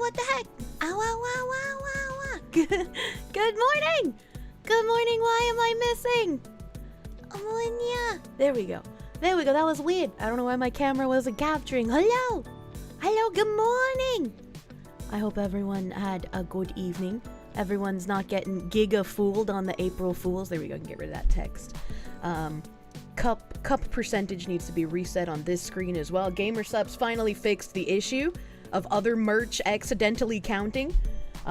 what the heck? Ow, ow, ow, ow, ow, ow. Good morning. Good morning. Why am I missing? Oh, yeah. There we go. There we go. That was weird. I don't know why my camera wasn't capturing. Hello. Hello. Good morning. I hope everyone had a good evening. Everyone's not getting giga-fooled on the April Fools. There we go. I can get rid of that text. Cup percentage needs to be reset on this screen as well. GamerSupps finally fixed the issue of other merch accidentally counting.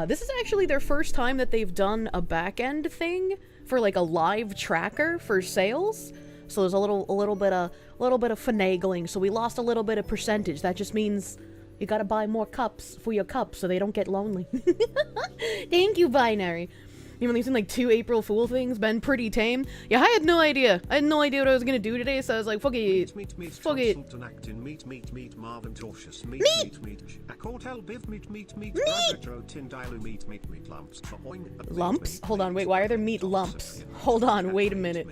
This is actually their first time that they've done a back-end thing for like a live tracker for sales. So there's a little bit of finagling. So we lost a little bit of percentage. That just means you gotta buy more cups for your cups so they don't get lonely. Thank you, Binary. Even they've seen like 2 April Fool things, been pretty tame. Yeah, I had no idea. I had no idea what I was gonna do today, so I was like, fuck it. Fuck it. Lumps? Hold on, wait, why are there meat lumps? Hold on, wait a minute.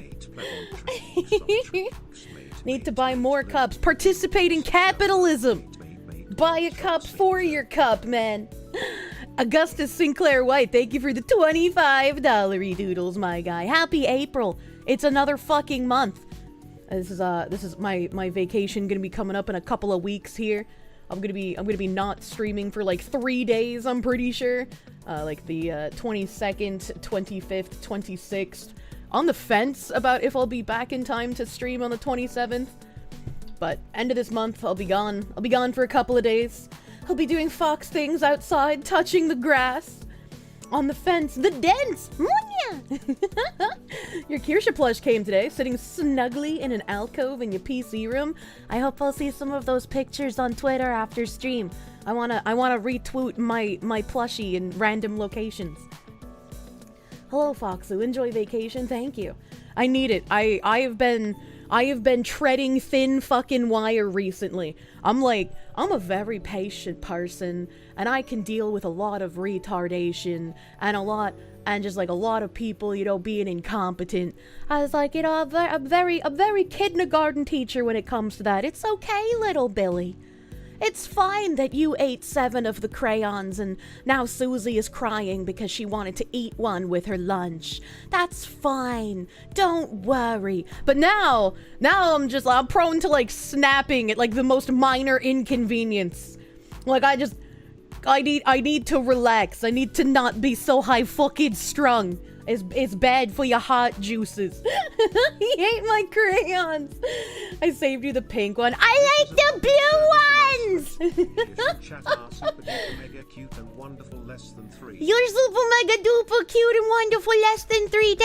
Need to buy more cups. Participate in capitalism. Buy a cup for your cup, man. Augustus Sinclair White, thank you for the $25 doodles, my guy. Happy April. It's another fucking month. This is my vacation gonna be coming up in a couple of weeks here. I'm gonna be not streaming for like 3 days, I'm pretty sure. Like the 22nd, 25th, 26th. On the fence about if I'll be back in time to stream on the 27th. But end of this month, I'll be gone. I'll be gone for a couple of days. I'll be doing fox things outside, touching the grass. On the fence, the dents! Your Kirsche plush came today, sitting snugly in an alcove in your PC room. I hope I'll see some of those pictures on Twitter after stream. I wanna retweet my plushie in random locations. Hello, Foxu. Enjoy vacation. Thank you. I need it. I have been treading thin fucking wire recently. I'm a very patient person, and I can deal with a lot of retardation, and just like a lot of people, you know, being incompetent. I was like, you know, a very kindergarten teacher when it comes to that. It's okay, little Billy. It's fine that you ate 7 of the crayons and now Susie is crying because she wanted to eat one with her lunch. That's fine. Don't worry. But now I'm prone to like snapping at like the most minor inconvenience. Like I need to relax. I need to not be so high fucking strung. It's bad for your heart juices. He ate my crayons. I saved you the pink one. I like the blue ones! You're super mega duper cute and wonderful less than 3.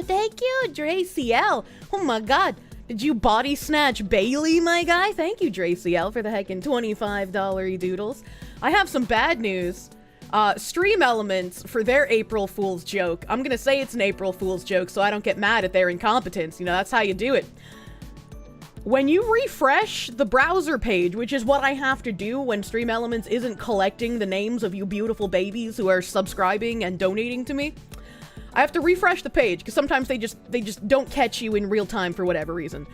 Thank you, Dre CL. Oh my god. Did you body snatch Bailey, my guy? Thank you, Dre CL, for the heckin' $25 doodles. I have some bad news. Stream Elements, for their April Fool's joke, I'm gonna say it's an April Fool's joke so I don't get mad at their incompetence, you know, that's how you do it. When you refresh the browser page, which is what I have to do when Stream Elements isn't collecting the names of you beautiful babies who are subscribing and donating to me, I have to refresh the page, because sometimes they just don't catch you in real time for whatever reason.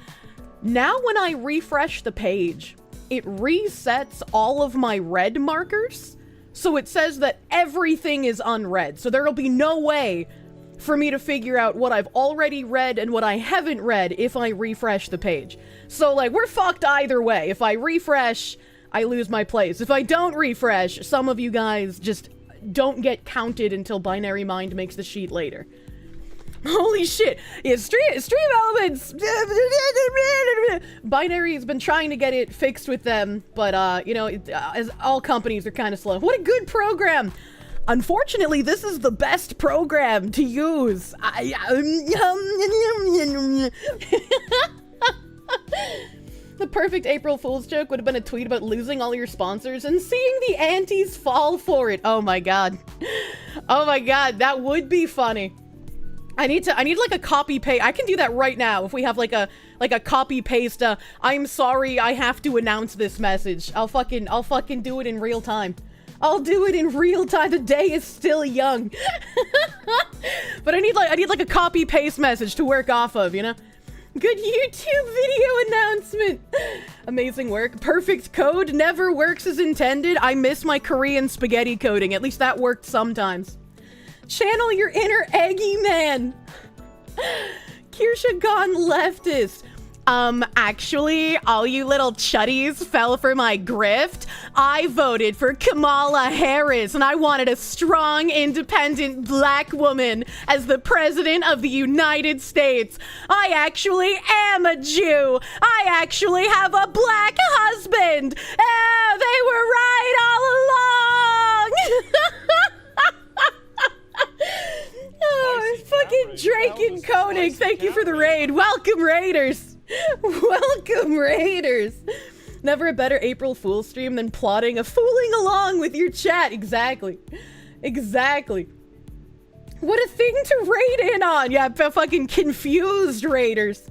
Now when I refresh the page, it resets all of my red markers. So it says that everything is unread. So there'll be no way for me to figure out what I've already read and what I haven't read if I refresh the page. So like, we're fucked either way. If I refresh, I lose my place. If I don't refresh, some of you guys just don't get counted until Binary Mind makes the sheet later. Holy shit. Yeah, Stream Elements. Binary has been trying to get it fixed with them, but, you know, as all companies are kind of slow. What a good program. Unfortunately, this is the best program to use. The perfect April Fool's joke would have been a tweet about losing all your sponsors and seeing the antis fall for it. Oh my god. Oh my god, that would be funny. I need like a copy paste. I can do that right now if we have like a copy paste. I'm sorry, I have to announce this message. I'll fucking do it in real time. I'll do it in real time. The day is still young. But I need like a copy paste message to work off of, you know? Good YouTube video announcement. Amazing work. Perfect code. Never works as intended. I miss my Korean spaghetti coding. At least that worked sometimes. Channel your inner eggy man. Kirsche gone leftist. Actually, all you little chuddies fell for my grift. I voted for Kamala Harris, and I wanted a strong, independent black woman as the president of the United States. I actually am a Jew. I actually have a black husband. They were right all along. Oh, fucking Drake and Koenig, thank you for the raid. Welcome, Raiders. Welcome, Raiders. Never a better April Fool stream than plotting a fooling along with your chat. Exactly. Exactly. What a thing to raid in on. Yeah, fucking confused Raiders.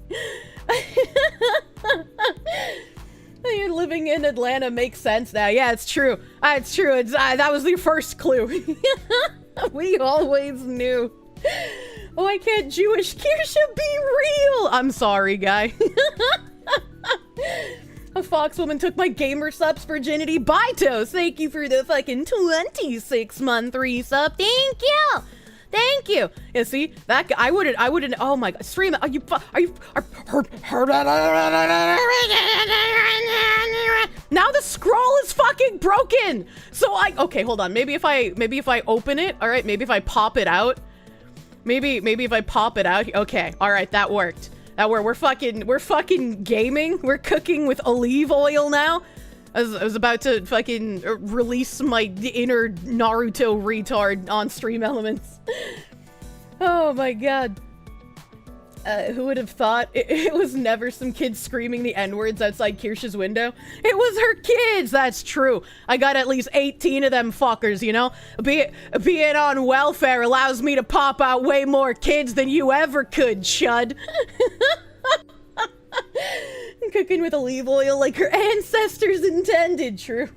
You're living in Atlanta makes sense now. Yeah, it's true. It's true. That was the first clue. We always knew. Oh, I can't Jewish Kirsche be real! I'm sorry, guy. A fox woman took my gamer sub's virginity. Bitos, thank you for the fucking 26-month resub. Thank you! Thank you! Yeah, see? That guy, I wouldn't, oh my god. Stream, are you now the scroll is fucking broken! So okay, hold on. Maybe if I open it, alright, maybe if I pop it out. Maybe if I pop it out. Okay, all right, that worked. We're fucking gaming. We're cooking with olive oil now. I was about to fucking release my inner Naruto retard on Stream Elements. Oh my god. Who would have thought it was never some kids screaming the N-words outside Kirsche's window? It was her kids! That's true. I got at least 18 of them fuckers, you know? Being on welfare allows me to pop out way more kids than you ever could, chud. Cooking with olive oil like her ancestors intended, true.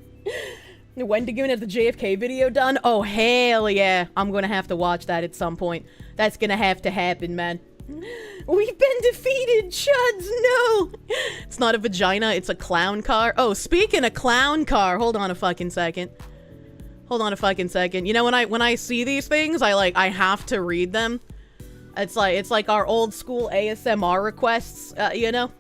Wendigoon had the JFK video done? Oh, hell yeah. I'm gonna have to watch that at some point. That's gonna have to happen, man. We've been defeated, chuds, no! It's not a vagina, it's a clown car. Oh, speaking of clown car, hold on a fucking second. Hold on a fucking second. You know, when I see these things, I have to read them. It's like our old school ASMR requests, you know?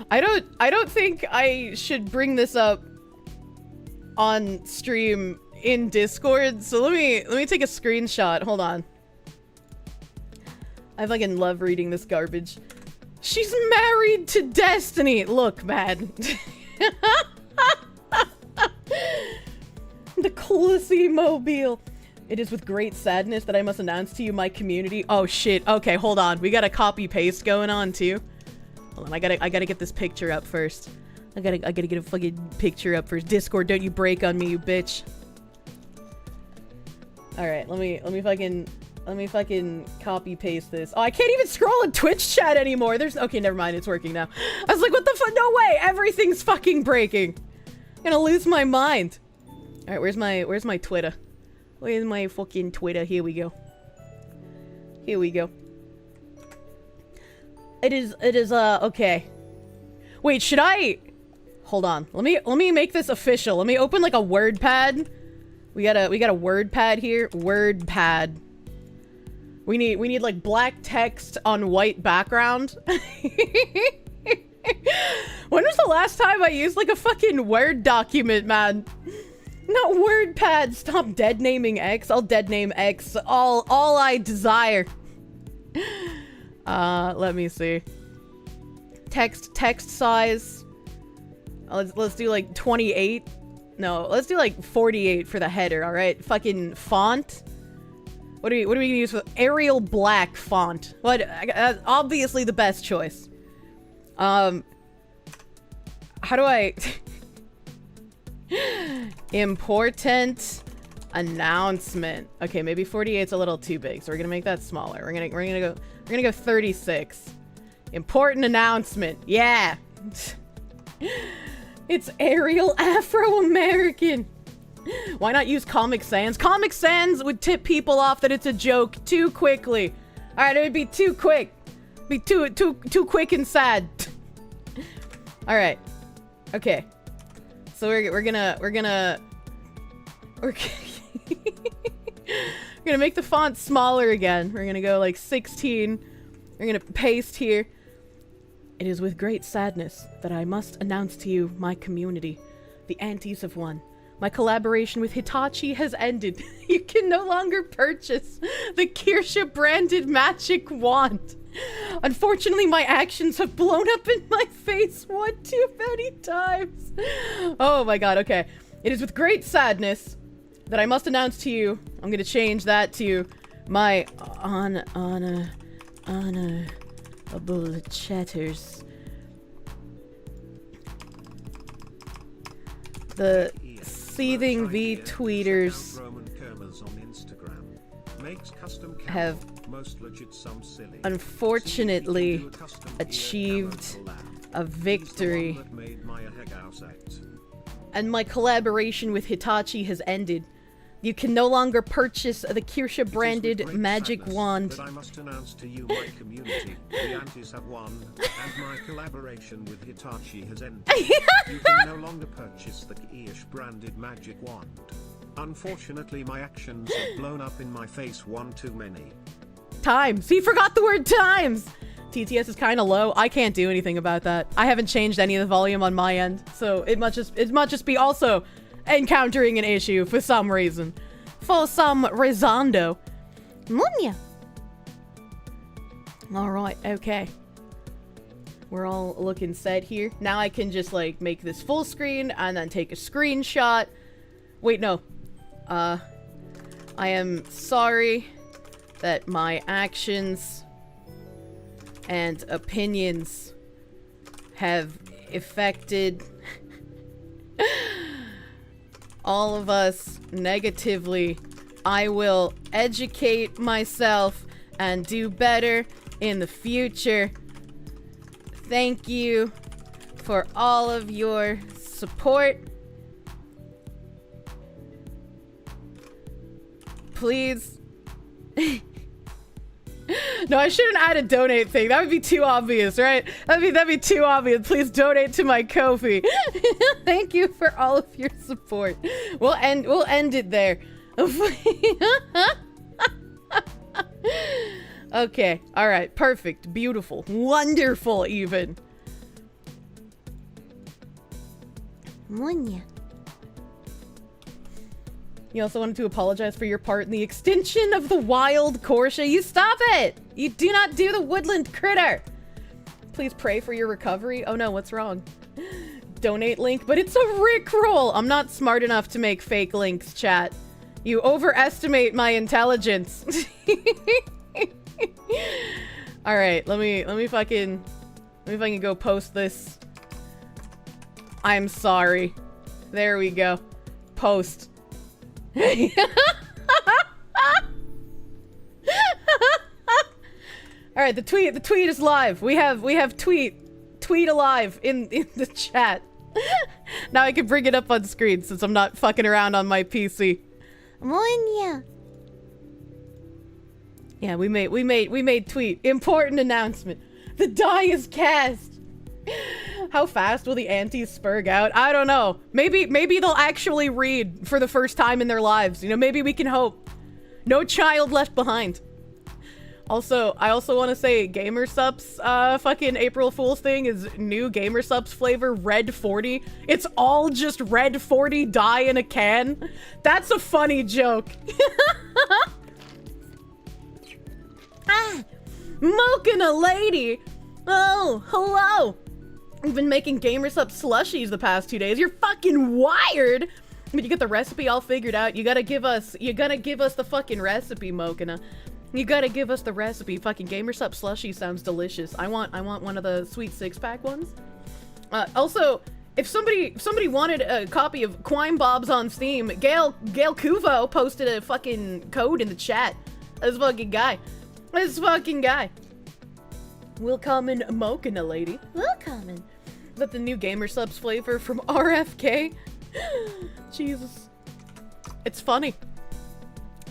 I don't think I should bring this up on stream in Discord, so let me take a screenshot. Hold on. I fucking love reading this garbage. She's married to Destiny. Look, man. The Clussy Mobile. It is with great sadness that I must announce to you my community. Oh shit. Okay, hold on. We got a copy paste going on too. Hold on. I gotta get this picture up first. I gotta get a fucking picture up first. Discord, don't you break on me, you bitch. All right, let me fucking copy paste this. Oh, I can't even scroll in Twitch chat anymore. Okay, never mind. It's working now. I was like, what the fuck? No way. Everything's fucking breaking. I'm gonna lose my mind. All right, where's my Twitter? Where's my fucking Twitter? Here we go. Here we go. It is, okay. Wait, should I? Hold on. Let me make this official. Let me open like a WordPad. We got a WordPad here. WordPad. We need like black text on white background. When was the last time I used like a fucking Word document, man? Not WordPad. Stop dead naming X. I'll dead name X. All I desire. Let me see. Text size. Let's do like 28. No, let's do like 48 for the header, alright? Fucking font. What are we gonna use for Arial black font? What? Obviously the best choice. How do I... Important announcement. Okay, maybe 48's a little too big, so we're gonna make that smaller. We're gonna go 36. Important announcement. Yeah. It's Arial Afro-American. Why not use Comic Sans? Comic Sans would tip people off that it's a joke too quickly. Alright, it would be too quick. Be too quick and sad. Alright. Okay. So we're gonna make the font smaller again. We're gonna go like 16. We're gonna paste here. It is with great sadness that I must announce to you my community. The antis have won. My collaboration with Hitachi has ended. You can no longer purchase the Kirsche branded magic wand. Unfortunately, my actions have blown up in my face one too many times. Oh my god, okay. It is with great sadness that I must announce to you, I'm gonna change that to my honorable chatters. The seething V tweeters have unfortunately achieved a victory, and my collaboration with Hitachi has ended. You can no longer purchase the Kirsche branded magic wand. I must announce to you my community. The antis have won, and my collaboration with Hitachi has ended. You can no longer purchase the Kirsche branded magic wand. Unfortunately, my actions have blown up in my face one too many times. He forgot the word times. TTS is kind of low. I can't do anything about that. I haven't changed any of the volume on my end, so it must just be also encountering an issue for some reason. For some reasondo. Munya. Alright, okay. We're all looking set here. Now I can just like make this full screen and then take a screenshot. Wait, no. I am sorry that my actions and opinions have affected all of us negatively. I will educate myself and do better in the future. Thank you for all of your support. Please. No, I shouldn't add a donate thing. That would be too obvious, right? That'd be too obvious. Please donate to my Ko-fi. Thank you for all of your support. We'll end it there. Okay. All right. Perfect. Beautiful. Wonderful even. Munya. You also wanted to apologize for your part in the extinction of the wild Kirsche. You stop it! You do not do the woodland critter! Please pray for your recovery. Oh no, what's wrong? Donate link, but it's a rickroll! I'm not smart enough to make fake links, chat. You overestimate my intelligence. Alright, let me fucking go post this. I'm sorry. There we go. Post. Alright, the tweet is live. We have tweet alive in the chat. Now I can bring it up on screen since I'm not fucking around on my PC. Monya. Yeah, we made tweet. Important announcement. The die is cast. How fast will the antis spurg out? I don't know. Maybe they'll actually read for the first time in their lives. You know, maybe we can hope. No child left behind. Also, I also want to say GamerSup's fucking April Fool's thing is new GamerSup's flavor, Red 40. It's all just Red 40 dye in a can. That's a funny joke. Ah, Mochina lady. Oh, hello. We've been making GamerSup slushies the past 2 days. You're fucking wired. But you get the recipe all figured out. You gotta give us the fucking recipe, Mochina. You gotta give us the recipe. Fucking GamerSup slushie sounds delicious. I want one of the sweet 6-pack ones. Also, if somebody wanted a copy of Quime Bob's on Steam, Gail Kuvo posted a fucking code in the chat. This fucking guy. Willkommen, Mochina lady. Willkommen. Is that the new GamerSup's flavor from RFK? Jesus. It's funny.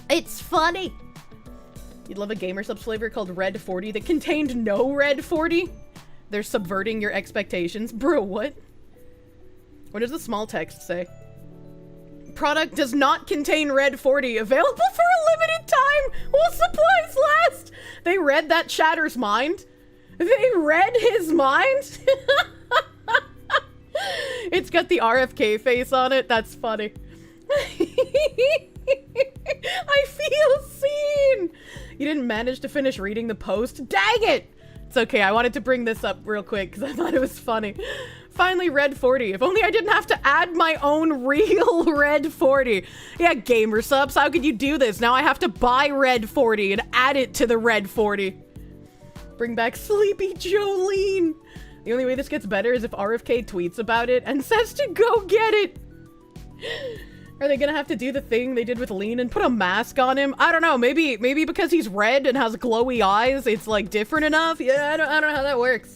It's funny. You'd love a gamer subs flavor called Red 40 that contained no Red 40? They're subverting your expectations. Bro, what? What does the small text say? Product does not contain Red 40. Available for a limited time while supplies last. They read that chatter's mind. They read his mind. It's got the RFK face on it. That's funny. I feel seen. You didn't manage to finish reading the post? Dang it! It's okay. I wanted to bring this up real quick because I thought it was funny. Finally, Red 40. If only I didn't have to add my own real Red 40. Yeah, gamer subs, how could you do this? Now I have to buy Red 40 and add it to the Red 40. Bring back Sleepy Jolene. The only way this gets better is if RFK tweets about it and says to go get it. Are they gonna have to do the thing they did with Lean and put a mask on him? I don't know. Maybe because he's red and has glowy eyes, it's like different enough. Yeah, I don't know how that works.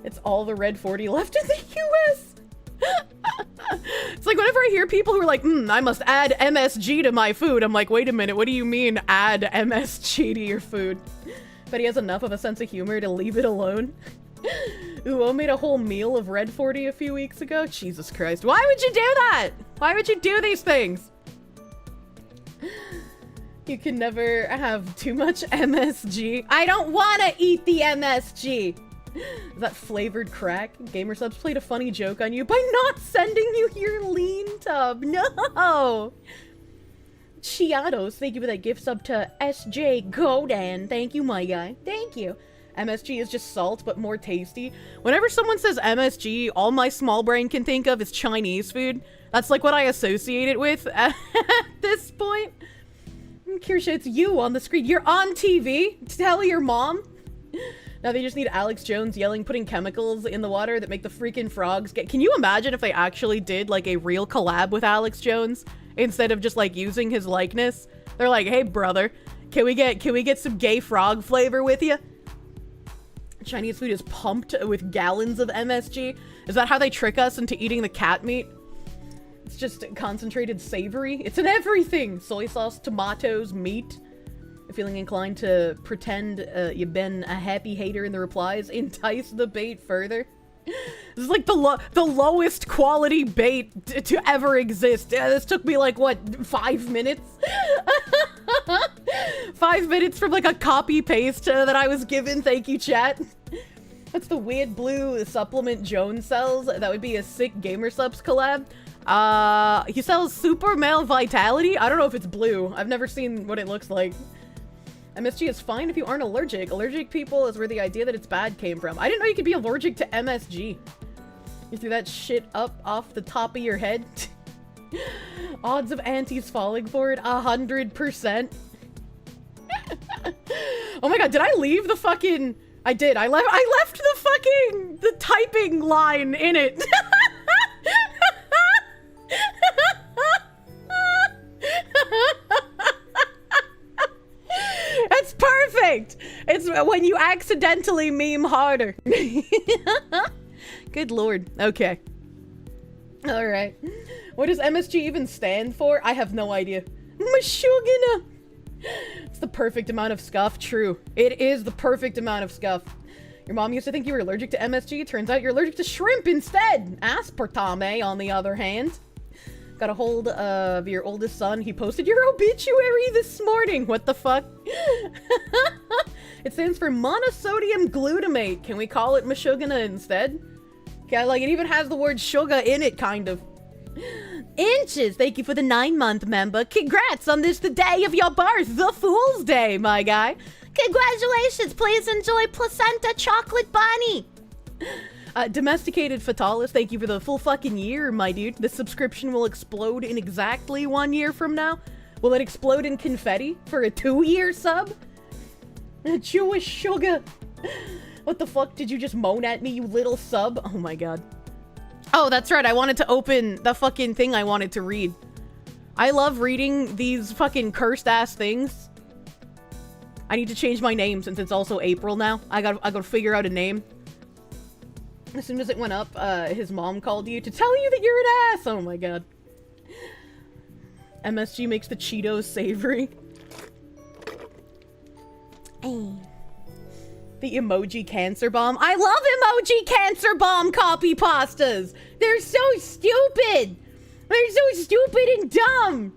It's all the Red 40 left in the US. It's like whenever I hear people who are like, I must add MSG to my food. I'm like, wait a minute. What do you mean add MSG to your food? But he has enough of a sense of humor to leave it alone. Ooh, I made a whole meal of Red 40 a few weeks ago. Jesus Christ. Why would you do that? Why would you do these things? You can never have too much MSG. I don't want to eat the MSG. Is that flavored crack? Gamer subs played a funny joke on you by not sending you your lean tub. No. Chiados, thank you for that gift sub to SJ Godan. Thank you, my guy. Thank you. MSG is just salt, but more tasty. Whenever someone says MSG, all my small brain can think of is Chinese food. That's like what I associate it with at this point. Kirsche, it's you on the screen. You're on TV. Tell your mom. Now they just need Alex Jones yelling, putting chemicals in the water that make the freaking frogs get... Can you imagine if they actually did like a real collab with Alex Jones instead of just like using his likeness? They're like, hey brother, can we get some gay frog flavor with you? Chinese food is pumped with gallons of MSG. Is that how they trick us into eating the cat meat? It's just concentrated savory. It's in everything. Soy sauce, tomatoes, meat. Feeling inclined to pretend you've been a happy hater in the replies. Entice the bait further. This is like the lowest quality bait to ever exist. This took me like, what, 5 minutes? 5 minutes from like a copy paste that I was given. Thank you, chat. That's the weird blue supplement Jones sells. That would be a sick gamer subs collab. He sells super male vitality. I don't know if it's blue. I've never seen what it looks like. MSG is fine if you aren't allergic. Allergic people is where the idea that it's bad came from. I didn't know you could be allergic to MSG. You threw that shit up off the top of your head. Odds of aunties falling for it, 100%. Oh my god, did I leave the fucking... I did. I left the typing line in it. That's perfect! It's when you accidentally meme harder. Good lord. Okay. Alright. What does MSG even stand for? I have no idea. Mashugana! It's the perfect amount of scuff. True. It is the perfect amount of scuff. Your mom used to think you were allergic to MSG. Turns out you're allergic to shrimp instead. Aspartame, on the other hand. Got a hold of your oldest son. He posted your obituary this morning. What the fuck? It stands for monosodium glutamate. Can we call it Mashugana instead? Okay, like it even has the word sugar in it, kind of. Inches, thank you for the 9-month member. Congrats on this, the day of your birth, the Fool's Day, my guy. Congratulations, please enjoy placenta chocolate bunny. Domesticated Fatalis, thank you for the full fucking year, my dude. The subscription will explode in exactly 1 year from now. Will it explode in confetti for a 2-year sub? Jewish sugar. What the fuck did you just moan at me, you little sub? Oh my god. Oh, that's right. I wanted to open the fucking thing I wanted to read. I love reading these fucking cursed ass things. I need to change my name since it's also April now. I gotta figure out a name. As soon as it went up, his mom called you to tell you that you're an ass. Oh my god. MSG makes the Cheetos savory. The emoji cancer bomb. I love emoji cancer bomb copy pastas. They're so stupid. They're so stupid and dumb.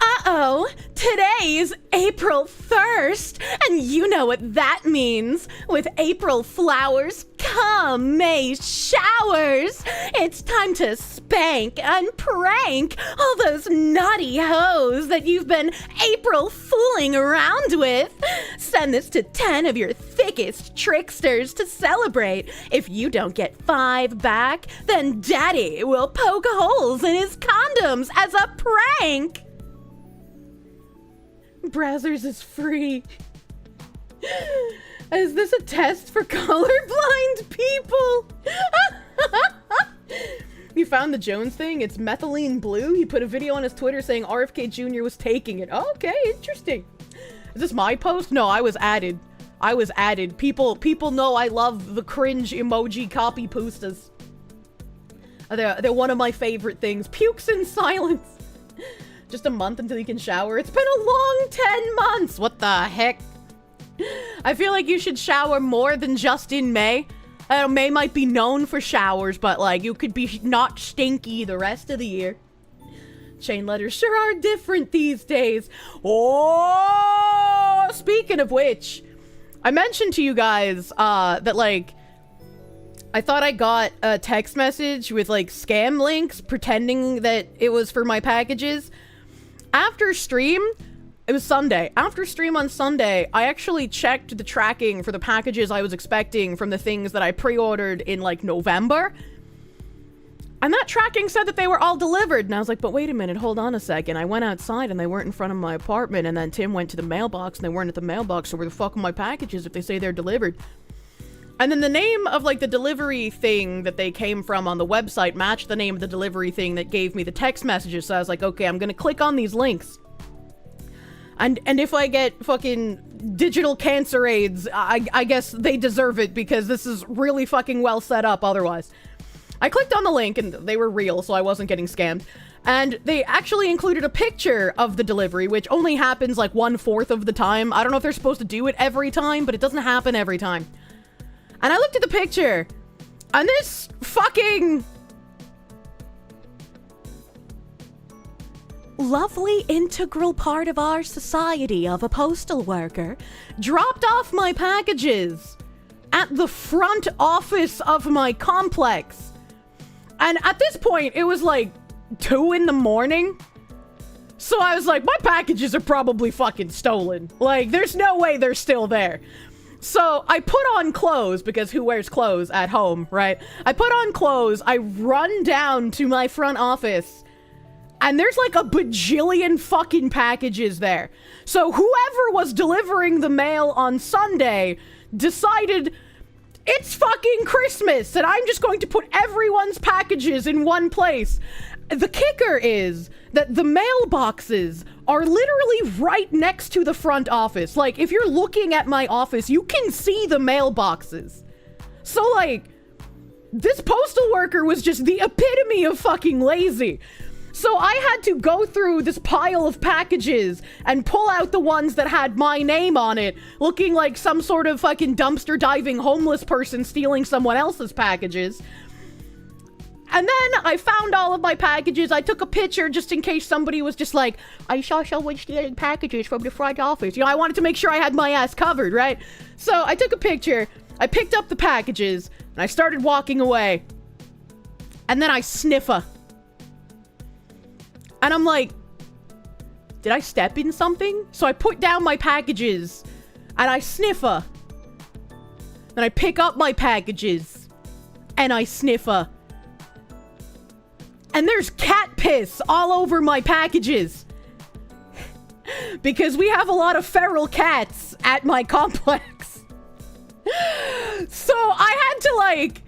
Uh-oh, today's April 1st, and you know what that means. With April flowers come May showers. It's time to spank and prank all those naughty hoes that you've been April fooling around with. Send this to 10 of your thickest tricksters to celebrate. If you don't get 5 back, then Daddy will poke holes in his condoms as a prank. Browsers is free. Is this a test for colorblind people? You found the Jones thing? It's methylene blue. He put a video on his Twitter saying RFK Jr. was taking it. Oh, okay, interesting. Is this my post? No, I was added. I was added. People know I love the cringe emoji copy pastas. They're one of my favorite things. Pukes in silence. Just a month until you can shower. It's been a long 10 months. What the heck? I feel like you should shower more than just in May. I know May might be known for showers, but like you could be not stinky the rest of the year. Chain letters sure are different these days. Oh, speaking of which, I mentioned to you guys that like I thought I got a text message with like scam links pretending that it was for my packages. After stream, it was Sunday. After stream on Sunday, I actually checked the tracking for the packages I was expecting from the things that I pre-ordered in like November. And that tracking said that they were all delivered. And I was like, but wait a minute, hold on a second. I went outside and they weren't in front of my apartment. And then Tim went to the mailbox and they weren't at the mailbox. So where the fuck are my packages if they say they're delivered? And then the name of like the delivery thing that they came from on the website matched the name of the delivery thing that gave me the text messages. So I was like, okay, I'm gonna click on these links. And if I get fucking digital cancer AIDS, I guess they deserve it because this is really fucking well set up otherwise. I clicked on the link and they were real, so I wasn't getting scammed. And they actually included a picture of the delivery, which only happens like 1/4 of the time. I don't know if they're supposed to do it every time, but it doesn't happen every time. And I looked at the picture, and this fucking lovely integral part of our society of a postal worker dropped off my packages at the front office of my complex. And at this point, it was like 2 in the morning. So I was like, my packages are probably fucking stolen. Like, there's no way they're still there. So I put on clothes, because who wears clothes at home, right? I put on clothes, I run down to my front office, and there's like a bajillion fucking packages there. So whoever was delivering the mail on Sunday decided it's fucking Christmas, and I'm just going to put everyone's packages in one place. The kicker is that the mailboxes are literally right next to the front office. Like, if you're looking at my office, you can see the mailboxes. So, like, this postal worker was just the epitome of fucking lazy. So I had to go through this pile of packages and pull out the ones that had my name on it, looking like some sort of fucking dumpster diving homeless person stealing someone else's packages. And then I found all of my packages. I took a picture just in case somebody was just like, I saw someone stealing packages from the front office. You know, I wanted to make sure I had my ass covered, right? So I took a picture, I picked up the packages, and I started walking away. And then I sniffa. And I'm like, did I step in something? So I put down my packages, and I sniffa. Then I pick up my packages, and I sniffa. And there's cat piss all over my packages. Because we have a lot of feral cats at my complex. So I had to, like,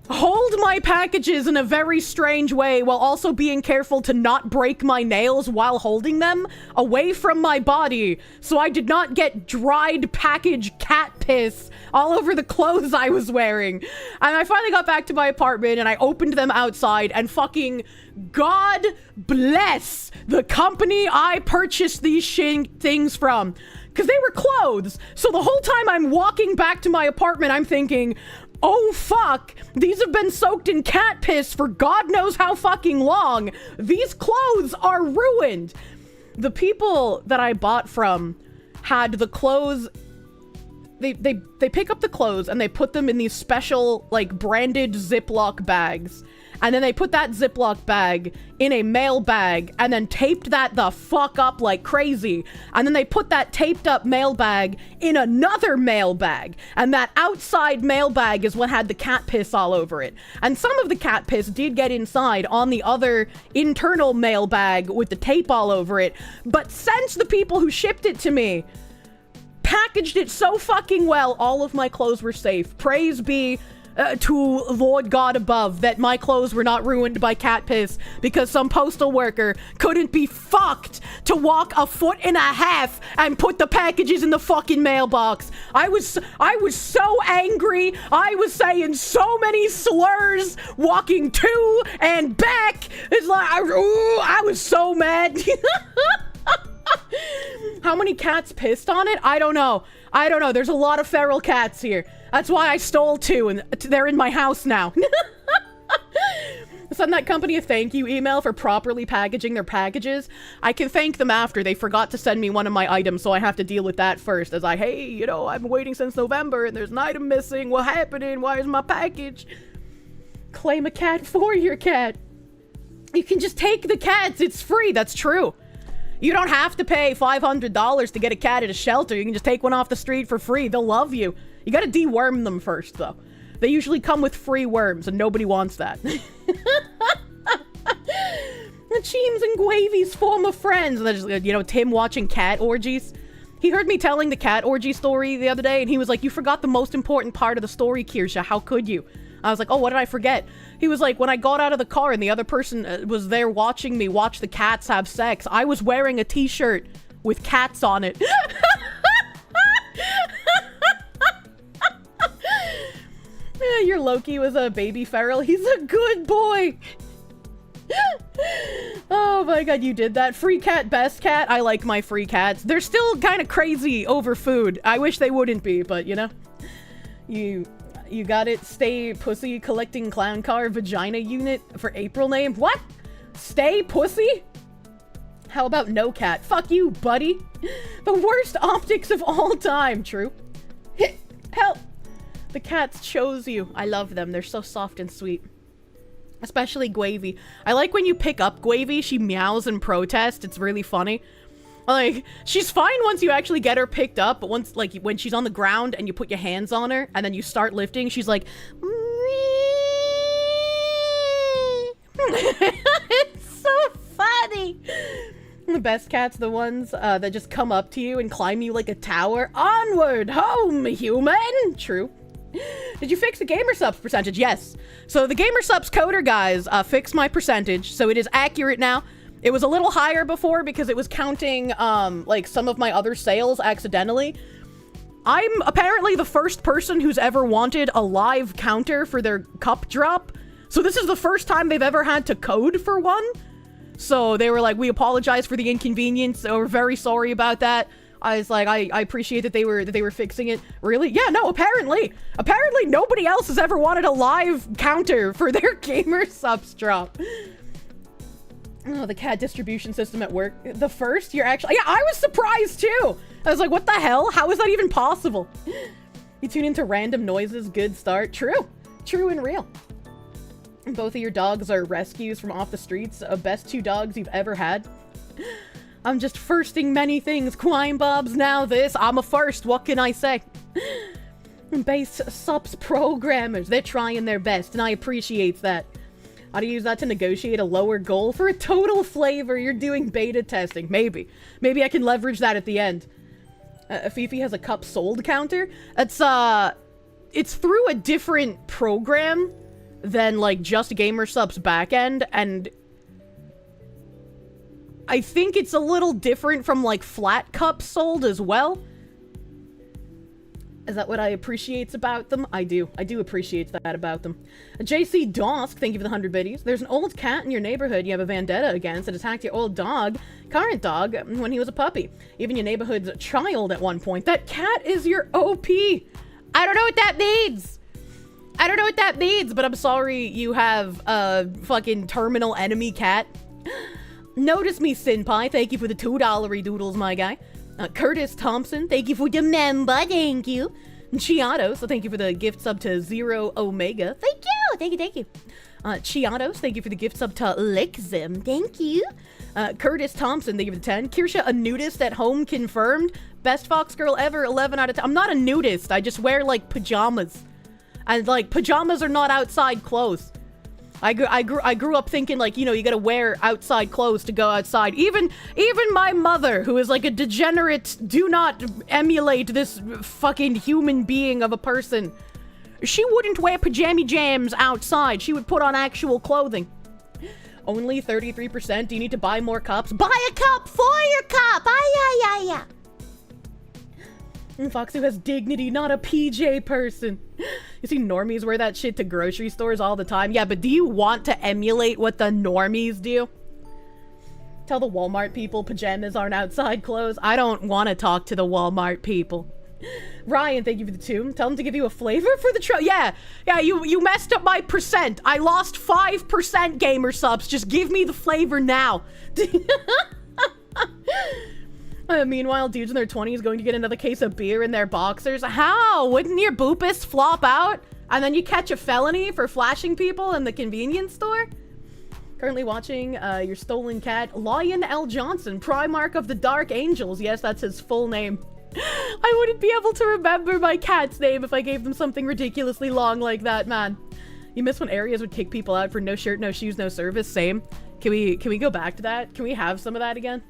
hold my packages in a very strange way while also being careful to not break my nails while holding them away from my body so I did not get dried package cat piss all over the clothes I was wearing. And I finally got back to my apartment and I opened them outside and fucking God bless the company I purchased these things from. Because they were clothes. So the whole time I'm walking back to my apartment, I'm thinking, oh fuck, these have been soaked in cat piss for God knows how fucking long. These clothes are ruined. The people that I bought from had the clothes, they pick up the clothes and they put them in these special, like, branded Ziploc bags. And then they put that Ziploc bag in a mail bag and then taped that the fuck up like crazy. And then they put that taped up mail bag in another mail bag. And that outside mail bag is what had the cat piss all over it. And some of the cat piss did get inside on the other internal mail bag with the tape all over it. But since the people who shipped it to me packaged it so fucking well, all of my clothes were safe. Praise be to Lord God above that my clothes were not ruined by cat piss because some postal worker couldn't be fucked to walk a foot and a half and put the packages in the fucking mailbox. I was so angry. I was saying so many slurs walking to and back. It's like, I was so mad. How many cats pissed on it? I don't know. There's a lot of feral cats here. That's why I stole 2 and they're in my house now. Send that company a thank you email for properly packaging their packages. I can thank them after. They forgot to send me one of my items, so I have to deal with that first. As hey, you know, I've been waiting since November and there's an item missing. What happening? Why is my package? Claim a cat for your cat. You can just take the cats. It's free. That's true. You don't have to pay $500 to get a cat at a shelter. You can just take one off the street for free. They'll love you. You gotta deworm them first, though. They usually come with free worms, and nobody wants that. Cheems and Gwavy's former friends. And just, you know, Tim watching cat orgies. He heard me telling the cat orgy story the other day, and he was like, you forgot the most important part of the story, Kirsche. How could you? I was like, oh, what did I forget? He was like, when I got out of the car and the other person was there watching me watch the cats have sex, I was wearing a t-shirt with cats on it. Your Loki was a baby feral. He's a good boy. Oh my god, you did that. Free cat, best cat. I like my free cats. They're still kind of crazy over food. I wish they wouldn't be, but you know. You got it. Stay pussy collecting clown car vagina unit for April name. What? Stay pussy? How about no cat? Fuck you, buddy. The worst optics of all time. True. Help. The cats chose you. I love them. They're so soft and sweet. Especially Gwavy. I like when you pick up Gwavy, she meows in protest. It's really funny. Like, she's fine once you actually get her picked up, but once, like, when she's on the ground and you put your hands on her and then you start lifting, she's like, it's so funny. The best cats, the ones that just come up to you and climb you like a tower. Onward, home, human. True. Did you fix the gamer subs percentage? Yes. So the gamer subs coder guys fixed my percentage, so it is accurate now. It was a little higher before because it was counting like some of my other sales accidentally. I'm apparently the first person who's ever wanted a live counter for their cup drop. So this is the first time they've ever had to code for one. So they were like, we apologize for the inconvenience. So we're very sorry about that. I was like, I appreciate that they were fixing it. Really? Yeah, no, apparently nobody else has ever wanted a live counter for their gamer subs drop. Oh, the cat distribution system at work. The first, you're actually... Yeah, I was surprised too. I was like, what the hell? How is that even possible? You tune into random noises. Good start. True. True and real. Both of your dogs are rescues from off the streets. Best 2 dogs you've ever had. I'm just firsting many things. Quine Bob's now this. I'm a first. What can I say? Base subs programmers. They're trying their best, and I appreciate that. How to use that to negotiate a lower goal for a total flavor. You're doing beta testing. Maybe. Maybe I can leverage that at the end. Fifi has a cup sold counter. It's through a different program. than, like, just GamerSup's backend, and I think it's a little different from, like, flat cups sold as well. Is that what I appreciate about them? I do appreciate that about them. JC Dosk, thank you for the 100 biddies. There's an old cat in your neighborhood you have a vendetta against that attacked your old dog, current dog, when he was a puppy. Even your neighborhood's child at one point. That cat is your OP. I don't know what that means. I don't know what that means, but I'm sorry you have a fucking terminal enemy cat. Notice me, Senpai. Thank you for the $2 doodles, my guy. Curtis Thompson, thank you for the member, thank you. Chiatos, so thank you for the gift sub to Zero Omega. Thank you. Chiatos, thank you for the gift sub to Lixim, thank you. Curtis Thompson, thank you for the 10. Kirsche, a nudist at home confirmed. Best Fox girl ever, 11 out of 10. I'm not a nudist, I just wear, like, pajamas. And, like, pajamas are not outside clothes. I grew up thinking, like, you know, you gotta wear outside clothes to go outside. Even my mother, who is like a degenerate, do not emulate this fucking human being of a person. She wouldn't wear pajama jams outside. She would put on actual clothing. Only 33%. Do you need to buy more cups? Buy a cup for your cup. Yeah. Foxy has dignity, not a PJ person. You see normies wear that shit to grocery stores all the time. Yeah, but do you want to emulate what the normies do? Tell the Walmart people pajamas aren't outside clothes. I don't want to talk to the Walmart people. Ryan, thank you for the 2. Tell them to give you a flavor for the Yeah, you messed up my percent. I lost 5% gamer subs. Just give me the flavor now. Meanwhile, dudes in their 20s going to get another case of beer in their boxers. How? Wouldn't your boopus flop out? And then you catch a felony for flashing people in the convenience store? Currently watching your stolen cat, Lion L. Johnson, Primarch of the Dark Angels. Yes, that's his full name. I wouldn't be able to remember my cat's name if I gave them something ridiculously long like that, man. You miss when areas would kick people out for no shirt, no shoes, no service? Same. Can we go back to that? Can we have some of that again?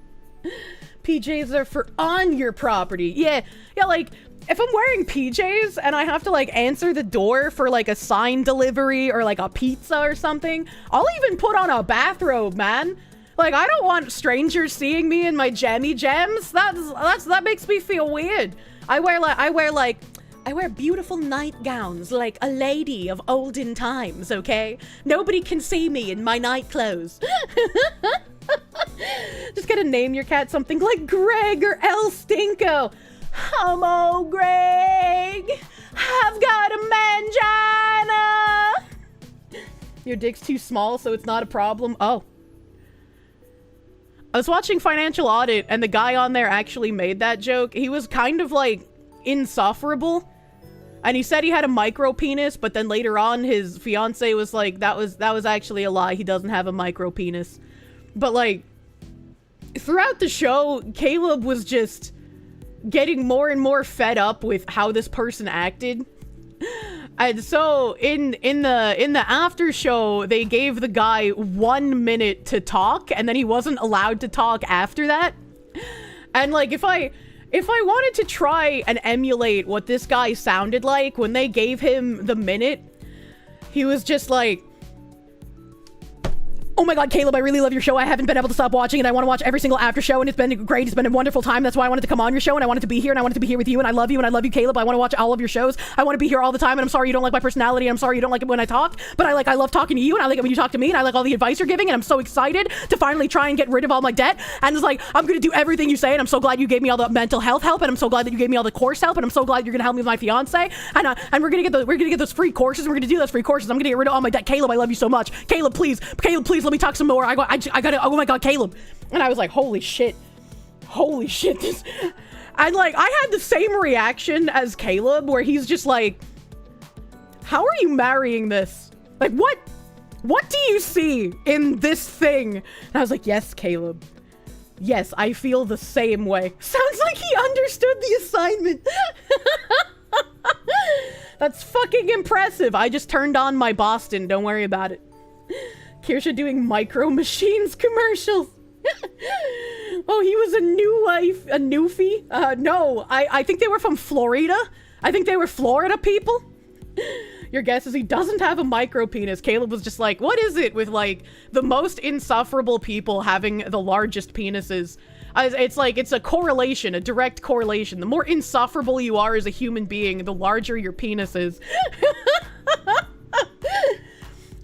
PJs are for on your property. Yeah, like, if I'm wearing PJs and I have to, like, answer the door for, like, a sign delivery or, like, a pizza or something, I'll even put on a bathrobe, man. Like, I don't want strangers seeing me in my jammy gems. That makes me feel weird. I wear beautiful nightgowns like a lady of olden times, okay? Nobody can see me in my night clothes. Just gotta name your cat something like Greg or El Stinko. Homo Greg, I've got a mangina. Your dick's too small, so it's not a problem. Oh. I was watching Financial Audit, and the guy on there actually made that joke. He was kind of, like, insufferable. And he said he had a micro penis, but then later on, his fiance was like, that was actually a lie. He doesn't have a micro penis. But, like, throughout the show, Caleb was just getting more and more fed up with how this person acted. And so, in the after show, they gave the guy 1 minute to talk, and then he wasn't allowed to talk after that. And, like, if I wanted to try and emulate what this guy sounded like when they gave him the minute, he was just like, oh my god, Caleb, I really love your show. I haven't been able to stop watching, and I want to watch every single after show, and it's been great. It's been a wonderful time. That's why I wanted to come on your show, and I wanted to be here, and I wanted to be here with you, and I love you, Caleb. I want to watch all of your shows. I want to be here all the time, and I'm sorry you don't like my personality, and I'm sorry you don't like it when I talk, but I love talking to you, and I like it when you talk to me, and I like all the advice you're giving, and I'm so excited to finally try and get rid of all my debt, and it's like, I'm gonna do everything you say, and I'm so glad you gave me all the mental health help, and I'm so glad that you gave me all the course help, and I'm so glad you're gonna help me with my fiance, and we're gonna get those free courses, we're gonna do those free courses, I'm gonna get rid of all my debt. Caleb, I love you so much. Caleb, please, let me talk some more. I gotta, oh my god, Caleb. And I was like, holy shit, this. And, like, I had the same reaction as Caleb, where he's just like, how are you marrying this? Like, what do you see in this thing? And I was like, yes, Caleb. Yes, I feel the same way. Sounds like he understood the assignment. That's fucking impressive. I just turned on my Boston, don't worry about it. Kirsche doing Micro Machines commercials. Oh, he was a newfie? No, I think they were from Florida. I think they were Florida people. Your guess is he doesn't have a micro penis. Caleb was just like, what is it with like the most insufferable people having the largest penises? It's like, it's a correlation, a direct correlation. The more insufferable you are as a human being, the larger your penis is.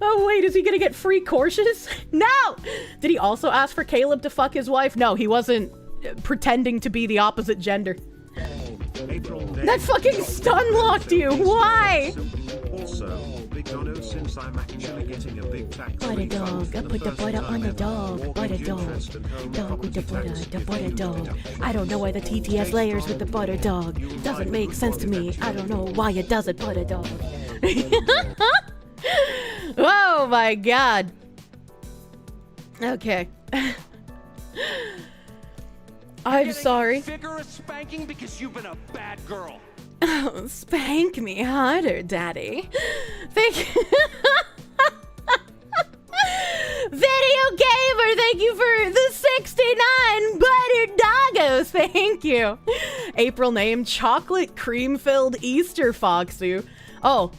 Oh wait, is he gonna get free Kirsches? No! Did he also ask for Caleb to fuck his wife? No, he wasn't pretending to be the opposite gender. That fucking stun locked you! Why? Also, big Dono, since I'm actually getting a big tax Butter dog, I put the butter on the dog. Butter dog, dog with the butter dog. I don't know why the TT has layers with the butter dog. Doesn't make sense to me. I don't know why it doesn't, butter dog. Oh my god. Okay. I'm sorry. Vigorous spanking because you've been a bad girl. Oh, spank me harder, Daddy. Thank you. Video Gamer, thank you for the 69 buttered doggos. Thank you. April name, chocolate cream-filled Easter Foxu. Oh,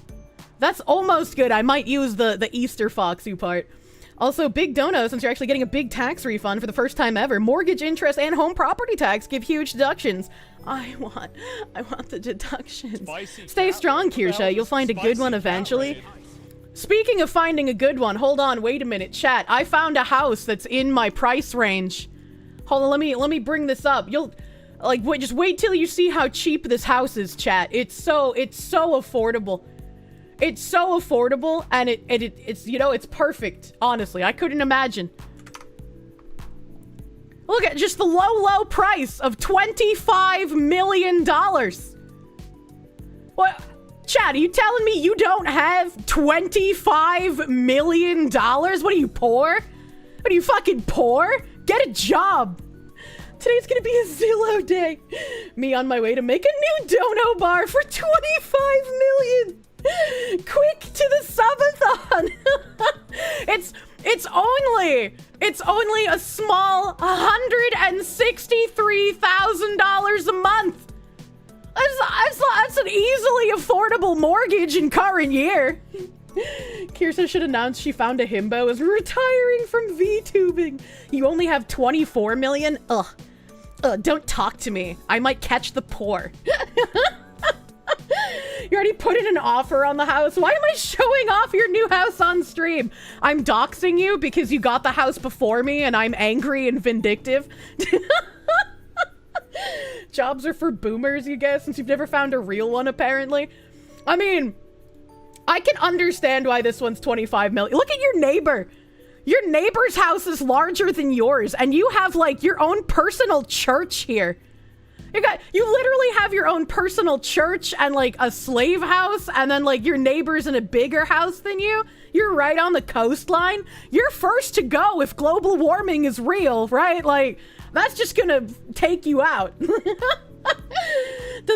that's almost good. I might use the Easter Foxu part. Also, big Dono, since you're actually getting a big tax refund for the first time ever. Mortgage, interest, and home property tax give huge deductions. I want the deductions. Stay strong, Kirsche. You'll find a good one eventually. Speaking of finding a good one, hold on, wait a minute, chat. I found a house that's in my price range. Hold on, let me bring this up. You'll like just wait till you see how cheap this house is, chat. It's so affordable. It's so affordable, and it's you know, it's perfect. Honestly, I couldn't imagine. Look at just the low price of $25 million. What? Chad, are you telling me you don't have $25 million? What are you, poor? What are you, fucking poor? Get a job. Today's gonna be a Zillow day. Me on my way to make a new Dono bar for $25 million. Quick to the subathon. It's only a small $163,000 a month. That's an easily affordable mortgage in current year. Kirsche should announce she found a himbo is retiring from VTubing. You only have 24 million? Ugh, don't talk to me. I might catch the poor. You already put in an offer on the house. Why am I showing off your new house on stream? I'm doxing you because you got the house before me and I'm angry and vindictive. Jobs are for boomers, you guess, since you've never found a real one, apparently. I mean, I can understand why this one's 25 million. Look at your neighbor. Your neighbor's house is larger than yours, and you have, like, your own personal church here. You literally have your own personal church and, like, a slave house, and then, like, your neighbor's in a bigger house than you. You're right on the coastline. You're first to go if global warming is real, right? Like, that's just gonna take you out. Does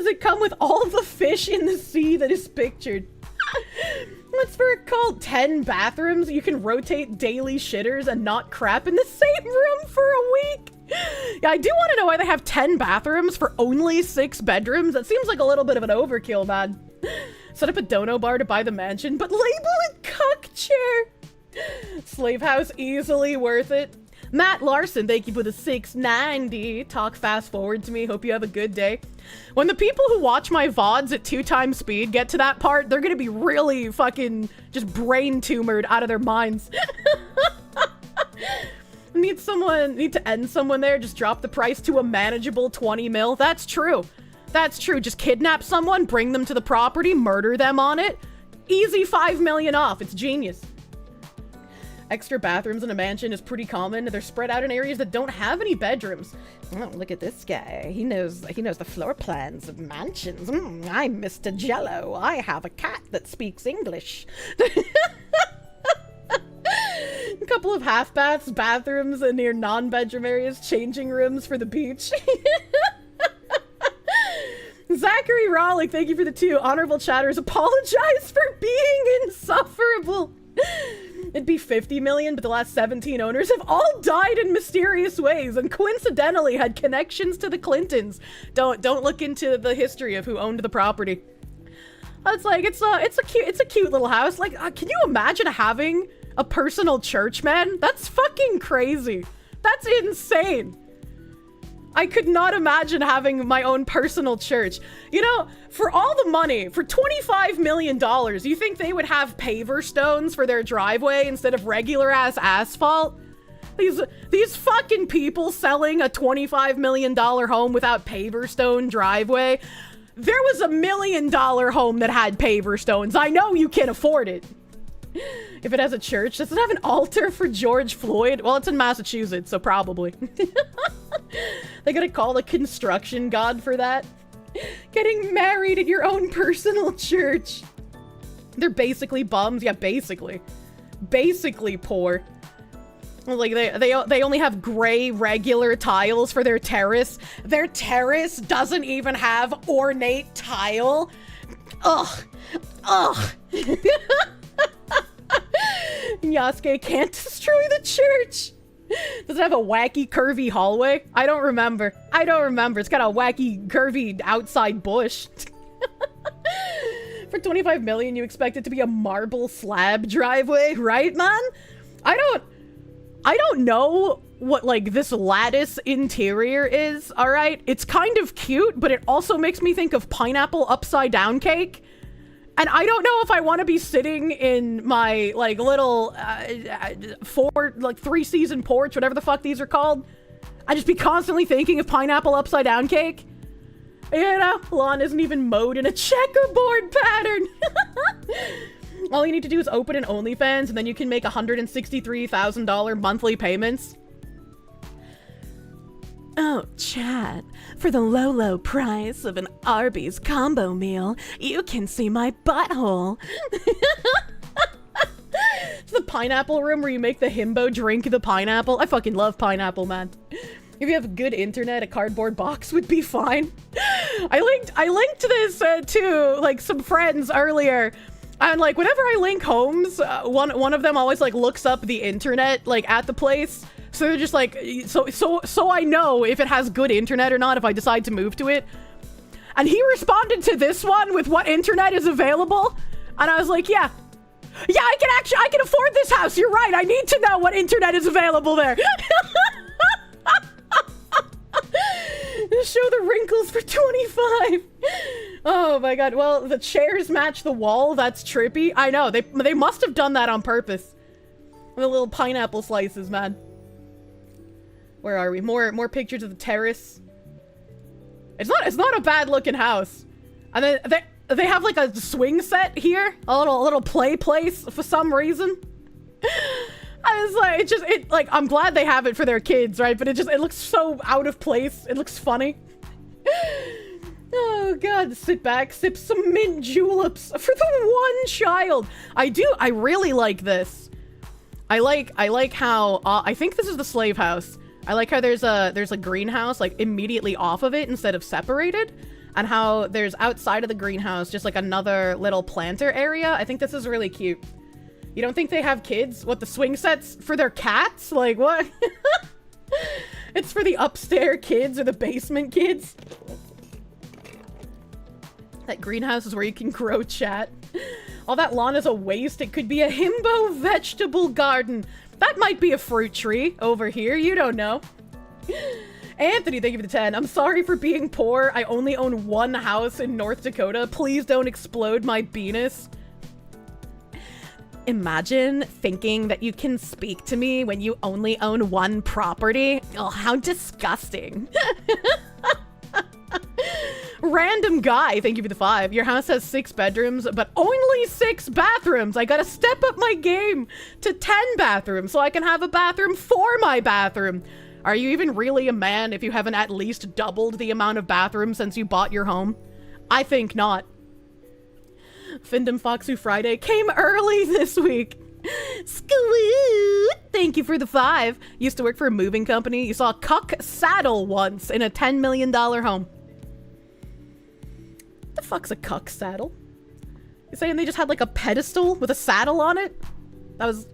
it come with all the fish in the sea that is pictured? What's for a cult? 10 bathrooms? You can rotate daily shitters and not crap in the same room for a week? Yeah, I do want to know why they have 10 bathrooms for only 6 bedrooms. That seems like a little bit of an overkill, man. Set up a Dono bar to buy the mansion, but label it cuck chair. Slave house, easily worth it. Matt Larson, thank you for the 690. Talk fast forward to me. Hope you have a good day. When the people who watch my VODs at 2x speed get to that part, they're gonna be really fucking just brain tumored out of their minds. Need to end someone there. Just drop the price to a manageable 20 mil. That's true. That's true. Just kidnap someone, bring them to the property, murder them on it. Easy 5 million off. It's genius. Extra bathrooms in a mansion is pretty common. They're spread out in areas that don't have any bedrooms. Oh, look at this guy. He knows the floor plans of mansions. I'm Mr. Jello. I have a cat that speaks English. A couple of half baths, bathrooms, and near non-bedroom areas, changing rooms for the beach. Zachary Rollick, thank you for the 2. Honorable chatters, apologize for being insufferable. It'd be 50 million, but the last 17 owners have all died in mysterious ways and coincidentally had connections to the Clintons. Don't look into the history of who owned the property. It's like, it's a cute little house. Like, can you imagine having a personal church, man? That's fucking crazy. That's insane. I could not imagine having my own personal church. You know, for all the money, for $25 million, you think they would have paver stones for their driveway instead of regular ass asphalt? These fucking people selling a $25 million home without paver stone driveway. There was $1 million home that had paver stones. I know you can afford it. If it has a church, does it have an altar for George Floyd? Well, it's in Massachusetts, so probably. They gotta call a construction god for that. Getting married at your own personal church. They're basically bums. Yeah, basically. Basically poor. Like, they only have gray regular tiles for their terrace. Their terrace doesn't even have ornate tile. Ugh. Ugh. Yasuke can't destroy the church. Does it have a wacky, curvy hallway? I don't remember. It's got a wacky, curvy outside bush. For 25 million, you expect it to be a marble slab driveway, right, man? I don't know what, like, this lattice interior is, alright? It's kind of cute, but it also makes me think of pineapple upside down cake. And I don't know if I want to be sitting in my, like, little, 3-season porch, whatever the fuck these are called. I just be constantly thinking of pineapple upside down cake. You know, lawn isn't even mowed in a checkerboard pattern. All you need to do is open an OnlyFans, and then you can make $163,000 monthly payments. Oh, Chad, for the low price of an Arby's combo meal, you can see my butthole. It's the pineapple room where you make the himbo drink the pineapple. I fucking love pineapple, man. If you have good internet, a cardboard box would be fine. I linked this to, like, some friends earlier. And, like, whenever I link homes, one of them always, like, looks up the internet, like, at the place. So they're just like, so I know if it has good internet or not if I decide to move to it. And he responded to this one with what internet is available. And I was like, yeah, I can afford this house. You're right. I need to know what internet is available there. Show the wrinkles for 25. Oh my god. Well, the chairs match the wall. That's trippy. I know. They must have done that on purpose. The little pineapple slices, man. Where are we? More pictures of the terrace. It's not a bad looking house. And then they have like a swing set here, a little play place for some reason. I was like, I'm glad they have it for their kids, right? But it looks so out of place. It looks funny. Oh god, sit back, sip some mint juleps for the one child. I really like this. I like how I think this is the slave house. I like how there's a greenhouse like immediately off of it instead of separated, and how there's outside of the greenhouse just like another little planter area. I think this is really cute. You don't think they have kids? What, the swing sets for their cats? Like, what? It's for the upstairs kids or the basement kids. That greenhouse is where you can grow chat. All that lawn is a waste. It could be a himbo vegetable garden. That might be a fruit tree over here. You don't know. Anthony, thank you for the 10. I'm sorry for being poor. I only own one house in North Dakota. Please don't explode my penis. Imagine thinking that you can speak to me when you only own one property. Oh, how disgusting. Random guy, thank you for the 5. Your house has 6 bedrooms, but only 6 bathrooms. I gotta step up my game to 10 bathrooms so I can have a bathroom for my bathroom. Are you even really a man if you haven't at least doubled the amount of bathrooms since you bought your home? I think not. Findom Foxu Friday came early this week. Scoot! Thank you for the 5. Used to work for a moving company. You saw a cuck saddle once in a $10 million home. The fuck's a cuck saddle? You saying they just had like a pedestal with a saddle on it? That was...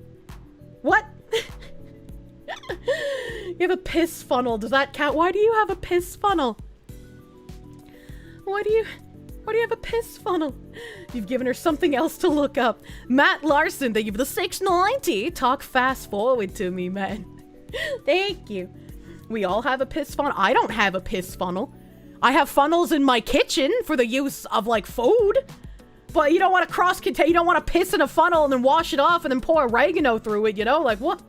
What? You have a piss funnel. Does that count? Why do you have a piss funnel? Why do you have a piss funnel? You've given her something else to look up. Matt Larson, thank you for the 690. Talk fast forward to me, man. Thank you. We all have a piss funnel. I don't have a piss funnel. I have funnels in my kitchen for the use of, like, food. But you don't want to cross-contain. You don't want to piss in a funnel and then wash it off and then pour oregano through it, you know? Like, what?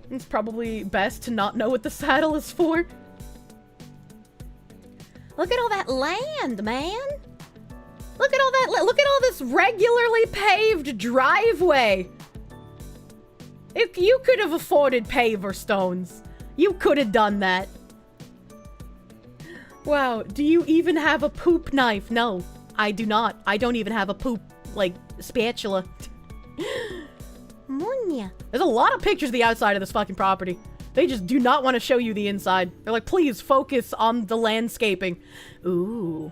It's probably best to not know what the saddle is for. Look at all that land, man. Look at all that. Look at all this regularly paved driveway. If you could have afforded paver stones, you could have done that. Wow, do you even have a poop knife? No, I do not. I don't even have a poop, like, spatula. There's a lot of pictures of the outside of this fucking property. They just do not want to show you the inside. They're like, please focus on the landscaping. Ooh.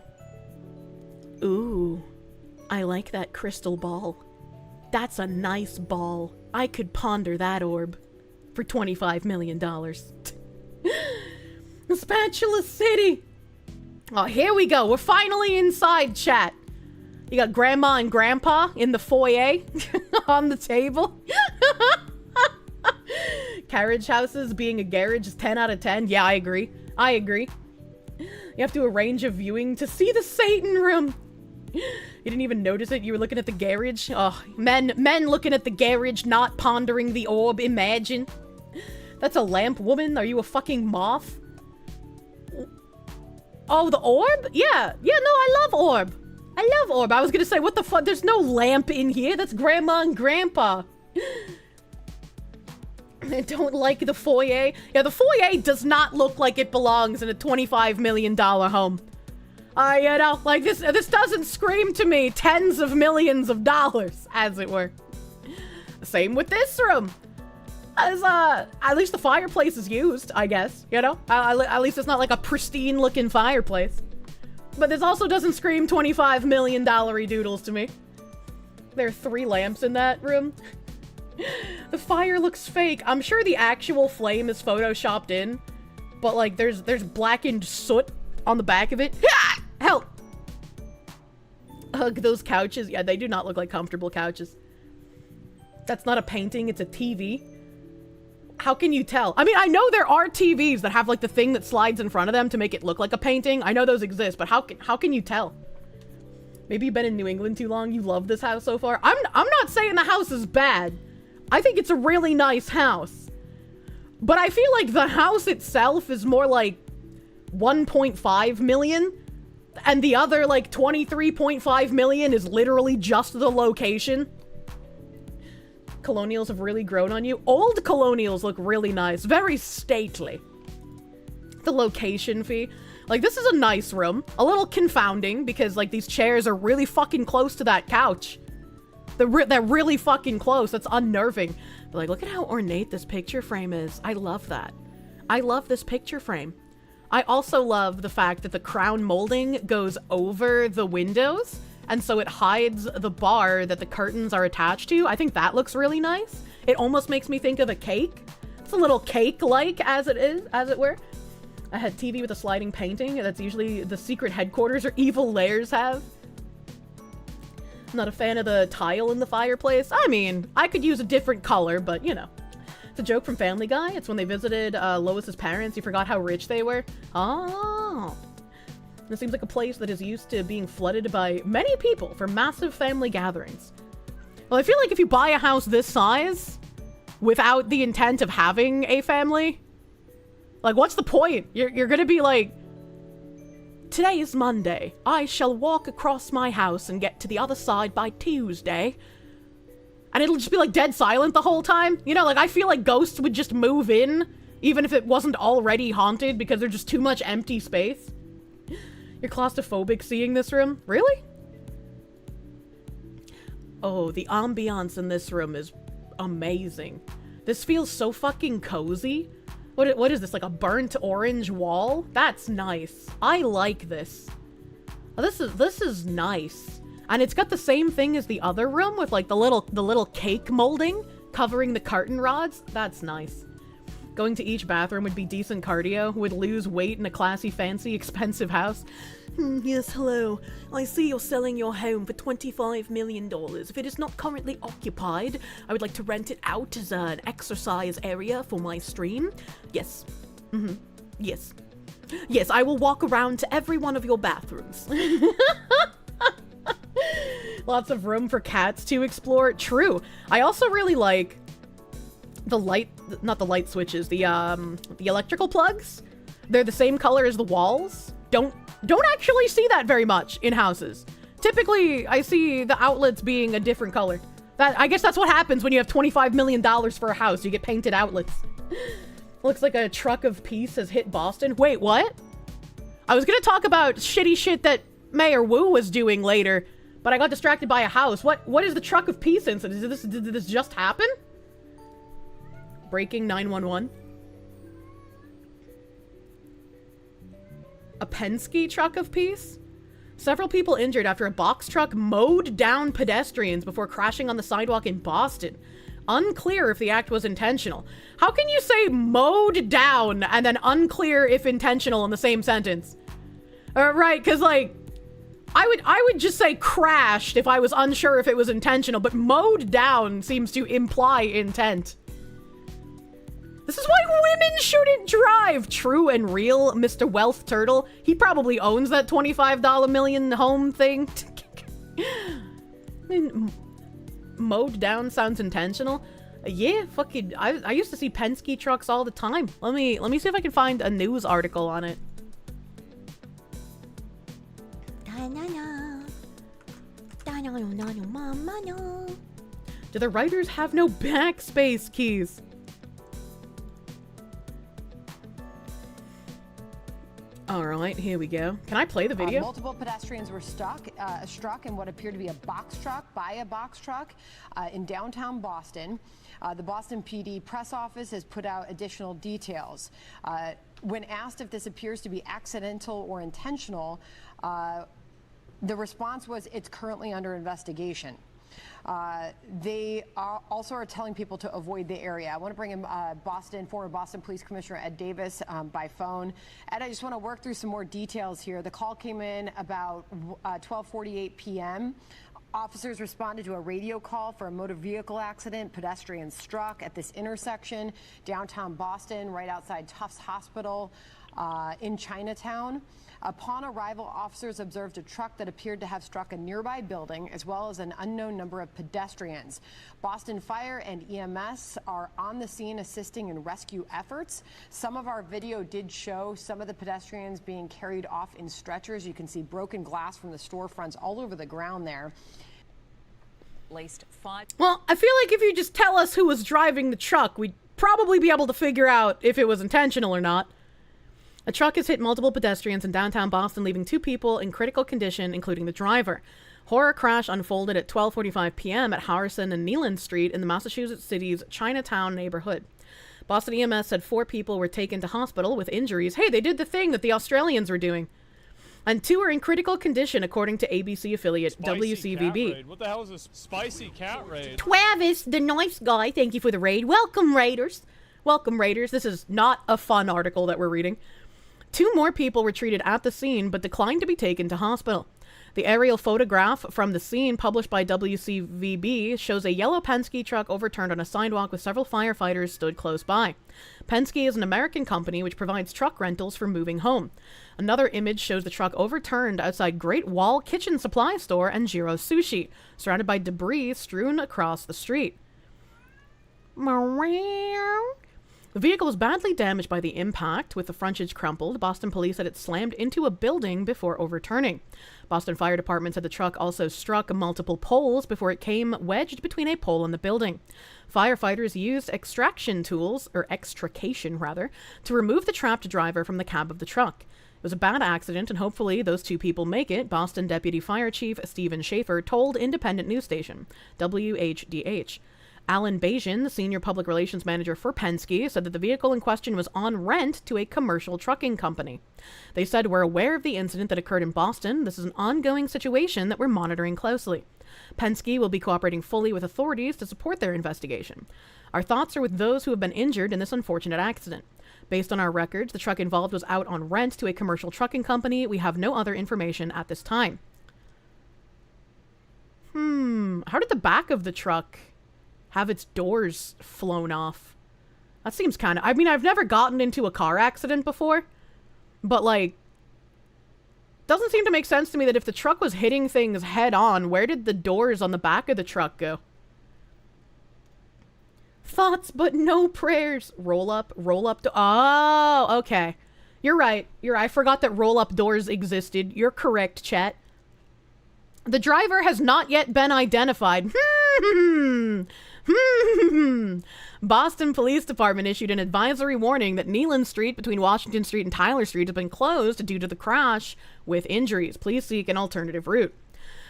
Ooh. I like that crystal ball. That's a nice ball. I could ponder that orb for $25 million. Spatula City. Oh, here we go. We're finally inside, chat. You got Grandma and Grandpa in the foyer on the table. Carriage houses being a garage is 10 out of 10. Yeah, I agree. I agree. You have to arrange a viewing to see the Satan room. You didn't even notice it? You were looking at the garage? Oh, men looking at the garage, not pondering the orb. Imagine. That's a lamp woman? Are you a fucking moth? Oh, the orb? Yeah. Yeah, no, I love orb. I love orb. I was gonna say, what the fuck? There's no lamp in here. That's Grandma and Grandpa. I don't like the foyer. Yeah, the foyer does not look like it belongs in a $25 million home. You know, like this doesn't scream to me tens of millions of dollars, as it were. Same with this room. As, at least the fireplace is used, I guess, you know? At least it's not like a pristine looking fireplace. But this also doesn't scream $25 million doodles to me. There are 3 lamps in that room. The fire looks fake. I'm sure the actual flame is photoshopped in, but like there's blackened soot on the back of it. Help! Ugh, those couches. Yeah, they do not look like comfortable couches. That's not a painting, it's a TV. How can you tell? I mean, I know there are TVs that have like the thing that slides in front of them to make it look like a painting. I know those exist, but how can you tell? Maybe you've been in New England too long. You love this house so far. I'm not saying the house is bad. I think it's a really nice house. But I feel like the house itself is more like 1.5 million. And the other like 23.5 million is literally just the location. Colonials have really grown on you. Old colonials look really nice. Very stately. The location fee. Like, this is a nice room. A little confounding because, like, these chairs are really fucking close to that couch. They're really fucking close. That's unnerving. But, like, look at how ornate this picture frame is. I love that. I love this picture frame. I also love the fact that the crown molding goes over the windows, and so it hides the bar that the curtains are attached to. I think that looks really nice. It almost makes me think of a cake. It's a little cake-like, as it were. I had TV with a sliding painting. That's usually the secret headquarters or evil lairs have. I'm not a fan of the tile in the fireplace. I mean, I could use a different color, but you know. It's a joke from Family Guy. It's when they visited Lois's parents. You forgot how rich they were. Oh. It seems like a place that is used to being flooded by many people for massive family gatherings. Well, I feel like if you buy a house this size without the intent of having a family, like, what's the point? You're gonna be like, today is Monday. I shall walk across my house and get to the other side by Tuesday. And it'll just be, like, dead silent the whole time. You know, like, I feel like ghosts would just move in, even if it wasn't already haunted, because there's just too much empty space. You're claustrophobic seeing this room? Really? Oh, the ambiance in this room is amazing. This feels so fucking cozy. What is this, like a burnt orange wall? That's nice. I like this. Oh, this is nice. And it's got the same thing as the other room with like the little cake molding covering the curtain rods. That's nice. Going to each bathroom would be decent cardio, would lose weight in a classy, fancy, expensive house. Yes, hello. I see you're selling your home for $25 million. If it is not currently occupied, I would like to rent it out as an exercise area for my stream. Yes. Yes. Yes, I will walk around to every one of your bathrooms. Lots of room for cats to explore. True. I also really like the light, not the light switches, the electrical plugs. They're the same color as the walls. Don't actually see that very much in houses. Typically, I see the outlets being a different color. I guess that's what happens when you have $25 million for a house. You get painted outlets. Looks like a truck of peace has hit Boston. Wait, what? I was gonna talk about shitty shit that Mayor Wu was doing later, but I got distracted by a house. What is the truck of peace incident? Did this just happen? Breaking 911. A Penske truck of peace? Several people injured after a box truck mowed down pedestrians before crashing on the sidewalk in Boston. Unclear if the act was intentional. How can you say mowed down and then unclear if intentional in the same sentence? Right, because like, I would just say crashed if I was unsure if it was intentional, but mowed down seems to imply intent. This is why women shouldn't drive. True and real, Mr. Wealth Turtle. He probably owns that $25 million home thing. I mean, mowed down sounds intentional. Yeah, fucking, I used to see Penske trucks all the time. Let me see if I can find a news article on it. Do the writers have no backspace keys? All right, here we go. Can I play the video? Multiple pedestrians were struck in what appeared to be a box truck in downtown Boston. The Boston PD press office has put out additional details. When asked if this appears to be accidental or intentional, the response was it's currently under investigation. They also are telling people to avoid the area. I want to bring in former Boston Police Commissioner Ed Davis by phone. Ed, I just want to work through some more details here. The call came in about 12:48 p.m. Officers responded to a radio call for a motor vehicle accident. Pedestrians struck at this intersection, downtown Boston, right outside Tufts Hospital in Chinatown. Upon arrival, officers observed a truck that appeared to have struck a nearby building, as well as an unknown number of pedestrians. Boston Fire and EMS are on the scene assisting in rescue efforts. Some of our video did show some of the pedestrians being carried off in stretchers. You can see broken glass from the storefronts all over the ground there. Well, I feel like if you just tell us who was driving the truck, we'd probably be able to figure out if it was intentional or not. A truck has hit multiple pedestrians in downtown Boston, leaving 2 people in critical condition, including the driver. Horror crash unfolded at 12:45 p.m. at Harrison and Neeland Street in the Massachusetts city's Chinatown neighborhood. Boston EMS said 4 people were taken to hospital with injuries. Hey, they did the thing that the Australians were doing. And 2 are in critical condition, according to ABC affiliate WCVB. What the hell is this spicy cat raid? Travis, the nice guy, thank you for the raid. Welcome, Raiders. Welcome, Raiders. This is not a fun article that we're reading. 2 more people were treated at the scene but declined to be taken to hospital. The aerial photograph from the scene published by WCVB shows a yellow Penske truck overturned on a sidewalk with several firefighters stood close by. Penske is an American company which provides truck rentals for moving home. Another image shows the truck overturned outside Great Wall Kitchen Supply Store and Jiro Sushi, surrounded by debris strewn across the street. The vehicle was badly damaged by the impact, with the frontage crumpled. Boston police said it slammed into a building before overturning. Boston Fire Department said the truck also struck multiple poles before it came wedged between a pole and the building. Firefighters used extraction tools, or extrication rather, to remove the trapped driver from the cab of the truck. It was a bad accident, and hopefully those 2 people make it, Boston Deputy Fire Chief Stephen Schaefer told independent news station WHDH. Alan Bajan, the senior public relations manager for Penske, said that the vehicle in question was on rent to a commercial trucking company. They said, "We're aware of the incident that occurred in Boston. This is an ongoing situation that we're monitoring closely. Penske will be cooperating fully with authorities to support their investigation." Our thoughts are with those who have been injured in this unfortunate accident. Based on our records, the truck involved was out on rent to a commercial trucking company. We have no other information at this time. How did the back of the truck have its doors flown off? That seems kind of... I mean, I've never gotten into a car accident before, but, like, doesn't seem to make sense to me that if the truck was hitting things head on, where did the doors on the back of the truck go? Thoughts, but no prayers. Roll up. Oh, okay. You're right. I forgot that roll-up doors existed. You're correct, chat. The driver has not yet been identified. Boston Police Department issued an advisory warning that Neelan Street between Washington Street and Tyler Street has been closed due to the crash with injuries. Please seek an alternative route.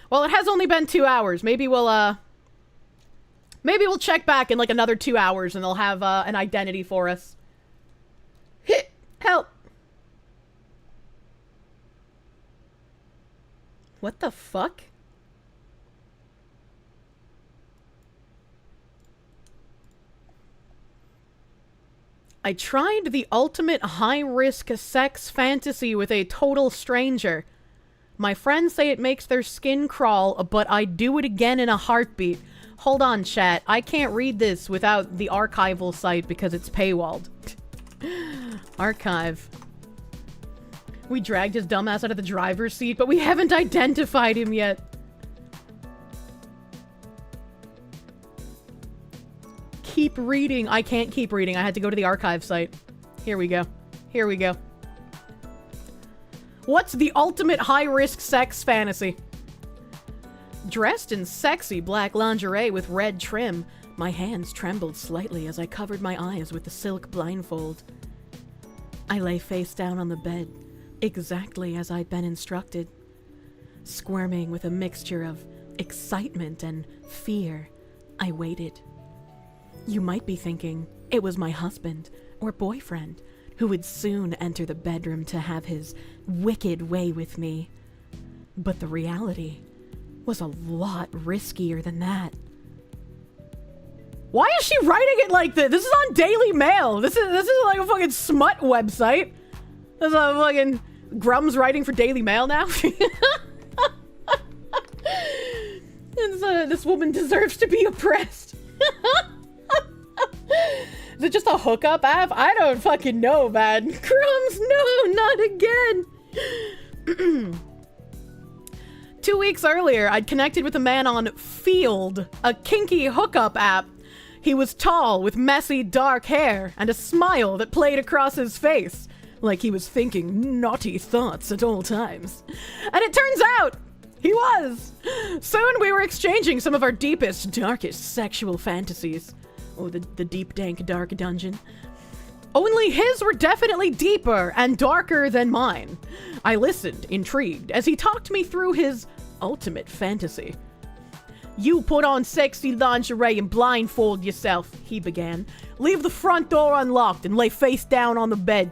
Well, it has only been 2 hours. Maybe we'll check back in like another 2 hours and they'll have an identity for us. Help. What the fuck? I tried the ultimate high-risk sex fantasy with a total stranger. My friends say it makes their skin crawl, but I'd do it again in a heartbeat. Hold on, chat. I can't read this without the archival site because it's paywalled. Archive. We dragged his dumbass out of the driver's seat, but we haven't identified him yet. Keep reading. I can't keep reading. I had to go to the archive site. Here we go. What's the ultimate high-risk sex fantasy? Dressed in sexy black lingerie with red trim, my hands trembled slightly as I covered my eyes with the silk blindfold. I lay face down on the bed, exactly as I'd been instructed. Squirming with a mixture of excitement and fear, I waited. You might be thinking it was my husband or boyfriend who would soon enter the bedroom to have his wicked way with me. But the reality was a lot riskier than that. Why is she writing it like this? This is on Daily Mail. This is like a fucking smut website. This is a fucking Grum's writing for Daily Mail now. This woman deserves to be oppressed. Is it just a hookup app? I don't fucking know, man. Crumbs, no, not again. 2 weeks earlier, I'd connected with a man on Field, a kinky hookup app. He was tall, with messy, dark hair, and a smile that played across his face, like he was thinking naughty thoughts at all times. And it turns out, he was! Soon we were exchanging some of our deepest, darkest sexual fantasies. Oh, the deep, dank, dark dungeon. Only his were definitely deeper and darker than mine. I listened, intrigued, as he talked me through his ultimate fantasy. You put on sexy lingerie and blindfold yourself, he began. Leave the front door unlocked and lay face down on the bed.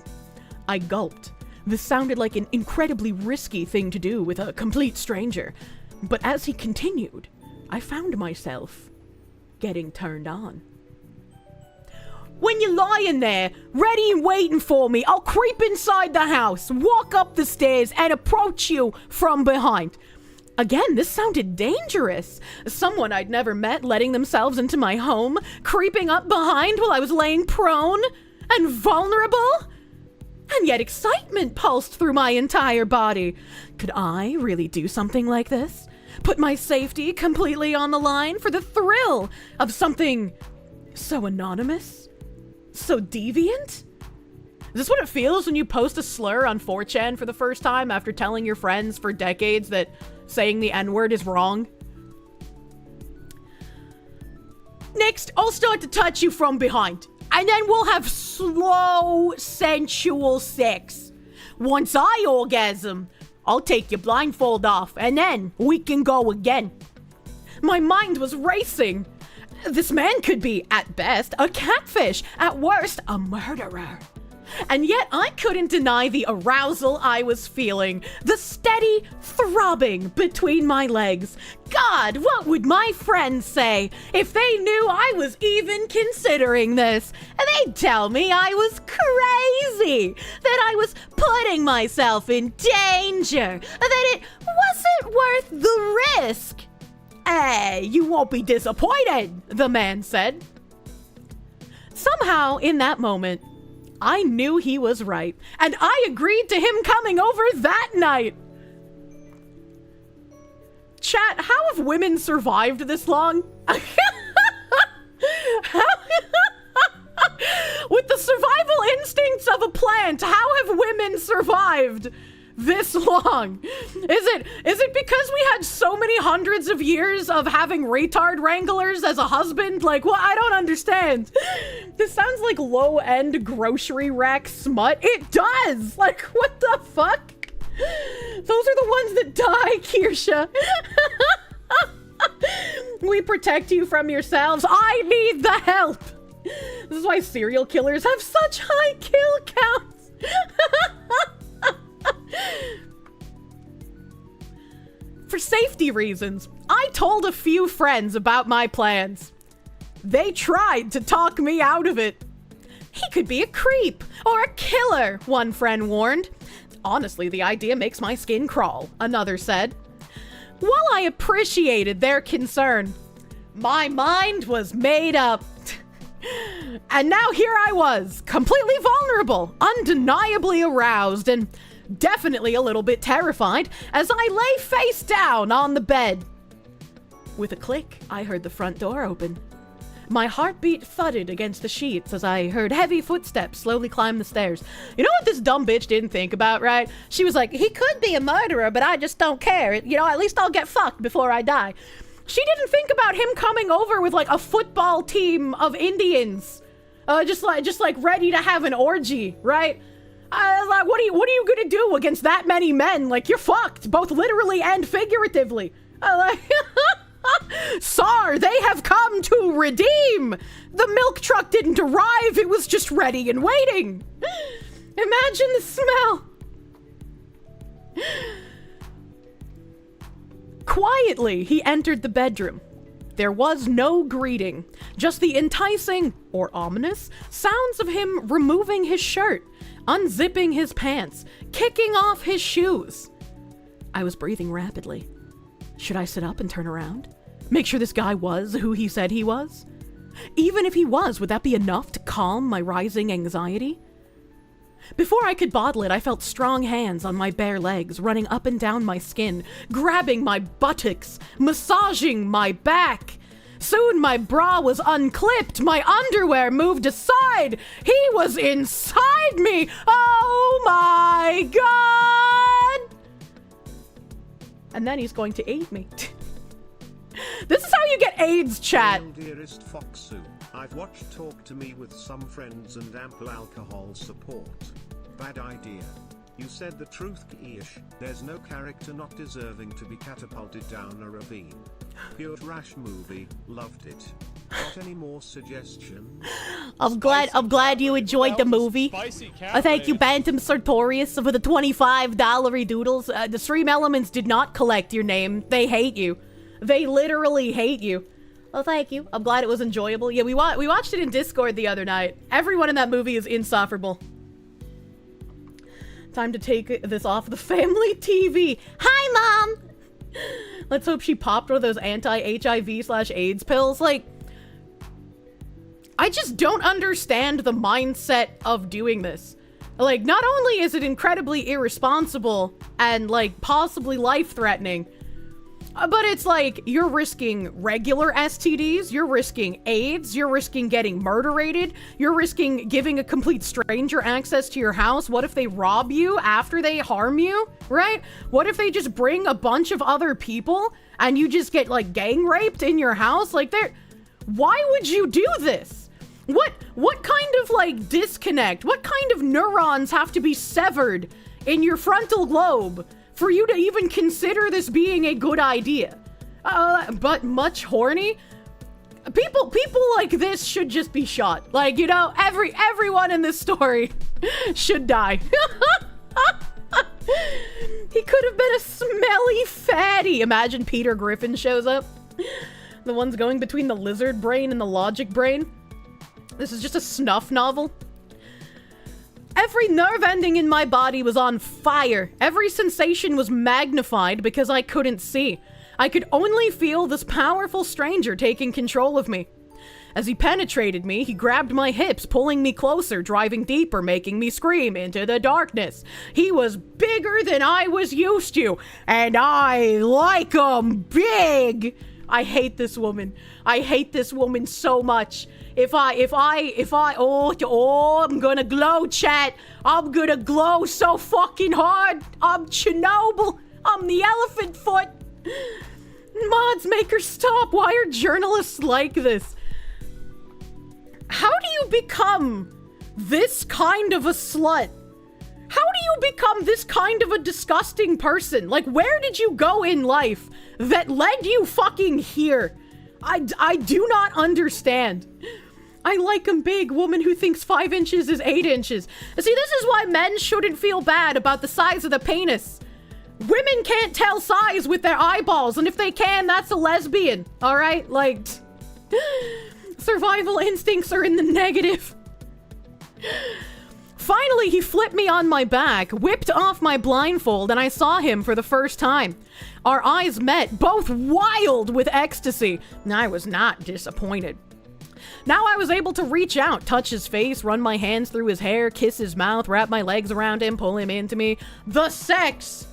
I gulped. This sounded like an incredibly risky thing to do with a complete stranger. But as he continued, I found myself getting turned on. When you're lying there, ready and waiting for me, I'll creep inside the house, walk up the stairs, and approach you from behind. Again, this sounded dangerous. Someone I'd never met letting themselves into my home, creeping up behind while I was laying prone and vulnerable. And yet excitement pulsed through my entire body. Could I really do something like this? Put my safety completely on the line for the thrill of something so anonymous? So deviant? Is this what it feels when you post a slur on 4chan for the first time after telling your friends for decades that saying the N-word is wrong? Next, I'll start to touch you from behind, and then we'll have slow, sensual sex. Once I orgasm, I'll take your blindfold off, and then we can go again. My mind was racing. This man could be, at best, a catfish, at worst, a murderer. And yet I couldn't deny the arousal I was feeling, the steady throbbing between my legs. God, what would my friends say if they knew I was even considering this? And they'd tell me I was crazy, that I was putting myself in danger, that it wasn't worth the risk. Hey, you won't be disappointed, the man said. Somehow, in that moment, I knew he was right, and I agreed to him coming over that night. Chat, how have women survived this long? With the survival instincts of a plant, how have women survived this long? Is it because we had so many hundreds of years of having retard wranglers as a husband? Like, what? I don't understand. This sounds like low-end grocery rack smut. It does! Like, what the fuck? Those are the ones that die, Kirsche. We protect you from yourselves. I need the help. This is why serial killers have such high kill counts. For safety reasons, I told a few friends about my plans. They tried to talk me out of it. He could be a creep or a killer, one friend warned. Honestly, the idea makes my skin crawl, another said. While I appreciated their concern, my mind was made up. And now here I was, completely vulnerable, undeniably aroused, and definitely a little bit terrified as I lay face down on the bed. With a click, I heard the front door open. My heartbeat thudded against the sheets as I heard heavy footsteps slowly climb the stairs. You know what this dumb bitch didn't think about, right? She was like, he could be a murderer, but I just don't care. You know, at least I'll get fucked before I die. She didn't think about him coming over with like a football team of Indians. Just like ready to have an orgy, right? Like, what are you gonna do against that many men? Like, you're fucked, both literally and figuratively. Sir, they have come to redeem. The milk truck didn't arrive, it was just ready and waiting. Imagine the smell. Quietly, he entered the bedroom. There was no greeting, just the enticing, or ominous, sounds of him removing his shirt, unzipping his pants, kicking off his shoes. I was breathing rapidly. Should I sit up and turn around? Make sure this guy was who he said he was? Even if he was, would that be enough to calm my rising anxiety? Before I could bottle it, I felt strong hands on my bare legs running up and down my skin, grabbing my buttocks, massaging my back. Soon my bra was unclipped, my underwear moved aside. He was inside me. Oh my God! And then he's going to aid me. This is how you get AIDS, chat. Well, dearest Foxu, I've watched Talk to Me with some friends and ample alcohol support. Bad idea. You said the truth, Kirsche. There's no character not deserving to be catapulted down a ravine. Pure trash movie. Loved it. Got any more suggestions? I'm glad you enjoyed the movie. Thank you, Bantam Sartorius, for the $25 doodles. The Stream Elements did not collect your name. They hate you. They literally hate you. Oh, thank you. I'm glad it was enjoyable. Yeah, we watched it in Discord the other night. Everyone in that movie is insufferable. Time to take this off the family TV. Hi, Mom! Let's hope she popped one of those anti-HIV/AIDS pills. Like, I just don't understand the mindset of doing this. Like, not only is it incredibly irresponsible and, like, possibly life-threatening, but it's like, you're risking regular STDs, you're risking AIDS, you're risking getting murderated, you're risking giving a complete stranger access to your house. What if they rob you after they harm you, right? What if they just bring a bunch of other people and you just get, like, gang raped in your house? Like, why would you do this? What kind of, like, disconnect? What kind of neurons have to be severed in your frontal lobe for you to even consider this being a good idea? But much horny? People like this should just be shot. Like, you know, everyone in this story should die. He could have been a smelly fatty. Imagine Peter Griffin shows up. The one's going between the lizard brain and the logic brain. This is just a snuff novel. Every nerve ending in my body was on fire. Every sensation was magnified because I couldn't see. I could only feel this powerful stranger taking control of me. As he penetrated me, he grabbed my hips, pulling me closer, driving deeper, making me scream into the darkness. He was bigger than I was used to, and I like 'em big. I hate this woman. I hate this woman so much. If I, I'm gonna glow, chat. I'm gonna glow so fucking hard. I'm Chernobyl. I'm the elephant foot. Mods, make her stop. Why are journalists like this? How do you become this kind of a slut? How do you become this kind of a disgusting person? Like, where did you go in life that led you fucking here? I do not understand. I like 'em big, woman who thinks 5 inches is 8 inches. See, this is why men shouldn't feel bad about the size of the penis. Women can't tell size with their eyeballs, and if they can, that's a lesbian, alright? Like, survival instincts are in the negative. Finally, he flipped me on my back, whipped off my blindfold, and I saw him for the first time. Our eyes met, both wild with ecstasy, and I was not disappointed. Now I was able to reach out, touch his face, run my hands through his hair, kiss his mouth, wrap my legs around him, pull him into me. The sex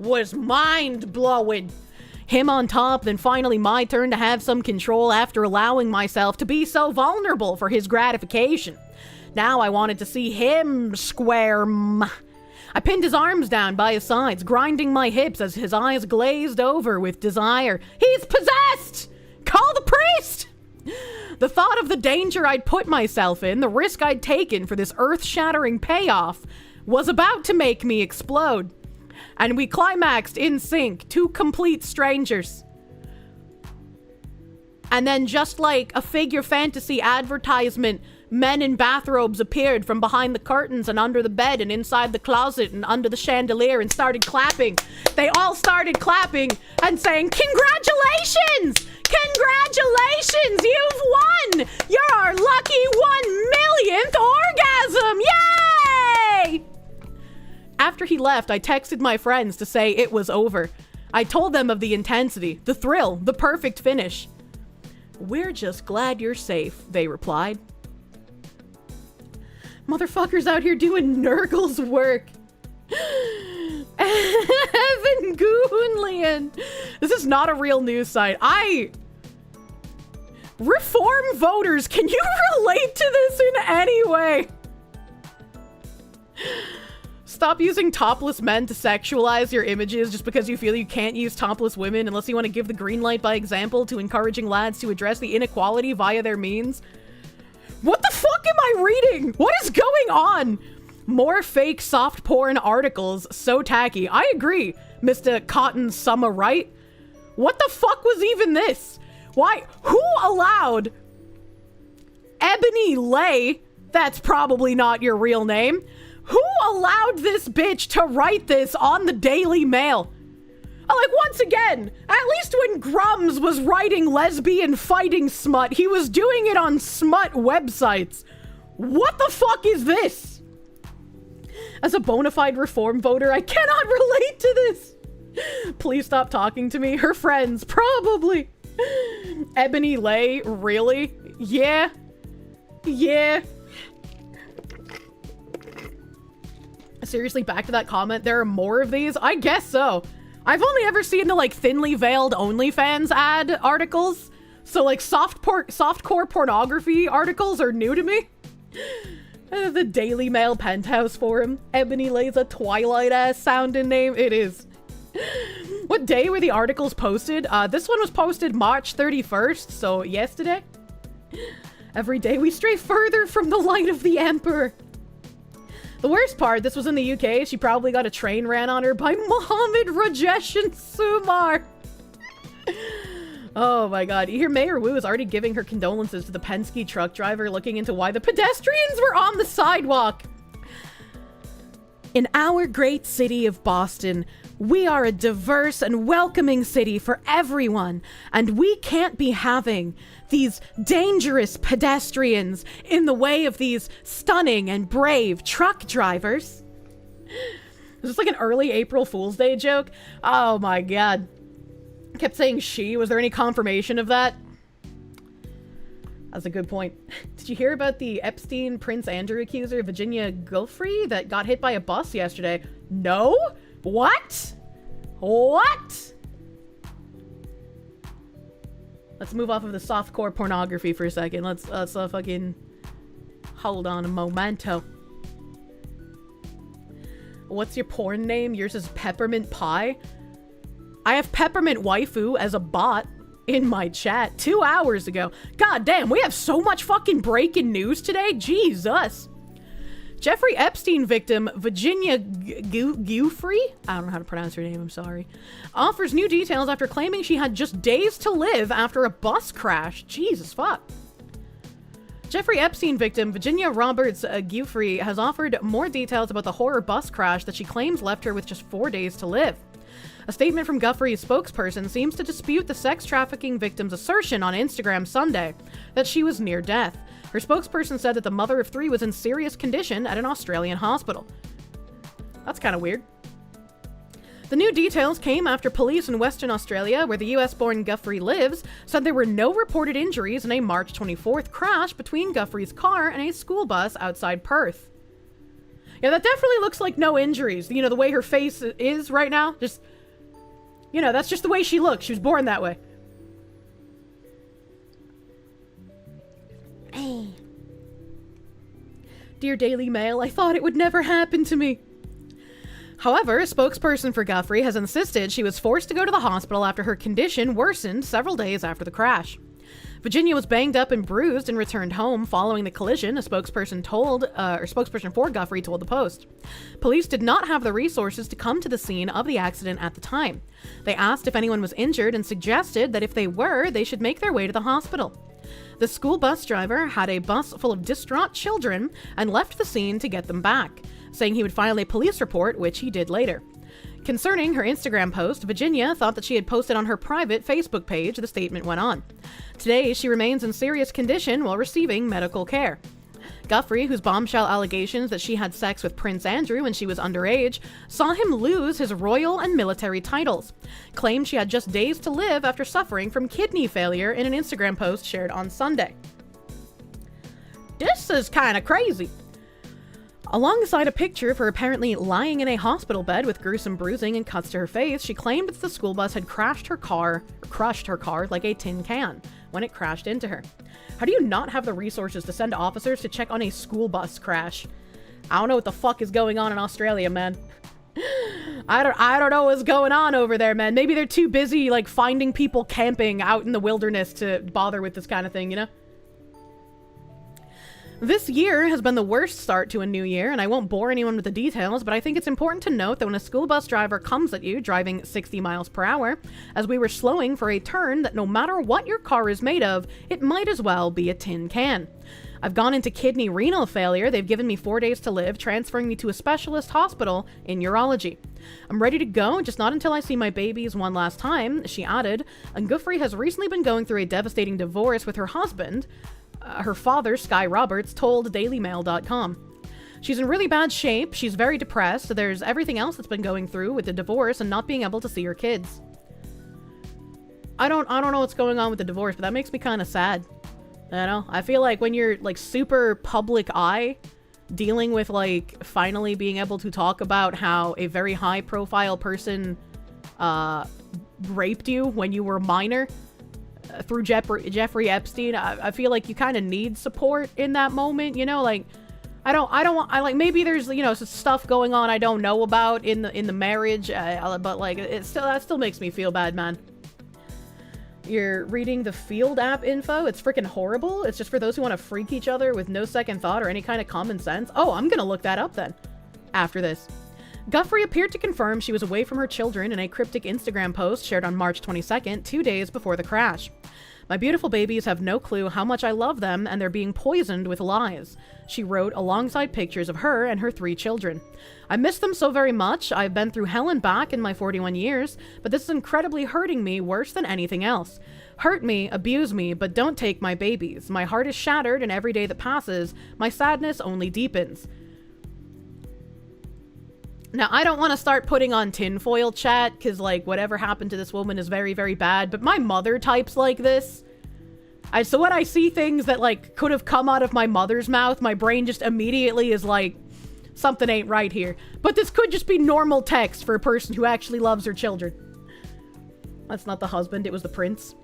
was mind-blowing. Him on top, then finally my turn to have some control after allowing myself to be so vulnerable for his gratification. Now I wanted to see him squirm. I pinned his arms down by his sides, grinding my hips as his eyes glazed over with desire. He's possessed! Call the priest! The thought of the danger I'd put myself in, the risk I'd taken for this earth-shattering payoff, was about to make me explode. And we climaxed in sync, 2 complete strangers. And then just like a figure fantasy advertisement, men in bathrobes appeared from behind the curtains and under the bed and inside the closet and under the chandelier and started clapping. They all started clapping and saying, "Congratulations! Congratulations! You've won! You're our lucky 1,000,000th orgasm! Yay!" After he left, I texted my friends to say it was over. I told them of the intensity, the thrill, the perfect finish. "We're just glad you're safe," they replied. Motherfuckers out here doing Nurgle's work. Evan Goonlian. This is not a real news site. Reform voters, can you relate to this in any way? Stop using topless men to sexualize your images just because you feel you can't use topless women unless you want to give the green light by example to encouraging lads to address the inequality via their means. What the fuck am I reading? What is going on? More fake soft porn articles. So tacky. I agree, Mr. Cotton Summer, right? What the fuck was even this? Why? Who allowed Ebony Lay? That's probably not your real name. Who allowed this bitch to write this on the Daily Mail? Like, once again, at least when Grums was writing lesbian fighting smut, he was doing it on smut websites. What the fuck is this? As a bona fide reform voter, I cannot relate to this. Please stop talking to me. Her friends, probably. Ebony Lay, really? Yeah. Yeah. Seriously, back to that comment, there are more of these? I guess so. I've only ever seen the, like, thinly veiled OnlyFans ad articles. So, like, softcore pornography articles are new to me. The Daily Mail Penthouse Forum. Ebony Lay's a Twilight-ass sounding name. It is. What day were the articles posted? This one was posted March 31st, so yesterday. Every day we stray further from the light of the Emperor. The worst part, this was in the UK. She probably got a train ran on her by Mohammed Rajesh and Sumar. Oh my god. You hear Mayor Wu is already giving her condolences to the Penske truck driver looking into why the pedestrians were on the sidewalk. In our great city of Boston, we are a diverse and welcoming city for everyone, and we can't be having these dangerous pedestrians in the way of these stunning and brave truck drivers. Is this like an early April Fool's Day joke? Oh my god. I kept saying she. Was there any confirmation of that? That's a good point. Did you hear about the Epstein Prince Andrew accuser, Virginia Giuffre, that got hit by a bus yesterday? No? What? What? Let's move off of the softcore pornography for a second. Let's fucking hold on a momento. What's your porn name? Yours is Peppermint Pie. I have Peppermint Waifu as a bot in my chat 2 hours ago. God damn, we have so much fucking breaking news today. Jesus. Jeffrey Epstein victim Virginia Giuffre, I don't know how to pronounce her name, I'm sorry, offers new details after claiming she had just days to live after a bus crash. Jesus fuck. Jeffrey Epstein victim Virginia Roberts Giuffre has offered more details about the horror bus crash that she claims left her with just 4 days to live. A statement from Giuffre's spokesperson seems to dispute the sex trafficking victim's assertion on Instagram Sunday that she was near death. Her spokesperson said that the mother of 3 was in serious condition at an Australian hospital. That's kind of weird. The new details came after police in Western Australia, where the US-born Giuffre lives, said there were no reported injuries in a March 24th crash between Giuffre's car and a school bus outside Perth. Yeah, that definitely looks like no injuries. You know, the way her face is right now, just, you know, that's just the way she looks. She was born that way. Dear Daily Mail, I thought it would never happen to me. However, a spokesperson for Giuffre has insisted she was forced to go to the hospital after her condition worsened several days after the crash. Virginia was banged up and bruised and returned home following the collision, a spokesperson for Giuffre told the Post. Police did not have the resources to come to the scene of the accident at the time. They asked if anyone was injured and suggested that if they were, they should make their way to the hospital. The school bus driver had a bus full of distraught children and left the scene to get them back, saying he would file a police report, which he did later. Concerning her Instagram post, Virginia thought that she had posted on her private Facebook page, the statement went on. Today, she remains in serious condition while receiving medical care. Giuffre, whose bombshell allegations that she had sex with Prince Andrew when she was underage, saw him lose his royal and military titles, claimed she had just days to live after suffering from kidney failure in an Instagram post shared on Sunday. This is kind of crazy. Alongside a picture of her apparently lying in a hospital bed with gruesome bruising and cuts to her face, she claimed that the school bus had crushed her car like a tin can when it crashed into her. How do you not have the resources to send officers to check on a school bus crash? I don't know what the fuck is going on in Australia, man. I don't know what's going on over there, man. Maybe they're too busy, like, finding people camping out in the wilderness to bother with this kind of thing, you know? This year has been the worst start to a new year, and I won't bore anyone with the details, but I think it's important to note that when a school bus driver comes at you driving 60 miles per hour, as we were slowing for a turn, that no matter what your car is made of, it might as well be a tin can. I've gone into kidney renal failure. They've given me 4 days to live, transferring me to a specialist hospital in urology. I'm ready to go, just not until I see my babies one last time, she added. And Giuffre has recently been going through a devastating divorce with her husband. Her father, Sky Roberts, told DailyMail.com. She's in really bad shape. She's very depressed. There's everything else that's been going through with the divorce and not being able to see her kids. I don't know what's going on with the divorce, but that makes me kind of sad. You know, I feel like when you're like super public eye, dealing with like finally being able to talk about how a very high profile person raped you when you were a minor through Jeffrey Epstein, I feel like you kind of need support in that moment, you know, like I like, maybe there's, you know, some stuff going on I don't know about in the marriage, but like that still makes me feel bad, man. You're reading the Field app info. It's freaking horrible. It's just for those who want to freak each other with no second thought or any kind of common sense. Oh, I'm gonna look that up then after this. Guffrey appeared to confirm she was away from her children in a cryptic Instagram post shared on March 22nd, 2 days before the crash. My beautiful babies have no clue how much I love them, and they're being poisoned with lies, she wrote alongside pictures of her and her 3 children. I miss them so very much. I've been through hell and back in my 41 years, but this is incredibly hurting me worse than anything else. Hurt me, abuse me, but don't take my babies. My heart is shattered, and every day that passes, my sadness only deepens. Now, I don't want to start putting on tinfoil chat, because, like, whatever happened to this woman is very, very bad, but my mother types like this. So when I see things that, like, could have come out of my mother's mouth, my brain just immediately is like, something ain't right here. But this could just be normal text for a person who actually loves her children. That's not the husband, it was the prince.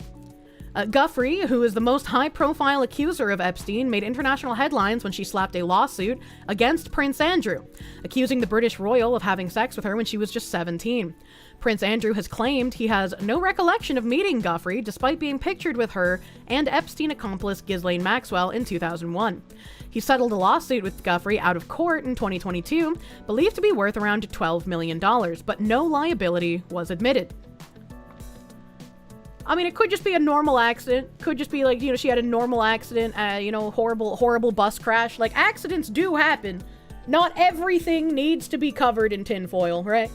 Guffrey, who is the most high-profile accuser of Epstein, made international headlines when she slapped a lawsuit against Prince Andrew, accusing the British royal of having sex with her when she was just 17. Prince Andrew has claimed he has no recollection of meeting Guffrey, despite being pictured with her and Epstein accomplice Ghislaine Maxwell in 2001. He settled a lawsuit with Guffrey out of court in 2022, believed to be worth around $12 million, but no liability was admitted. I mean, it could just be a normal accident. Could just be like, you know, she had a normal accident, you know, horrible bus crash. Like, accidents do happen. Not everything needs to be covered in tinfoil, right?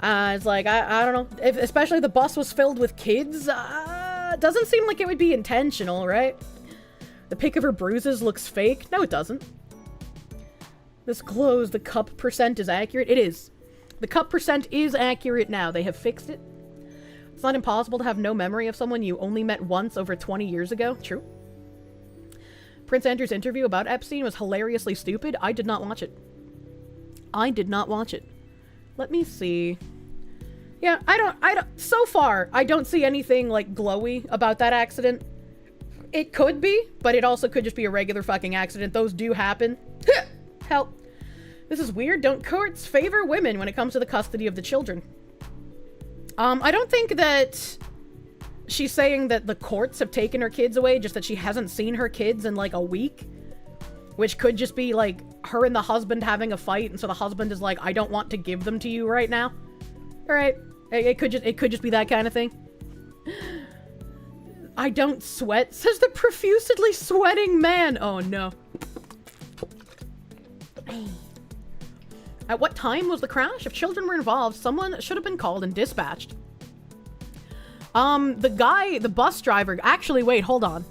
It's like, I don't know. If, especially the bus was filled with kids. Doesn't seem like it would be intentional, right? The pic of her bruises looks fake. No, it doesn't. This glows. The cup percent is accurate. It is. The cup percent is accurate now. They have fixed it. It's not impossible to have no memory of someone you only met once over 20 years ago. True. Prince Andrew's interview about Epstein was hilariously stupid. I did not watch it. I did not watch it. Let me see. Yeah, I don't, so far, I don't see anything, like, glowy about that accident. It could be, but it also could just be a regular fucking accident. Those do happen. Help. This is weird. Don't courts favor women when it comes to the custody of the children? I don't think that she's saying that the courts have taken her kids away, just that she hasn't seen her kids in like a week, which could just be like her and the husband having a fight, and so the husband is like, I don't want to give them to you right now. All right, it could just be that kind of thing. I don't sweat, says the profusely sweating man. Oh no. At what time was the crash? If children were involved, someone should have been called and dispatched. The bus driver, actually, wait, hold on.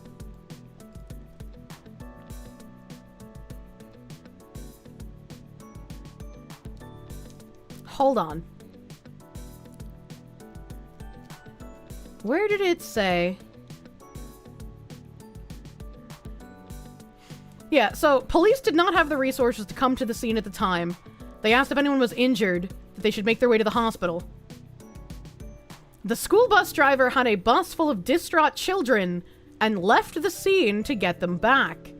Hold on. Where did it say? Yeah, so police did not have the resources to come to the scene at the time. They asked if anyone was injured, that they should make their way to the hospital. The school bus driver had a bus full of distraught children and left the scene to get them back,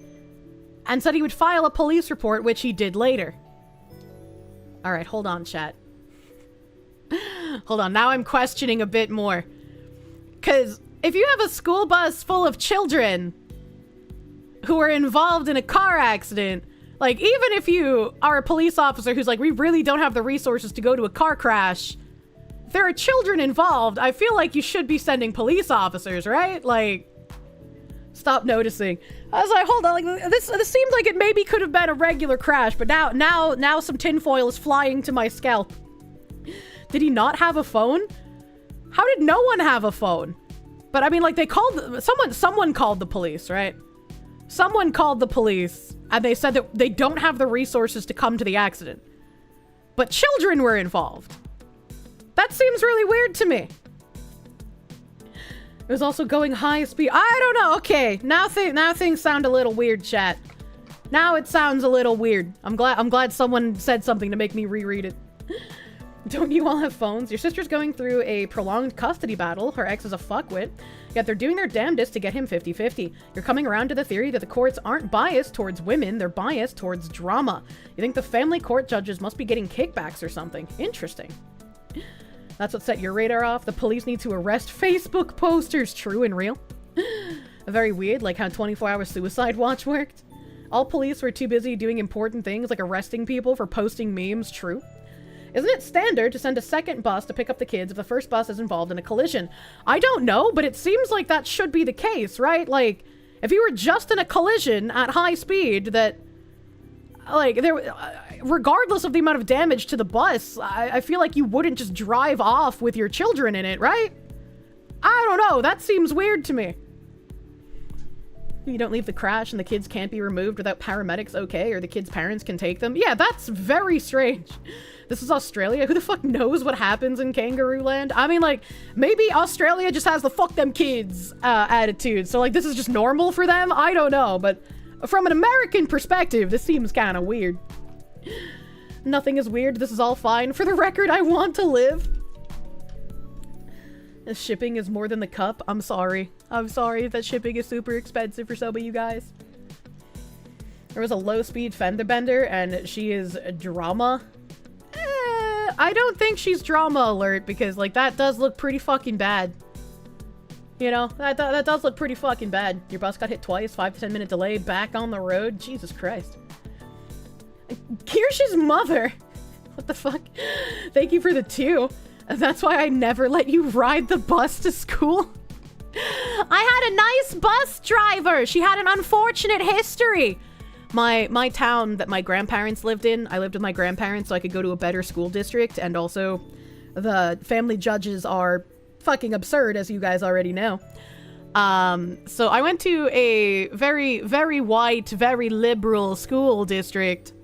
and said he would file a police report, which he did later. Alright, hold on, chat. Hold on, now I'm questioning a bit more. Because if you have a school bus full of children who are involved in a car accident, like, even if you are a police officer who's like, we really don't have the resources to go to a car crash, if there are children involved, I feel like you should be sending police officers, right? Like, stop noticing. I was like, hold on, like, this seemed like it maybe could have been a regular crash, but now some tinfoil is flying to my scalp. Did he not have a phone? How did no one have a phone? But I mean, like, they called, someone called the police, right? Someone called the police, and they said that they don't have the resources to come to the accident. But children were involved. That seems really weird to me. It was also going high speed. I don't know. Okay, now things sound a little weird, chat. Now it sounds a little weird. I'm glad someone said something to make me reread it. Don't you all have phones? Your sister's going through a prolonged custody battle. Her ex is a fuckwit. Yet they're doing their damnedest to get him 50-50. You're coming around to the theory that the courts aren't biased towards women, they're biased towards drama. You think the family court judges must be getting kickbacks or something. Interesting. That's what set your radar off? The police need to arrest Facebook posters. True and real. Very weird, like how 24-hour suicide watch worked. All police were too busy doing important things like arresting people for posting memes. True. Isn't it standard to send a second bus to pick up the kids if the first bus is involved in a collision? I don't know, but it seems like that should be the case, right? Like, if you were just in a collision at high speed that, like, regardless of the amount of damage to the bus, I feel like you wouldn't just drive off with your children in it, right? I don't know, that seems weird to me. You don't leave the crash and the kids can't be removed without paramedics, okay, or the kids' parents can take them. Yeah, that's very strange. This is Australia. Who the fuck knows what happens in Kangaroo Land? I mean, like, maybe Australia just has the fuck them kids attitude. So, like, this is just normal for them? I don't know. But from an American perspective, this seems kind of weird. Nothing is weird. This is all fine. For the record, I want to live. The shipping is more than the cup. I'm sorry. I'm sorry that shipping is super expensive for some of you guys. There was a low-speed fender bender, and she is drama. I don't think she's drama alert, because, like, that does look pretty fucking bad. You know, that does look pretty fucking bad. Your bus got hit twice, 5 to 10 minute delay, back on the road. Jesus Christ. Kirsche's mother. What the fuck? Thank you for the 2. That's why I never let you ride the bus to school. I had a nice bus driver. She had an unfortunate history. My town that my grandparents lived in, I lived with my grandparents so I could go to a better school district, and also the family judges are fucking absurd, as you guys already know. So I went to a very, very white, very liberal school district,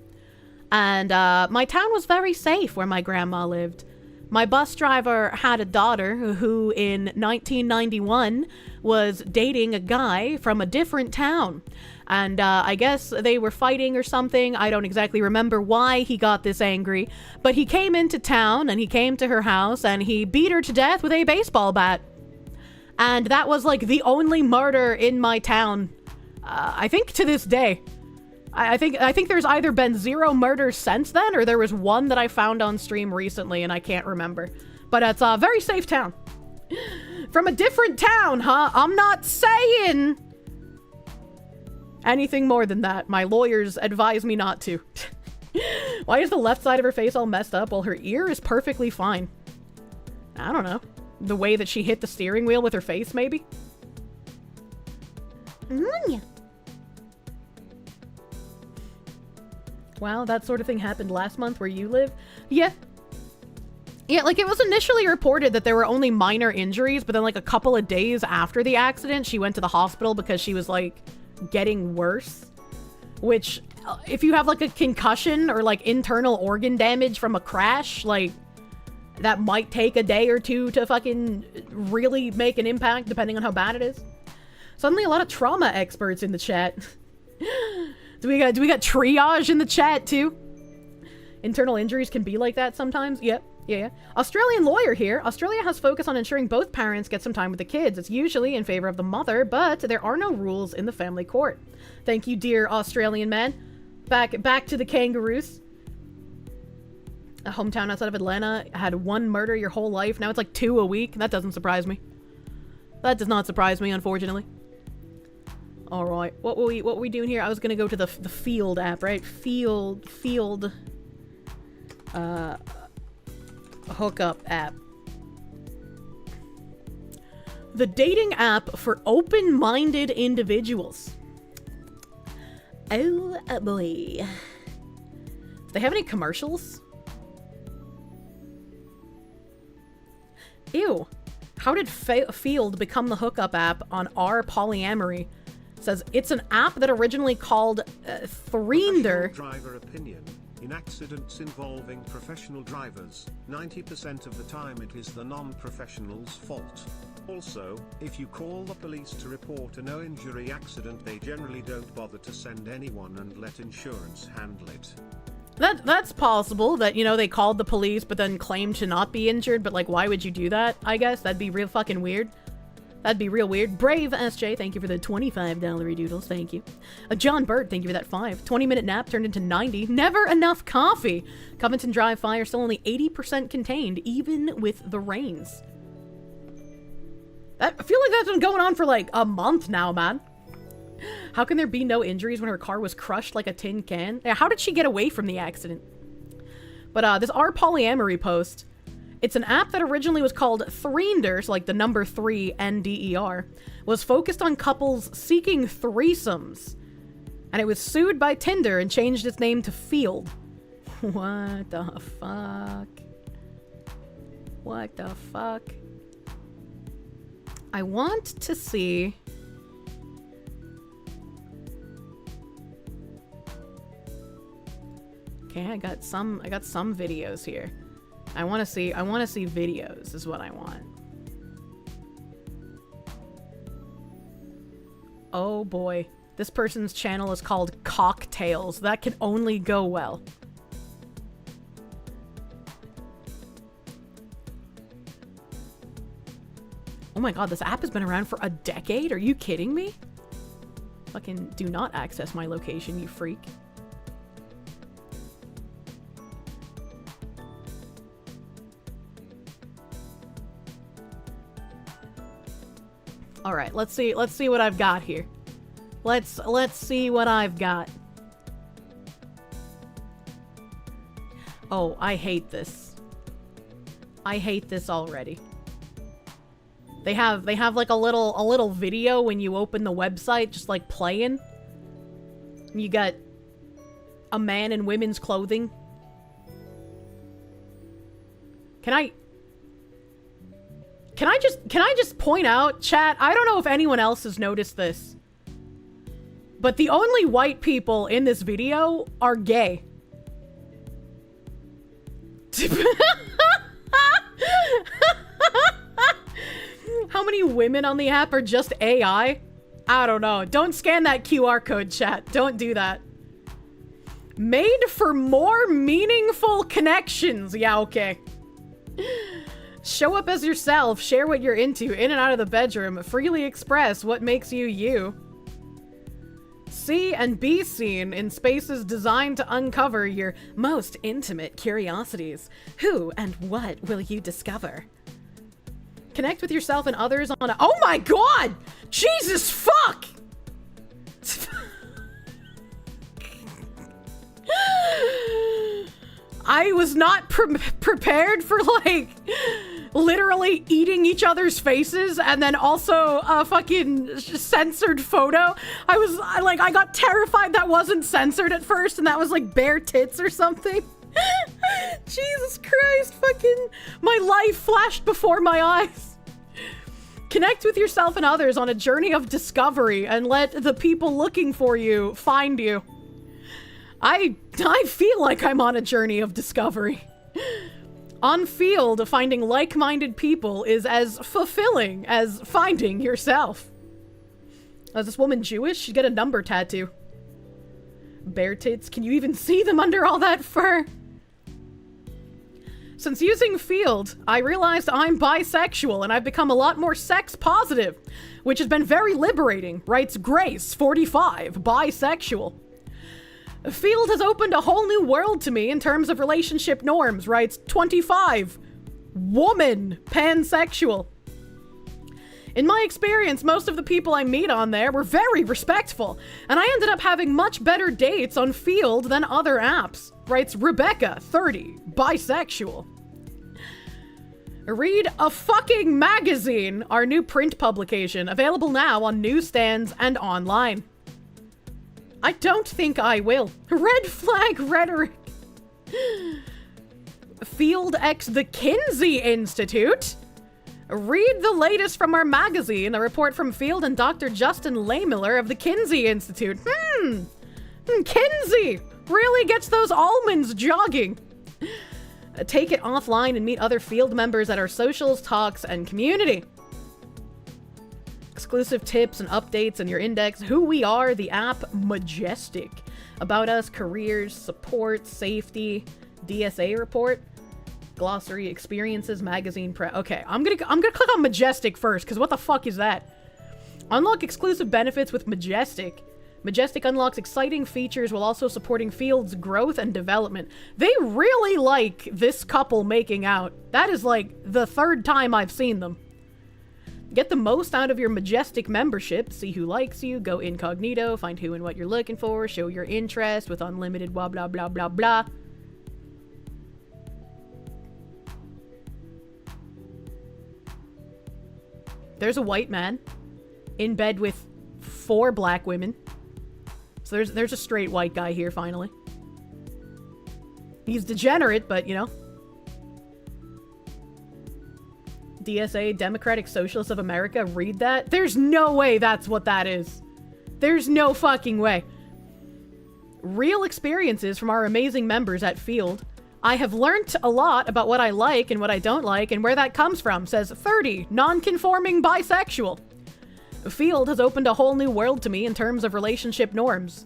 and my town was very safe where my grandma lived. My bus driver had a daughter who in 1991 was dating a guy from a different town. And I guess they were fighting or something. I don't exactly remember why he got this angry. But he came into town and he came to her house and he beat her to death with a baseball bat. And that was like the only murder in my town, I think to this day. I think there's either been 0 murders since then, or there was one that I found on stream recently and I can't remember. But it's a very safe town. From a different town, huh? I'm not saying anything more than that. My lawyers advise me not to. Why is the left side of her face all messed up while her ear is perfectly fine? I don't know. The way that she hit the steering wheel with her face, maybe? Wow, that sort of thing happened last month where you live? Yeah. Yeah, like, it was initially reported that there were only minor injuries, but then, like, a couple of days after the accident, she went to the hospital because she was, like, getting worse. Which, if you have, like, a concussion or, like, internal organ damage from a crash, like, that might take a day or 2 to fucking really make an impact, depending on how bad it is. Suddenly a lot of trauma experts in the chat. Do we got triage in the chat too? Internal injuries can be like that sometimes. Yep. Yeah. Australian lawyer here. Australia has focus on ensuring both parents get some time with the kids. It's usually in favor of the mother, but there are no rules in the family court. Thank you, dear Australian man. Back to the kangaroos. A hometown outside of Atlanta had 1 murder your whole life. Now it's like 2 a week. That doesn't surprise me. That does not surprise me, unfortunately. All right, what were we doing here? I was gonna go to the Field app, right? Field hookup app. The dating app for open-minded individuals. Oh boy. Do they have any commercials? Ew. How did Field become the hookup app on our polyamory? Says it's an app that originally called Threender. Driver opinion. In accidents involving professional drivers, 90% of the time it is the non-professional's fault. Also, if you call the police to report a no-injury accident, they generally don't bother to send anyone and let insurance handle it. That's possible, that, you know, they called the police but then claimed to not be injured, but, like, why would you do that? I guess that'd be real fucking weird. That'd be real weird. Brave SJ, thank you for the $25 doodles, thank you. John Bird, thank you for that 5. 20-minute nap turned into 90. Never enough coffee. Covington Drive fire still only 80% contained, even with the rains. I feel like that's been going on for like a month now, man. How can there be no injuries when her car was crushed like a tin can? How did she get away from the accident? But this our polyamory post, it's an app that originally was called Threender, so like the number 3 NDER, was focused on couples seeking threesomes. And it was sued by Tinder and changed its name to Field. What the fuck? What the fuck? I want to see... Okay, I got some videos here. I want to see videos is what I want. Oh boy. This person's channel is called Cocktails. That can only go well. Oh my god, this app has been around for a decade? Are you kidding me? Fucking do not access my location, you freak. All right, let's see what I've got here. Let's see what I've got. Oh, I hate this. I hate this already. They have like a little video when you open the website, just like playing. You got a man in women's clothing. Can I just point out, chat, I don't know if anyone else has noticed this, but the only white people in this video are gay. How many women on the app are just AI? I don't know. Don't scan that QR code, chat. Don't do that. Made for more meaningful connections. Yeah, okay. Show up as yourself, share what you're into in and out of the bedroom, freely express what makes you you. See and be seen in spaces designed to uncover your most intimate curiosities. Who and what will you discover? Connect with yourself and others on a— oh my god! Jesus fuck! I was not prepared for, like, literally eating each other's faces and then also a fucking censored photo. I got terrified that wasn't censored at first and that was like bare tits or something. Jesus Christ, fucking my life flashed before my eyes. Connect with yourself and others on a journey of discovery and let the people looking for you find you. I feel like I'm on a journey of discovery. On Field, finding like-minded people is as fulfilling as finding yourself. Is this woman Jewish? She's got a number tattoo. Bare tits, can you even see them under all that fur? Since using Field, I realized I'm bisexual and I've become a lot more sex positive, which has been very liberating, writes Grace, 45, bisexual. Field has opened a whole new world to me in terms of relationship norms, writes 25, woman, pansexual. In my experience, most of the people I meet on there were very respectful, and I ended up having much better dates on Field than other apps, writes Rebecca, 30, bisexual. Read a fucking magazine, our new print publication, available now on newsstands and online. I don't think I will. Red flag rhetoric. Field X the Kinsey Institute. Read the latest from our magazine, a report from Field and Dr. Justin Lehmiller of the Kinsey Institute. Kinsey really gets those almonds jogging. Take it offline and meet other Field members at our socials, talks, and community. Exclusive tips and updates in your index. Who we are, the app, Majestic. About us, careers, support, safety, DSA report, glossary, experiences, magazine, okay, I'm gonna click on Majestic first, because what the fuck is that? Unlock exclusive benefits with Majestic. Majestic unlocks exciting features while also supporting Field's growth and development. They really like this couple making out. That is like the third time I've seen them. Get the most out of your Majestic membership. See who likes you, go incognito, find who and what you're looking for, show your interest with unlimited blah blah blah blah blah. There's a white man in bed with 4 black women. So there's a straight white guy here, finally. He's degenerate, but, you know. DSA, Democratic Socialists of America, read that? There's no way that's what that is. There's no fucking way. Real experiences from our amazing members at Field. I have learnt a lot about what I like and what I don't like and where that comes from, says 30, non-conforming bisexual. Field has opened a whole new world to me in terms of relationship norms.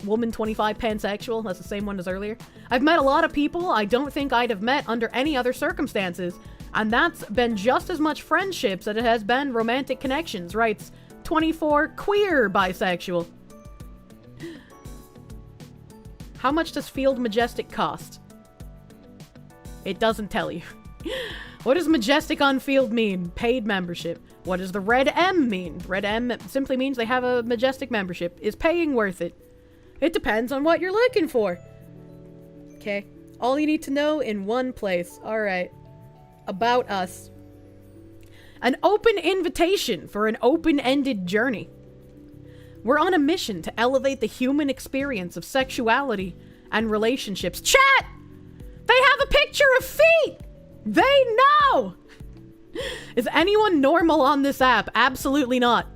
Woman 25 pansexual, that's the same one as earlier. I've met a lot of people I don't think I'd have met under any other circumstances, and that's been just as much friendships as it has been romantic connections, writes 24 queer bisexual. How much does Field Majestic cost? It doesn't tell you. What does Majestic on Field mean? Paid membership. What does the Red M mean? Red M simply means they have a Majestic membership. Is paying worth it? It depends on what you're looking for. Okay. All you need to know in one place. Alright. About us. An open invitation for an open-ended journey. We're on a mission to elevate the human experience of sexuality and relationships. Chat! They have a picture of feet! They know! Is anyone normal on this app? Absolutely not.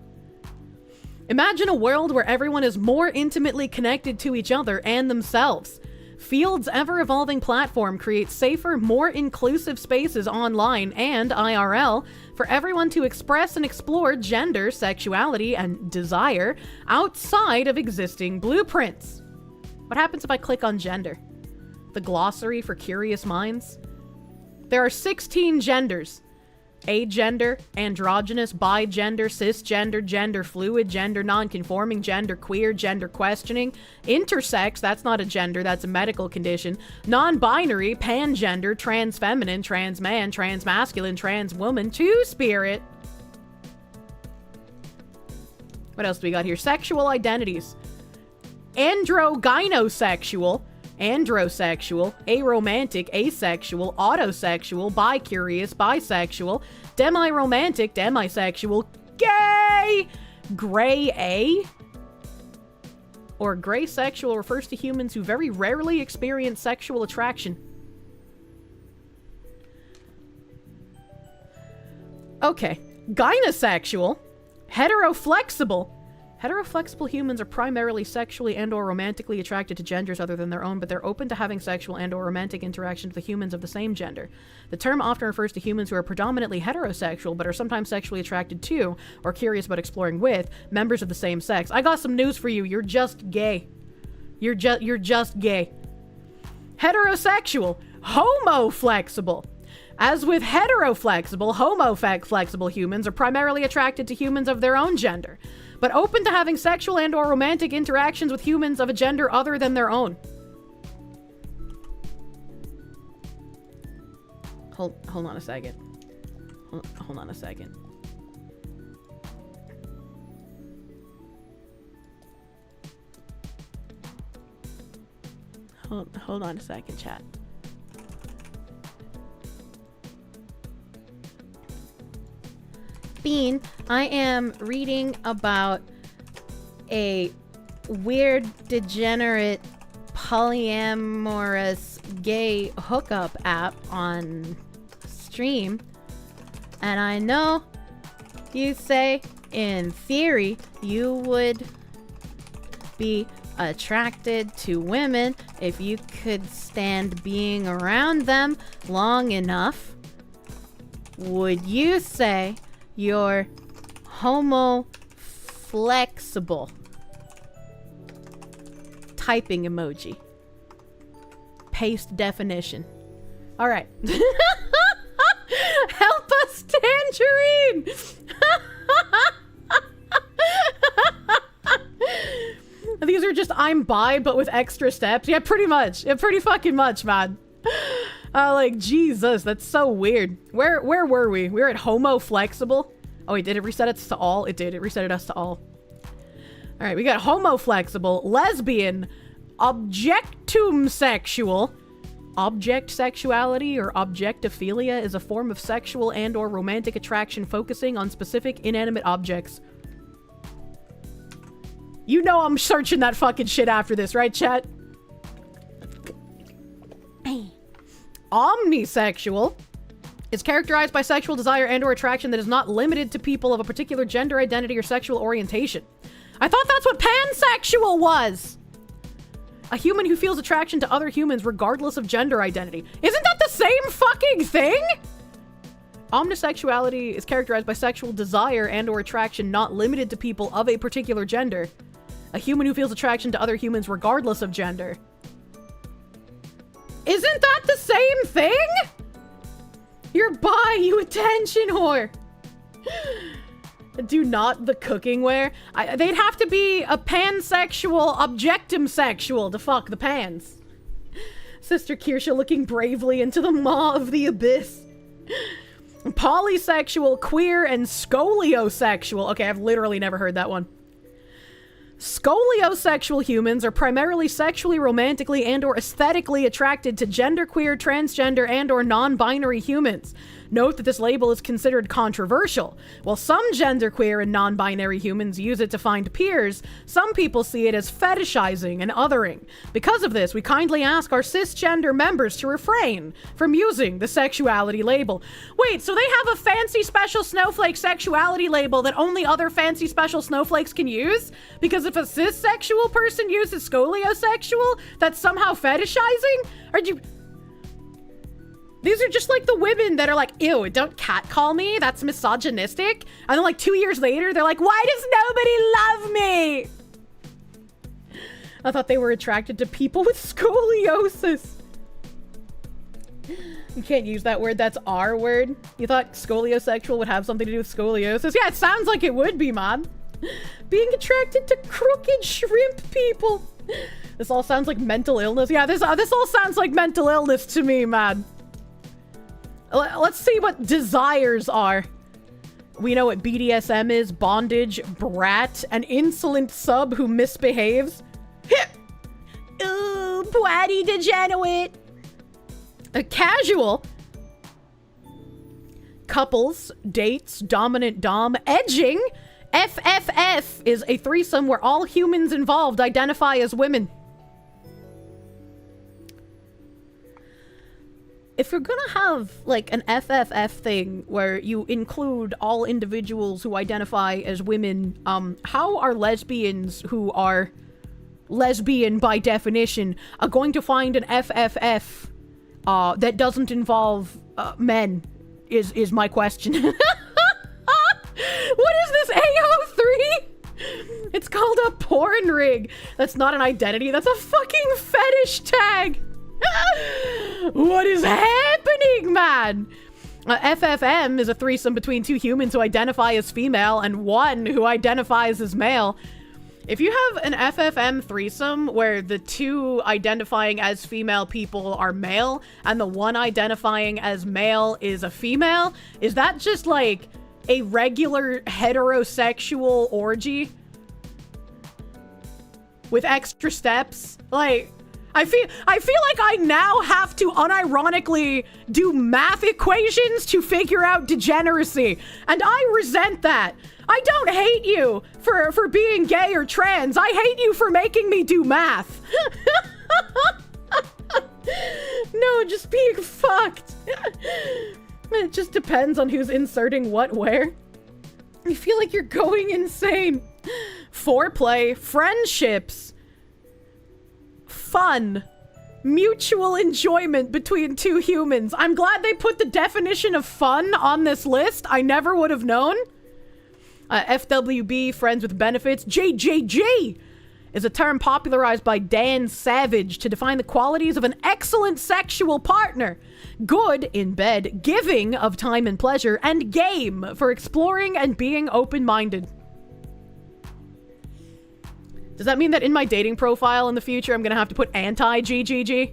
Imagine a world where everyone is more intimately connected to each other and themselves. Field's ever-evolving platform creates safer, more inclusive spaces online and IRL for everyone to express and explore gender, sexuality, and desire outside of existing blueprints. What happens if I click on gender? The glossary for curious minds? There are 16 genders. Agender, androgynous, bigender, cisgender, gender fluid, gender non-conforming, gender queer, gender questioning, intersex, that's not a gender, that's a medical condition, non-binary, pangender, trans feminine, trans man, trans masculine, trans woman, two-spirit. What else do we got here? Sexual identities. Androgynosexual, androsexual, aromantic, asexual, autosexual, bicurious, bisexual, demi-romantic, demisexual, gay, gray A, or gray sexual refers to humans who very rarely experience sexual attraction. Okay, gynosexual, heteroflexible. Heteroflexible humans are primarily sexually and/or romantically attracted to genders other than their own, but they're open to having sexual and/or romantic interactions with humans of the same gender. The term often refers to humans who are predominantly heterosexual, but are sometimes sexually attracted to, or curious about exploring with, members of the same sex. I got some news for you. You're just gay. You're just gay. Heterosexual. Homoflexible. As with heteroflexible, homoflexible humans are primarily attracted to humans of their own gender, but open to having sexual and or romantic interactions with humans of a gender other than their own. Hold on a second. Hold on a second. Hold on a second, chat. Bean, I am reading about a weird, degenerate, polyamorous gay hookup app on stream, and I know you say, in theory, you would be attracted to women if you could stand being around them long enough. Would you say you're homo-flexible? Typing emoji. Paste definition. Alright. Help us, Tangerine! These are just I'm bi, but with extra steps. Yeah, pretty much. Yeah, pretty fucking much, man. Like, Jesus, that's so weird. Where were we? We were at homo-flexible. Oh, wait, did it reset us to all? It did. It reset us to all. All right, we got homo-flexible, lesbian, objectum-sexual, Object sexuality or objectophilia is a form of sexual and or romantic attraction focusing on specific inanimate objects. You know I'm searching that fucking shit after this, right, chat? Omnisexual is characterized by sexual desire and or attraction that is not limited to people of a particular gender identity or sexual orientation. I thought that's what pansexual was! A human who feels attraction to other humans regardless of gender identity. Isn't that the same fucking thing? Omnisexuality is characterized by sexual desire and or attraction not limited to people of a particular gender. A human who feels attraction to other humans regardless of gender. Isn't that the same thing? You're bi, you attention whore. Do not the cooking wear. They'd have to be a pansexual, objectum-sexual to fuck the pans. Sister Kirsche looking bravely into the maw of the abyss. Polysexual, queer, and scoliosexual. Okay, I've literally never heard that one. Scoliosexual humans are primarily sexually, romantically, and or aesthetically attracted to genderqueer, transgender, and or non-binary humans. Note that this label is considered controversial. While some genderqueer and non-binary humans use it to find peers, some people see it as fetishizing and othering. Because of this, we kindly ask our cisgender members to refrain from using the sexuality label. Wait, so they have a fancy special snowflake sexuality label that only other fancy special snowflakes can use? Because if a cissexual person uses scoliosexual, that's somehow fetishizing? Are you... These are just like the women that are like, ew, don't catcall me, that's misogynistic. And then like 2 years later, they're like, why does nobody love me? I thought they were attracted to people with scoliosis. You can't use that word, that's our word. You thought scoliosexual would have something to do with scoliosis? Yeah, it sounds like it would be, man. Being attracted to crooked shrimp people. This all sounds like mental illness. Yeah, this all sounds like mental illness to me, man. Let's see what desires are. We know what BDSM is. Bondage, brat, an insolent sub who misbehaves. Ooh, bratty degenerate. A casual. Couples, dates, dominant dom, edging. FFF is a threesome where all humans involved identify as women. If you're gonna have, like, an FFF thing where you include all individuals who identify as women, how are lesbians who are lesbian by definition are going to find an FFF that doesn't involve men, is my question. What is this, AO3? It's called a porn rig. That's not an identity, that's a fucking fetish tag. What is happening, man? FFM is a threesome between two humans who identify as female and one who identifies as male. If you have an FFM threesome where the two identifying as female people are male and the one identifying as male is a female, is that just like a regular heterosexual orgy with extra steps? Like, I feel like I now have to unironically do math equations to figure out degeneracy, and I resent that. I don't hate you for being gay or trans. I hate you for making me do math. No, just being fucked. It just depends on who's inserting what where. I feel like you're going insane. Foreplay, friendships, fun, mutual enjoyment between two humans. I'm glad they put the definition of fun on this list. I never would have known. FWB, friends with benefits. JJJ is a term popularized by Dan Savage to define the qualities of an excellent sexual partner. Good in bed, giving of time and pleasure, and game for exploring and being open-minded. Does that mean that in my dating profile in the future, I'm gonna have to put anti-GGG?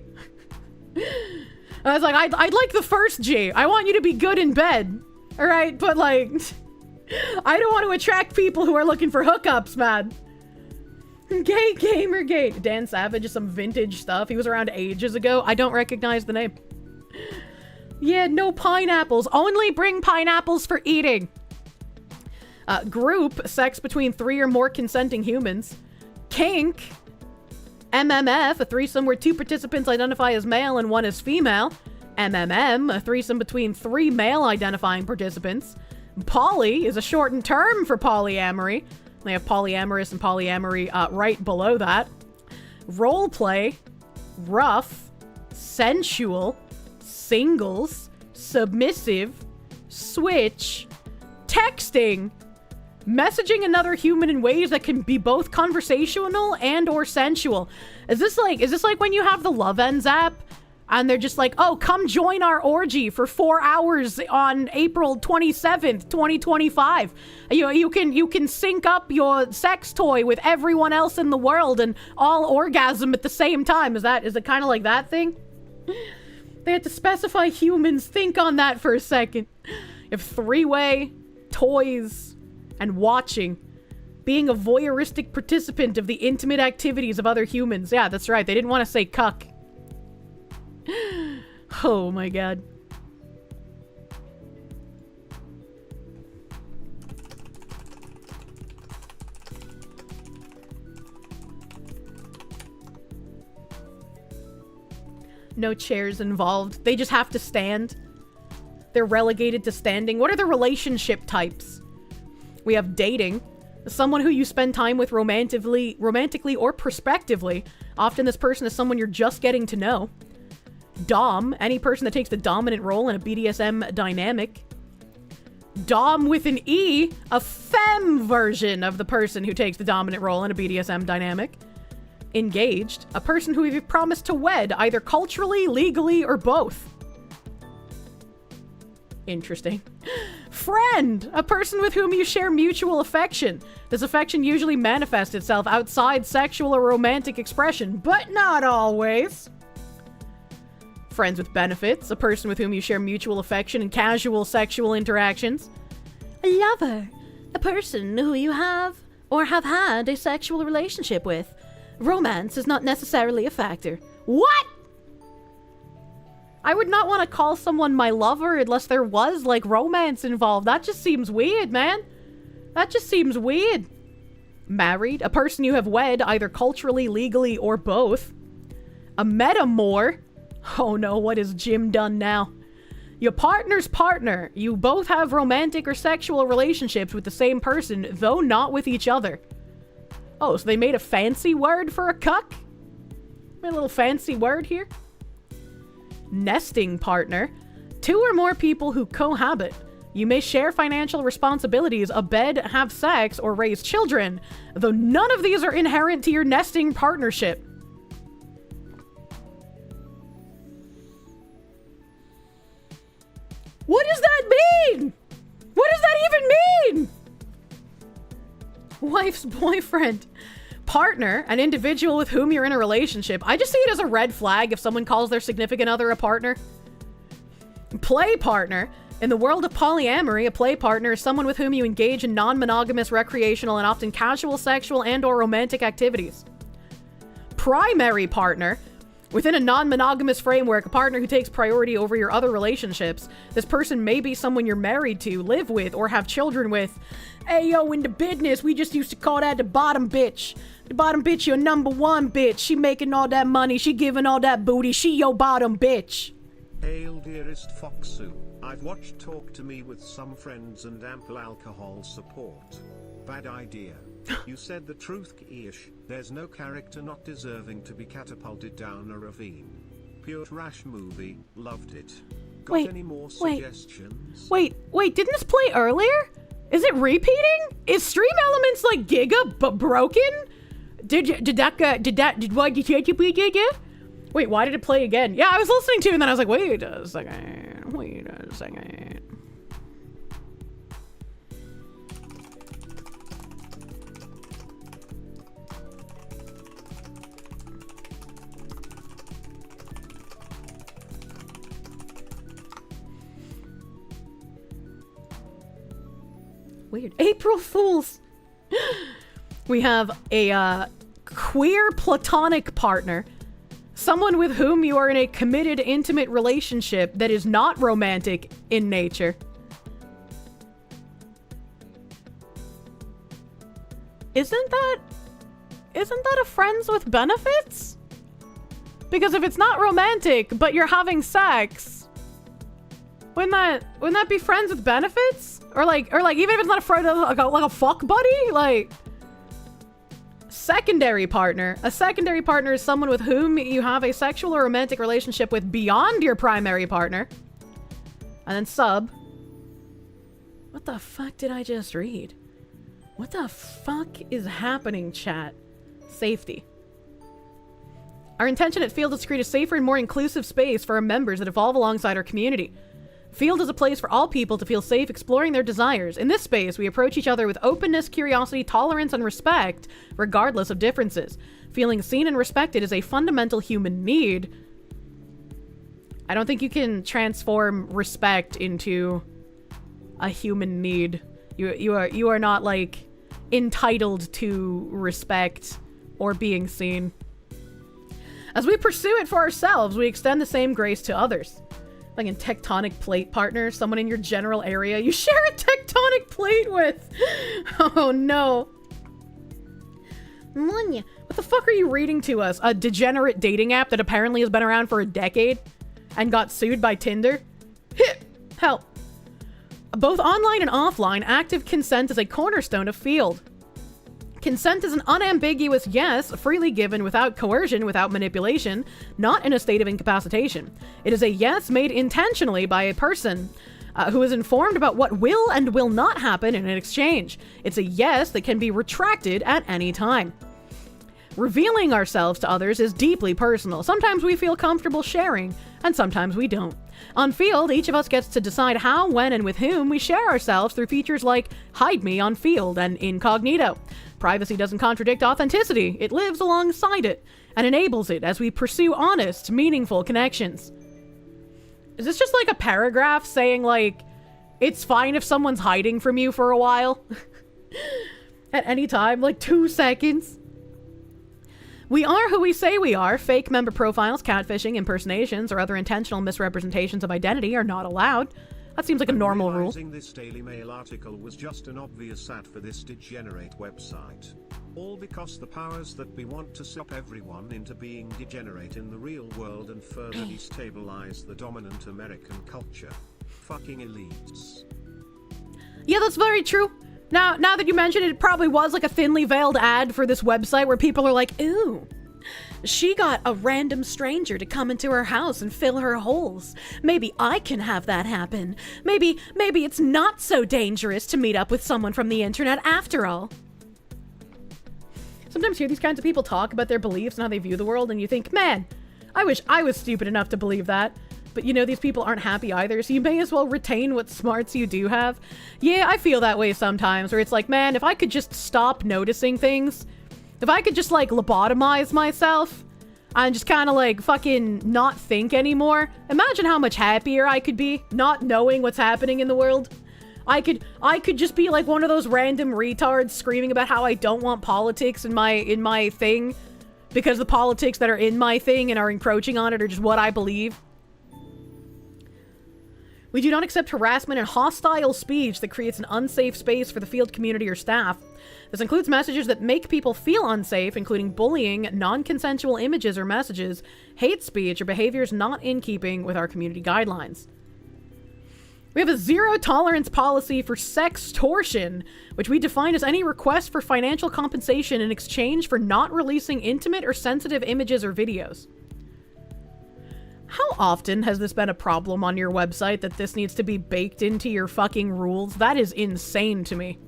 I was like, I'd like the first G. I want you to be good in bed. All right, but like, I don't want to attract people who are looking for hookups, man. Gay Gamergate. Dan Savage is some vintage stuff. He was around ages ago. I don't recognize the name. Yeah, no pineapples. Only bring pineapples for eating. Group, sex between 3 or more consenting humans. Kink. MMF, a threesome where 2 participants identify as male and 1 as female. MMM, a threesome between 3 male identifying participants. Poly is a shortened term for polyamory. They have polyamorous and polyamory right below that. Roleplay, rough, sensual, singles, submissive, switch, texting, messaging another human in ways that can be both conversational and or sensual. Is this like when you have the Love Ends app and they're just like, oh, come join our orgy for 4 hours on April 27th, 2025. You can sync up your sex toy with everyone else in the world and all orgasm at the same time. Is it kind of like that thing? They had to specify humans. Think on that for a second. If 3-way, toys, and watching. Being a voyeuristic participant of the intimate activities of other humans. Yeah, that's right. They didn't want to say cuck. Oh my god. No chairs involved. They just have to stand. They're relegated to standing. What are the relationship types? We have dating. Someone who you spend time with romantically or prospectively. Often this person is someone you're just getting to know. Dom, any person that takes the dominant role in a BDSM dynamic. Dom with an E, a femme version of the person who takes the dominant role in a BDSM dynamic. Engaged, a person who you've promised to wed, either culturally, legally, or both. Interesting. Friend, a person with whom you share mutual affection. This affection usually manifests itself outside sexual or romantic expression, but not always. Friends with benefits, a person with whom you share mutual affection and casual sexual interactions. A lover, a person who you have or have had a sexual relationship with. Romance is not necessarily a factor. What? I would not want to call someone my lover unless there was, like, romance involved. That just seems weird, man. That just seems weird. Married, a person you have wed, either culturally, legally, or both. A metamor. Oh no, what has Jim done now? Your partner's partner. You both have romantic or sexual relationships with the same person, though not with each other. Oh, so they made a fancy word for a cuck? Made a little fancy word here. Nesting partner. 2 or more people who cohabit. You may share financial responsibilities, abed, have sex, or raise children, though none of these are inherent to your nesting partnership. What does that mean? What does that even mean? Wife's boyfriend. Partner, an individual with whom you're in a relationship. I just see it as a red flag if someone calls their significant other a partner. Play partner. In the world of polyamory, a play partner is someone with whom you engage in non-monogamous, recreational, and often casual sexual and/or romantic activities. Primary partner. Within a non-monogamous framework, a partner who takes priority over your other relationships. This person may be someone you're married to, live with, or have children with. Hey, yo, in the business, we just used to call that the bottom bitch. The bottom bitch, your number one bitch. She making all that money. She giving all that booty. She your bottom bitch. Hail, dearest Foxu. I've watched Talk to Me with some friends and ample alcohol support. Bad idea. You said the truth, Kirsche. There's no character not deserving to be catapulted down a ravine. Pure trash movie. Loved it. Got any more suggestions? Wait, didn't this play earlier? Is it repeating? Is Stream Elements like Giga but broken? Wait, why did it play again? Yeah, I was listening to it and then I was like, wait a second. Weird. April Fools! We have a queer platonic partner, someone with whom you are in a committed, intimate relationship that is not romantic in nature. Isn't that a friends with benefits? Because if it's not romantic, but you're having sex, wouldn't that be friends with benefits? Or like even if it's not a friend, like a fuck buddy, like. Secondary partner. A secondary partner is someone with whom you have a sexual or romantic relationship with beyond your primary partner. And then sub. What the fuck did I just read? What the fuck is happening, chat? Safety. Our intention at Field is to create a safer and more inclusive space for our members that evolve alongside our community. Field is a place for all people to feel safe exploring their desires. In this space, we approach each other with openness, curiosity, tolerance, and respect, regardless of differences. Feeling seen and respected is a fundamental human need. I don't think you can transform respect into a human need. You are not, like, entitled to respect or being seen. As we pursue it for ourselves, we extend the same grace to others. Like in tectonic plate partner, someone in your general area you share a tectonic plate with. Oh no. What the fuck are you reading to us? A degenerate dating app that apparently has been around for a decade and got sued by Tinder? Help. Both online and offline, active consent is a cornerstone of Field. Consent is an unambiguous yes, freely given without coercion, without manipulation, not in a state of incapacitation. It is a yes made intentionally by a person who is informed about what will and will not happen in an exchange. It's a yes that can be retracted at any time. Revealing ourselves to others is deeply personal. Sometimes we feel comfortable sharing, and sometimes we don't. On Field, each of us gets to decide how, when, and with whom we share ourselves through features like Hide Me on Field and Incognito. Privacy doesn't contradict authenticity. It lives alongside it and enables it as we pursue honest, meaningful connections. Is this just like a paragraph saying, like, it's fine if someone's hiding from you for a while? At any time, like 2 seconds? We are who we say we are. Fake member profiles, catfishing, impersonations, or other intentional misrepresentations of identity are not allowed. That seems like a normal rule. This Daily Mail article was just an obvious ad for this Degenerate website. All because the powers that be want to suck everyone into being degenerate in the real world and further destabilize the dominant American culture. Fucking elites. Yeah, that's very true. Now that you mention it, it probably was like a thinly veiled ad for this website where people are like, ooh, she got a random stranger to come into her house and fill her holes. Maybe I can have that happen. Maybe it's not so dangerous to meet up with someone from the internet after all. Sometimes hear these kinds of people talk about their beliefs and how they view the world, and you think, man, I wish I was stupid enough to believe that. But you know, these people aren't happy either, so you may as well retain what smarts you do have. Yeah, I feel that way sometimes, where it's like, man, if I could just stop noticing things, if I could just, like, lobotomize myself and just kind of, like, fucking not think anymore, imagine how much happier I could be not knowing what's happening in the world. I could just be, like, one of those random retards screaming about how I don't want politics in my thing because the politics that are in my thing and are encroaching on it are just what I believe. We do not accept harassment and hostile speech that creates an unsafe space for the Field community or staff. This includes messages that make people feel unsafe, including bullying, non-consensual images or messages, hate speech, or behaviors not in keeping with our community guidelines. We have a zero-tolerance policy for sextortion, which we define as any request for financial compensation in exchange for not releasing intimate or sensitive images or videos. How often has this been a problem on your website that this needs to be baked into your fucking rules? That is insane to me.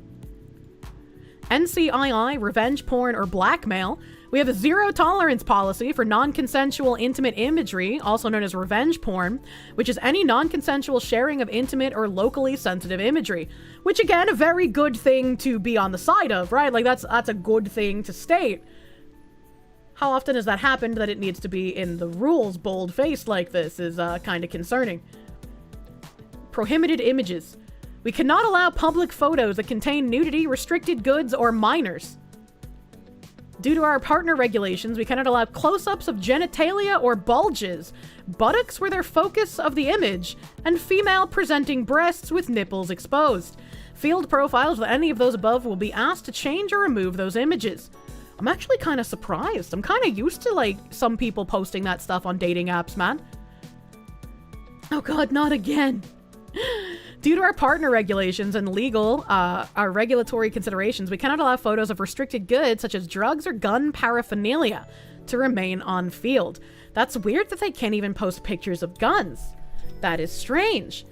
NCII, revenge porn, or blackmail. We have a zero-tolerance policy for non-consensual intimate imagery, also known as revenge porn, which is any non-consensual sharing of intimate or locally sensitive imagery. Which, again, a very good thing to be on the side of, right? Like, that's a good thing to state. How often has that happened that it needs to be in the rules bold-faced like this is kind of concerning. Prohibited images. We cannot allow public photos that contain nudity, restricted goods, or minors. Due to our partner regulations, we cannot allow close-ups of genitalia or bulges. Buttocks were their focus of the image, and female-presenting breasts with nipples exposed. Field profiles with any of those above will be asked to change or remove those images. I'm actually kind of surprised. I'm kind of used to, like, some people posting that stuff on dating apps, man. Oh god, not again. Due to our partner regulations and our regulatory considerations, we cannot allow photos of restricted goods such as drugs or gun paraphernalia to remain on field. That's weird that they can't even post pictures of guns. That is strange.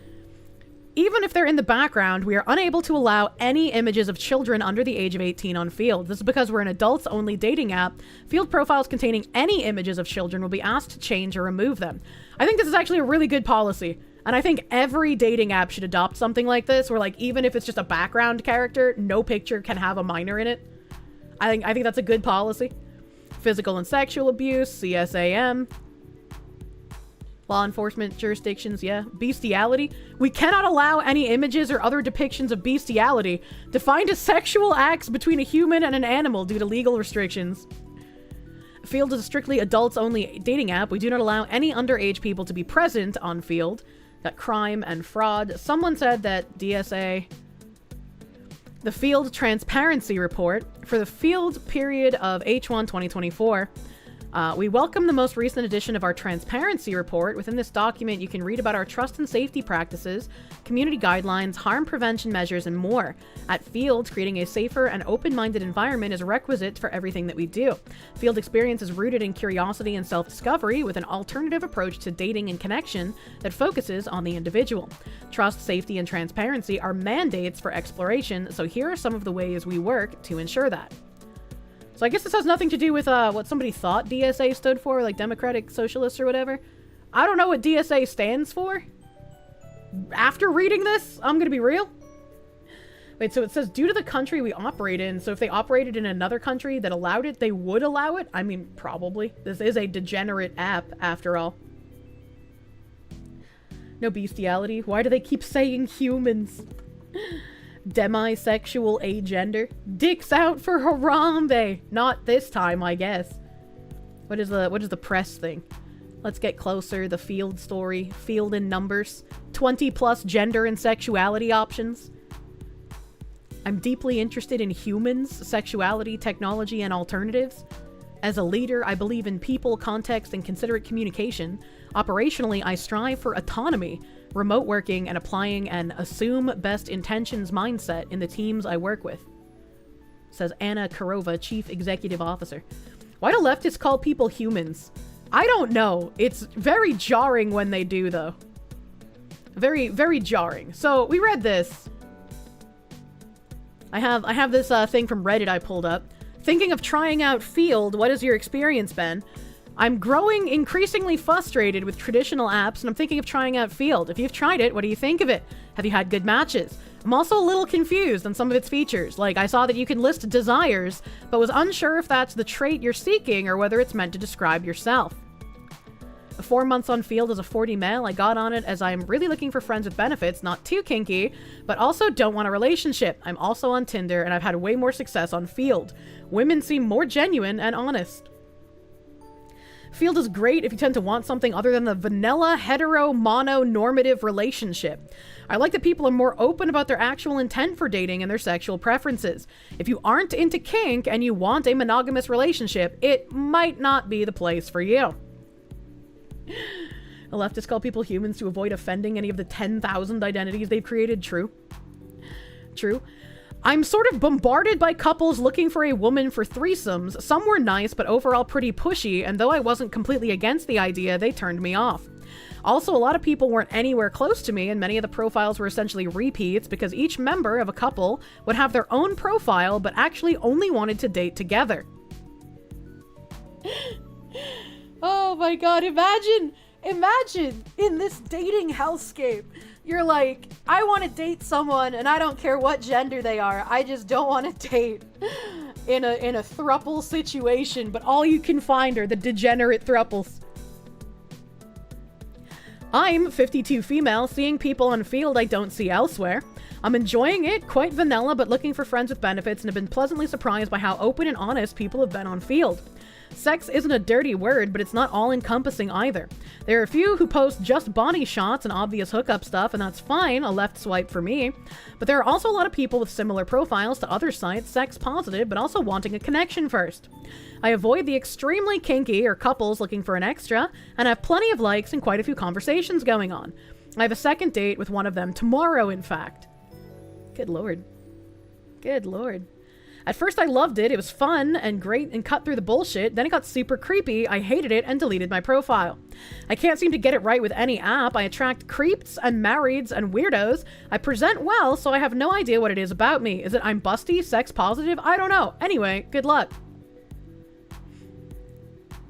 Even if they're in the background, we are unable to allow any images of children under the age of 18 on field. This is because we're an adults-only dating app. Field profiles containing any images of children will be asked to change or remove them. I think this is actually a really good policy. And I think every dating app should adopt something like this, where, like, even if it's just a background character, no picture can have a minor in it. I think that's a good policy. Physical and sexual abuse, CSAM. Law enforcement jurisdictions, yeah. Bestiality. We cannot allow any images or other depictions of bestiality defined as sexual acts between a human and an animal due to legal restrictions. Field is a strictly adults-only dating app. We do not allow any underage people to be present on field. Got crime and fraud. Someone said that DSA... The Field Transparency Report for the field period of H1 2024. We welcome the most recent edition of our Transparency Report. Within this document, you can read about our trust and safety practices, community guidelines, harm prevention measures, and more. At Field, creating a safer and open-minded environment is requisite for everything that we do. Field experience is rooted in curiosity and self-discovery with an alternative approach to dating and connection that focuses on the individual. Trust, safety, and transparency are mandates for exploration, so here are some of the ways we work to ensure that. So I guess this has nothing to do with what somebody thought DSA stood for, like Democratic Socialists or whatever. I don't know what DSA stands for. After reading this, I'm gonna be real. Wait, so it says due to the country we operate in, so if they operated in another country that allowed it, they would allow it? I mean, probably. This is a degenerate app, after all. No bestiality. Why do they keep saying humans? Demisexual agender. Dicks out for Harambe. Not this time, I guess. What is the press thing? Let's get closer. The field story. Field in numbers. 20 plus gender and sexuality options. I'm deeply interested in humans, sexuality, technology, and alternatives. As a leader, I believe in people, context, and considerate communication. Operationally, I strive for autonomy, remote working, and applying an assume best intentions mindset in the teams I work with. Says Anna Karova, Chief Executive Officer. Why do leftists call people humans? I don't know. It's very jarring when they do, though. Very, very jarring. So, we read this. I have this thing from Reddit I pulled up. Thinking of trying out Field, what has your experience been? I'm growing increasingly frustrated with traditional apps, and I'm thinking of trying out Field. If you've tried it, what do you think of it? Have you had good matches? I'm also a little confused on some of its features. Like, I saw that you can list desires, but was unsure if that's the trait you're seeking or whether it's meant to describe yourself. 4 months on Field as a 40 male, I got on it as I'm really looking for friends with benefits, not too kinky, but also don't want a relationship. I'm also on Tinder, and I've had way more success on Field. Women seem more genuine and honest. Field is great if you tend to want something other than the vanilla, hetero, mono-normative relationship. I like that people are more open about their actual intent for dating and their sexual preferences. If you aren't into kink and you want a monogamous relationship, it might not be the place for you. The leftists call people humans to avoid offending any of the 10,000 identities they've created. True. True. I'm sort of bombarded by couples looking for a woman for threesomes. Some were nice, but overall pretty pushy, and though I wasn't completely against the idea, they turned me off. Also, a lot of people weren't anywhere close to me, and many of the profiles were essentially repeats because each member of a couple would have their own profile, but actually only wanted to date together. Oh my god, imagine in this dating hellscape, you're like, I want to date someone and I don't care what gender they are. I just don't want to date in a throuple situation, but all you can find are the degenerate thruples. I'm 52 female, seeing people on field I don't see elsewhere. I'm enjoying it, quite vanilla, but looking for friends with benefits, and have been pleasantly surprised by how open and honest people have been on field. Sex isn't a dirty word, but it's not all-encompassing either. There are a few who post just body shots and obvious hookup stuff, and that's fine, a left swipe for me. But there are also a lot of people with similar profiles to other sites, sex positive, but also wanting a connection first. I avoid the extremely kinky or couples looking for an extra, and have plenty of likes and quite a few conversations going on. I have a second date with one of them tomorrow, in fact. Good lord. Good lord. At first I loved it, it was fun and great and cut through the bullshit, then it got super creepy, I hated it and deleted my profile. I can't seem to get it right with any app, I attract creeps and marrieds and weirdos, I present well, so I have no idea what it is about me. Is it I'm busty, sex positive? I don't know. Anyway, good luck.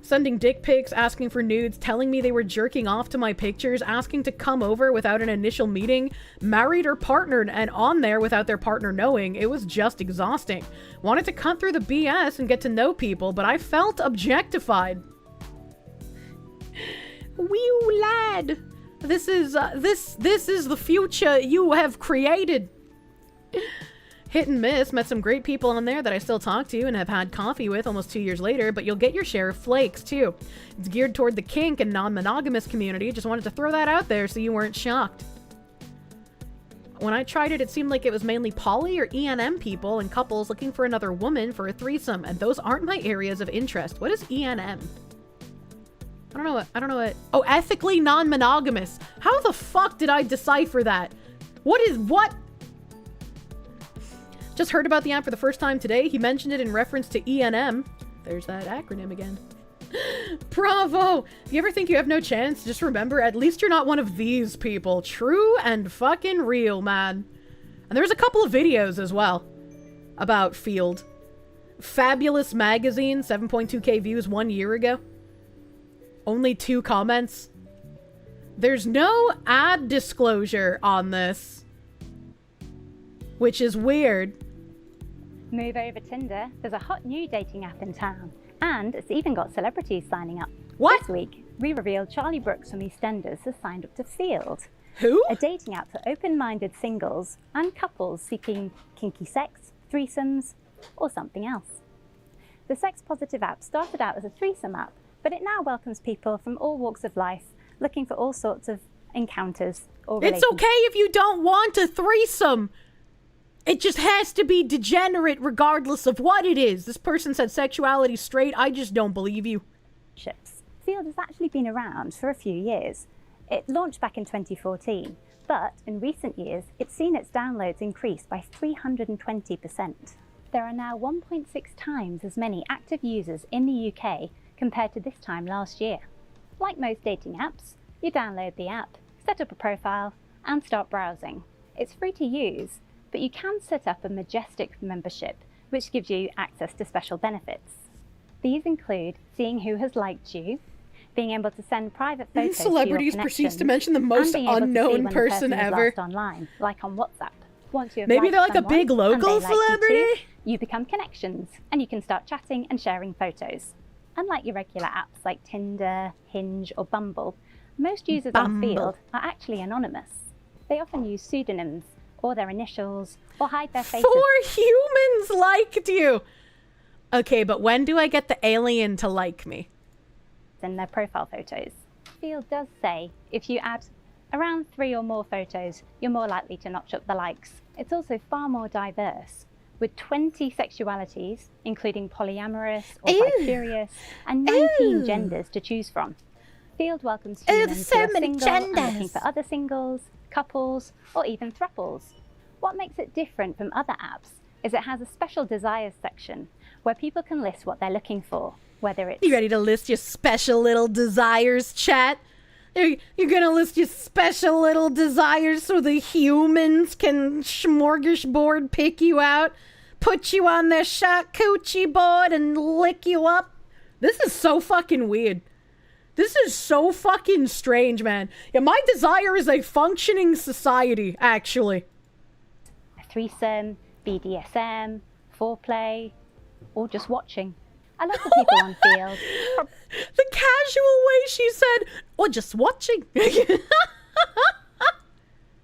Sending dick pics, asking for nudes, telling me they were jerking off to my pictures, asking to come over without an initial meeting, married or partnered and on there without their partner knowing. It was just exhausting. Wanted to cut through the BS and get to know people, but I felt objectified. Wee lad. This is the future you have created. Hit and miss, met some great people on there that I still talk to and have had coffee with almost 2 years later, but you'll get your share of flakes too. It's geared toward the kink and non-monogamous community, just wanted to throw that out there so you weren't shocked. When I tried it, it seemed like it was mainly poly or E&M people and couples looking for another woman for a threesome, and those aren't my areas of interest. What is E&M? I don't know what, oh, ethically non-monogamous. How the fuck did I decipher that? What? Just heard about the app for the first time today. He mentioned it in reference to E&M. There's that acronym again. Bravo! If you ever think you have no chance, just remember, at least you're not one of these people. True and fucking real, man. And there's a couple of videos as well about Field. Fabulous Magazine, 7.2k views 1 year ago. Only 2 comments. There's no ad disclosure on this, which is weird. Move over Tinder. There's a hot new dating app in town, and it's even got celebrities signing up. What? This week, we revealed Charlie Brooks from EastEnders has signed up to Field. Who? A dating app for open-minded singles and couples seeking kinky sex, threesomes, or something else. The sex-positive app started out as a threesome app, but it now welcomes people from all walks of life looking for all sorts of encounters or It's okay if you don't want a threesome. It just has to be degenerate regardless of what it is. This person said sexuality straight. I just don't believe you. Field has actually been around for a few years. It launched back in 2014, but in recent years, it's seen its downloads increase by 320%. There are now 1.6 times as many active users in the UK compared to this time last year. Like most dating apps, you download the app, set up a profile, and start browsing. It's free to use, but you can set up a majestic membership, which gives you access to special benefits. These include seeing who has liked you, being able to send private photos Celebrities to your proceeds to mention the most unknown person ever. Online, like on WhatsApp. Once you have Maybe they're like a someone big local and they like you celebrity? too, you become connections, and you can start chatting and sharing photos. Unlike your regular apps like Tinder, Hinge, or Bumble, most users on Field are actually anonymous. They often use pseudonyms, or their initials, or hide their faces. 4 humans liked you! Okay, but when do I get the alien to like me? In their profile photos. Field does say if you add around 3 or more photos, you're more likely to notch up the likes. It's also far more diverse, with 20 sexualities, including polyamorous or bi-curious, and 19 genders to choose from. Field welcomes humans who are single and looking for other singles, couples, or even thruples. What makes it different from other apps is it has a special desires section where people can list what they're looking for, whether it's... You ready to list your special little desires, chat? You're gonna list your special little desires so the humans can smorgasbord pick you out, put you on their shot coochie board and lick you up? This is so fucking weird. This is so fucking strange, man. Yeah, my desire is a functioning society, actually. A threesome, BDSM, foreplay, or just watching. A lot of people on Field, The casual way she said, or just watching.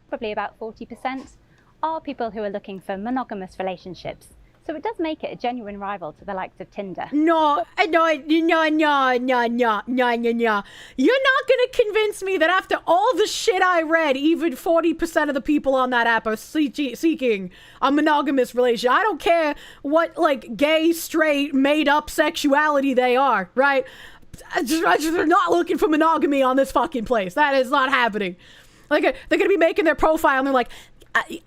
probably about 40%, are people who are looking for monogamous relationships. So it does make it a genuine rival to the likes of Tinder. No. You're not gonna convince me that after all the shit I read, even 40% of the people on that app are seeking a monogamous relationship. I don't care what, like, gay, straight, made-up sexuality they are, right? They're not looking for monogamy on this fucking place. That is not happening. Like, they're gonna be making their profile and they're like,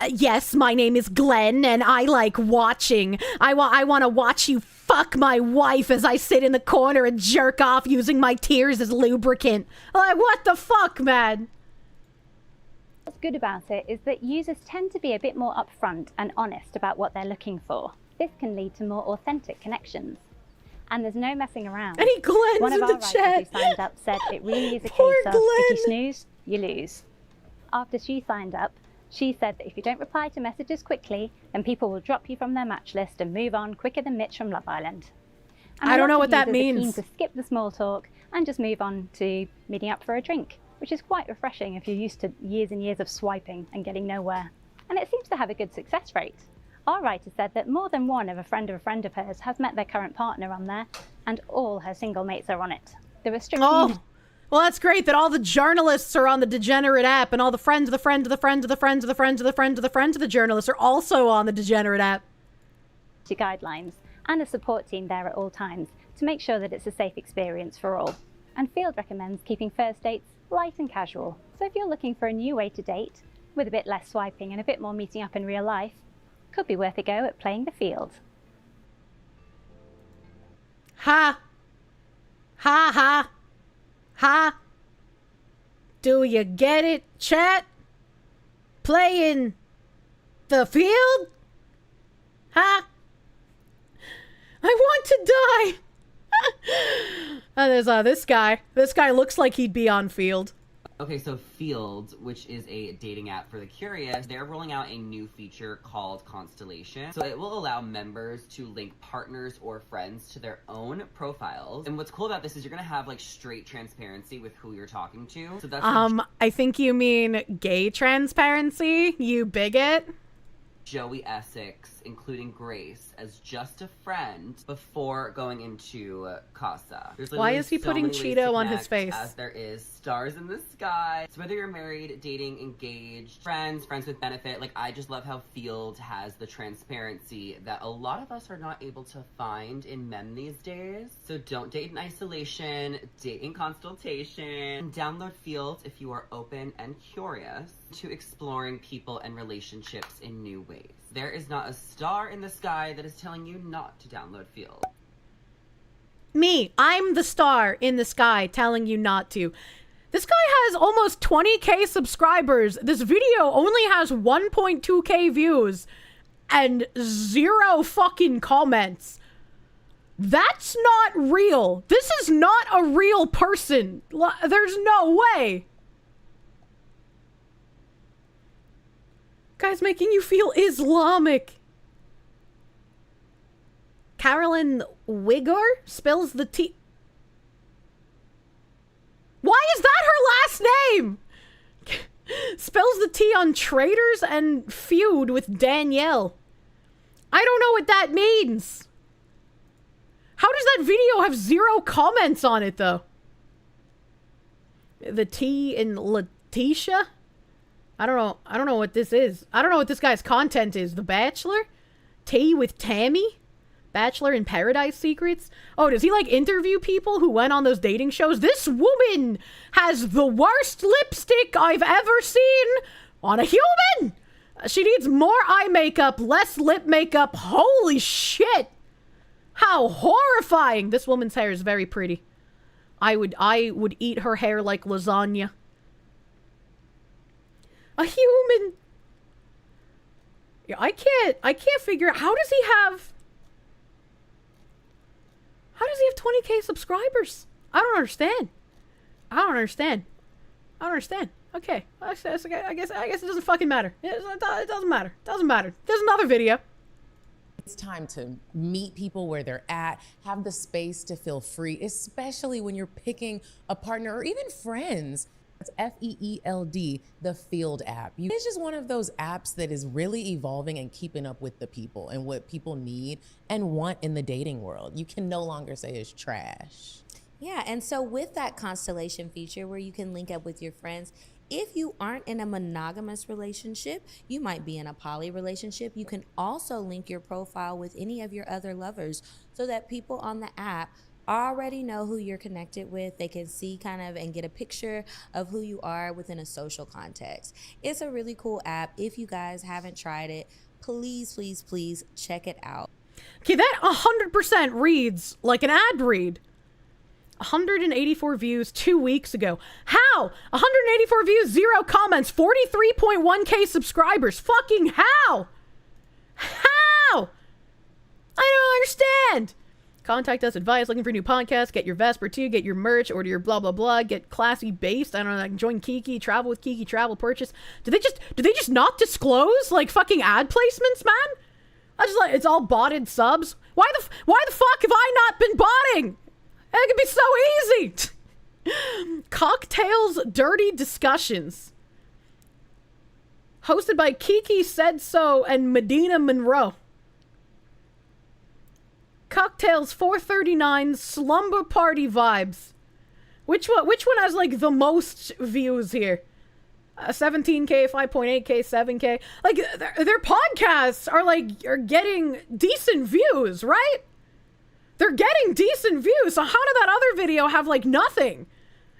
yes, my name is Glenn, and I like watching. I want to watch you fuck my wife as I sit in the corner and jerk off using my tears as lubricant. Like, what the fuck, man? What's good about it is that users tend to be a bit more upfront and honest about what they're looking for. This can lead to more authentic connections. And there's no messing around. And he glens One of in our the writers chat. who signed up said it really is a Poor case of, if you Glenn. snooze, you lose. After she signed up, she said that if you don't reply to messages quickly, then people will drop you from their match list and move on quicker than Mitch from Love Island. And I don't a lot know of what that users are means. keen to skip the small talk and just move on to meeting up for a drink, which is quite refreshing if you're used to years and years of swiping and getting nowhere. And it seems to have a good success rate. Our writer said that more than one of a friend of hers has met their current partner on there, and all her single mates are on it. The restrictions. Oh, well, that's great that all the journalists are on the Degenerate app, and all the friends of the friend of the friends of the friends of the friends of the friends of the friends of the journalists are also on the Degenerate app. To guidelines and a support team there at all times to make sure that it's a safe experience for all. And Field recommends keeping first dates light and casual. So if you're looking for a new way to date, with a bit less swiping and a bit more meeting up in real life, could be worth a go at playing the Field. Ha. Ha ha. Ha. Do you get it, chat? Playing the Field? Ha. I want to die. And there's this guy. This guy looks like he'd be on Field. Okay, so Field, which is a dating app for the curious, they're rolling out a new feature called Constellation. So it will allow members to link partners or friends to their own profiles. And what's cool about this is you're gonna have like straight transparency with who you're talking to. So that's I think you mean gay transparency, you bigot. Joey Essex, including Grace, as just a friend before going into Casa. There's Why literally is he so putting many ways Cheeto to on his connect, face? As there is stars in the sky. So whether you're married, dating, engaged, friends with benefit, like I just love how Field has the transparency that a lot of us are not able to find in men these days. So don't date in isolation, date in consultation. Download Field if you are open and curious to exploring people and relationships in new ways. There is not a star in the sky that is telling you not to download Field. Me, I'm the star in the sky telling you not to. This guy has almost 20k subscribers. This video only has 1.2k views and 0 fucking comments. That's not real. This is not a real person. There's no way. Guy's making you feel Islamic. Carolyn Wigger spills the tea. Why is that her last name? Spills the tea on traitors and feud with Danielle. I don't know what that means. How does that video have 0 comments on it, though? The tea in Letitia? I don't know what this is. I don't know what this guy's content is. The Bachelor? Tea with Tammy? Bachelor in Paradise Secrets? Oh, does he like interview people who went on those dating shows? This woman has the worst lipstick I've ever seen on a human. She needs more eye makeup, less lip makeup. Holy shit. How horrifying. This woman's hair is very pretty. I would eat her hair like lasagna. A human. Yeah, I can't figure out, how does he have 20k subscribers? I don't understand. Okay. I guess it doesn't fucking matter. It doesn't matter. There's another video. It's time to meet people where they're at, have the space to feel free, especially when you're picking a partner or even friends. It's FEELD, the Field app. It's just one of those apps that is really evolving and keeping up with the people and what people need and want in the dating world. You can no longer say it's trash. Yeah, and so with that constellation feature where you can link up with your friends, if you aren't in a monogamous relationship, you might be in a poly relationship. You can also link your profile with any of your other lovers so that people on the app already know who you're connected with. They can see kind of and get a picture of who you are within a social context. It's a really cool app. If you guys haven't tried it, please, please, please check it out. Okay, that 100% reads like an ad read. 184 views 2 weeks ago. How? 184 views, 0 comments, 43.1k subscribers. Fucking how? How? I don't understand. Contact us, advice, looking for new podcasts, get your Vesper too, get your merch, order your blah blah blah, get classy based. I don't know, like join Kiki, travel with Kiki, travel purchase. Do they just not disclose like fucking ad placements, man? I just like it's all botted subs. Why the fuck have I not been botting? It could be so easy. Cocktails Dirty Discussions. Hosted by Kiki Said So and Medina Monroe. Cocktails 439 Slumber Party Vibes. Which one has like the most views here? 17k, 5.8k, 7k. Like their podcasts are getting decent views, right? They're getting decent views. So how did that other video have like nothing?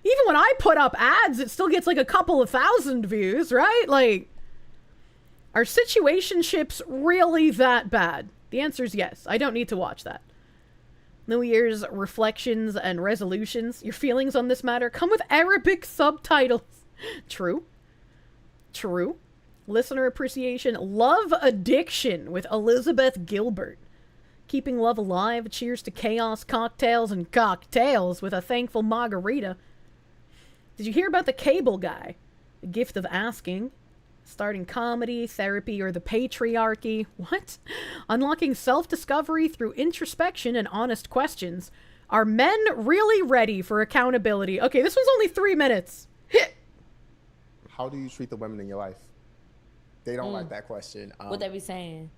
Even when I put up ads, it still gets like a couple of thousand views, right? Like, are situationships really that bad? The answer is yes. I don't need to watch that. New Year's reflections and resolutions. Your feelings on this matter come with Arabic subtitles. True. True. Listener appreciation. Love Addiction with Elizabeth Gilbert. Keeping love alive. Cheers to chaos, cocktails, and cocktails with a thankful margarita. Did you hear about the cable guy? The gift of asking. Starting comedy, therapy, or the patriarchy. What? Unlocking self-discovery through introspection and honest questions. Are men really ready for accountability? Okay, this one's only 3 minutes. How do you treat the women in your life? They don't like that question. What they be saying?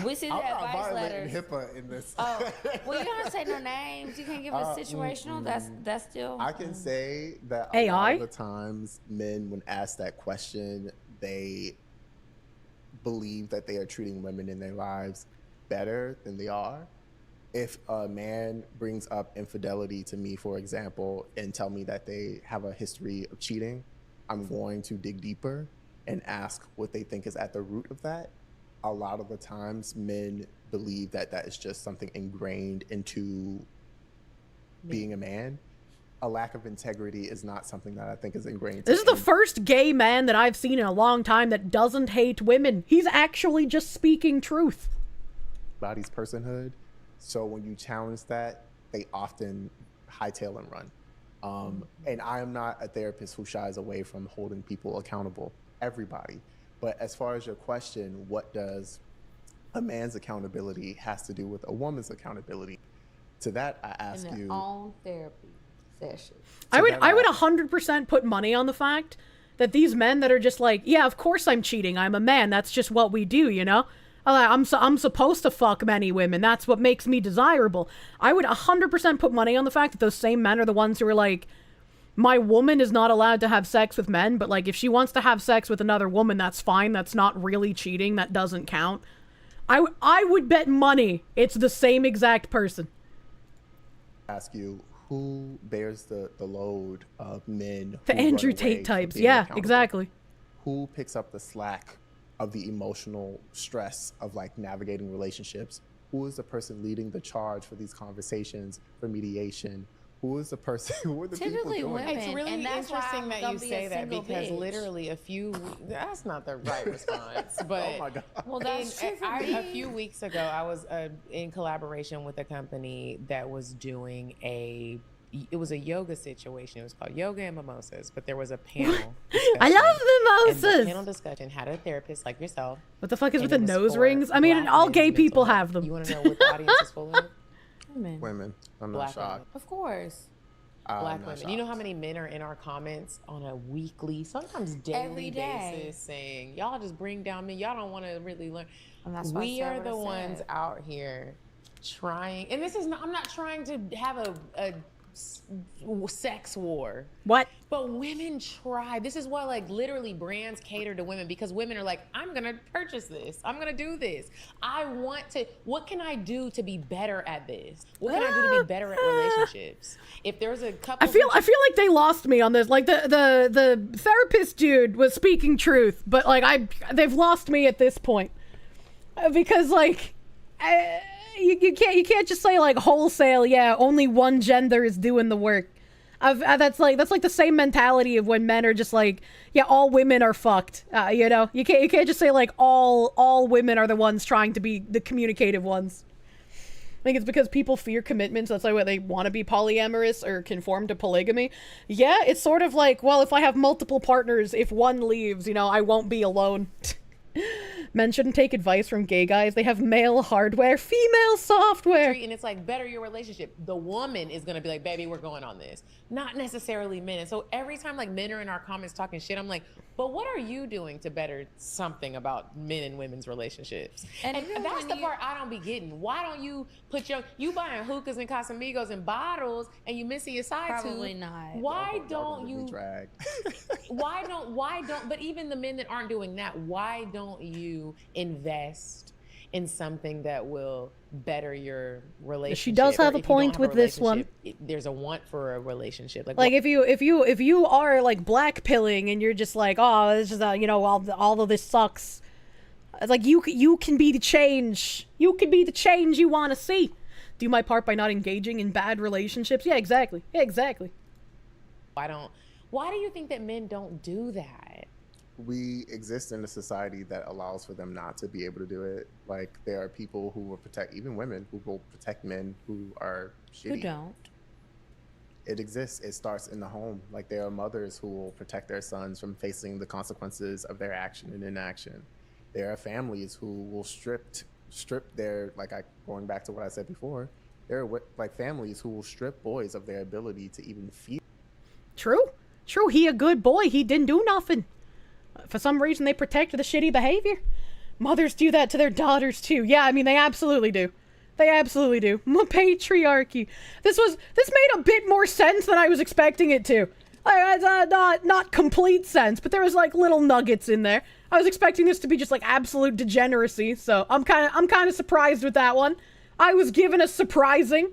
We see the I'm not advice violating letters. HIPAA in this. Oh, well, you don't have to say no names. You can't give us situational. That's still. I can say that AI? a lot of the times men, when asked that question, they believe that they are treating women in their lives better than they are. If a man brings up infidelity to me, for example, and tell me that they have a history of cheating, I'm going to dig deeper and ask what they think is at the root of that. A lot of the times men believe that that is just something ingrained into being a man. A lack of integrity is not something that I think is ingrained. This is the first gay man that I've seen in a long time that doesn't hate women. He's actually just speaking truth. Body's personhood. So when you challenge that, they often hightail and run. And I am not a therapist who shies away from holding people accountable. Everybody. But as far as your question, what does a man's accountability has to do with a woman's accountability? To that, I ask in their you. own therapy session. I would 100% put money on the fact that these men that are just like, yeah, of course I'm cheating. I'm a man. That's just what we do, you know? I'm supposed to fuck many women. That's what makes me desirable. I would 100% put money on the fact that those same men are the ones who are like, my woman is not allowed to have sex with men, but like if she wants to have sex with another woman, that's fine. That's not really cheating. That doesn't count. I would bet money it's the same exact person. Ask you, who bears the load of men? The Andrew Tate types. Yeah, exactly. Who picks up the slack of the emotional stress of like navigating relationships? Who is the person leading the charge for these conversations, for mediation? Who is the person? Who are the Typically people doing it? women. It's really And that's why interesting I'm that gonna you be say a that single because bitch. literally that's not the right response. But Oh my God. Well, that's true for me. a few weeks ago, I was in collaboration with a company that was doing a it was a yoga situation. It was called Yoga and Mimosas, but there was a panel. I love And the mimosas. panel discussion had a therapist like yourself. What the fuck is and with the it was nose for rings? I mean, Black all men's gay mental people health. have them. You want to know what the audience is full of? Women. Women. I'm not Black shocked. women. Of course. I'm Black not women. You know how shocked. many men are in our comments on a weekly, sometimes Every daily day. basis saying, y'all just bring down men. Y'all don't want to really learn. And that's why I We said are what I the ones said. out here trying, and this is not, I'm not trying to have a sex war. What? But women try. This is why, like, literally brands cater to women, because women are like, I'm gonna purchase this. I'm gonna do this. I want to. What can I do to be better at this? What can I do to be better at relationships? If there's a couple, I feel like they lost me on this. Like the therapist dude was speaking truth, but like they've lost me at this point because like you can't just say like wholesale. Yeah, only one gender is doing the work. That's like the same mentality of when men are just like, yeah, all women are fucked. You know, you can't just say like all women are the ones trying to be the communicative ones. I think it's because people fear commitments. That's why they want to be polyamorous or conform to polygamy. Yeah, it's sort of like, well, if I have multiple partners, if one leaves, you know, I won't be alone. Men shouldn't take advice from gay guys. They have male hardware, female software. and it's like better your relationship. The woman is gonna be like, baby, we're going on this. Not necessarily men. And so every time like men are in our comments talking shit, I'm like, but what are you doing to better something about men and women's relationships? And that's the part I don't be getting. Why don't you put you buying hookahs and Casamigos and bottles and you missing your side tooth? Probably not. Why don't you Drag. why don't but even the men that aren't doing that, why don't you invest in something that will better your relationship? She does have Or a if you don't point have a with this one. relationship, there's a want for a relationship. Like if you are like black pilling and you're just like, oh, this is you know, all of this sucks. It's like you can be the change. You can be the change you want to see. Do my part by not engaging in bad relationships. Yeah, exactly. Yeah, exactly. Why do you think that men don't do that? We exist in a society that allows for them not to be able to do it. Like, there are people who will protect, even women, who will protect men who are shitty. Who don't? It exists. It starts in the home. Like, there are mothers who will protect their sons from facing the consequences of their action and inaction. There are families who will strip their, going back to what I said before, there are like families who will strip boys of their ability to even feel. True. He a good boy. He didn't do nothing. For some reason, they protect the shitty behavior. Mothers do that to their daughters too. Yeah, I mean, they absolutely do. They absolutely do. Patriarchy. This made a bit more sense than I was expecting it to. Not complete sense, but there was like little nuggets in there. I was expecting this to be just like absolute degeneracy, so I'm kind of surprised with that one. I was given a surprising.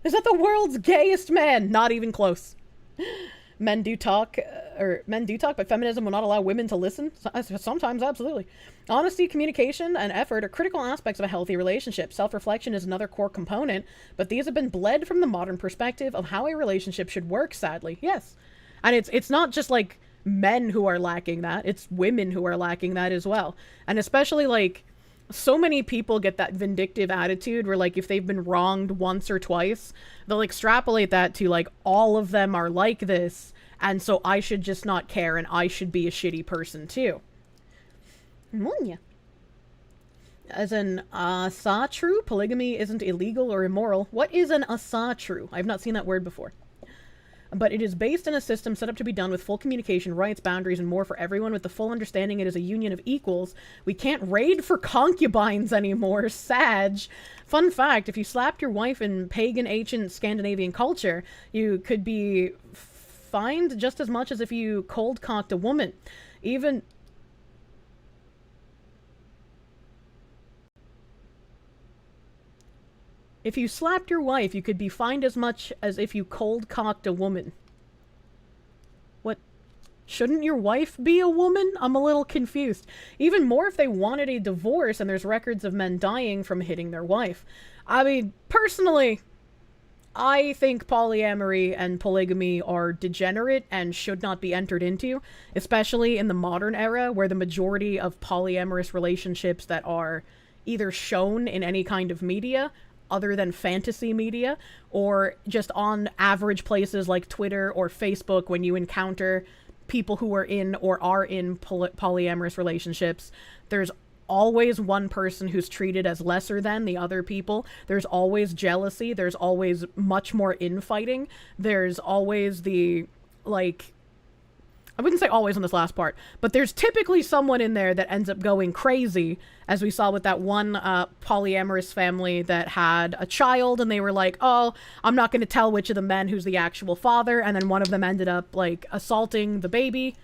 Is that the world's gayest man? Not even close. Men do talk, but feminism will not allow women to listen. Sometimes, absolutely. Honesty, communication, and effort are critical aspects of a healthy relationship. Self-reflection is another core component, but these have been bled from the modern perspective of how a relationship should work, sadly. Yes. And it's not just like men who are lacking that, it's women who are lacking that as well. And especially like, so many people get that vindictive attitude where like if they've been wronged once or twice, they'll extrapolate that to like all of them are like this, and so I should just not care and I should be a shitty person too. As an asatru, polygamy isn't illegal or immoral. What is an asatru? I've not seen that word before. But it is based in a system set up to be done with full communication, rights, boundaries, and more for everyone with the full understanding it is a union of equals. We can't raid for concubines anymore, Sag. Fun fact, if you slapped your wife in pagan ancient Scandinavian culture, you could be fined just as much as if you cold-cocked a woman. Even... If you slapped your wife, you could be fined as much as if you cold-cocked a woman. What? Shouldn't your wife be a woman? I'm a little confused. Even more if they wanted a divorce and there's records of men dying from hitting their wife. I mean, personally, I think polyamory and polygamy are degenerate and should not be entered into, especially in the modern era where the majority of polyamorous relationships that are either shown in any kind of media other than fantasy media, or just on average places like Twitter or Facebook when you encounter people who are in polyamorous relationships, there's always one person who's treated as lesser than the other people. There's always jealousy. There's always much more infighting. There's always the, like, I wouldn't say always on this last part, but there's typically someone in there that ends up going crazy, as we saw with that one polyamorous family that had a child, and they were like, oh, I'm not going to tell which of the men who's the actual father, and then one of them ended up, like, assaulting the baby.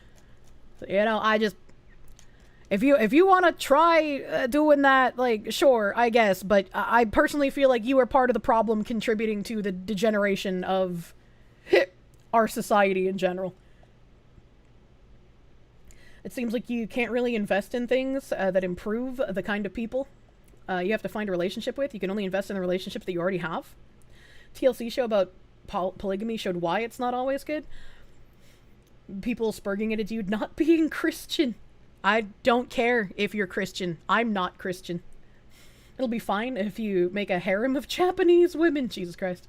You know, I just... If you want to try doing that, like, sure, I guess, but I personally feel like you are part of the problem contributing to the degeneration of our society in general. It seems like you can't really invest in things that improve the kind of people you have to find a relationship with. You can only invest in the relationships that you already have. TLC show about polygamy showed why it's not always good. People spurging at a dude not being Christian. I don't care if you're Christian. I'm not Christian. It'll be fine if you make a harem of Japanese women. Jesus Christ.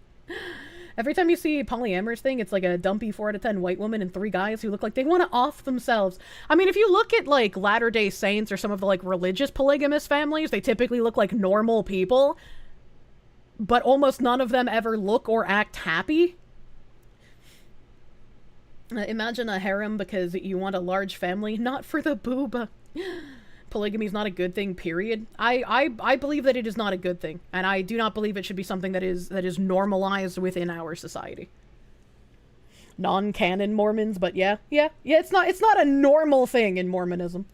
Every time you see a polyamorous thing, it's like a dumpy 4 out of 10 white woman and 3 guys who look like they want to off themselves. I mean, if you look at, like, Latter-day Saints or some of the, like, religious polygamous families, they typically look like normal people. But almost none of them ever look or act happy. Imagine a harem because you want a large family, not for the booba. Polygamy is not a good thing, period. I believe that it is not a good thing, and I do not believe it should be something that is normalized within our society. Non-canon Mormons, but yeah, it's not a normal thing in Mormonism.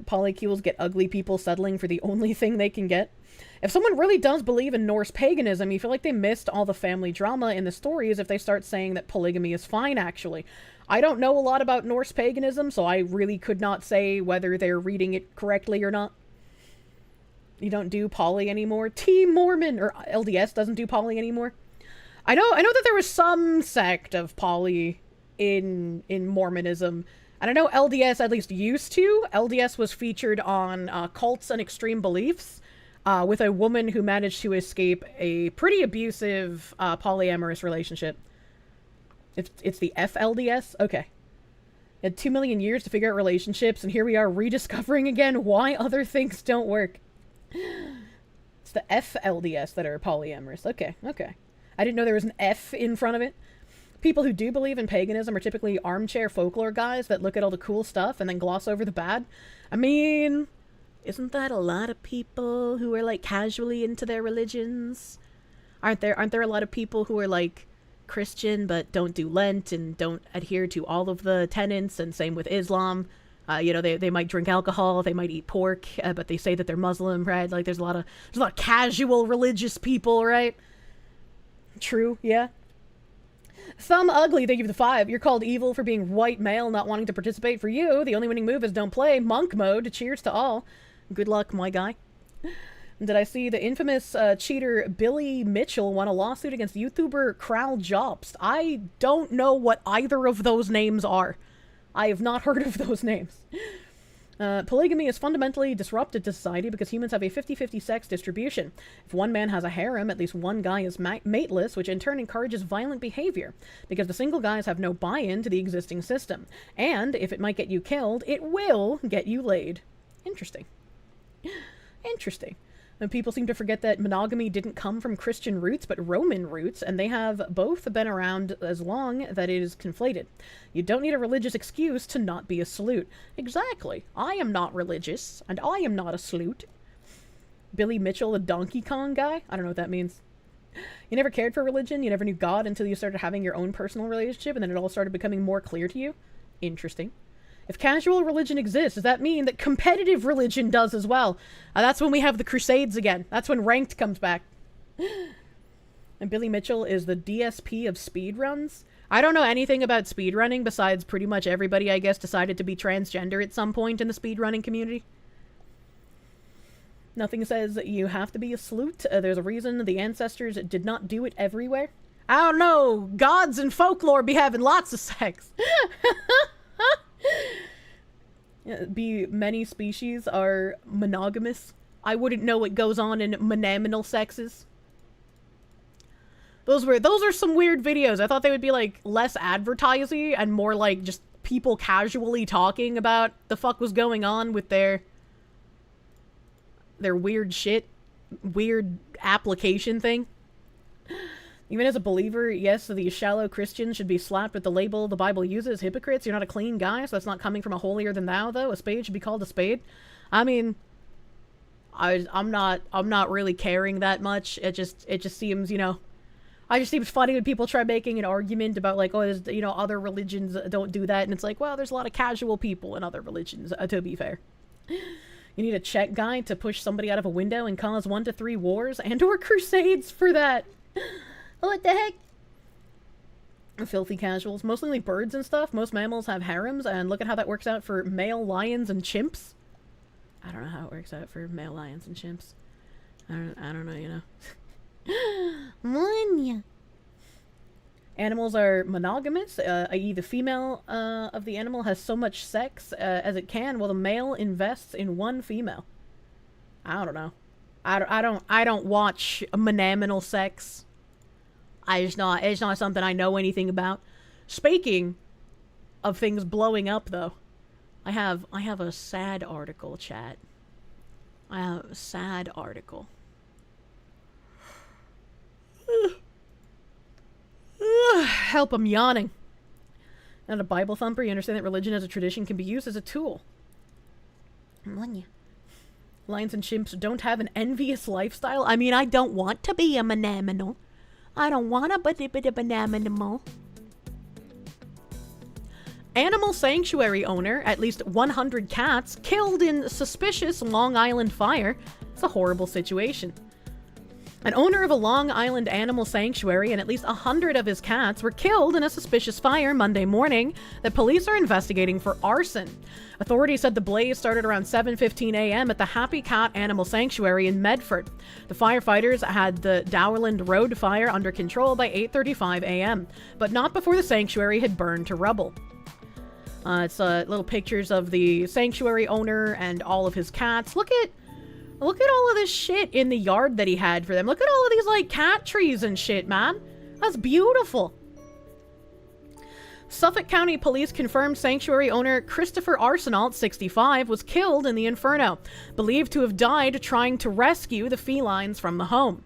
Polycules get ugly people settling for the only thing they can get. If someone really does believe in Norse paganism, you feel like they missed all the family drama in the stories if they start saying that polygamy is fine, actually. I don't know a lot about Norse paganism, so I really could not say whether they're reading it correctly or not. You don't do poly anymore. Team Mormon, or LDS doesn't do poly anymore. I know that there was some sect of poly in Mormonism, and I know LDS at least used to. LDS was featured on Cults and Extreme Beliefs, with a woman who managed to escape a pretty abusive polyamorous relationship. It's the FLDS? Okay. It had 2 million years to figure out relationships, and here we are rediscovering again why other things don't work. It's the FLDS that are polyamorous. Okay. I didn't know there was an F in front of it. People who do believe in paganism are typically armchair folklore guys that look at all the cool stuff and then gloss over the bad. I mean, isn't that a lot of people who are, like, casually into their religions? Aren't there a lot of people who are, like, Christian but don't do Lent and don't adhere to all of the tenets, and same with Islam? You know, they might drink alcohol, they might eat pork, but they say that they're Muslim, right? Like, there's a lot of casual religious people, right? True, yeah. Some ugly, thank you for the 5. You're called evil for being white male, not wanting to participate. For you, the only winning move is don't play. Monk mode. Cheers to all. Good luck, my guy. Did I see the infamous cheater Billy Mitchell won a lawsuit against YouTuber Kral Jobst? I don't know what either of those names are. I have not heard of those names. Polygamy is fundamentally disrupted to society because humans have a 50-50 sex distribution. If one man has a harem, at least one guy is mateless, which in turn encourages violent behavior, because the single guys have no buy-in to the existing system. And if it might get you killed, it will get you laid. Interesting. Interesting. And people seem to forget that monogamy didn't come from Christian roots, but Roman roots, and they have both been around as long that it is conflated. You don't need a religious excuse to not be a salute. Exactly. I am not religious, and I am not a salute. Billy Mitchell, the Donkey Kong guy? I don't know what that means. You never cared for religion, you never knew God until you started having your own personal relationship, and then it all started becoming more clear to you? Interesting. If casual religion exists, does that mean that competitive religion does as well? That's when we have the Crusades again. That's when ranked comes back. And Billy Mitchell is the DSP of speedruns. I don't know anything about speedrunning besides pretty much everybody, I guess, decided to be transgender at some point in the speedrunning community. Nothing says you have to be a salute. There's a reason the ancestors did not do it everywhere. I don't know. Gods and folklore be having lots of sex. Many species are monogamous. I wouldn't know what goes on in monominal sexes. Those are some weird videos. I thought they would be like less advertising and more like just people casually talking about the fuck was going on with their weird shit, weird application thing. Even as a believer, yes, the shallow Christians should be slapped with the label the Bible uses, hypocrites. You're not a clean guy, so that's not coming from a holier than thou, though. A spade should be called a spade. I mean, I'm not really caring that much. It just seems, you know, it just seems funny when people try making an argument about like, oh, you know, other religions don't do that, and it's like, well, there's a lot of casual people in other religions, to be fair. You need a check guide to push somebody out of a window and cause 1 to 3 wars and/or crusades for that. What the heck? Filthy casuals. Mostly birds and stuff. Most mammals have harems, and look at how that works out for male lions and chimps. I don't know how it works out for male lions and chimps. I don't know, you know. Animals are monogamous, i.e. the female of the animal has so much sex as it can, while the male invests in one female. I don't know. I don't watch monominal sex. It's not something I know anything about. Speaking of things blowing up, though, I have a sad article, chat. I have a sad article. Help, I'm yawning. Not a Bible thumper, you understand that religion as a tradition can be used as a tool. Lions and chimps don't have an envious lifestyle. I mean, I don't want to be a monominal. I don't want to be a monominal. Animal sanctuary owner, at least 100 cats, killed in suspicious Long Island fire. It's a horrible situation. An owner of a Long Island animal sanctuary and at least 100 of his cats were killed in a suspicious fire Monday morning that police are investigating for arson. Authorities said the blaze started around 7:15 a.m. at the Happy Cat Animal Sanctuary in Medford. The firefighters had the Dowland Road fire under control by 8:35 a.m., but not before the sanctuary had burned to rubble. It's little pictures of the sanctuary owner and all of his cats. Look at all of this shit in the yard that he had for them. Look at all of these, like, cat trees and shit, man. That's beautiful. Suffolk County Police confirmed sanctuary owner Christopher Arsenault, 65, was killed in the inferno, believed to have died trying to rescue the felines from the home.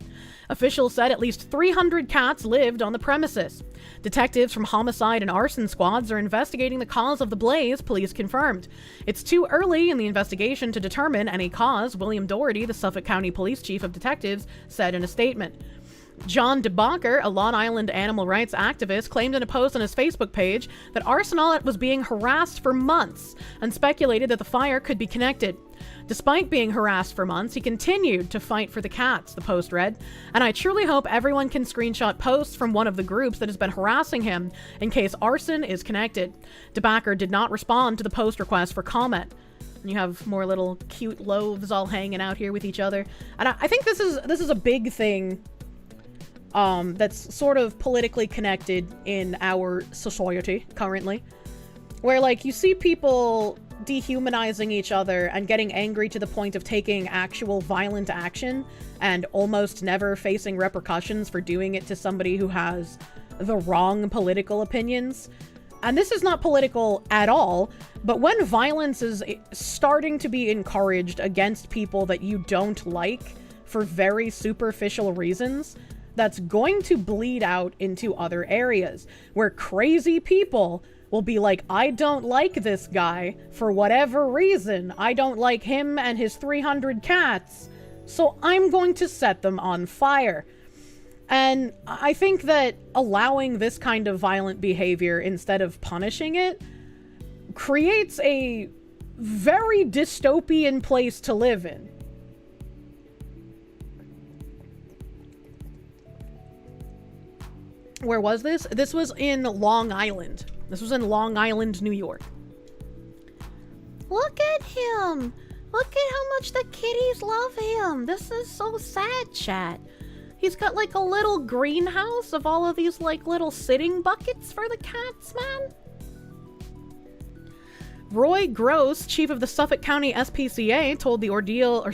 Officials said at least 300 cats lived on the premises. Detectives from homicide and arson squads are investigating the cause of the blaze, police confirmed. It's too early in the investigation to determine any cause, William Doherty, the Suffolk County Police Chief of Detectives, said in a statement. John DeBacher, a Long Island animal rights activist, claimed in a post on his Facebook page that Arsenault was being harassed for months and speculated that the fire could be connected. Despite being harassed for months, he continued to fight for the cats, the post read, and I truly hope everyone can screenshot posts from one of the groups that has been harassing him in case arson is connected. DeBacher did not respond to the post request for comment. And you have more little cute loaves all hanging out here with each other. And I think this is a big thing that's sort of politically connected in our society currently, where like you see people dehumanizing each other and getting angry to the point of taking actual violent action and almost never facing repercussions for doing it to somebody who has the wrong political opinions. And this is not political at all, but when violence is starting to be encouraged against people that you don't like for very superficial reasons, that's going to bleed out into other areas where crazy people will be like, I don't like this guy for whatever reason. I don't like him and his 300 cats, so I'm going to set them on fire. And I think that allowing this kind of violent behavior instead of punishing it creates a very dystopian place to live in. Where was this? This was in Long Island. This was in Long Island, New York. Look at him. Look at how much the kitties love him. This is so sad, chat. He's got like a little greenhouse of all of these like little sitting buckets for the cats, man. Roy Gross, chief of the Suffolk County SPCA,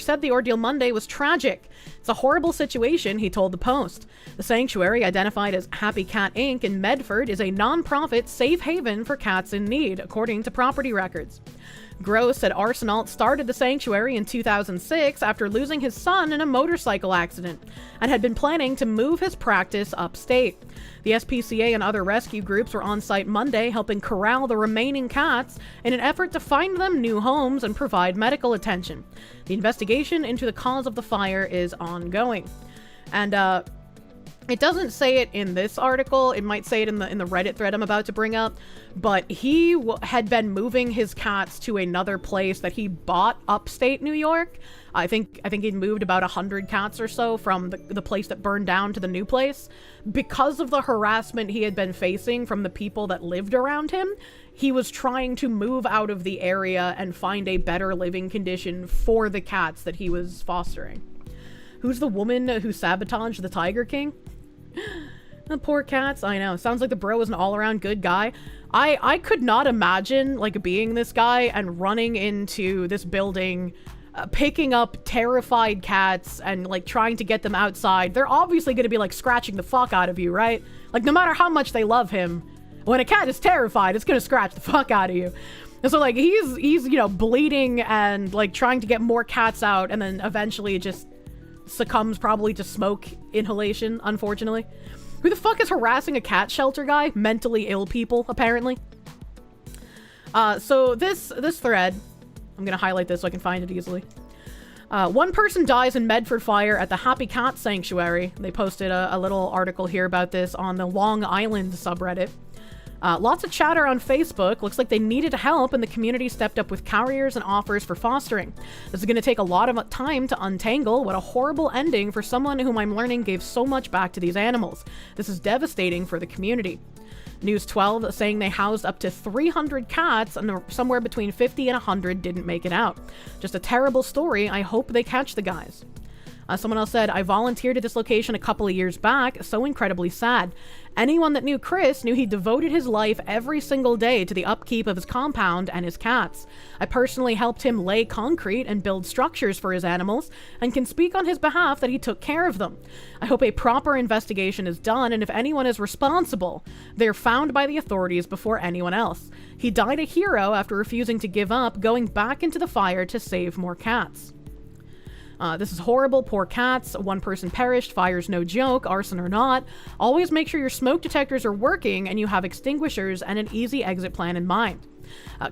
said the ordeal Monday was tragic. It's a horrible situation, he told the Post. The sanctuary, identified as Happy Cat Inc. in Medford, is a non-profit safe haven for cats in need, according to property records. Gross said Arsenal started the sanctuary in 2006 after losing his son in a motorcycle accident and had been planning to move his practice upstate. The SPCA and other rescue groups were on site Monday helping corral the remaining cats in an effort to find them new homes and provide medical attention. The investigation into the cause of the fire is ongoing. And it doesn't say it in this article. It might say it in the Reddit thread I'm about to bring up. But he had been moving his cats to another place that he bought upstate New York. I think he'd moved about 100 cats or so from the place that burned down to the new place. Because of the harassment he had been facing from the people that lived around him, he was trying to move out of the area and find a better living condition for the cats that he was fostering. Who's the woman who sabotaged the Tiger King? The poor cats. I know. Sounds like the bro is an all-around good guy. I could not imagine, like, being this guy and running into this building, picking up terrified cats and, like, trying to get them outside. They're obviously going to be, like, scratching the fuck out of you, right? Like, no matter how much they love him, when a cat is terrified, it's going to scratch the fuck out of you. And so, like, he's, you know, bleeding and, like, trying to get more cats out, and then eventually just succumbs probably to smoke inhalation, unfortunately. Who the fuck is harassing a cat shelter guy? Mentally ill people, apparently. So this thread, I'm gonna highlight this so I can find it easily. One person dies in Medford fire at the Happy Cat Sanctuary. They posted a little article here about this on the Long Island subreddit. Lots of chatter on Facebook. Looks like they needed help and the community stepped up with carriers and offers for fostering. This is going to take a lot of time to untangle. What a horrible ending for someone whom I'm learning gave so much back to these animals. This is devastating for the community. News 12 saying they housed up to 300 cats and somewhere between 50 and 100 didn't make it out. Just a terrible story. I hope they catch the guys. Someone else said, I volunteered at this location a couple of years back. So incredibly sad. Anyone that knew Chris knew he devoted his life every single day to the upkeep of his compound and his cats. I personally helped him lay concrete and build structures for his animals and can speak on his behalf that he took care of them. I hope a proper investigation is done, and if anyone is responsible, they're found by the authorities before anyone else. He died a hero after refusing to give up, going back into the fire to save more cats. This is horrible. Poor cats. One person perished. Fire's no joke, arson or not. Always make sure your smoke detectors are working and you have extinguishers and an easy exit plan in mind.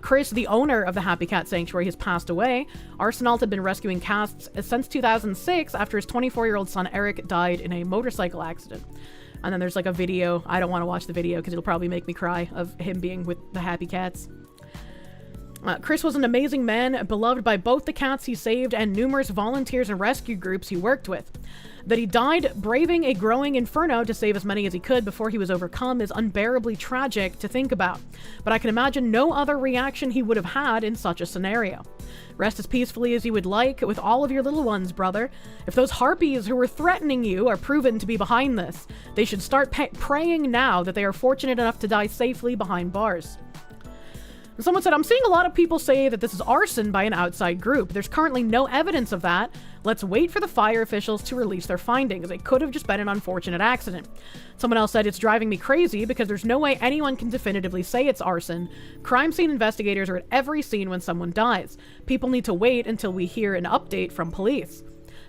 Chris, the owner of the Happy Cat Sanctuary, has passed away. Arsenal had been rescuing cats since 2006 after his 24-year-old son Eric died in a motorcycle accident. And then there's like a video. I don't want to watch the video because it'll probably make me cry, of him being with the Happy Cats. Chris was an amazing man, beloved by both the cats he saved and numerous volunteers and rescue groups he worked with. That he died braving a growing inferno to save as many as he could before he was overcome is unbearably tragic to think about, but I can imagine no other reaction he would have had in such a scenario. Rest as peacefully as you would like with all of your little ones, brother. If those harpies who were threatening you are proven to be behind this, they should start praying now that they are fortunate enough to die safely behind bars. Someone said, I'm seeing a lot of people say that this is arson by an outside group. There's currently no evidence of that. Let's wait for the fire officials to release their findings. It could have just been an unfortunate accident. Someone else said, it's driving me crazy because there's no way anyone can definitively say it's arson. Crime scene investigators are at every scene when someone dies. People need to wait until we hear an update from police.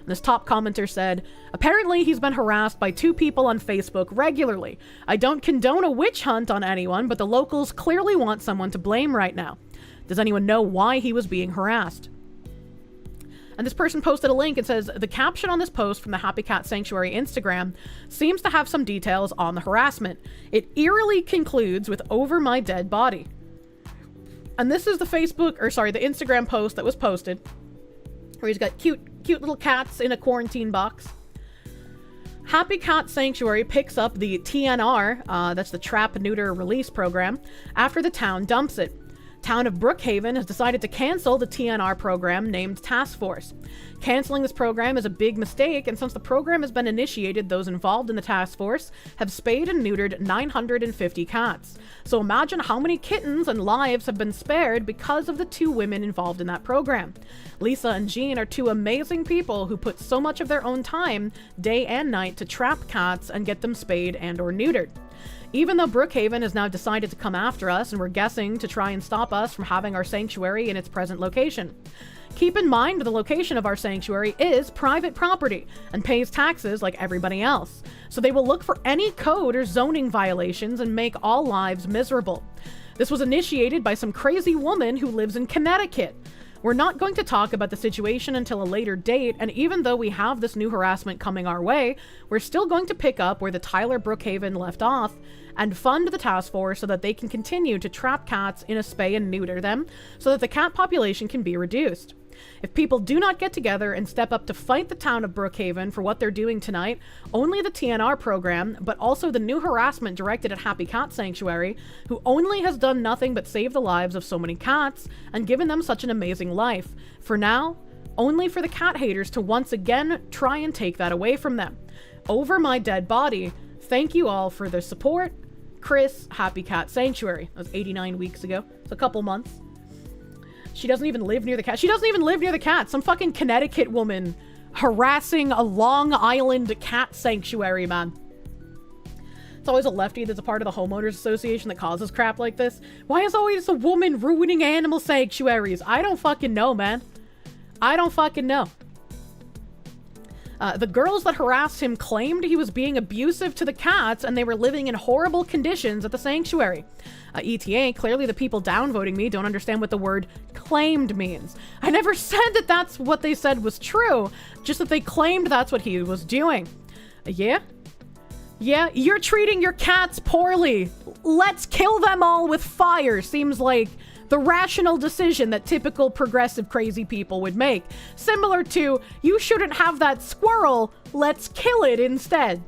This top commenter said, apparently he's been harassed by 2 people on Facebook regularly. I don't condone a witch hunt on anyone, but the locals clearly want someone to blame right now. Does anyone know why he was being harassed? And this person posted a link and says, the caption on this post from the Happy Cat Sanctuary Instagram seems to have some details on the harassment. It eerily concludes with over my dead body. And this is the Instagram post that was posted, where he's got cute little cats in a quarantine box. Happy Cat Sanctuary picks up the TNR, that's the Trap Neuter Release Program, after the town dumps it. Town of Brookhaven has decided to cancel the TNR program named Task Force. Canceling this program is a big mistake, and since the program has been initiated, those involved in the task force have spayed and neutered 950 cats. So imagine how many kittens and lives have been spared because of the 2 women involved in that program. Lisa and Jean are 2 amazing people who put so much of their own time, day and night, to trap cats and get them spayed and or neutered. Even though Brookhaven has now decided to come after us, and we're guessing to try and stop us from having our sanctuary in its present location. Keep in mind the location of our sanctuary is private property and pays taxes like everybody else. So they will look for any code or zoning violations and make all lives miserable. This was initiated by some crazy woman who lives in Connecticut. We're not going to talk about the situation until a later date, and even though we have this new harassment coming our way, we're still going to pick up where the Tyler Brookhaven left off and fund the task force so that they can continue to trap cats in a spay and neuter them so that the cat population can be reduced. If people do not get together and step up to fight the town of Brookhaven for what they're doing tonight, only the TNR program, but also the new harassment directed at Happy Cat Sanctuary, who only has done nothing but save the lives of so many cats and given them such an amazing life. For now, only for the cat haters to once again try and take that away from them. Over my dead body, thank you all for the support. Chris, Happy Cat Sanctuary. That was 89 weeks ago. It's a couple months. She doesn't even live near the cat. She doesn't even live near the cat. Some fucking Connecticut woman harassing a Long Island cat sanctuary, man. It's always a lefty that's a part of the homeowners association that causes crap like this. Why is always a woman ruining animal sanctuaries? I don't fucking know, man. I don't fucking know. The girls that harassed him claimed he was being abusive to the cats and they were living in horrible conditions at the sanctuary. ETA, clearly the people downvoting me don't understand what the word claimed means. I never said that that's what they said was true, just that they claimed that's what he was doing. Yeah, you're treating your cats poorly. Let's kill them all with fire seems like the rational decision that typical progressive crazy people would make. Similar to, you shouldn't have that squirrel, let's kill it instead.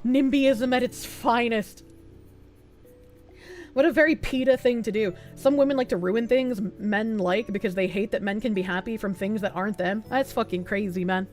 NIMBYism at its finest. What a very PETA thing to do. Some women like to ruin things men like because they hate that men can be happy from things that aren't them. That's fucking crazy, man.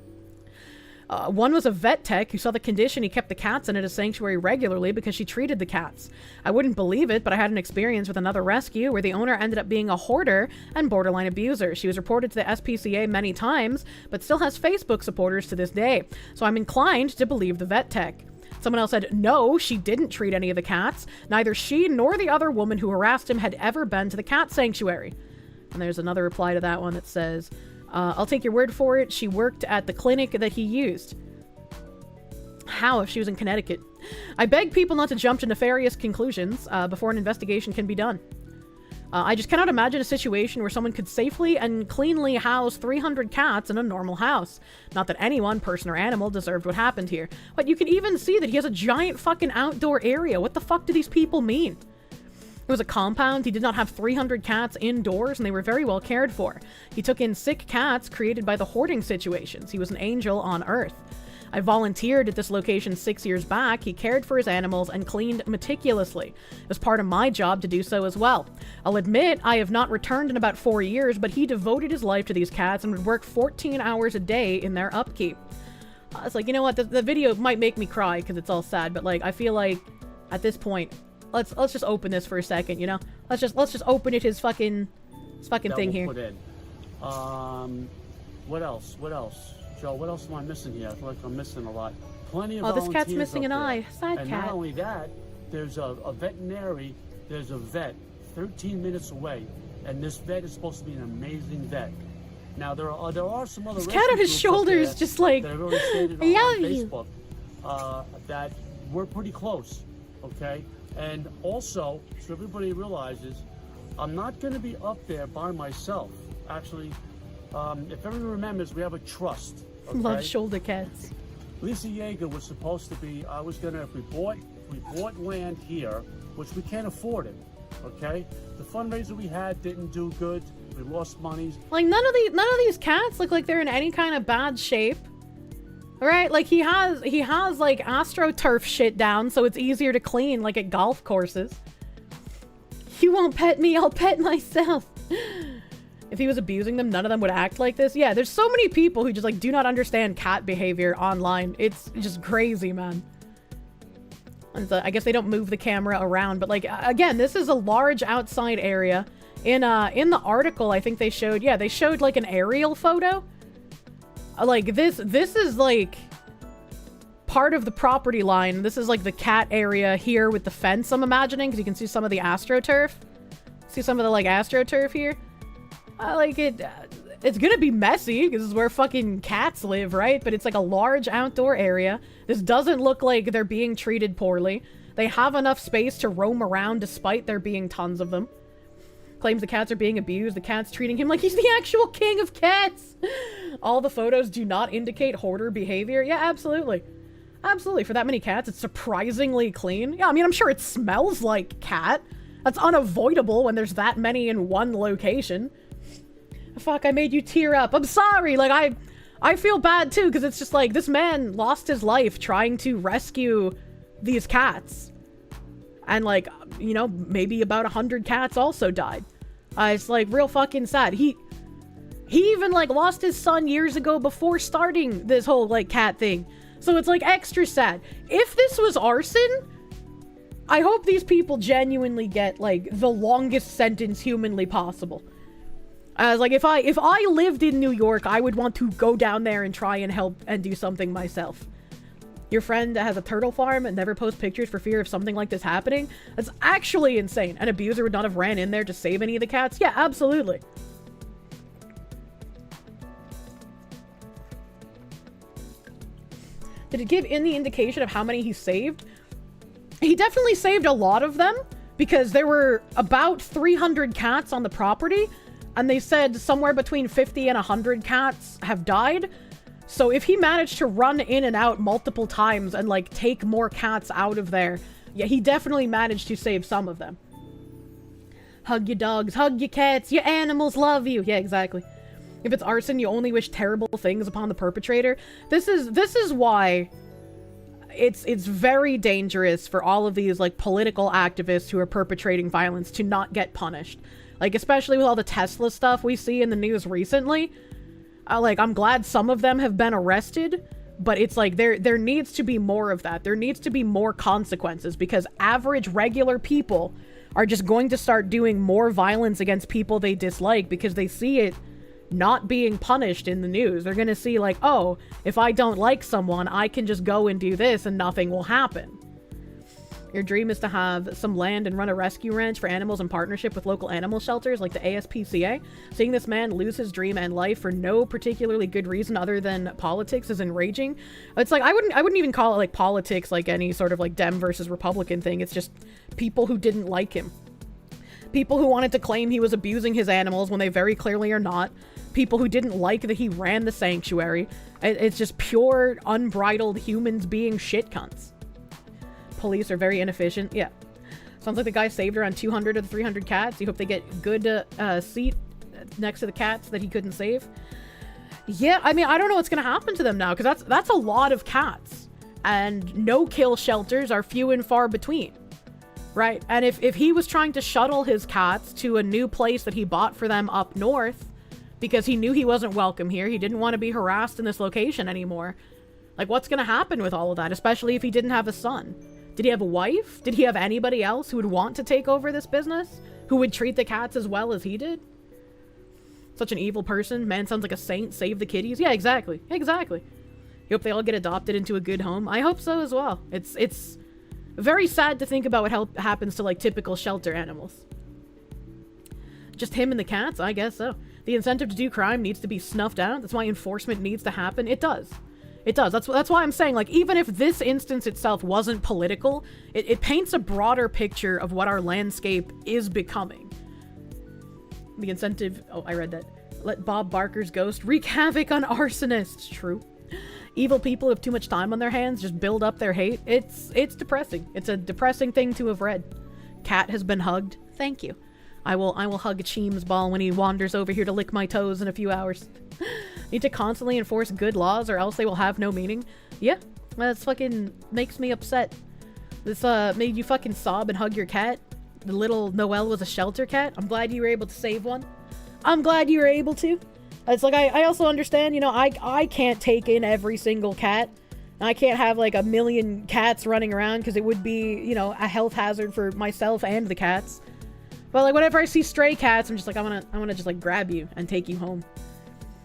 One was a vet tech who saw the condition he kept the cats in at his sanctuary regularly because she treated the cats. I wouldn't believe it, but I had an experience with another rescue where the owner ended up being a hoarder and borderline abuser. She was reported to the SPCA many times, but still has Facebook supporters to this day. So I'm inclined to believe the vet tech. Someone else said, no, she didn't treat any of the cats. Neither she nor the other woman who harassed him had ever been to the cat sanctuary. And there's another reply to that one that says, I'll take your word for it. She worked at the clinic that he used. How if she was in Connecticut? I beg people not to jump to nefarious conclusions before an investigation can be done. I just cannot imagine a situation where someone could safely and cleanly house 300 cats in a normal house. Not that anyone, person or animal, deserved what happened here. But you can even see that he has a giant fucking outdoor area. What the fuck do these people mean? It was a compound. He did not have 300 cats indoors, and they were very well cared for. He took in sick cats created by the hoarding situations. He was an angel on Earth. I volunteered at this location 6 years back. He cared for his animals and cleaned meticulously. It was part of my job to do so as well. I'll admit I have not returned in about 4 years, but he devoted his life to these cats and would work 14 hours a day in their upkeep. It's like, you know what? The video might make me cry because it's all sad, but like, I feel like at this point, let's just open this for a second, you know? Let's just open it his fucking thing here. Put in. What else? Joe, what else am I missing here? I feel like I'm missing a lot. Plenty of this cat's volunteers missing up an there. eye. Sad and cat. not only that, there's a veterinary, there's a vet 13 minutes away, and this vet is supposed to be an amazing vet. Now, there are some other this cat on his shoulders just like, that have already stated I love you. Facebook that we're pretty close, okay? And also, so everybody realizes, I'm not going to be up there by myself. Actually, if everyone remembers, we have a trust. Okay? Love shoulder cats. Lisa Yeager was supposed to be, if we bought land here, which we can't afford it, okay? The fundraiser we had didn't do good. We lost money. Like, none of these cats look like they're in any kind of bad shape. Right? Like, he has like AstroTurf shit down, so it's easier to clean, like at golf courses. You won't pet me, I'll pet myself. If he was abusing them, none of them would act like this. Yeah, there's so many people who just like do not understand cat behavior online. It's just crazy, man. And so I guess they don't move the camera around, but like again, this is a large outside area. In the article, I think they showed, yeah, they showed like an aerial photo. Like this is like part of the property line. This is like the cat area here with the fence, I'm imagining, because you can see some of the AstroTurf. See some of the like AstroTurf here. Like it's gonna be messy because this is where fucking cats live, right? But it's like a large outdoor area. This doesn't look like they're being treated poorly. They have enough space to roam around despite there being tons of them. Claims the cats are being abused. The cat's treating him like he's the actual king of cats. All the photos do not indicate hoarder behavior. Yeah, absolutely. Absolutely. For that many cats, it's surprisingly clean. Yeah, I mean, I'm sure it smells like cat. That's unavoidable when there's that many in one location. Fuck, I made you tear up. I'm sorry. Like, I feel bad too, because it's just like, this man lost his life trying to rescue these cats. And like, you know, maybe about 100 cats also died. It's like real fucking sad. He even like lost his son years ago before starting this whole like cat thing. So it's like extra sad. If this was arson, I hope these people genuinely get like the longest sentence humanly possible. As like if I lived in New York, I would want to go down there and try and help and do something myself. Your friend has a turtle farm and never posts pictures for fear of something like this happening? That's actually insane. An abuser would not have ran in there to save any of the cats? Yeah, absolutely. Did it give any indication of how many he saved? He definitely saved a lot of them because there were about 300 cats on the property, and they said somewhere between 50 and 100 cats have died. So if he managed to run in and out multiple times and like take more cats out of there, yeah, he definitely managed to save some of them. Hug your dogs, hug your cats, your animals love you. Yeah, exactly. If it's arson, you only wish terrible things upon the perpetrator. This is why it's very dangerous for all of these like political activists who are perpetrating violence to not get punished. Like especially with all the Tesla stuff we see in the news recently. Like, I'm glad some of them have been arrested, but it's like there needs to be more of that. There needs to be more consequences because average, regular people are just going to start doing more violence against people they dislike because they see it not being punished in the news. They're going to see like, oh, if I don't like someone, I can just go and do this and nothing will happen. Your dream is to have some land and run a rescue ranch for animals in partnership with local animal shelters like the ASPCA. Seeing this man lose his dream and life for no particularly good reason other than politics is enraging. It's like, I wouldn't even call it like politics, like any sort of like Dem versus Republican thing. It's just people who didn't like him. People who wanted to claim he was abusing his animals when they very clearly are not. People who didn't like that he ran the sanctuary. It's just pure, unbridled humans being shit cunts. Police are very inefficient. Yeah. Sounds like the guy saved around 200 of the 300 cats. You hope they get good seat next to the cats that he couldn't save. Yeah, I mean, I don't know what's going to happen to them now because that's a lot of cats. And no-kill shelters are few and far between. Right? And if he was trying to shuttle his cats to a new place that he bought for them up north because he knew he wasn't welcome here, he didn't want to be harassed in this location anymore, like what's going to happen with all of that, especially if he didn't have a son? Did he have a wife? Did he have anybody else who would want to take over this business? Who would treat the cats as well as he did? Such an evil person. Man sounds like a saint. Save the kitties. Yeah, exactly. Exactly. You hope they all get adopted into a good home. I hope so as well. It's very sad to think about what happens to like typical shelter animals. Just him and the cats? I guess so. The incentive to do crime needs to be snuffed out. That's why enforcement needs to happen. It does. It does. That's why I'm saying, like, even if this instance itself wasn't political, it paints a broader picture of what our landscape is becoming. The incentive... Oh, I read that. Let Bob Barker's ghost wreak havoc on arsonists. True. Evil people who have too much time on their hands just build up their hate. It's depressing. It's a depressing thing to have read. Cat has been hugged. Thank you. I will hug Cheem's ball when he wanders over here to lick my toes in a few hours. Need to constantly enforce good laws or else they will have no meaning. Yeah, that's fucking makes me upset. This made you fucking sob and hug your cat. the little Noelle was a shelter cat. I'm glad you were able to save one. I'm glad you were able to. It's like, I also understand, you know, I can't take in every single cat. I can't have like 1 million cats running around because it would be, you know, a health hazard for myself and the cats. But like whenever I see stray cats, I'm just like, I wanna just like grab you and take you home.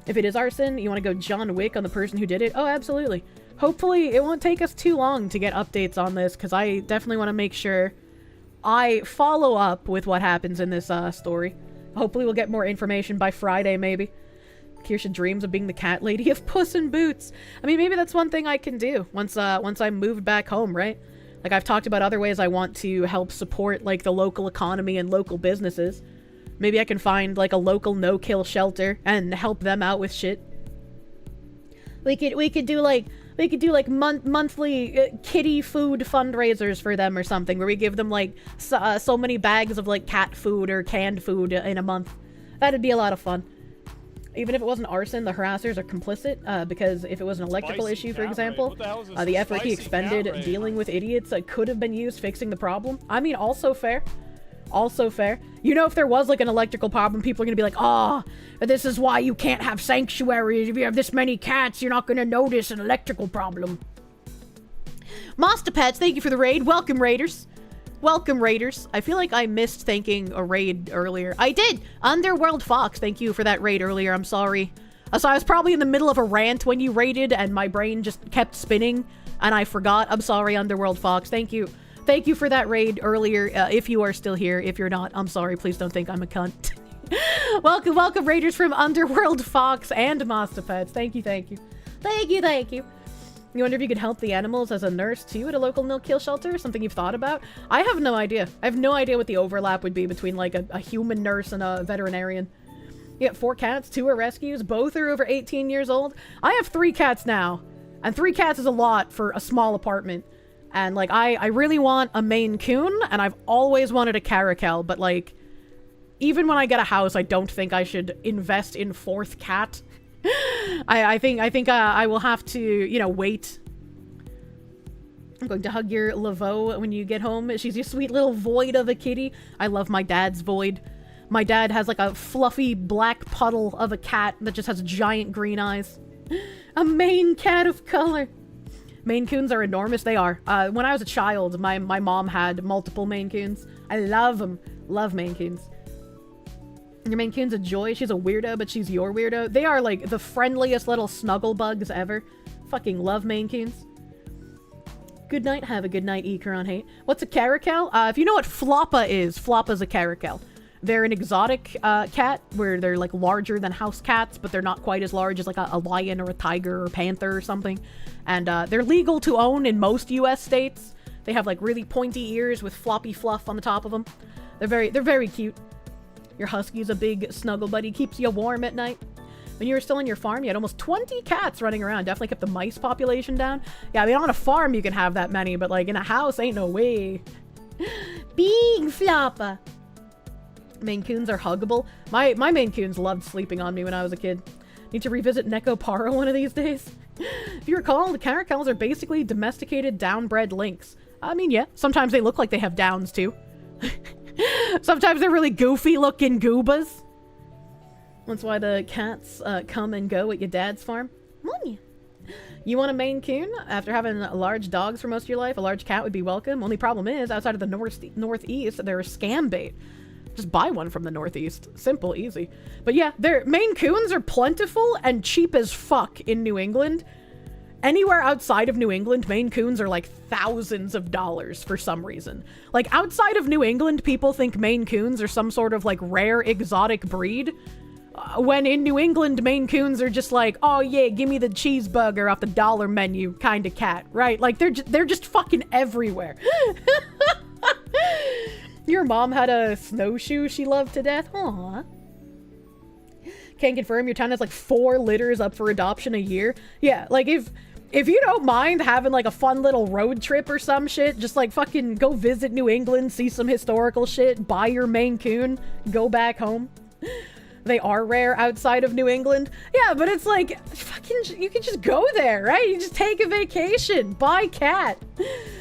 If it is arson, you want to go John Wick on the person who did it? Oh, absolutely. Hopefully it won't take us too long to get updates on this, because I definitely want to make sure I follow up with what happens in this story. Hopefully we'll get more information by Friday, maybe. Kirsche dreams of being the cat lady of Puss in Boots. I mean, maybe that's one thing I can do once I moved back home, right? Like, I've talked about other ways I want to help support, like, the local economy and local businesses. Maybe I can find, like, a local no-kill shelter and help them out with shit. We could do monthly kitty food fundraisers for them or something, where we give them, like, so many bags of, like, cat food or canned food in a month. That'd be a lot of fun. Even if it wasn't arson, the harassers are complicit, because if it was an electrical issue, for example, the effort he expended dealing with idiots could have been used fixing the problem. I mean, also fair. Also fair. You know, if there was, like, an electrical problem, people are gonna be like, oh, this is why you can't have sanctuaries. If you have this many cats, you're not gonna notice an electrical problem. Master Pets, thank you for the raid. Welcome, Raiders. Welcome, Raiders. I feel like I missed thanking a raid earlier. I did! Underworld Fox, thank you for that raid earlier. I'm sorry. So I was probably in the middle of a rant when you raided, and my brain just kept spinning, and I forgot. I'm sorry, Underworld Fox. Thank you. Thank you for that raid earlier, if you are still here. If you're not, I'm sorry. Please don't think I'm a cunt. welcome, Raiders from Underworld Fox and Master Pets. Thank you, thank you. Thank you, thank you. You wonder if you could help the animals as a nurse, too, at a local no-kill shelter? Something you've thought about? I have no idea. I have no idea what the overlap would be between, like, a human nurse and a veterinarian. You got 4 cats, 2 are rescues, both are over 18 years old. I have 3 cats now, and 3 cats is a lot for a small apartment. And, like, I really want a Maine Coon, and I've always wanted a Caracal, but, like, even when I get a house, I don't think I should invest in 4th cat. I think I will have to, you know, wait. I'm going to hug your Laveau when you get home. She's your sweet little void of a kitty. I love my dad's void. My dad has like a fluffy black puddle of a cat that just has giant green eyes. A Maine cat of color. Maine Coons are enormous. They are. When I was a child, my mom had multiple Maine Coons. I love them. Love Maine Coons. Your Maine Coon's a joy. She's a weirdo, but she's your weirdo. They are, like, the friendliest little snuggle bugs ever. Fucking love Maine Coons. Good night. Have a good night, Ikaron Hate. What's a Caracal? If you know what Floppa is, Floppa's a Caracal. They're an exotic cat, where they're, like, larger than house cats, but they're not quite as large as, like, a lion or a tiger or a panther or something. And they're legal to own in most US states. They have, like, really pointy ears with floppy fluff on the top of them. They're very cute. Your husky's a big snuggle buddy, keeps you warm at night. When you were still on your farm, you had almost 20 cats running around. Definitely kept the mice population down. Yeah, I mean, on a farm you can have that many, but, like, in a house, ain't no way. Big Floppa. Maine Coons are huggable. My Maine Coons loved sleeping on me when I was a kid. Need to revisit Necoparo one of these days. If you recall, the Caracals are basically domesticated, downbred lynx. I mean, yeah, sometimes they look like they have downs, too. Sometimes they're really goofy-looking goobas. That's why the cats come and go at your dad's farm. Money. You want a Maine Coon? After having large dogs for most of your life, a large cat would be welcome. Only problem is, outside of the northeast, they're a scam bait. Just buy one from the northeast. Simple, easy. But yeah, Maine Coons are plentiful and cheap as fuck in New England. Anywhere outside of New England, Maine Coons are like thousands of dollars for some reason. Like, outside of New England, people think Maine Coons are some sort of, like, rare exotic breed. When in New England, Maine Coons are just like, oh yeah, give me the cheeseburger off the dollar menu kind of cat, right? Like, they're just fucking everywhere. Your mom had a snowshoe she loved to death? Aww. Can confirm your town has like 4 litters up for adoption a year. Yeah, like if you don't mind having like a fun little road trip or some shit, just like fucking go visit New England, see some historical shit, buy your Maine Coon, go back home. They are rare outside of New England. Yeah, but it's like, fuck, you can just go there, right? You just take a vacation, buy cat.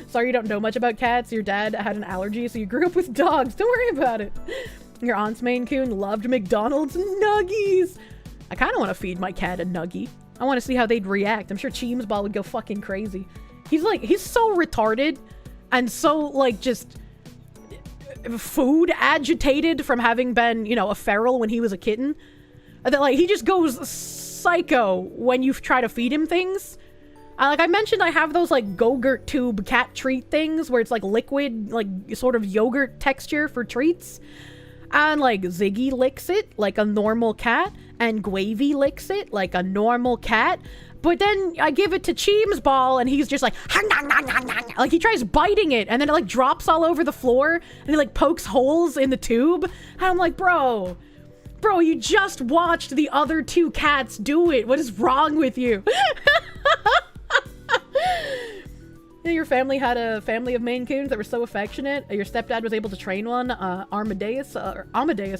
Sorry you don't know much about cats. Your dad had an allergy, so you grew up with dogs. Don't worry about it. Your aunt's Maine Coon loved McDonald's nuggies. I kind of want to feed my cat a nuggie. I want to see how they'd react. I'm sure Cheems Ball would go fucking crazy. He's so retarded and so like just food agitated from having been, you know, a feral when he was a kitten. That like he just goes psycho when you try to feed him things. Like I mentioned, I have those like Go-Gurt tube cat treat things where it's like liquid, like sort of yogurt texture for treats. And like Ziggy licks it like a normal cat, and Gravy licks it like a normal cat. But then I give it to Cheems Ball and he's just like, like he tries biting it and then it like drops all over the floor and he like pokes holes in the tube. And I'm like, bro, you just watched the other two cats do it. What is wrong with you? Your family had a family of Maine Coons that were so affectionate. Your stepdad was able to train one, Amadeus,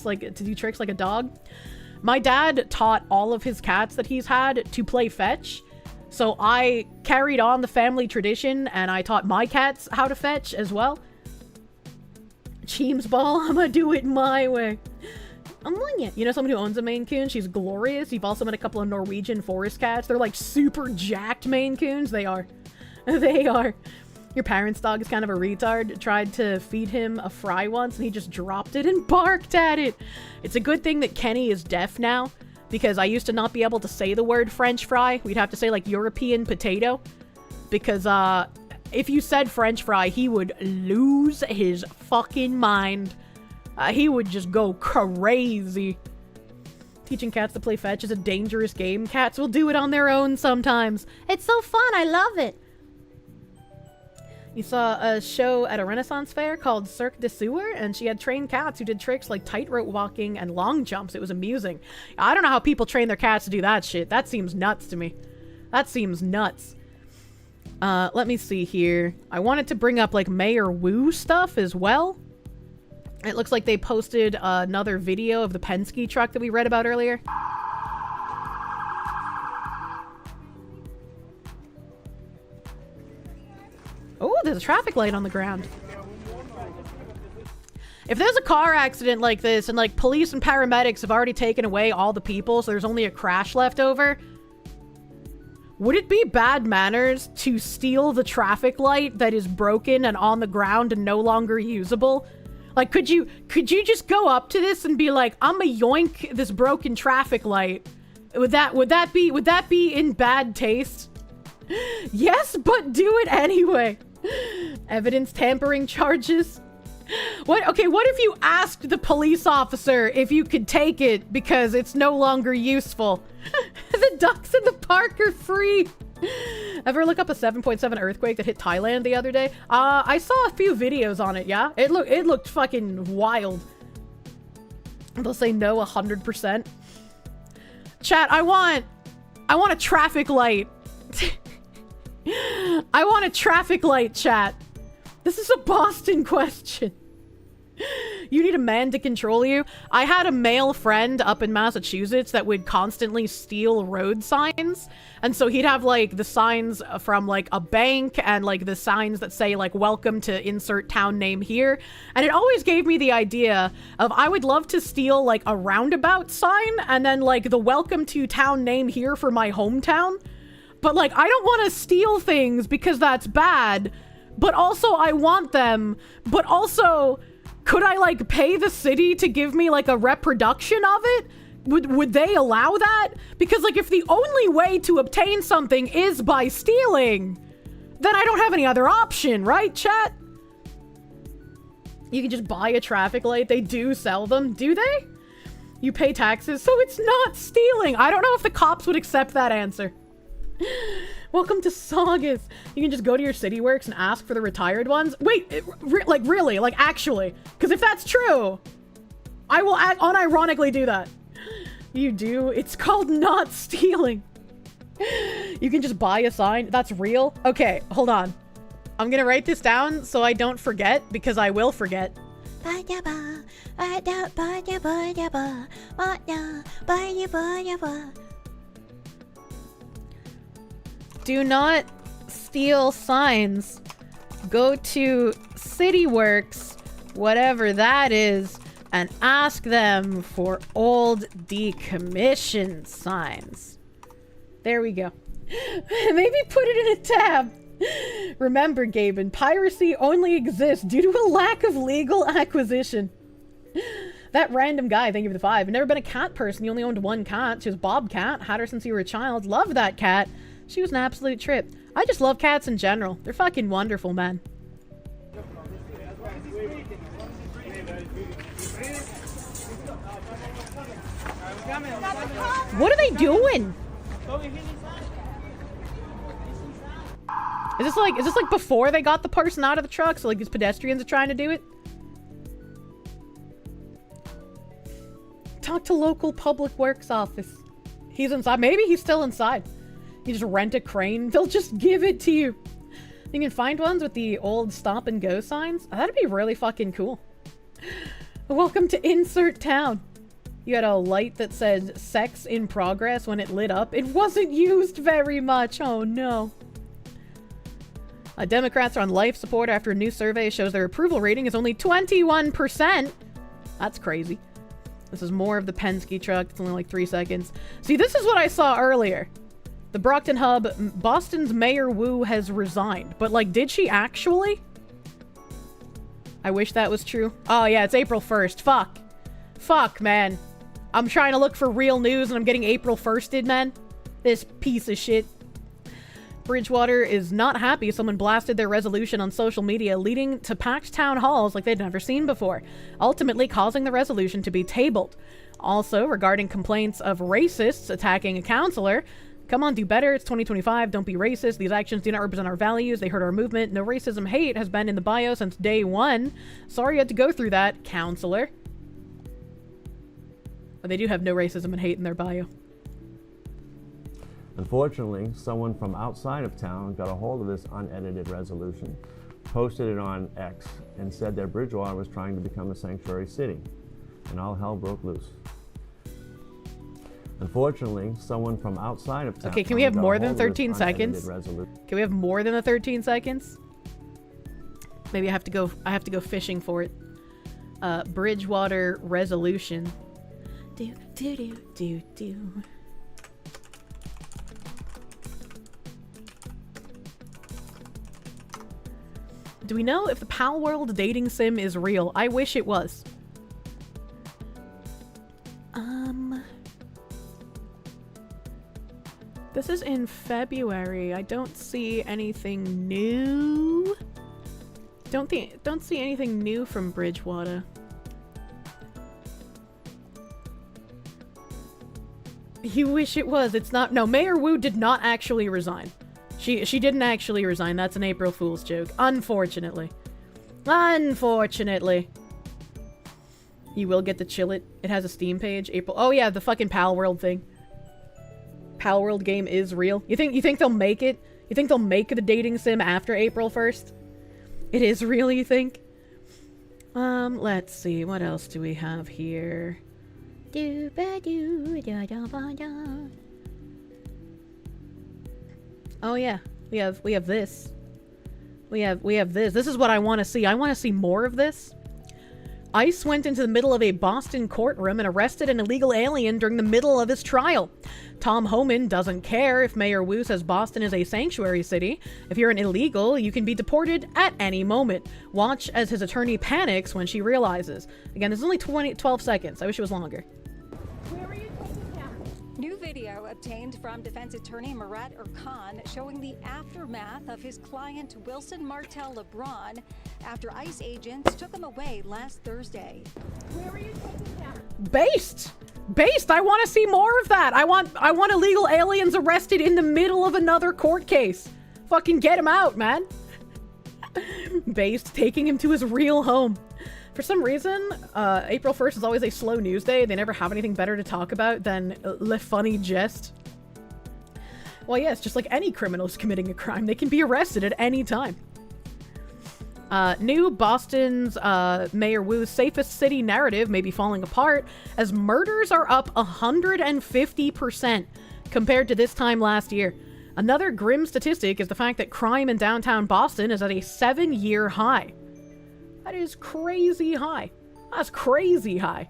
like to do tricks like a dog. My dad taught all of his cats that he's had to play fetch. So I carried on the family tradition and I taught my cats how to fetch as well. Cheems Ball, I'm gonna do it my way. I'm on it. You know someone who owns a Maine Coon? She's glorious. You've also met a couple of Norwegian forest cats. They're like super jacked Maine Coons. They are. They are. Your parents' dog is kind of a retard. Tried to feed him a fry once and he just dropped it and barked at it. It's a good thing that Kenny is deaf now, because I used to not be able to say the word French fry. We'd have to say like European potato, because if you said French fry, he would lose his fucking mind. He would just go crazy. Teaching cats to play fetch is a dangerous game. Cats will do it on their own sometimes. It's so fun. I love it. You saw a show at a Renaissance fair called Cirque du Sewer, and she had trained cats who did tricks like tightrope walking and long jumps. It was amusing. I don't know how people train their cats to do that shit. That seems nuts to me. That seems nuts. Let me see here. I wanted to bring up like Mayor Wu stuff as well. It looks like they posted another video of the Penske truck that we read about earlier. Oh, there's a traffic light on the ground. If there's a car accident like this and like police and paramedics have already taken away all the people, so there's only a crash left over, would it be bad manners to steal the traffic light that is broken and on the ground and no longer usable? Like, could you just go up to this and be like, I'm gonna yoink this broken traffic light? Would that be in bad taste? Yes, but do it anyway. Evidence tampering charges. What if you asked the police officer if you could take it because it's no longer useful? The ducks in the park are free. Ever look up a 7.7 earthquake that hit Thailand the other day? I saw a few videos on it, yeah? It looked fucking wild. They'll say no 100%. Chat, I want a traffic light. I want a traffic light, chat. This is a Boston question. You need a man to control you. I had a male friend up in Massachusetts that would constantly steal road signs. And so he'd have like the signs from like a bank and like the signs that say like welcome to insert town name here. And it always gave me the idea of I would love to steal like a roundabout sign and then like the welcome to town name here for my hometown. But like I don't want to steal things because that's bad. But also I want them. But also, could I like pay the city to give me like a reproduction of it? Would they allow that? Because like if the only way to obtain something is by stealing, then I don't have any other option, right, chat? You can just buy a traffic light. They do sell them, do they? You pay taxes, so it's not stealing. I don't know if the cops would accept that answer. Welcome to Saugus. You can just go to your city works and ask for the retired ones. Wait, like really, like actually, because if that's true, I will unironically do that. You do? It's called not stealing. You can just buy a sign. That's real? Okay, hold on. I'm gonna write this down so I don't forget, because I will forget. Do not steal signs. Go to CityWorks, whatever that is, and ask them for old decommissioned signs. There we go. Maybe put it in a tab. Remember, Gaben, piracy only exists due to a lack of legal acquisition. That random guy, thank you for the 5. I've never been a cat person. You only owned one cat. She was Bobcat. Had her since you were a child. Loved that cat. She was an absolute trip. I just love cats in general. They're fucking wonderful, man. What are they doing? Is this like before they got the person out of the truck? So like these pedestrians are trying to do it? Talk to local public works office. He's inside. Maybe he's still inside. You just rent a crane. They'll just give it to you. You can find ones with the old stop and go signs. That'd be really fucking cool. Welcome to Insert Town. You had a light that said sex in progress when it lit up. It wasn't used very much. Oh no. Democrats are on life support after a new survey shows their approval rating is only 21%. That's crazy. This is more of the Penske truck. It's only like 3 seconds. See, this is what I saw earlier. The Brockton hub, Boston's Mayor Wu has resigned. But like, did she actually? I wish that was true. Oh yeah, it's April 1st. Fuck. Fuck, man. I'm trying to look for real news and I'm getting April 1sted, man. This piece of shit. Bridgewater is not happy someone blasted their resolution on social media, leading to packed town halls like they'd never seen before, ultimately causing the resolution to be tabled. Also, regarding complaints of racists attacking a counselor, come on, do better. It's 2025. Don't be racist. These actions do not represent our values. They hurt our movement. No racism hate has been in the bio since day one. Sorry you had to go through that, counselor. But they do have no racism and hate in their bio. Unfortunately, someone from outside of town got a hold of this unedited resolution, posted it on X, and said that Bridgewater was trying to become a sanctuary city, and all hell broke loose. Unfortunately, someone from outside of town... Okay, can we have more than 13 seconds? Can we have more than the 13 seconds? Maybe I have to go fishing for it. Bridgewater resolution. Do. Do we know if the Pal World dating sim is real? I wish it was. This is in February. I don't see anything new. Don't see anything new from Bridgewater. You wish it was. It's not. No, Mayor Wu did not actually resign. She didn't actually resign. That's an April Fool's joke. Unfortunately. Unfortunately. You will get to chill it. It has a Steam page. April. Oh yeah, the fucking Pal World thing. Pal World game is real. You think they'll make it? You think they'll make the dating sim after April 1st? It is real, you think? Let's see. What else do we have here? Oh yeah, we have this. We have this. This is what I want to see. I want to see more of this. ICE went into the middle of a Boston courtroom and arrested an illegal alien during the middle of his trial. Tom Homan doesn't care if Mayor Wu says Boston is a sanctuary city. If you're an illegal, you can be deported at any moment. Watch as his attorney panics when she realizes. Again, this is only 12 seconds. I wish it was longer. New video obtained from defense attorney Murat Erkan showing the aftermath of his client Wilson Martel LeBron after ICE agents took him away last Thursday. Where are you taking him? Based! I want to see more of that. I want illegal aliens arrested in the middle of another court case. Fucking get him out, man. Based, taking him to his real home. For some reason, April 1st is always a slow news day. They never have anything better to talk about than Le Funny Jest. Well, yeah, it's just like any criminals committing a crime. They can be arrested at any time. New Boston's Mayor Wu's safest city narrative may be falling apart as murders are up 150% compared to this time last year. Another grim statistic is the fact that crime in downtown Boston is at a 7-year high. That is crazy high. That's crazy high.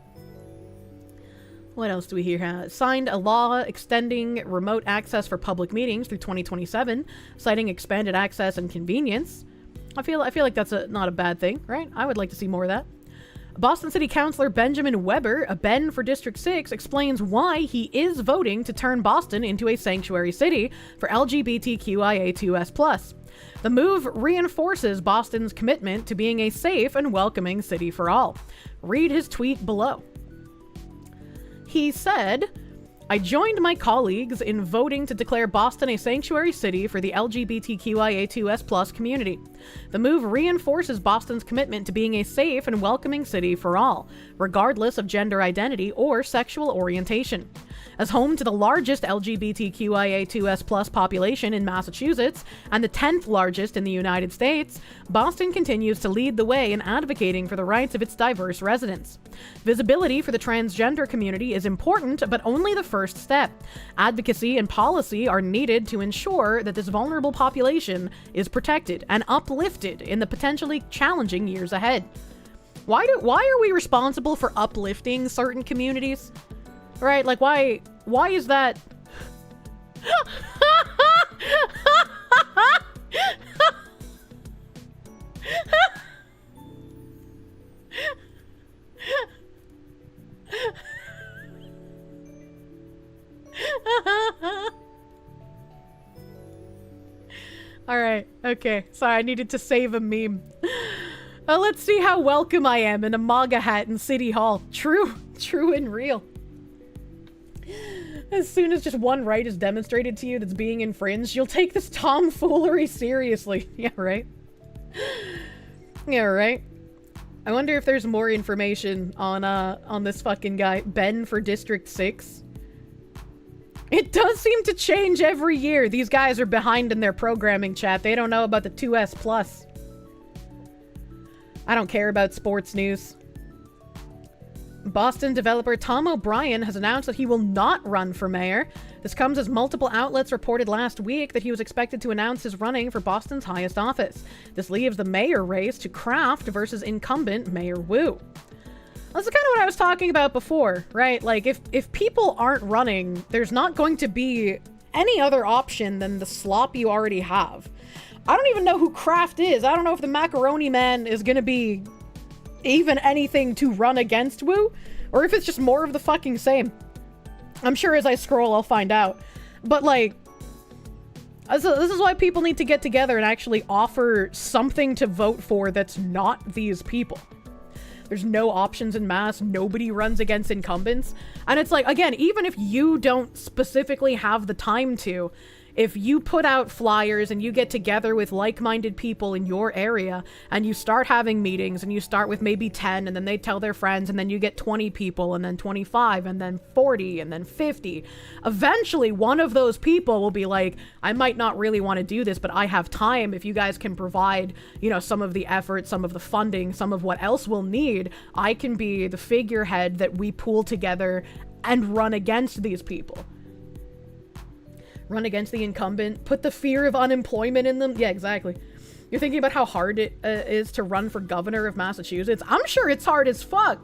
What else do we hear? Signed a law extending remote access for public meetings through 2027, citing expanded access and convenience. I feel like that's not a bad thing, right? I would like to see more of that. Boston City Councilor Benjamin Weber, a Ben for District 6, explains why he is voting to turn Boston into a sanctuary city for LGBTQIA2S+. The move reinforces Boston's commitment to being a safe and welcoming city for all. Read his tweet below. He said, I joined my colleagues in voting to declare Boston a sanctuary city for the LGBTQIA2S+ community. The move reinforces Boston's commitment to being a safe and welcoming city for all, regardless of gender identity or sexual orientation. As home to the largest LGBTQIA2S+ population in Massachusetts and the 10th largest in the United States, Boston continues to lead the way in advocating for the rights of its diverse residents. Visibility for the transgender community is important, but only the first step. Advocacy and policy are needed to ensure that this vulnerable population is protected and uplifted in the potentially challenging years ahead. Why are we responsible for uplifting certain communities? Right? Like, why is that? All right. Okay. Sorry, I needed to save a meme. Let's see how welcome I am in a MAGA hat in City Hall. True and real. As soon as just one right is demonstrated to you that's being infringed, you'll take this tomfoolery seriously. Yeah, right? Yeah, right? I wonder if there's more information on this fucking guy, Ben for District 6. It does seem to change every year. These guys are behind in their programming chat. They don't know about the 2S+. I don't care about sports news. Boston developer Tom O'Brien has announced that he will not run for mayor. This comes as multiple outlets reported last week that he was expected to announce his running for Boston's highest office. This leaves the mayor race to Kraft versus incumbent Mayor Wu. That's kind of what I was talking about before, right? Like, if people aren't running, there's not going to be any other option than the slop you already have. I don't even know who Kraft is. I don't know if the Macaroni Man is going to be even anything to run against Wu, or if it's just more of the fucking same. I'm sure as I scroll I'll find out. But like, this is why people need to get together and actually offer something to vote for that's not these people. There's no options in mass, nobody runs against incumbents. And it's like, again, even if you don't specifically have the time to, if you put out flyers and you get together with like-minded people in your area and you start having meetings and you start with maybe 10 and then they tell their friends and then you get 20 people and then 25 and then 40 and then 50. Eventually, one of those people will be like, I might not really want to do this, but I have time. If you guys can provide, you know, some of the effort, some of the funding, some of what else we'll need, I can be the figurehead that we pool together and run against these people. Run against the incumbent, put the fear of unemployment in them. Yeah, exactly. You're thinking about how hard it is to run for governor of Massachusetts. I'm sure it's hard as fuck.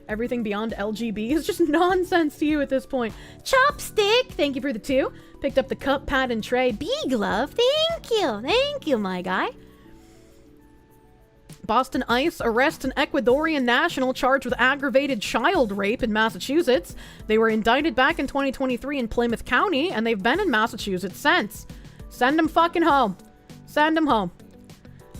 Everything beyond LGB is just nonsense to you at this point. Chopstick, thank you for the 2. Picked up the cup, pad, and tray. Big love, thank you, my guy. Boston ICE arrests an Ecuadorian national charged with aggravated child rape in Massachusetts. They were indicted back in 2023 in Plymouth County, and they've been in Massachusetts since. Send them fucking home. Send them home.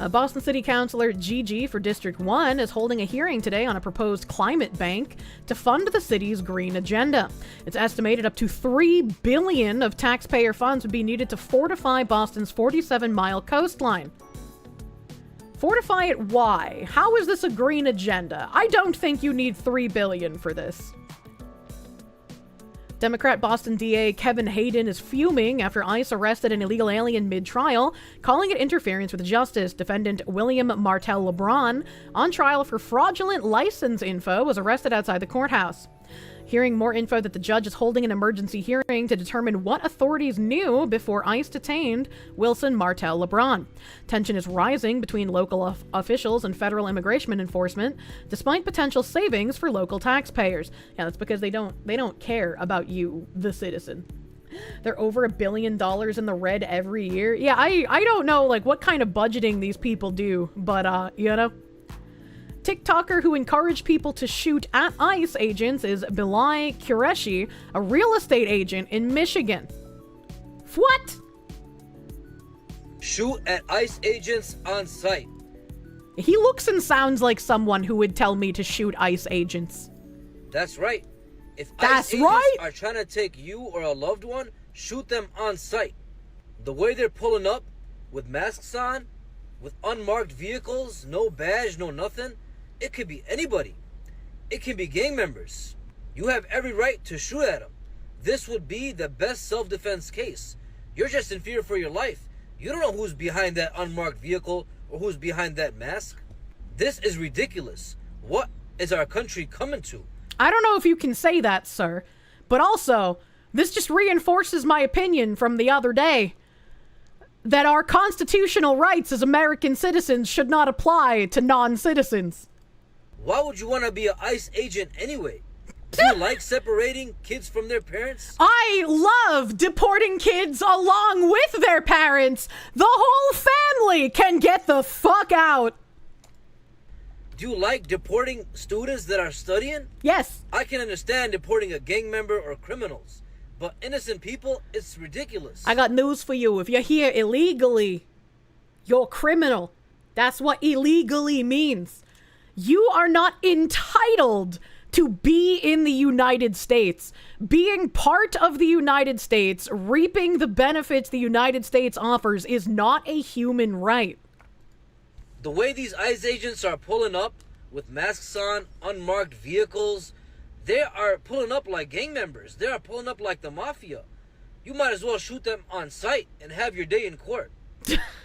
Boston City Councilor Gigi for District 1 is holding a hearing today on a proposed climate bank to fund the city's green agenda. It's estimated up to $3 billion of taxpayer funds would be needed to fortify Boston's 47-mile coastline. Fortify it why? How is this a green agenda? I don't think you need $3 billion for this. Democrat Boston DA Kevin Hayden is fuming after ICE arrested an illegal alien mid-trial, calling it interference with justice. Defendant William Martel LeBron, on trial for fraudulent license info, was arrested outside the courthouse. Hearing more info that the judge is holding an emergency hearing to determine what authorities knew before ICE detained Wilson Martel LeBron. Tension is rising between local officials and federal immigration enforcement, despite potential savings for local taxpayers. Yeah, that's because they don't care about you, the citizen. They're over $1 billion in the red every year. Yeah, I don't know like what kind of budgeting these people do, but you know. TikToker who encouraged people to shoot at ICE agents is Boing Kirsche, a real estate agent in Michigan. What? Shoot at ICE agents on site. He looks and sounds like someone who would tell me to shoot ICE agents. That's right. If That's ICE agents right. are trying to take you or a loved one, shoot them on site. The way they're pulling up, with masks on, with unmarked vehicles, no badge, no nothing, it could be anybody. It can be gang members. You have every right to shoot at them. This would be the best self-defense case. You're just in fear for your life. You don't know who's behind that unmarked vehicle or who's behind that mask. This is ridiculous. What is our country coming to? I don't know if you can say that, sir, but also, this just reinforces my opinion from the other day that our constitutional rights as American citizens should not apply to non-citizens. Why would you want to be an ICE agent anyway? Do you like separating kids from their parents? I love deporting kids along with their parents. The whole family can get the fuck out. Do you like deporting students that are studying? Yes. I can understand deporting a gang member or criminals, but innocent people, it's ridiculous. I got news for you. If you're here illegally, you're a criminal. That's what illegally means. You are not entitled to be in the United States. Being part of the United States, reaping the benefits the United States offers is not a human right. The way these ICE agents are pulling up with masks on, unmarked vehicles, they are pulling up like gang members. They are pulling up like the mafia. You might as well shoot them on sight and have your day in court.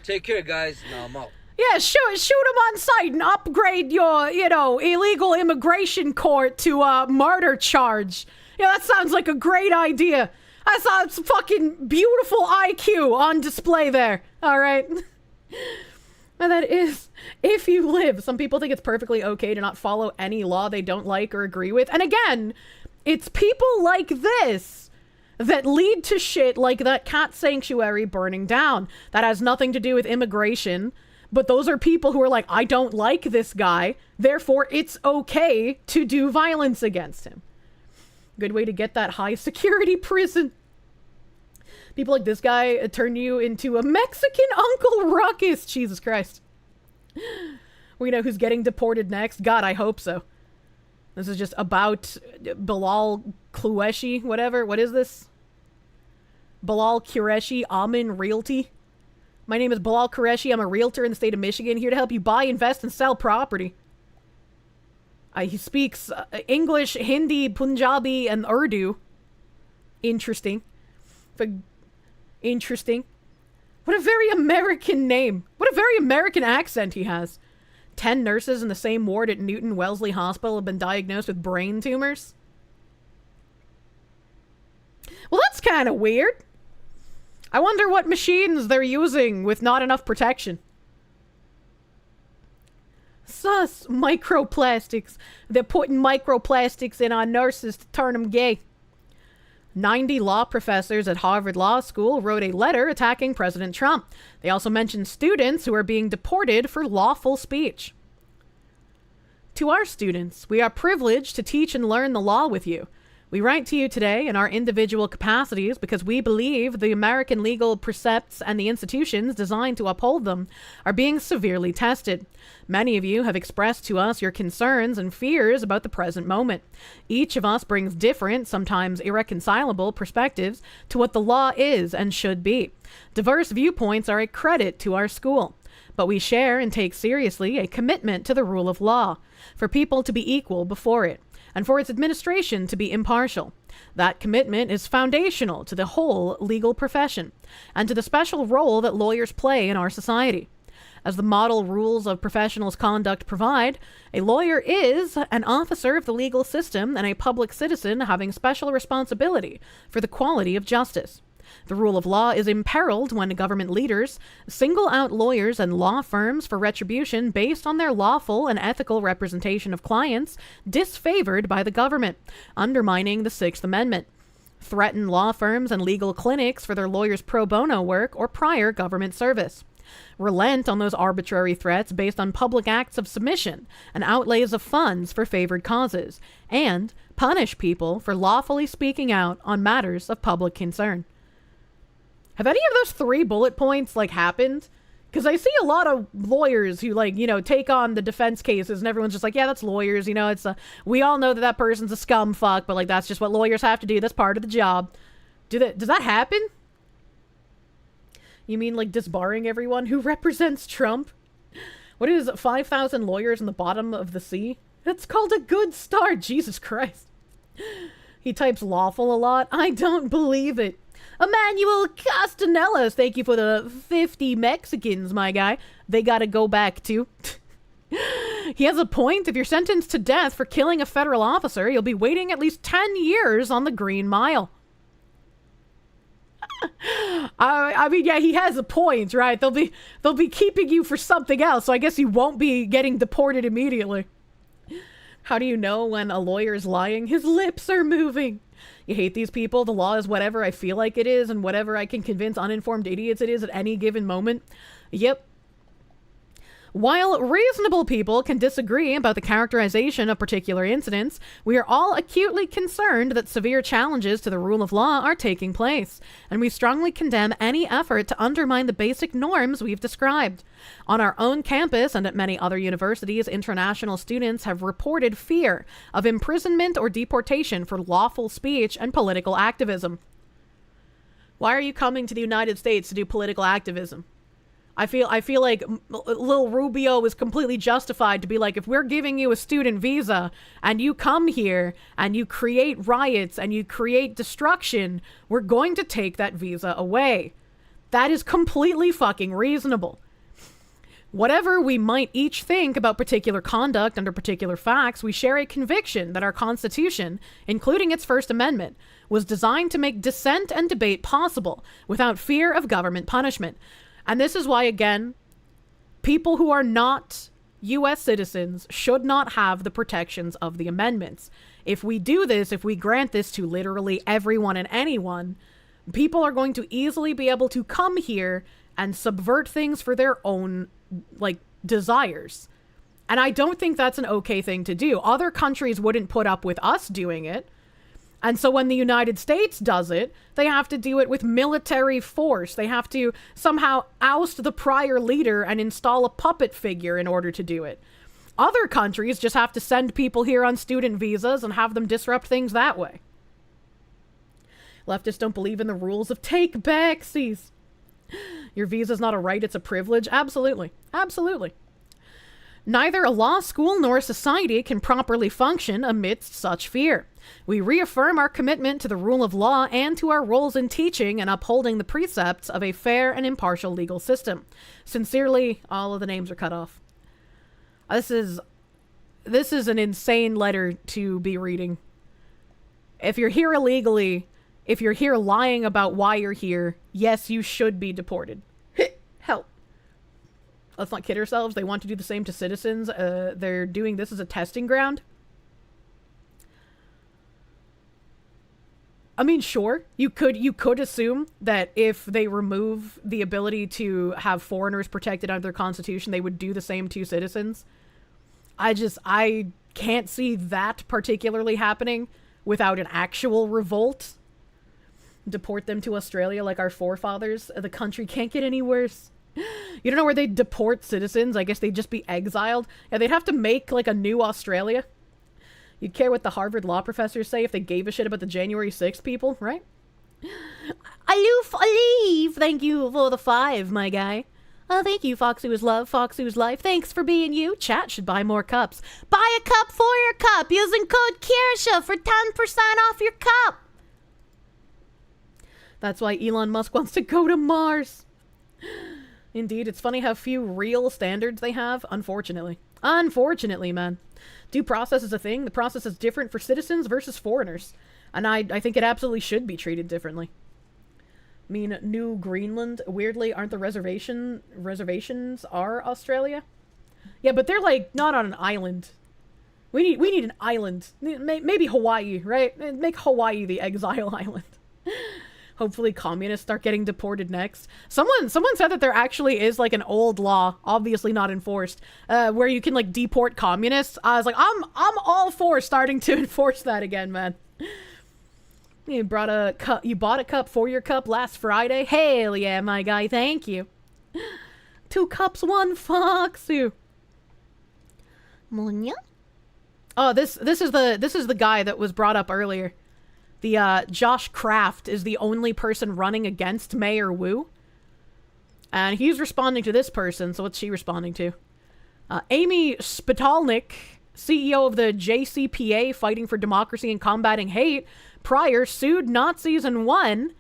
Take care, guys. Now I'm out. Yeah, shoot them on sight and upgrade your, illegal immigration court to a murder charge. Yeah, that sounds like a great idea. I saw it's fucking beautiful IQ on display there. All right. And that is, if you live. Some people think it's perfectly okay to not follow any law they don't like or agree with. And again, it's people like this that lead to shit like that cat sanctuary burning down. That has nothing to do with immigration. But those are people who are like, I don't like this guy, therefore it's okay to do violence against him. Good way to get that high security prison. People like this guy turn you into a Mexican Uncle Ruckus. Jesus Christ. We know who's getting deported next. God, I hope so. This is just about Bilal Klueshi, whatever. What is this? Bilal Qureshi, Amin Realty. My name is Bilal Qureshi. I'm a realtor in the state of Michigan, here to help you buy, invest, and sell property. He speaks English, Hindi, Punjabi, and Urdu. Interesting. Interesting. What a very American name. What a very American accent he has. 10 nurses in the same ward at Newton Wellesley Hospital have been diagnosed with brain tumors. Well, that's kind of weird. I wonder what machines they're using with not enough protection. Sus, microplastics. They're putting microplastics in our nurses to turn them gay. 90 law professors at Harvard Law School wrote a letter attacking President Trump. They also mentioned students who are being deported for lawful speech. To our students, we are privileged to teach and learn the law with you. We write to you today in our individual capacities because we believe the American legal precepts and the institutions designed to uphold them are being severely tested. Many of you have expressed to us your concerns and fears about the present moment. Each of us brings different, sometimes irreconcilable perspectives to what the law is and should be. Diverse viewpoints are a credit to our school. But we share and take seriously a commitment to the rule of law, for people to be equal before it, and for its administration to be impartial. That commitment is foundational to the whole legal profession, and to the special role that lawyers play in our society. As the model rules of professionals' conduct provide, a lawyer is an officer of the legal system and a public citizen having special responsibility for the quality of justice. The rule of law is imperiled when government leaders single out lawyers and law firms for retribution based on their lawful and ethical representation of clients disfavored by the government, undermining the Sixth Amendment. Threaten law firms and legal clinics for their lawyers' pro bono work or prior government service. Relent on those arbitrary threats based on public acts of submission and outlays of funds for favored causes, and punish people for lawfully speaking out on matters of public concern. Have any of those 3 bullet points, like, happened? Because I see a lot of lawyers who, like, you know, take on the defense cases, and everyone's just like, yeah, that's lawyers, you know, it's we all know that that person's a scum fuck, but, like, that's just what lawyers have to do. That's part of the job. Does that happen? You mean, like, disbarring everyone who represents Trump? What is 5,000 lawyers in the bottom of the sea? That's called a good start. Jesus Christ. He types lawful a lot. I don't believe it. Emmanuel Castanelas, thank you for the 50 Mexicans, my guy. They gotta go back too. He has a point. If you're sentenced to death for killing a federal officer, you'll be waiting at least 10 years on the Green Mile. I mean, yeah, he has a point, right? They'll be keeping you for something else, so I guess you won't be getting deported immediately. How do you know when a lawyer is lying? His lips are moving. You hate these people. The law is whatever I feel like it is and whatever I can convince uninformed idiots it is at any given moment. Yep. While reasonable people can disagree about the characterization of particular incidents, we are all acutely concerned that severe challenges to the rule of law are taking place, and we strongly condemn any effort to undermine the basic norms we've described. On our own campus and at many other universities, international students have reported fear of imprisonment or deportation for lawful speech and political activism. Why are you coming to the United States to do political activism? I feel like Lil Rubio is completely justified to be like, if we're giving you a student visa and you come here and you create riots and you create destruction, we're going to take that visa away. That is completely fucking reasonable. Whatever we might each think about particular conduct under particular facts, we share a conviction that our Constitution, including its First Amendment, was designed to make dissent and debate possible without fear of government punishment. And this is why, again, people who are not U.S. citizens should not have the protections of the amendments. If we do this, if we grant this to literally everyone and anyone, people are going to easily be able to come here and subvert things for their own, like, desires. And I don't think that's an okay thing to do. Other countries wouldn't put up with us doing it. And so when the United States does it, they have to do it with military force. They have to somehow oust the prior leader and install a puppet figure in order to do it. Other countries just have to send people here on student visas and have them disrupt things that way. Leftists don't believe in the rules of take backsies. Your visa's not a right, it's a privilege. Absolutely. Absolutely. Neither a law school nor a society can properly function amidst such fear. We reaffirm our commitment to the rule of law and to our roles in teaching and upholding the precepts of a fair and impartial legal system. Sincerely, all of the names are cut off. This is an insane letter to be reading. If you're here illegally, if you're here lying about why you're here, yes, you should be deported. Help. Let's not kid ourselves. They want to do the same to citizens. They're doing this as a testing ground. I mean, sure, you could assume that if they remove the ability to have foreigners protected under their constitution, they would do the same to citizens. I can't see that particularly happening without an actual revolt. Deport them to Australia like our forefathers. The country can't get any worse. You don't know where they'd deport citizens? I guess they'd just be exiled. Yeah, they'd have to make like a new Australia. You'd care what the Harvard law professors say if they gave a shit about the January 6th people, right? Aloof, thank you for the 5, my guy. Oh, thank you, Foxy was love, Foxy was life. Thanks for being you. Chat should buy more cups. Buy a cup for your cup using code Kirsche for 10% off your cup. That's why Elon Musk wants to go to Mars. Indeed, it's funny how few real standards they have, unfortunately. Unfortunately, man. Due process is a thing. The process is different for citizens versus foreigners. And I think it absolutely should be treated differently. I mean, New Greenland, weirdly, aren't the reservations are Australia? Yeah, but they're, like, not on an island. We need an island. Maybe Hawaii, right? Make Hawaii the exile island. Hopefully communists start getting deported next. Someone said that there actually is like an old law, obviously not enforced, where you can like deport communists. I was like, I'm all for starting to enforce that again, man. You bought a cup for your cup last Friday? Hell yeah, my guy, thank you. 2 cups, 1 fox you. Oh, this is the guy that was brought up earlier. The Josh Kraft is the only person running against Mayor Wu. And he's responding to this person, so what's she responding to? Amy Spitalnik, CEO of the JCPA, Fighting for Democracy and Combating Hate, prior sued Nazis and won.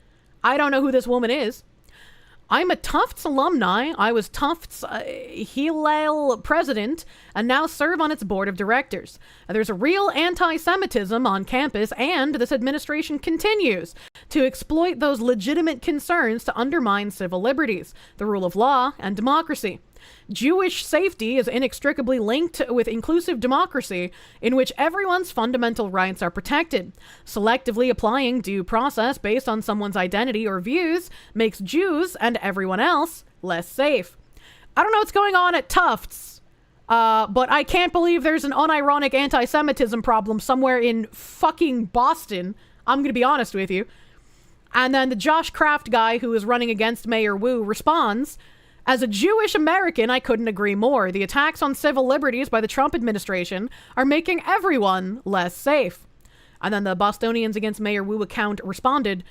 I don't know who this woman is. I'm a Tufts alumni. I was Tufts Hillel president and now serve on its board of directors. There's a real anti-Semitism on campus, and this administration continues to exploit those legitimate concerns to undermine civil liberties, the rule of law, and democracy. Jewish safety is inextricably linked with inclusive democracy, in which everyone's fundamental rights are protected. Selectively applying due process based on someone's identity or views makes Jews and everyone else less safe. I don't know what's going on at Tufts, but I can't believe there's an unironic anti-Semitism problem somewhere in fucking Boston. I'm gonna be honest with you. And then the Josh Kraft guy who is running against Mayor Wu responds, as a Jewish American, I couldn't agree more. The attacks on civil liberties by the Trump administration are making everyone less safe. And then the Bostonians Against Mayor Wu account responded,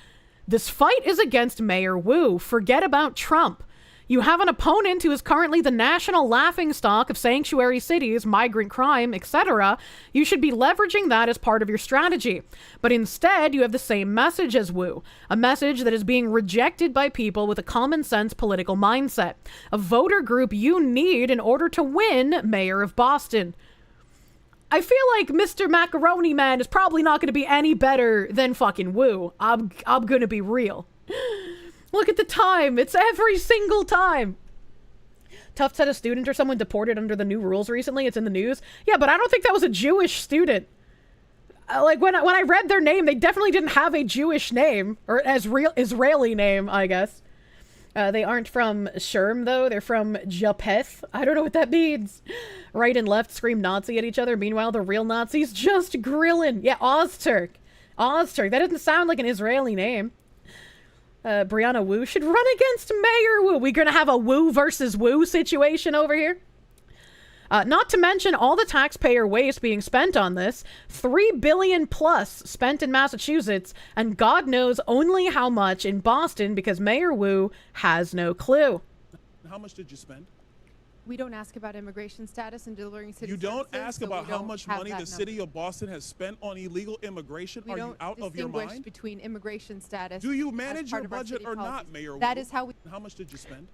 this fight is against Mayor Wu. Forget about Trump. You have an opponent who is currently the national laughingstock of sanctuary cities, migrant crime, etc. You should be leveraging that as part of your strategy. But instead, you have the same message as Wu, a message that is being rejected by people with a common sense political mindset, a voter group you need in order to win mayor of Boston. I feel like Mr. Macaroni Man is probably not going to be any better than fucking Wu. I'm going to be real. Look at the time. It's every single time. Tufts had a student or someone deported under the new rules recently. It's in the news. Yeah, but I don't think that was a Jewish student. Like, when I read their name, they definitely didn't have a Jewish name. Or an Israeli name, I guess. They aren't from Sherm, though. They're from Japeth. I don't know what that means. Right and left scream Nazi at each other. Meanwhile, the real Nazis just grilling. Yeah, Ozturk. Ozturk. That doesn't sound like an Israeli name. Brianna Wu should run against Mayor Wu. We're gonna have a Wu versus Wu situation over here. Not to mention all the taxpayer waste being spent on this. $3 billion plus spent in Massachusetts, and God knows only how much in Boston because Mayor Wu has no clue. How much did you spend? We don't ask about immigration status and delivering city You don't services, ask so about we how don't much have money that the city of Boston has spent on illegal immigration? We Are don't you out of your distinguish mind? between immigration status. Do you as manage part your of our budget city or policies. not, Mayor That Wu? is how we. How much did you spend?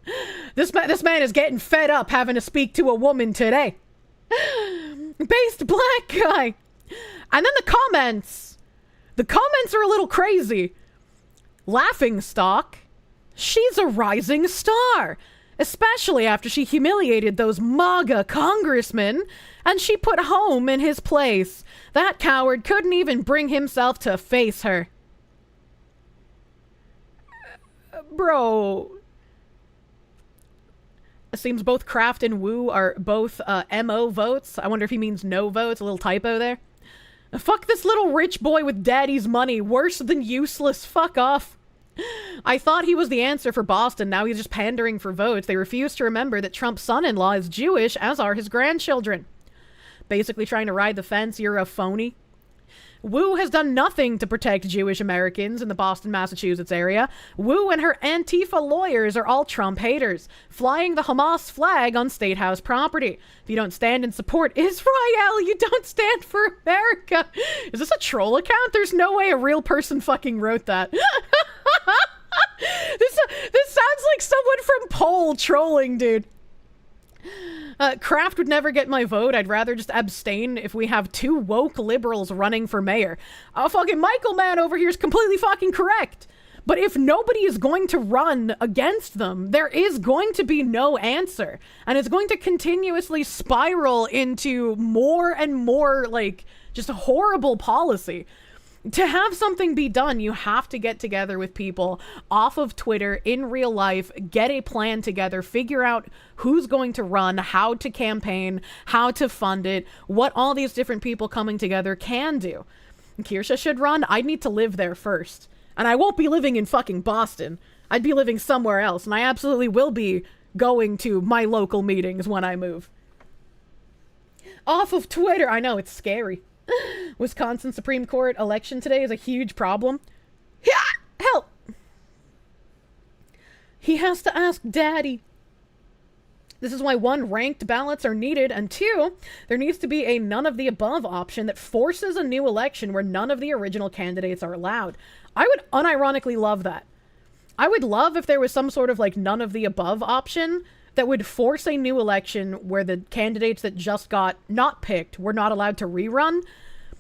This man is getting fed up having to speak to a woman today. Based black guy. And then the comments. The comments are a little crazy. Laughingstock. She's a rising star. Especially after she humiliated those MAGA congressmen, and she put home in his place. That coward couldn't even bring himself to face her. Bro. It seems both Kraft and Wu are both MO votes. I wonder if he means no votes. A little typo there. Fuck this little rich boy with daddy's money. Worse than useless. Fuck off. I thought he was the answer for Boston. Now he's just pandering for votes. They refuse to remember that Trump's son-in-law is Jewish, as are his grandchildren. Basically trying to ride the fence, you're a phony. Wu has done nothing to protect Jewish Americans in the Boston, Massachusetts area. Wu and her Antifa lawyers are all Trump haters, flying the Hamas flag on State House property. If you don't stand and support Israel, you don't stand for America. Is this a troll account? There's no way a real person fucking wrote that. This sounds like someone from poll trolling, dude. Kraft would never get my vote. I'd rather just abstain if we have 2 woke liberals running for mayor. Fucking Michael Man over here is completely fucking correct. But if nobody is going to run against them, there is going to be no answer. And it's going to continuously spiral into more and more, like, just a horrible policy. To have something be done, you have to get together with people off of Twitter in real life, get a plan together, figure out who's going to run, how to campaign, how to fund it, what all these different people coming together can do. Kirsche should run. I'd need to live there first. And I won't be living in fucking Boston. I'd be living somewhere else. And I absolutely will be going to my local meetings when I move. Off of Twitter. I know, it's scary. Wisconsin Supreme Court election today is a huge problem. Help! He has to ask Daddy. This is why 1, ranked ballots are needed, and 2, there needs to be a none of the above option that forces a new election where none of the original candidates are allowed. I would unironically love that. I would love if there was some sort of like none of the above option that would force a new election where the candidates that just got not picked were not allowed to rerun.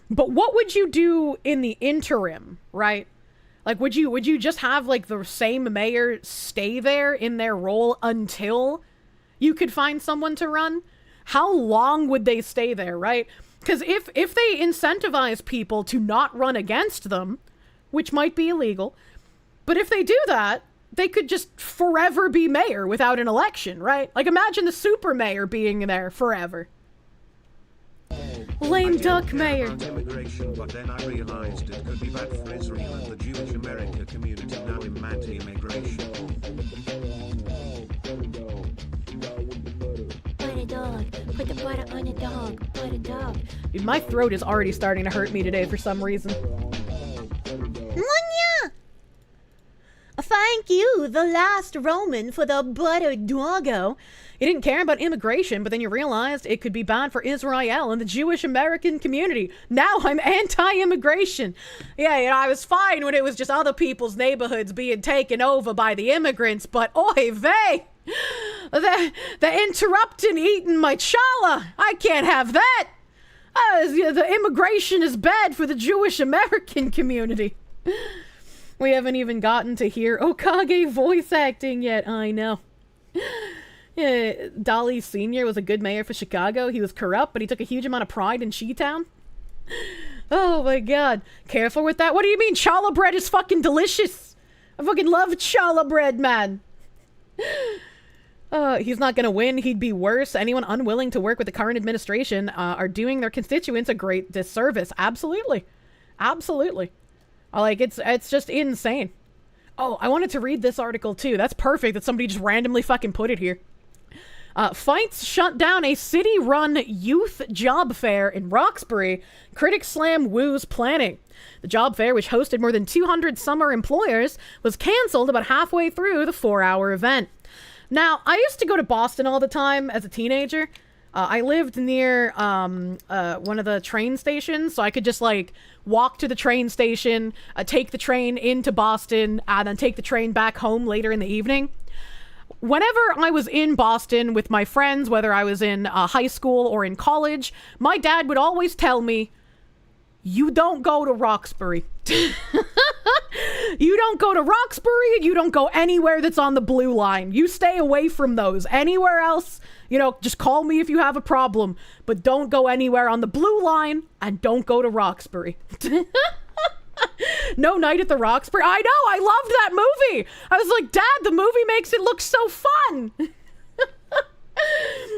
But what would you do in the interim, right? Like, would you just have like the same mayor stay there in their role until you could find someone to run? How long would they stay there, right? Because if they incentivize people to not run against them, which might be illegal, but if they do that, they could just forever be mayor without an election, right? Like, imagine the super mayor being there forever. Lame duck mayor. Immigration, but then I realized it could be bad for Israel and the Jewish American community. Now I'm anti-immigration. Put a dog. Put the butter on the dog. Put a dog. Dude, my throat is already starting to hurt me today for some reason. Munya! Thank you, the last Roman, for the butter doggo. You didn't care about immigration, but then you realized it could be bad for Israel and the Jewish American community. Now I'm anti-immigration. Yeah, you know, I was fine when it was just other people's neighborhoods being taken over by the immigrants, but oy vey! They're interrupting eating my challah. I can't have that. The immigration is bad for the Jewish American community. We haven't even gotten to hear Okage voice acting yet. I know. Yeah, Dolly Sr. was a good mayor for Chicago. He was corrupt, but he took a huge amount of pride in Chi-Town. Oh my god. Careful with that. What do you mean? Challah bread is fucking delicious. I fucking love challah bread, man. He's not gonna win. He'd be worse. Anyone unwilling to work with the current administration are doing their constituents a great disservice. Absolutely. Absolutely. Like, it's just insane. Oh, I wanted to read this article too. That's perfect that somebody just randomly fucking put it here. Fights shut down a city-run youth job fair in Roxbury. Critics slam Wu's planning. The job fair, which hosted more than 200 summer employers, was canceled about halfway through the 4-hour event. Now, I used to go to Boston all the time as a teenager. I lived near one of the train stations, so I could just, like, walk to the train station, take the train into Boston, and then take the train back home later in the evening. Whenever I was in Boston with my friends, whether I was in high school or in college, my dad would always tell me, you don't go to Roxbury. You don't go to Roxbury, and you don't go anywhere that's on the blue line. You stay away from those. Anywhere else, you know, just call me if you have a problem, but don't go anywhere on the blue line, and don't go to Roxbury. No Night at the Roxbury. I know, I loved that movie. I was like, Dad, the movie makes it look so fun.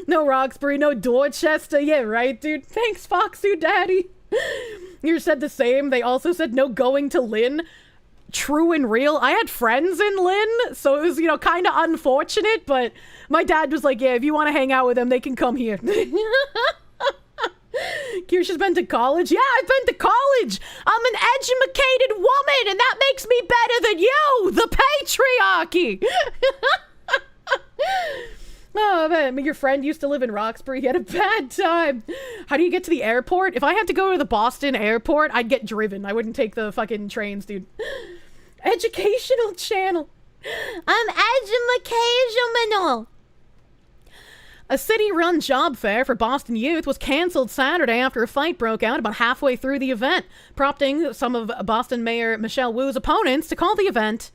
No Roxbury, no Dorchester. Yeah, right, dude. Thanks, Foxu Daddy. You said the same. They also said no going to Lynn. True and real. I had friends in Lynn, so it was, you know, kind of unfortunate, but my dad was like, yeah, if you want to hang out with them, they can come here. Kirsche's been to college? Yeah, I've been to college. I'm an educated woman, and that makes me better than you. The patriarchy. Oh, man, your friend used to live in Roxbury. He had a bad time. How do you get to the airport? If I had to go to the Boston airport, I'd get driven. I wouldn't take the fucking trains, dude. Educational channel. I'm educational. A city-run job fair for Boston youth was canceled Saturday after a fight broke out about halfway through the event, prompting some of Boston Mayor Michelle Wu's opponents to call the event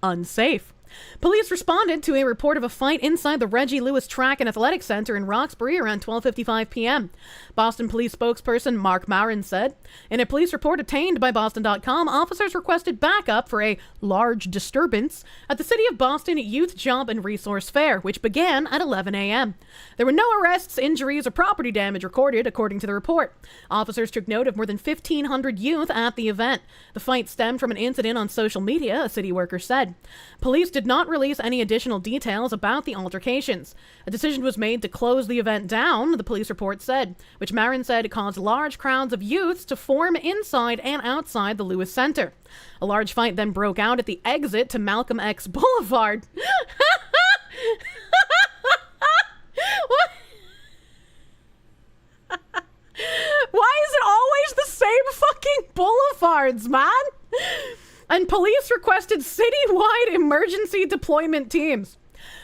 unsafe. Police responded to a report of a fight inside the Reggie Lewis Track and Athletic Center in Roxbury around 12:55 p.m. Boston police spokesperson Mark Marin said, in a police report obtained by Boston.com, officers requested backup for a large disturbance at the City of Boston Youth Job and Resource Fair, which began at 11 a.m. There were no arrests, injuries, or property damage recorded, according to the report. Officers took note of more than 1,500 youth at the event. The fight stemmed from an incident on social media, a city worker said. Police did not release any additional details about the altercations. A decision was made to close the event down, the police report said, which Marin said caused large crowds of youths to form inside and outside the Lewis Center. A large fight then broke out at the exit to Malcolm X Boulevard. What? Why is it always the same fucking boulevards, man? And police requested citywide emergency deployment teams.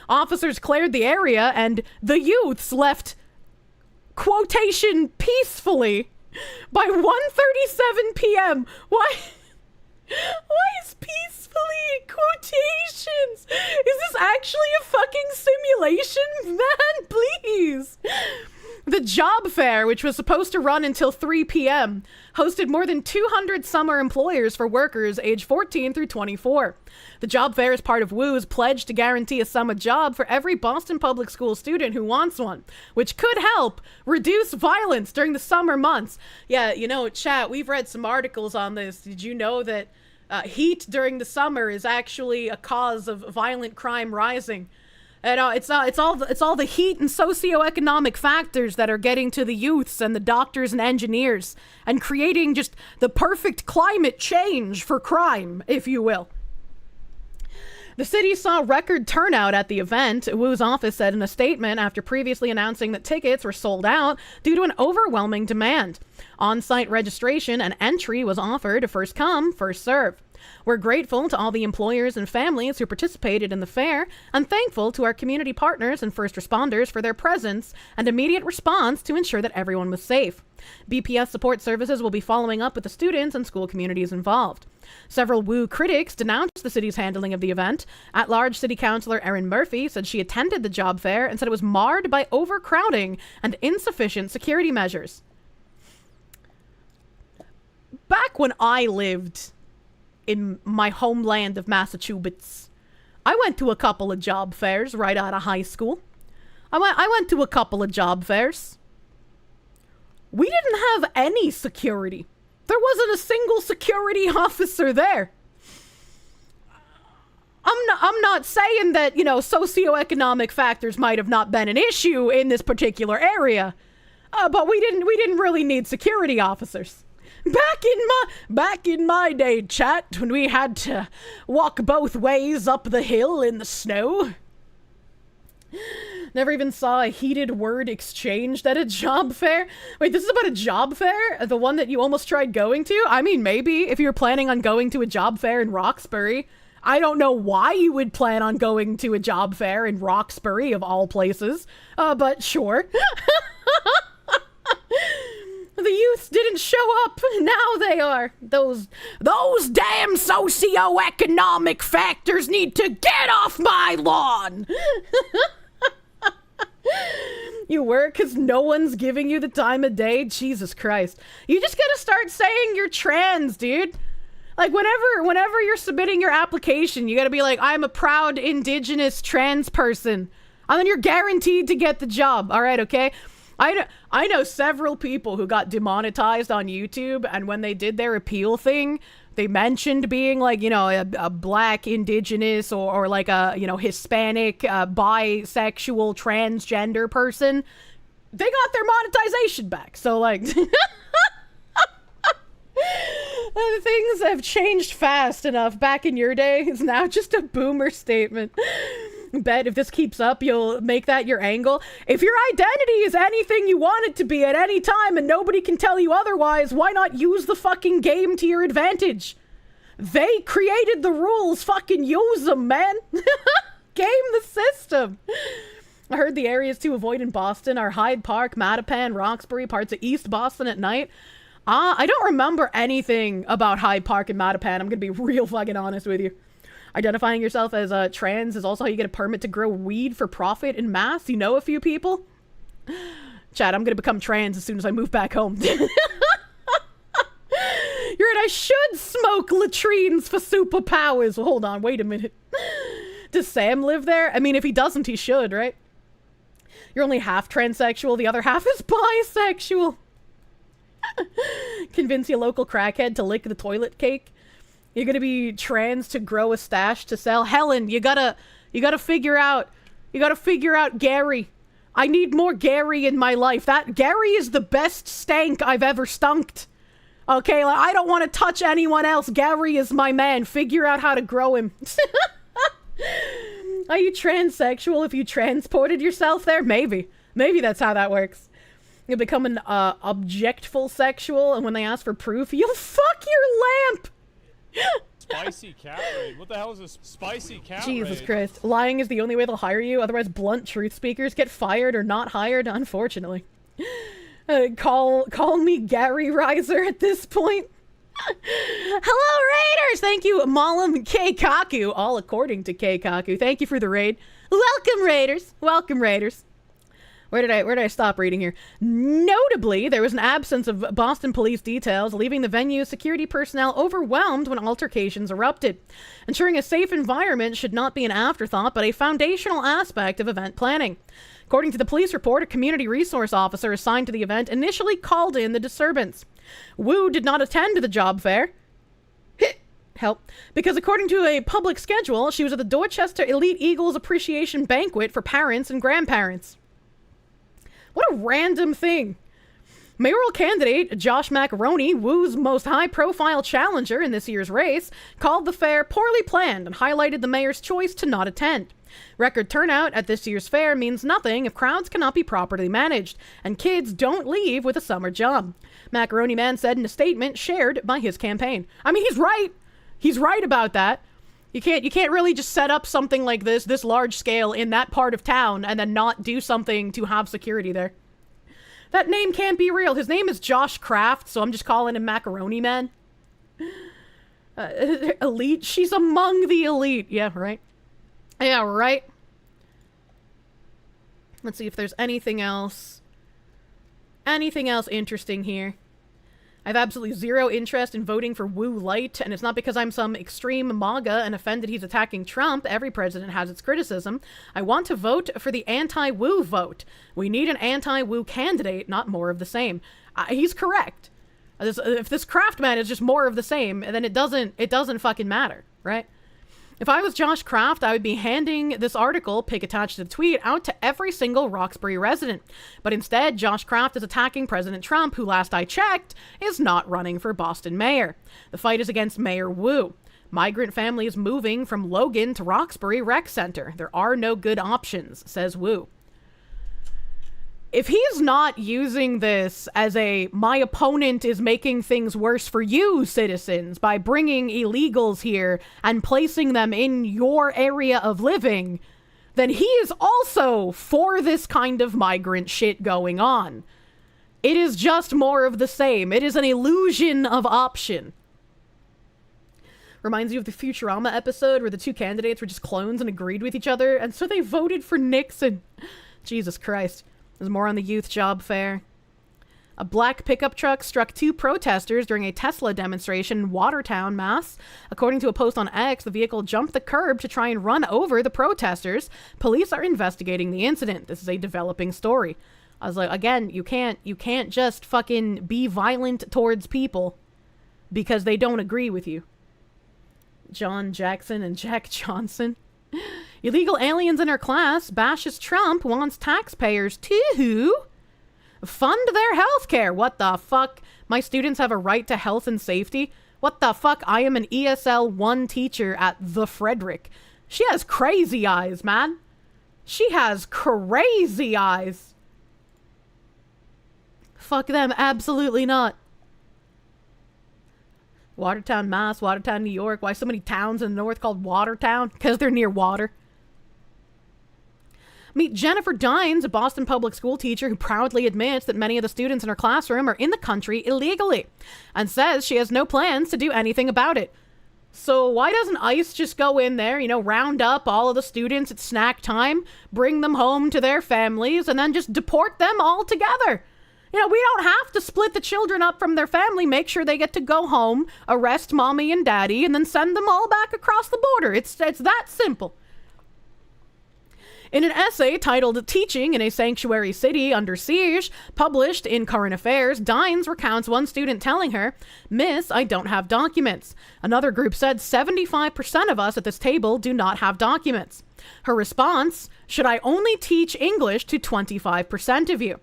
Officers cleared the area and the youths left, quotation, peacefully by 1:37 p.m. Why is peacefully in quotations? Is this actually a fucking simulation? Man, please. The job fair, which was supposed to run until 3 p.m., hosted more than 200 summer employers for workers age 14 through 24. The job fair is part of WU's pledge to guarantee a summer job for every Boston public school student who wants one, which could help reduce violence during the summer months. Yeah, you know, chat, we've read some articles on this. Did you know that heat during the summer is actually a cause of violent crime rising? And it's all the heat and socioeconomic factors that are getting to the youths and the doctors and engineers and creating just the perfect climate change for crime, if you will. The city saw record turnout at the event, Wu's office said in a statement after previously announcing that tickets were sold out due to an overwhelming demand. On-site registration and entry was offered first come, first serve. We're grateful to all the employers and families who participated in the fair and thankful to our community partners and first responders for their presence and immediate response to ensure that everyone was safe. BPS support services will be following up with the students and school communities involved. Several WU critics denounced the city's handling of the event. At-large City Councilor Erin Murphy said she attended the job fair and said it was marred by overcrowding and insufficient security measures. Back when I lived in my homeland of Massachusetts, I went to a couple of job fairs right out of high school. I went to a couple of job fairs. We didn't have any security. There wasn't a single security officer there. I'm not saying that, you know, socioeconomic factors might have not been an issue in this particular area, but we didn't really need security officers. Back in my day, chat, when we had to walk both ways up the hill in the snow. Never even saw a heated word exchanged at a job fair. Wait, this is about a job fair? The one that you almost tried going to? I mean, maybe if you're planning on going to a job fair in Roxbury. I don't know why you would plan on going to a job fair in Roxbury, of all places. But sure. The youths didn't show up. Now they are. Those damn socioeconomic factors need to get off my lawn. You work because no one's giving you the time of day? Jesus Christ. You just gotta start saying you're trans, dude. Like, whenever you're submitting your application, you gotta be like, I'm a proud indigenous trans person. And then you're guaranteed to get the job. All right, okay? I know several people who got demonetized on YouTube, and when they did their appeal thing, they mentioned being like, you know, a black indigenous or like a, you know, Hispanic, bisexual, transgender person. They got their monetization back. So like, things have changed fast enough. Back in your day, it's now just a boomer statement. Bet if this keeps up, you'll make that your angle. If your identity is anything you want it to be at any time and nobody can tell you otherwise, why not use the fucking game to your advantage? They created the rules. Fucking use them, man. Game the system. I heard the areas to avoid in Boston are Hyde Park, Mattapan, Roxbury, parts of East Boston at night. I don't remember anything about Hyde Park and Mattapan. I'm gonna be real fucking honest with you. Identifying yourself as trans is also how you get a permit to grow weed for profit in mass. You know a few people? Chad, I'm gonna become trans as soon as I move back home. You're right, I should smoke latrines for superpowers. Well, hold on, wait a minute. Does Sam live there? I mean, if he doesn't, he should, right? You're only half transsexual, the other half is bisexual. Convince your local crackhead to lick the toilet cake. You're gonna be trans to grow a stash to sell. Helen, you gotta figure out Gary. I need more Gary in my life. That Gary is the best stank I've ever stunked. Okay, like, I don't want to touch anyone else. Gary is my man. Figure out how to grow him. Are you transsexual if you transported yourself there? Maybe that's how that works. You become an objectful sexual, and when they ask for proof, you'll fuck your lamp. Spicy cat raid. What the hell is this spicy cat raid? Jesus Christ. Lying is the only way they'll hire you. Otherwise, blunt truth speakers get fired or not hired, unfortunately. Call me Gary Riser at this point. Hello, Raiders! Thank you, Malam K. Kaku. All according to K. Kaku. Thank you for the raid. Welcome, Raiders. Welcome, Raiders. Where did I stop reading here? Notably, there was an absence of Boston police details, leaving the venue's security personnel overwhelmed when altercations erupted. Ensuring a safe environment should not be an afterthought, but a foundational aspect of event planning. According to the police report, a community resource officer assigned to the event initially called in the disturbance. Wu did not attend the job fair. Help. Because according to a public schedule, she was at the Dorchester Elite Eagles Appreciation Banquet for parents and grandparents. What a random thing. Mayoral candidate Josh Macaroni, Wu's most high-profile challenger in this year's race, called the fair poorly planned and highlighted the mayor's choice to not attend. Record turnout at this year's fair means nothing if crowds cannot be properly managed, and kids don't leave with a summer job. Macaroni Man said in a statement shared by his campaign. I mean, he's right. He's right about that. You can't really just set up something like this large scale in that part of town and then not do something to have security there. That name can't be real. His name is Josh Kraft, so I'm just calling him Macaroni Man. Elite? She's among the elite. Yeah, right. Yeah, right. Let's see if there's anything else. Anything else interesting here. I have absolutely zero interest in voting for Wu Light, and it's not because I'm some extreme MAGA and offended he's attacking Trump. Every president has its criticism. I want to vote for the anti-Wu vote. We need an anti-Wu candidate, not more of the same. He's correct. If this Kraft man is just more of the same, then it doesn't fucking matter, right? If I was Josh Kraft, I would be handing this article, pic attached to the tweet, out to every single Roxbury resident. But instead, Josh Kraft is attacking President Trump, who, last I checked, is not running for Boston mayor. The fight is against Mayor Wu. Migrant families moving from Logan to Roxbury Rec Center. There are no good options, says Wu. If he's not using this as my opponent is making things worse for you, citizens, by bringing illegals here and placing them in your area of living, then he is also for this kind of migrant shit going on. It is just more of the same. It is an illusion of option. Reminds you of the Futurama episode where the two candidates were just clones and agreed with each other, and so they voted for Nixon. Jesus Christ. There's more on the youth job fair. A black pickup truck struck two protesters during a Tesla demonstration in Watertown, Mass. According to a post on X, the vehicle jumped the curb to try and run over the protesters. Police are investigating the incident. This is a developing story. I was like, again, you can't just fucking be violent towards people because they don't agree with you. John Jackson and Jack Johnson. Illegal aliens in our class bashes Trump, wants taxpayers to fund their health care. What the fuck? My students have a right to health and safety? What the fuck? I am an ESL 1 teacher at the Frederick. She has crazy eyes, man. She has crazy eyes. Fuck them, absolutely not. Watertown, Mass, Watertown, New York. Why so many towns in the north called Watertown? Because they're near water. Meet Jennifer Dines, a Boston public school teacher who proudly admits that many of the students in her classroom are in the country illegally and says she has no plans to do anything about it. So why doesn't ICE just go in there, round up all of the students at snack time, bring them home to their families, and then just deport them all together? We don't have to split the children up from their family, make sure they get to go home, arrest mommy and daddy, and then send them all back across the border. It's that simple. In an essay titled Teaching in a Sanctuary City Under Siege, published in Current Affairs, Dines recounts one student telling her, "Miss, I don't have documents." Another group said 75% of us at this table do not have documents. Her response, "Should I only teach English to 25% of you?"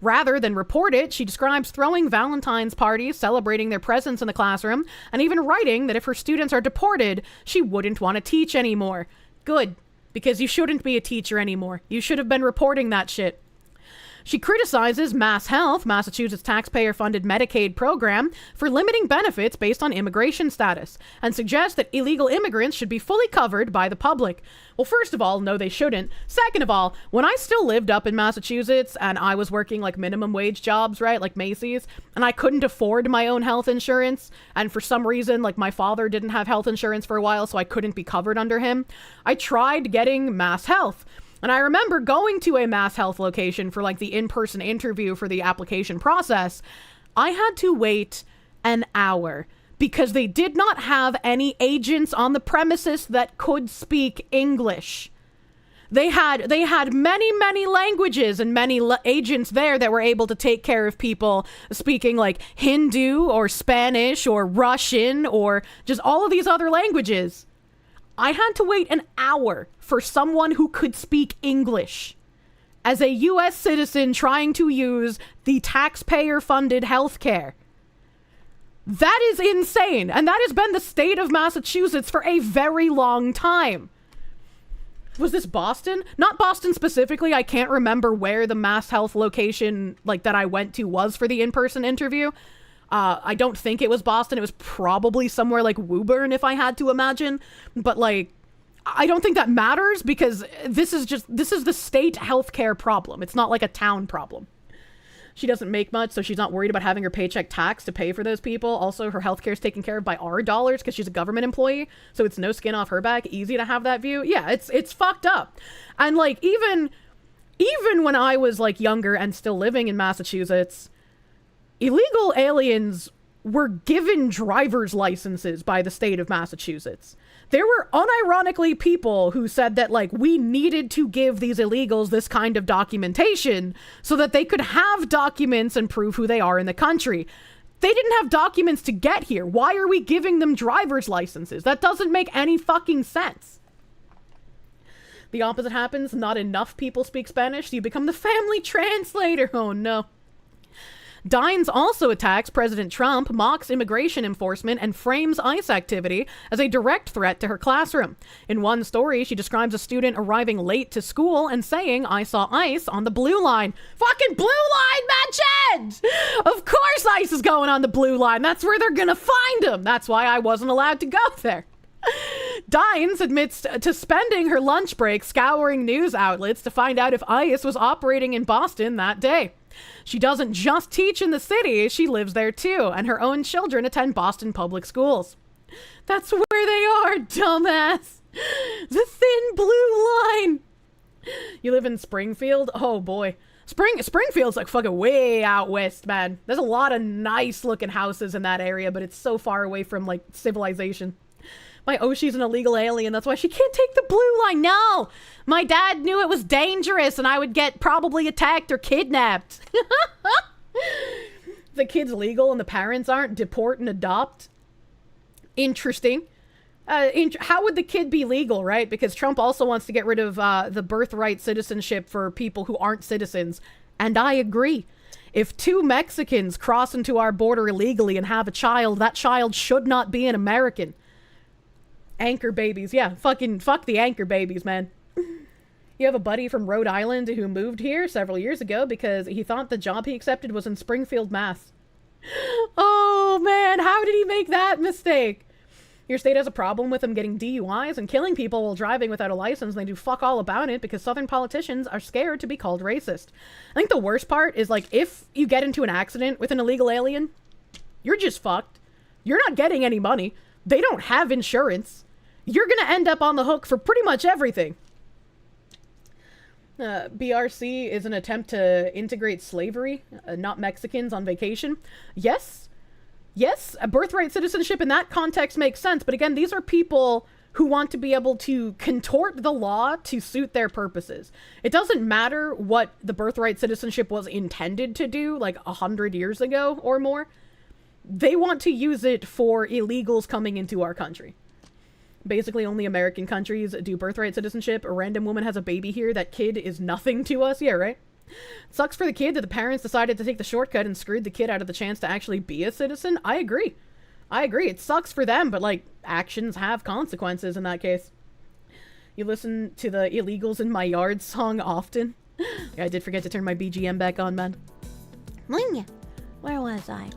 Rather than report it, she describes throwing Valentine's parties, celebrating their presence in the classroom, and even writing that if her students are deported, she wouldn't want to teach anymore. Good. Because you shouldn't be a teacher anymore. You should have been reporting that shit. She criticizes MassHealth, Massachusetts taxpayer-funded Medicaid program, for limiting benefits based on immigration status, and suggests that illegal immigrants should be fully covered by the public. Well, first of all, no, they shouldn't. Second of all, when I still lived up in Massachusetts and I was working like minimum wage jobs, right, like Macy's, and I couldn't afford my own health insurance, and for some reason, like my father didn't have health insurance for a while, so I couldn't be covered under him, I tried getting MassHealth. And I remember going to a MassHealth location for like the in-person interview for the application process. I had to wait an hour because they did not have any agents on the premises that could speak English. They had many languages and many agents there that were able to take care of people speaking like Hindu or Spanish or Russian or just all of these other languages. I had to wait an hour for someone who could speak English as a U.S. citizen trying to use the taxpayer-funded healthcare. That is insane, and that has been the state of Massachusetts for a very long time. Was this Boston? Not Boston specifically. I can't remember where the MassHealth location like that I went to was for the in-person interview. I don't think it was Boston. It was probably somewhere like Woburn, if I had to imagine. But like, I don't think that matters because this is the state healthcare problem. It's not like a town problem. She doesn't make much, so she's not worried about having her paycheck taxed to pay for those people. Also, her healthcare is taken care of by our dollars because she's a government employee, so it's no skin off her back. Easy to have that view. Yeah, it's fucked up. And like, even when I was like younger and still living in Massachusetts, illegal aliens were given driver's licenses by the state of Massachusetts. There were unironically people who said that like we needed to give these illegals this kind of documentation so that they could have documents and prove who they are in the country. They didn't have documents to get here. Why are we giving them driver's licenses? That doesn't make any fucking sense. The opposite happens. Not enough people speak Spanish, so you become the family translator. Oh no. Dines also attacks President Trump, mocks immigration enforcement, and frames ICE activity as a direct threat to her classroom. In one story, she describes a student arriving late to school and saying, "I saw ICE on the blue line." Fucking blue line mentioned! Of course ICE is going on the blue line. That's where they're gonna find him. That's why I wasn't allowed to go there. Dines admits to spending her lunch break scouring news outlets to find out if ICE was operating in Boston that day. She doesn't just teach in the city, she lives there too, and her own children attend Boston public schools. That's where they are, dumbass. The thin blue line. You live in Springfield? Oh boy. Springfield's like fucking way out west, man. There's a lot of nice looking houses in that area, but it's so far away from like civilization. She's an illegal alien. That's why she can't take the blue line. No, my dad knew it was dangerous and I would get probably attacked or kidnapped. The kid's legal and the parents aren't. Deport and adopt. Interesting. How would the kid be legal, right? Because Trump also wants to get rid of the birthright citizenship for people who aren't citizens. And I agree. If two Mexicans cross into our border illegally and have a child, that child should not be an American. Anchor babies. Yeah, fuck the anchor babies, man. You have a buddy from Rhode Island who moved here several years ago because he thought the job he accepted was in Springfield, Mass. Oh man, how did he make that mistake? Your state has a problem with them getting DUIs and killing people while driving without a license, and they do fuck all about it because Southern politicians are scared to be called racist. I think the worst part is, like, if you get into an accident with an illegal alien, you're just fucked. You're not getting any money. They don't have insurance. You're gonna end up on the hook for pretty much everything. BRC is an attempt to integrate slavery, not Mexicans on vacation. Yes, a birthright citizenship in that context makes sense, but again, these are people who want to be able to contort the law to suit their purposes. It doesn't matter what the birthright citizenship was intended to do, like 100 years ago or more. They want to use it for illegals coming into our country. Basically, only American countries do birthright citizenship. A random woman has a baby here. That kid is nothing to us. Yeah, right? Sucks for the kid that the parents decided to take the shortcut and screwed the kid out of the chance to actually be a citizen. I agree. It sucks for them, but, like, actions have consequences in that case. You listen to the Illegals in My Yard song often? Yeah, I did forget to turn my BGM back on, man. Where was I?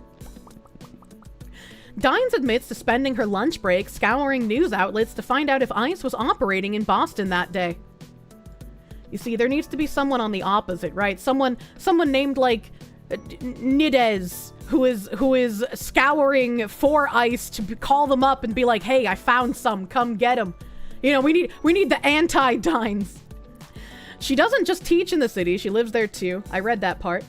Dines admits to spending her lunch break scouring news outlets to find out if ICE was operating in Boston that day. You see, there needs to be someone on the opposite, right? Someone named, like, Nidez, who is scouring for ICE to call them up and be like, hey, I found some, come get them. You know, we need the anti-Dines. She doesn't just teach in the city, she lives there too. I read that part.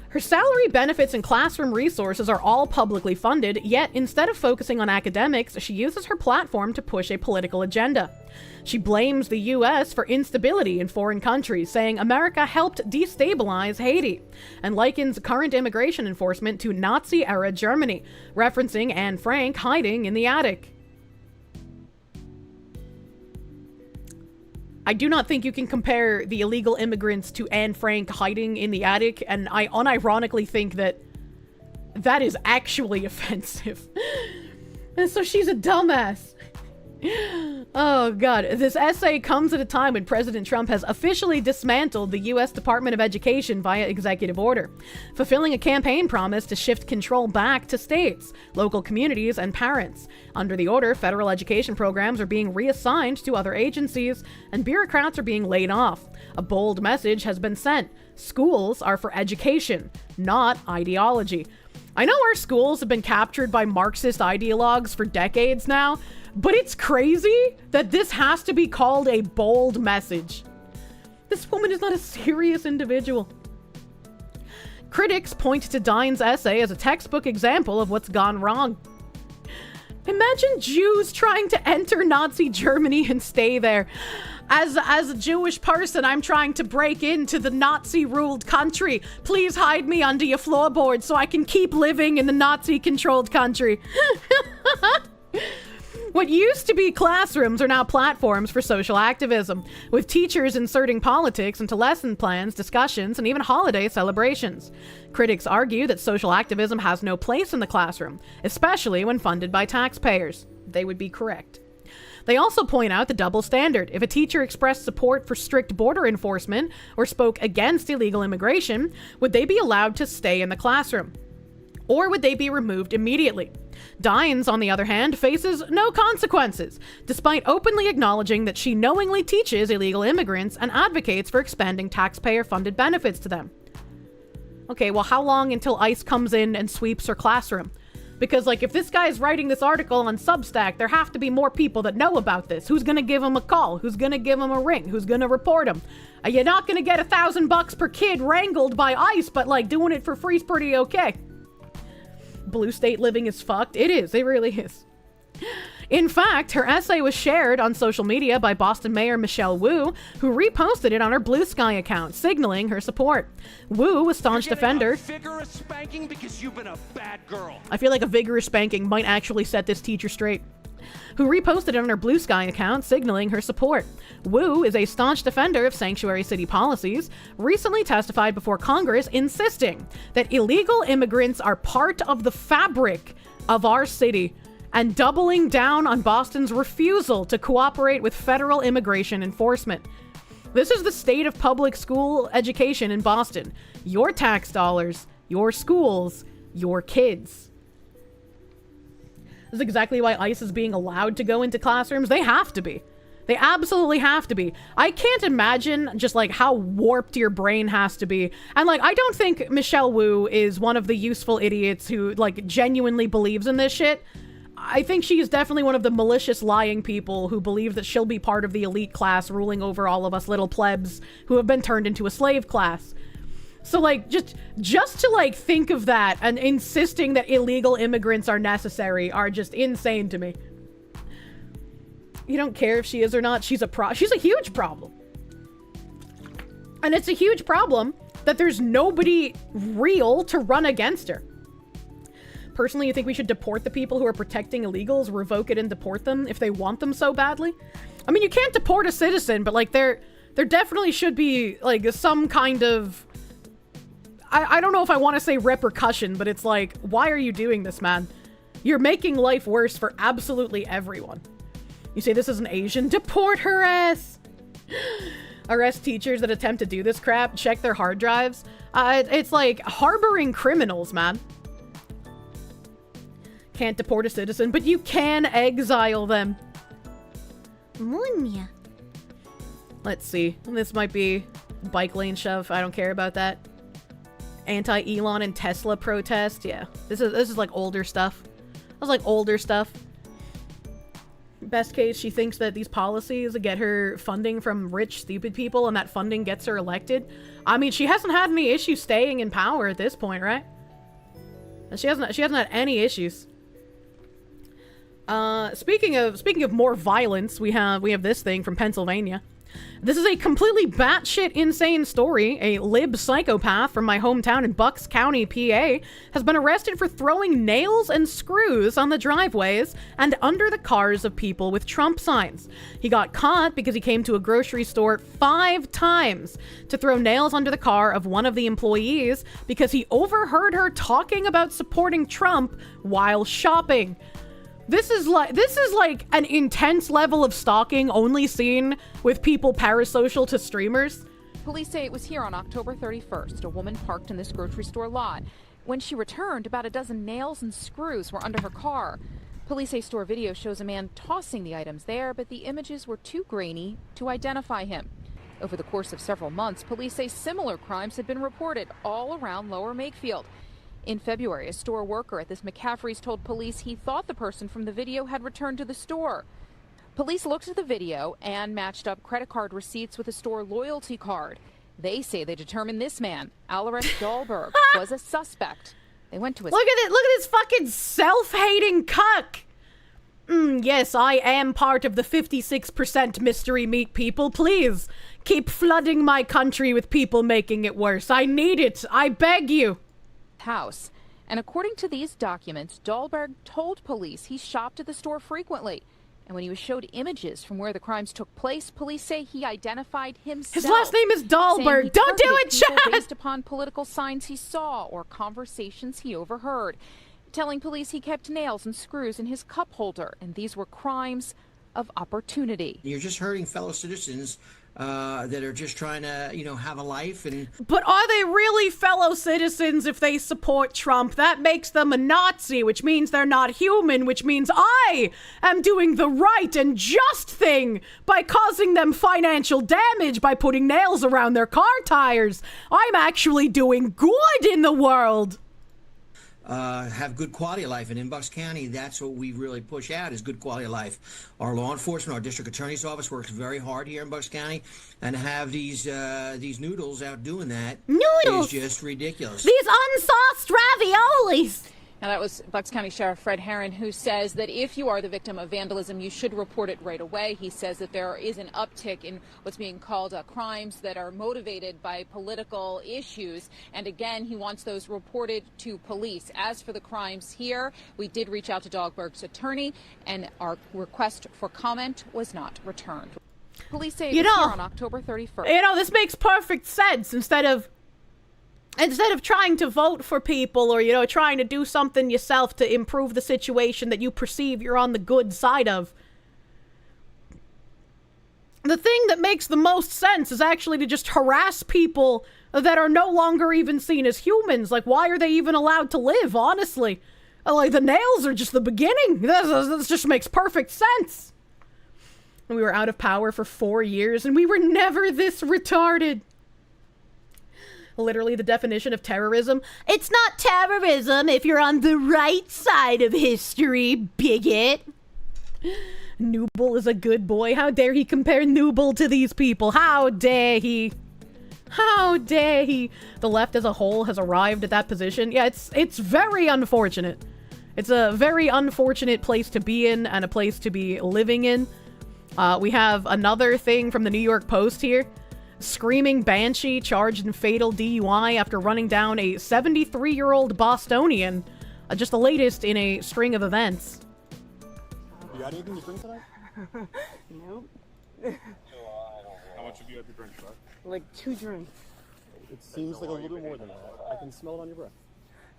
Her salary, benefits, and classroom resources are all publicly funded, yet instead of focusing on academics, she uses her platform to push a political agenda. She blames the US for instability in foreign countries, saying America helped destabilize Haiti, and likens current immigration enforcement to Nazi-era Germany, referencing Anne Frank hiding in the attic. I do not think you can compare the illegal immigrants to Anne Frank hiding in the attic, and I unironically think that that is actually offensive. And so she's a dumbass. Oh god, this essay comes at a time when President Trump has officially dismantled the U.S. Department of Education via executive order, fulfilling a campaign promise to shift control back to states, local communities, and parents. Under the order, federal education programs are being reassigned to other agencies, and bureaucrats are being laid off. A bold message has been sent. Schools are for education, not ideology. I know our schools have been captured by Marxist ideologues for decades now, but it's crazy that this has to be called a bold message. This woman is not a serious individual. Critics point to Dines' essay as a textbook example of what's gone wrong. Imagine Jews trying to enter Nazi Germany and stay there. As a Jewish person, I'm trying to break into the Nazi-ruled country. Please hide me under your floorboard so I can keep living in the Nazi-controlled country. What used to be classrooms are now platforms for social activism, with teachers inserting politics into lesson plans, discussions, and even holiday celebrations. Critics argue that social activism has no place in the classroom, especially when funded by taxpayers. They would be correct. They also point out the double standard. If a teacher expressed support for strict border enforcement or spoke against illegal immigration, would they be allowed to stay in the classroom? Or would they be removed immediately? Dines, on the other hand, faces no consequences, despite openly acknowledging that she knowingly teaches illegal immigrants and advocates for expanding taxpayer-funded benefits to them. Okay, well, how long until ICE comes in and sweeps her classroom? Because, like, if this guy's writing this article on Substack, there have to be more people that know about this. Who's gonna give him a call? Who's gonna give him a ring? Who's gonna report him? You're not gonna get $1,000 per kid wrangled by ICE, but, like, doing it for free is pretty okay. Blue state living is fucked. It is. It really is. In fact, her essay was shared on social media by Boston Mayor Michelle Wu, who reposted it on her Blue Sky account, signaling her support. Wu, a staunch defender. A vigorous spanking because you've been a bad girl. I feel like a vigorous spanking might actually set this teacher straight. Who reposted it on her Blue Sky account, signaling her support. Wu is a staunch defender of sanctuary city policies, recently testified before Congress insisting that illegal immigrants are part of the fabric of our city, and doubling down on Boston's refusal to cooperate with federal immigration enforcement. This is the state of public school education in Boston. Your tax dollars, your schools, your kids. This is exactly why ICE is being allowed to go into classrooms. They have to be. They absolutely have to be. I can't imagine just like how warped your brain has to be. And like, I don't think Michelle Wu is one of the useful idiots who like genuinely believes in this shit. I think she is definitely one of the malicious lying people who believe that she'll be part of the elite class ruling over all of us little plebs who have been turned into a slave class. So like, just to like think of that and insisting that illegal immigrants are necessary are just insane to me. You don't care if she is or not. She's a huge problem. And it's a huge problem that there's nobody real to run against her. Personally, you think we should deport the people who are protecting illegals, revoke it and deport them if they want them so badly? I mean, you can't deport a citizen, but like there definitely should be like some kind of, I don't know if I want to say repercussion, but it's like, why are you doing this, man? You're making life worse for absolutely everyone. You say this is an Asian? Deport her ass! Arrest teachers that attempt to do this crap, check their hard drives. It's like harboring criminals, man. Can't deport a citizen, but you can exile them. Munya. Let's see. This might be bike lane shove. I don't care about that. Anti-Elon and Tesla protest. Yeah. This is like older stuff. That's like older stuff. Best case, she thinks that these policies get her funding from rich, stupid people, and that funding gets her elected. I mean, she hasn't had any issues staying in power at this point, right? She hasn't had any issues. Speaking of more violence, we have this thing from Pennsylvania. This is a completely batshit insane story. A lib psychopath from my hometown in Bucks County, PA, has been arrested for throwing nails and screws on the driveways and under the cars of people with Trump signs. He got caught because he came to a grocery store 5 times to throw nails under the car of one of the employees because he overheard her talking about supporting Trump while shopping. This is like an intense level of stalking only seen with people parasocial to streamers. Police say it was here on October 31st. A woman parked in this grocery store lot. When she returned, about a dozen nails and screws were under her car. Police say store video shows a man tossing the items there, but the images were too grainy to identify him. Over the course of several months, police say similar crimes had been reported all around Lower Makefield. In February, a store worker at this McCaffrey's told police he thought the person from the video had returned to the store. Police looked at the video and matched up credit card receipts with a store loyalty card. They say they determined this man, Alaric Dahlberg, was a suspect. They went to his... Look at this fucking self-hating cuck! Yes, I am part of the 56% mystery meat people. Please, keep flooding my country with people making it worse. I need it. I beg you. House. And according to these documents, Dahlberg told police he shopped at the store frequently. And when he was showed images from where the crimes took place, police say he identified himself. His last name is Dahlberg. Don't do it, Chad! Based upon political signs he saw or conversations he overheard. Telling police he kept nails and screws in his cup holder. And these were crimes of opportunity. You're just hurting fellow citizens that are just trying to, have a life. But are they really fellow citizens if they support Trump? That makes them a Nazi, which means they're not human, which means I am doing the right and just thing by causing them financial damage by putting nails around their car tires. I'm actually doing good in the world. Have good quality of life. And in Bucks County, that's what we really push out, is good quality of life. Our law enforcement, our district attorney's office works very hard here in Bucks County, and to have these noodles out doing that is just ridiculous. These unsauced raviolis. Now, that was Bucks County Sheriff Fred Herron, who says that if you are the victim of vandalism, you should report it right away. He says that there is an uptick in what's being called crimes that are motivated by political issues. And again, he wants those reported to police. As for the crimes here, we did reach out to Dahlberg's attorney, and our request for comment was not returned. Police say it was here on October 31st. This makes perfect sense. Instead of trying to vote for people or, trying to do something yourself to improve the situation that you perceive you're on the good side of, the thing that makes the most sense is actually to just harass people that are no longer even seen as humans. Like, why are they even allowed to live, honestly? Like, the nails are just the beginning. This just makes perfect sense. And we were out of power for 4 years, and we were never this retarded. Literally the definition of terrorism. It's not terrorism if you're on the right side of history, bigot. Nooble is a good boy. How dare he compare Nooble to these people? How dare he? How dare he? The left as a whole has arrived at that position. Yeah, it's very unfortunate. It's a very unfortunate place to be in and a place to be living in. We have another thing from the New York Post here. Screaming Banshee charged in fatal DUI after running down a 73-year-old Bostonian. Just the latest in a string of events. You got anything to drink tonight? Nope. How much have you had to drink, bud? Like 2 drinks. It seems like a little bit more than that. I can smell it on your breath.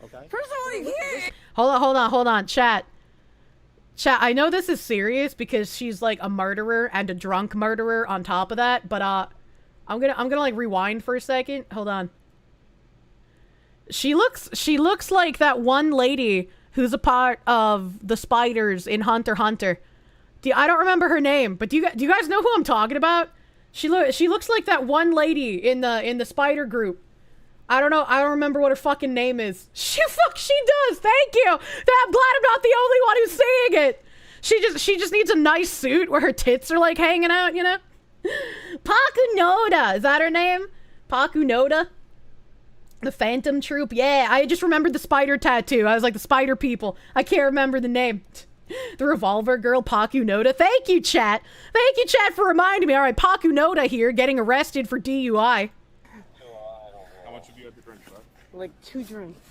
Okay? First of all, you can't. Hold on. Chat, I know this is serious because she's like a murderer and a drunk murderer on top of that, but I'm gonna like rewind for a second. Hold on. She looks like that one lady who's a part of the spiders in Hunter x Hunter. I don't remember her name, but do you guys know who I'm talking about? She looks like that one lady in the spider group. I don't remember what her fucking name is. She does. Thank you. I'm glad I'm not the only one who's seeing it. She just needs a nice suit where her tits are like hanging out, you know? Pakunoda, is that her name? Pakunoda? The Phantom Troop? Yeah, I just remembered the spider tattoo. I was like, the spider people. I can't remember the name. The Revolver Girl, Pakunoda. Thank you, chat. Thank you, chat, for reminding me. All right, Pakunoda here, getting arrested for DUI. How much have you had to drink, bud? Like 2 drinks.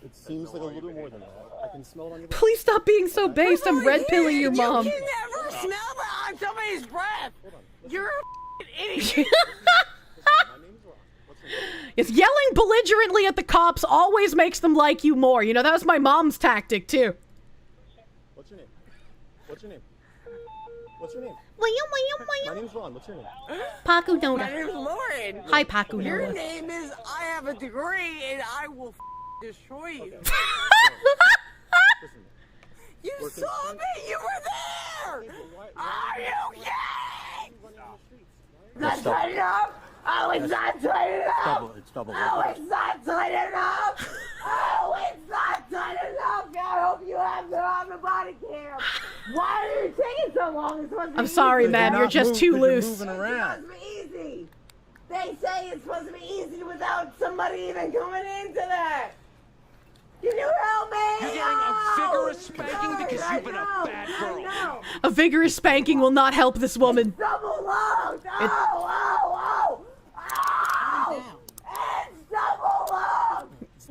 It seems like a little bit more than that. I can smell it on your breath. Please stop being so based. I'm red pilling your mom. You can never smell that on somebody's breath. You're a idiot. Yes, yelling belligerently at the cops always makes them like you more. You know, that was my mom's tactic, too. What's your name? What's your name? What's your name? My name's Ron. What's your name? Pakunoda. My name's Lauren. Hi, Pakunoda. Your name is I have a degree and I will destroy you. You saw me! You were there! Are you kidding? Not tight enough? Oh, it's not tight enough! It's double. Oh, it's not tight enough! Oh, it's not tight enough! I hope you have the body cam! Why are you taking so long? It's supposed to be I'm sorry, easy. ma'am. You're just too loose. It's supposed to be easy. They say it's supposed to be easy without somebody even coming into that. Can you help me? You're getting a vigorous spanking because you've been a bad girl. A vigorous spanking will not help this woman. Double long! Oh! It's double long!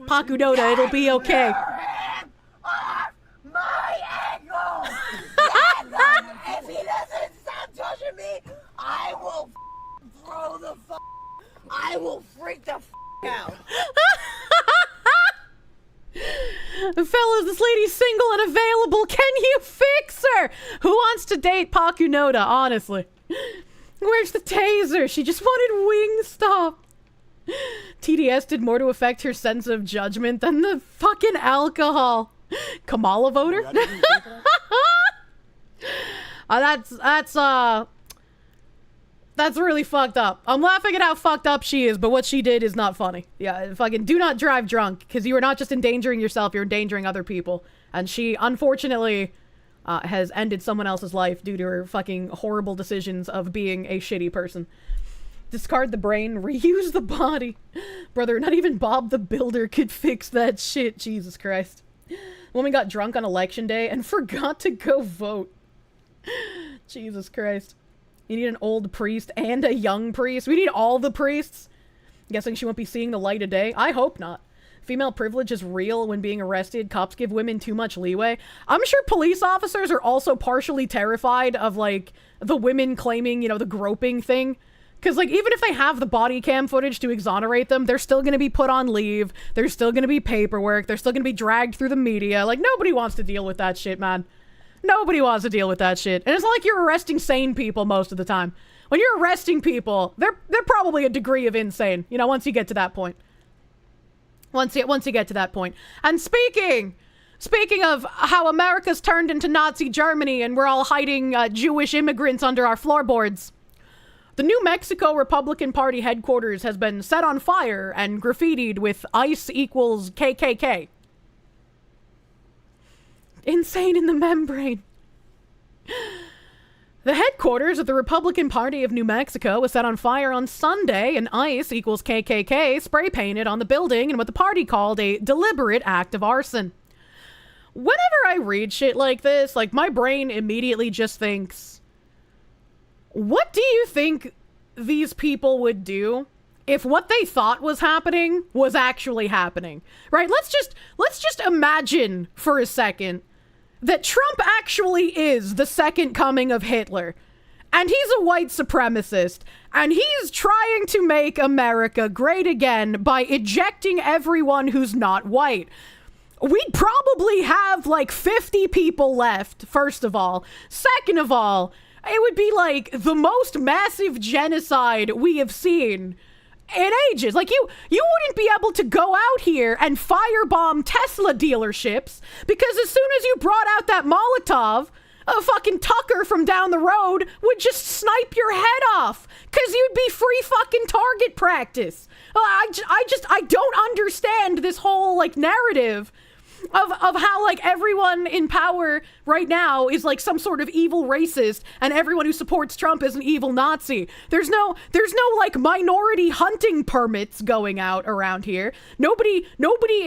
Pakunoda, it'll be okay. Off my ankle! If he doesn't stop touching me, I will throw the I will freak the out. Fellas, this lady's single and available. Can you fix her? Who wants to date Pakunoda, honestly? Where's the taser? She just wanted Wingstop. TDS did more to affect her sense of judgment than the fucking alcohol. Kamala voter? That's really fucked up. I'm laughing at how fucked up she is, but what she did is not funny. Yeah, fucking do not drive drunk, because you are not just endangering yourself, you're endangering other people. And she, unfortunately, has ended someone else's life due to her fucking horrible decisions of being a shitty person. Discard the brain, reuse the body. Brother, not even Bob the Builder could fix that shit. Jesus Christ. Woman got drunk on election day and forgot to go vote. Jesus Christ. You need an old priest and a young priest. We need all the priests. Guessing she won't be seeing the light of day. I hope not. Female privilege is real when being arrested. Cops give women too much leeway. I'm sure police officers are also partially terrified of, like, the women claiming, you know, the groping thing. Because, like, even if they have the body cam footage to exonerate them, they're still going to be put on leave. There's still going to be paperwork. They're still going to be dragged through the media. Like, nobody wants to deal with that shit, man. Nobody wants to deal with that shit. And it's not like you're arresting sane people most of the time. When you're arresting people, they're probably a degree of insane, you know, once you get to that point. Once you get to that point. And speaking of how America's turned into Nazi Germany and we're all hiding Jewish immigrants under our floorboards, the New Mexico Republican Party headquarters has been set on fire and graffitied with ICE equals KKK. Insane in the membrane. The headquarters of the Republican Party of New Mexico was set on fire on Sunday, and ICE equals KKK spray painted on the building in what the party called a deliberate act of arson. Whenever I read shit like this, like, my brain immediately just thinks, what do you think these people would do if what they thought was happening was actually happening? Right? Let's just imagine for a second that Trump actually is the second coming of Hitler, and he's a white supremacist, and he's trying to make America great again by ejecting everyone who's not white. We'd probably have like 50 people left, first of all. Second of all, it would be like the most massive genocide we have seen in ages. Like, you wouldn't be able to go out here and firebomb Tesla dealerships, because as soon as you brought out that Molotov, a fucking Tucker from down the road would just snipe your head off, because you'd be free fucking target practice. I don't understand this whole, like, narrative of how, like, everyone in power right now is like some sort of evil racist, and everyone who supports Trump is an evil Nazi. There's no like minority hunting permits going out around here. Nobody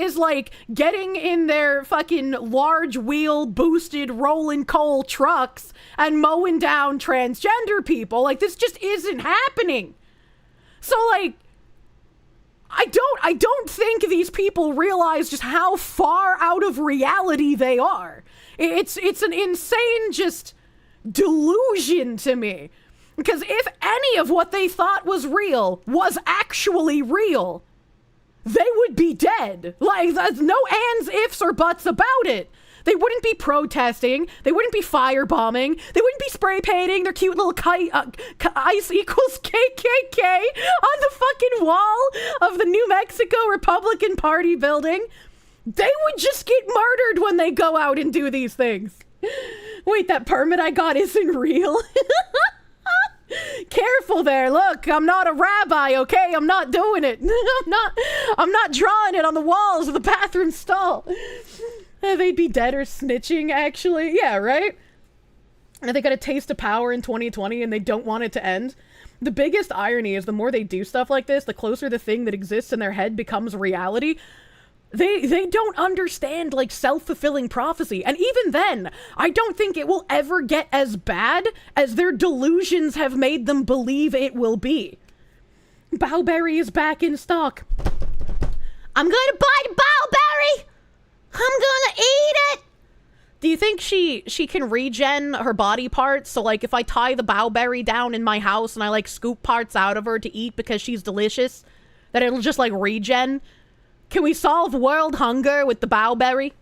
is like getting in their fucking large wheel boosted rolling coal trucks and mowing down transgender people. Like, this just isn't happening. So, like, I don't think these people realize just how far out of reality they are. It's an insane just delusion to me. Because if any of what they thought was real was actually real, they would be dead. Like, there's no ands, ifs, or buts about it. They wouldn't be protesting. They wouldn't be firebombing. They wouldn't be spray painting their cute little ICE equals KKK on the fucking wall of the New Mexico Republican Party building. They would just get murdered when they go out and do these things. Wait, that permit I got isn't real? Careful there. Look, I'm not a rabbi, okay? I'm not doing it. I'm not drawing it on the walls of the bathroom stall. They'd be dead or snitching, actually. Yeah, right? And they got a taste of power in 2020 and they don't want it to end. The biggest irony is the more they do stuff like this, the closer the thing that exists in their head becomes reality. They don't understand, like, self-fulfilling prophecy. And even then, I don't think it will ever get as bad as their delusions have made them believe it will be. Bowberry is back in stock. I'm gonna buy the Bowberry! I'm gonna eat it! Do you think she can regen her body parts? So, like, if I tie the Bowberry down in my house and I, like, scoop parts out of her to eat because she's delicious, that it'll just, like, regen? Can we solve world hunger with the Bowberry?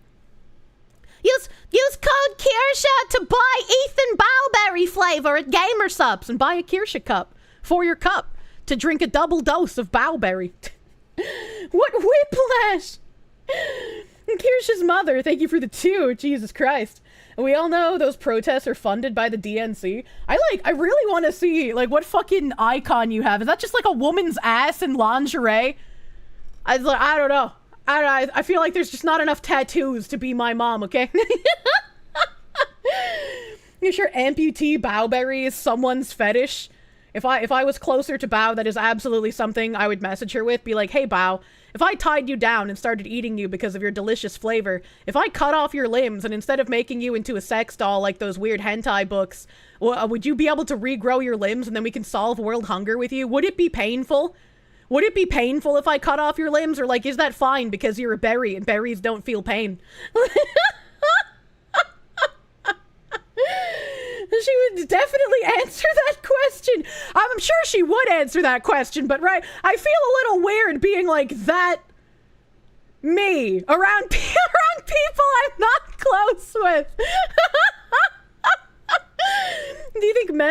Use code Kirsche to buy Ethan Bowberry flavor at Gamersupps and buy a Kirsche cup for your cup to drink a double dose of Bowberry. What whiplash! Kirsche's mother, thank you for the 2. Jesus Christ. And we all know those protests are funded by the DNC. I really want to see, like, what fucking icon you have. Is that just like a woman's ass in lingerie? I don't know. I feel like there's just not enough tattoos to be my mom, okay? You sure amputee Bowberry is someone's fetish? If I was closer to Bow, that is absolutely something I would message her with. Be like, hey, Bow, if I tied you down and started eating you because of your delicious flavor, if I cut off your limbs and instead of making you into a sex doll like those weird hentai books, would you be able to regrow your limbs and then we can solve world hunger with you? Would it be painful? Would it be painful if I cut off your limbs? Or, like, is that fine because you're a berry and berries don't feel pain? She would definitely answer that question. I'm sure she would answer that question, but right, I feel a little weird being like that me around people I'm not close with.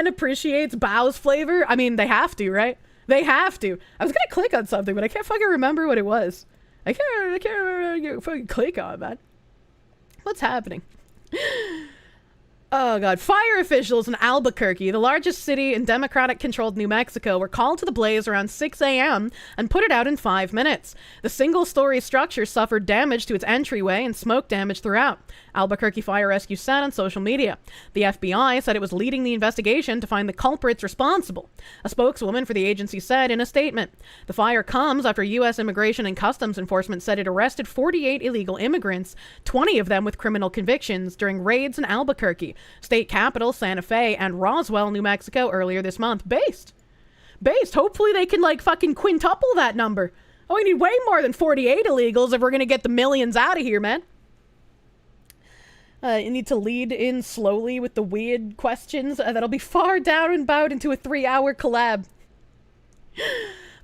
man appreciates Bao's flavor. I mean, they have to, right? They have to. I was gonna click on something, but I can't fucking remember what it was. I can't remember fucking click on that. What's happening? Oh god. Fire officials in Albuquerque, the largest city in Democratic-controlled New Mexico, were called to the blaze around 6 a.m. and put it out in 5 minutes. The single-story structure suffered damage to its entryway and smoke damage throughout. Albuquerque Fire Rescue said on social media. The FBI said it was leading the investigation to find the culprits responsible. A spokeswoman for the agency said in a statement, "The fire comes after U.S. Immigration and Customs Enforcement said it arrested 48 illegal immigrants, 20 of them with criminal convictions, during raids in Albuquerque, state capital Santa Fe, and Roswell, New Mexico earlier this month." Based. Hopefully they can, like, fucking quintuple that number. Oh, we need way more than 48 illegals if we're gonna get the millions out of here, man. You need to lead in slowly with the weird questions. That'll be far down and out into a 3-hour collab.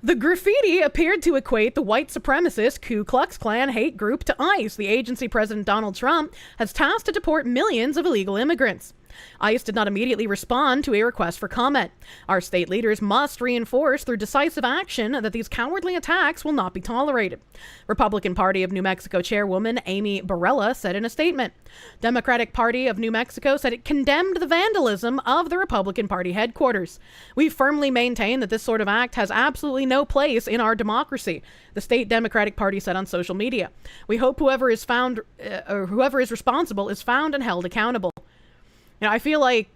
The graffiti appeared to equate the white supremacist Ku Klux Klan hate group to ICE. The agency President Donald Trump has tasked to deport millions of illegal immigrants. ICE did not immediately respond to a request for comment. Our state leaders must reinforce through decisive action that these cowardly attacks will not be tolerated. Republican Party of New Mexico chairwoman Amy Barella said in a statement. Democratic Party of New Mexico said it condemned the vandalism of the Republican Party headquarters. We firmly maintain that this sort of act has absolutely no place in our democracy, the state Democratic Party said on social media. We hope whoever is responsible is found and held accountable. You know, I feel like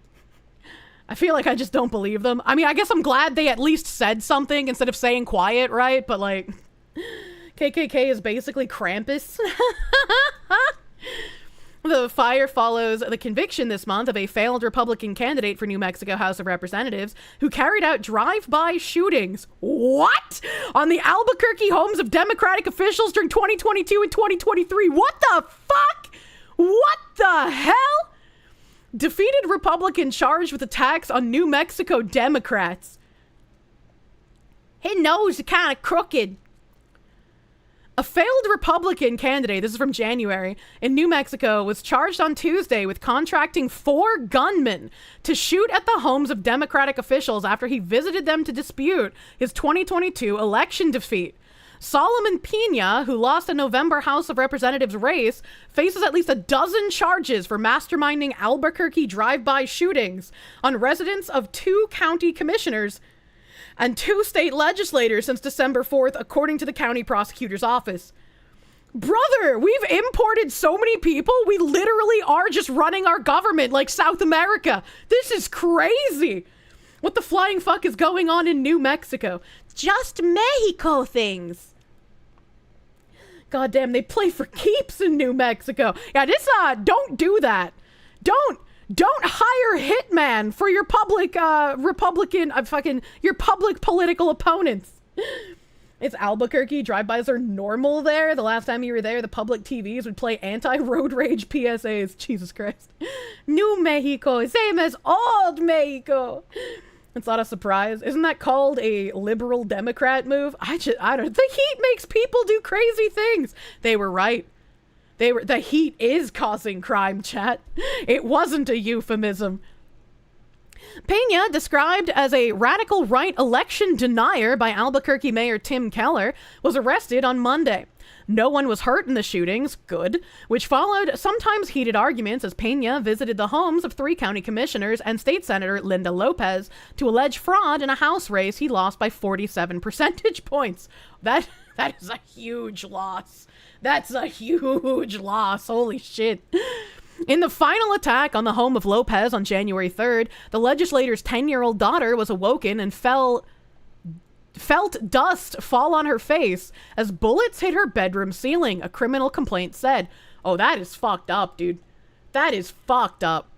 I just don't believe them. I mean, I guess I'm glad they at least said something instead of saying quiet, right? But, like, KKK is basically Krampus. The fire follows the conviction this month of a failed Republican candidate for New Mexico House of Representatives who carried out drive-by shootings. What? On the Albuquerque homes of Democratic officials during 2022 and 2023. What the fuck? What the hell? Defeated Republican charged with attacks on New Mexico Democrats. His nose is kind of crooked. A failed Republican candidate, this is from January, in New Mexico was charged on Tuesday with contracting 4 gunmen to shoot at the homes of Democratic officials after he visited them to dispute his 2022 election defeat. Solomon Pena, who lost a November House of Representatives race, faces at least a dozen charges for masterminding Albuquerque drive-by shootings on residents of 2 county commissioners and 2 state legislators since December 4th, according to the county prosecutor's office. Brother, we've imported so many people, we literally are just running our government like South America. This is crazy. What the flying fuck is going on in New Mexico? Just Mexico things. Goddamn, they play for keeps in New Mexico. Yeah, don't do that. Don't hire hitman for your public, your public political opponents. It's Albuquerque. Drive-bys are normal there. The last time you were there, the public TVs would play anti-road rage PSAs. Jesus Christ. New Mexico, same as old Mexico. It's not a surprise. Isn't that called a liberal Democrat move? I don't. The heat makes people do crazy things. They were right. The heat is causing crime, chat. It wasn't a euphemism. Pena, described as a radical right election denier by Albuquerque Mayor Tim Keller, was arrested on Monday. No one was hurt in the shootings, good, which followed sometimes heated arguments as Pena visited the homes of 3 county commissioners and State Senator Linda Lopez to allege fraud in a House race he lost by 47 percentage points. That is a huge loss. That's a huge loss. Holy shit. In the final attack on the home of Lopez on January 3rd, the legislator's 10-year-old daughter was awoken and felt dust fall on her face as bullets hit her bedroom ceiling, a criminal complaint said. Oh, that is fucked up, dude. That is fucked up.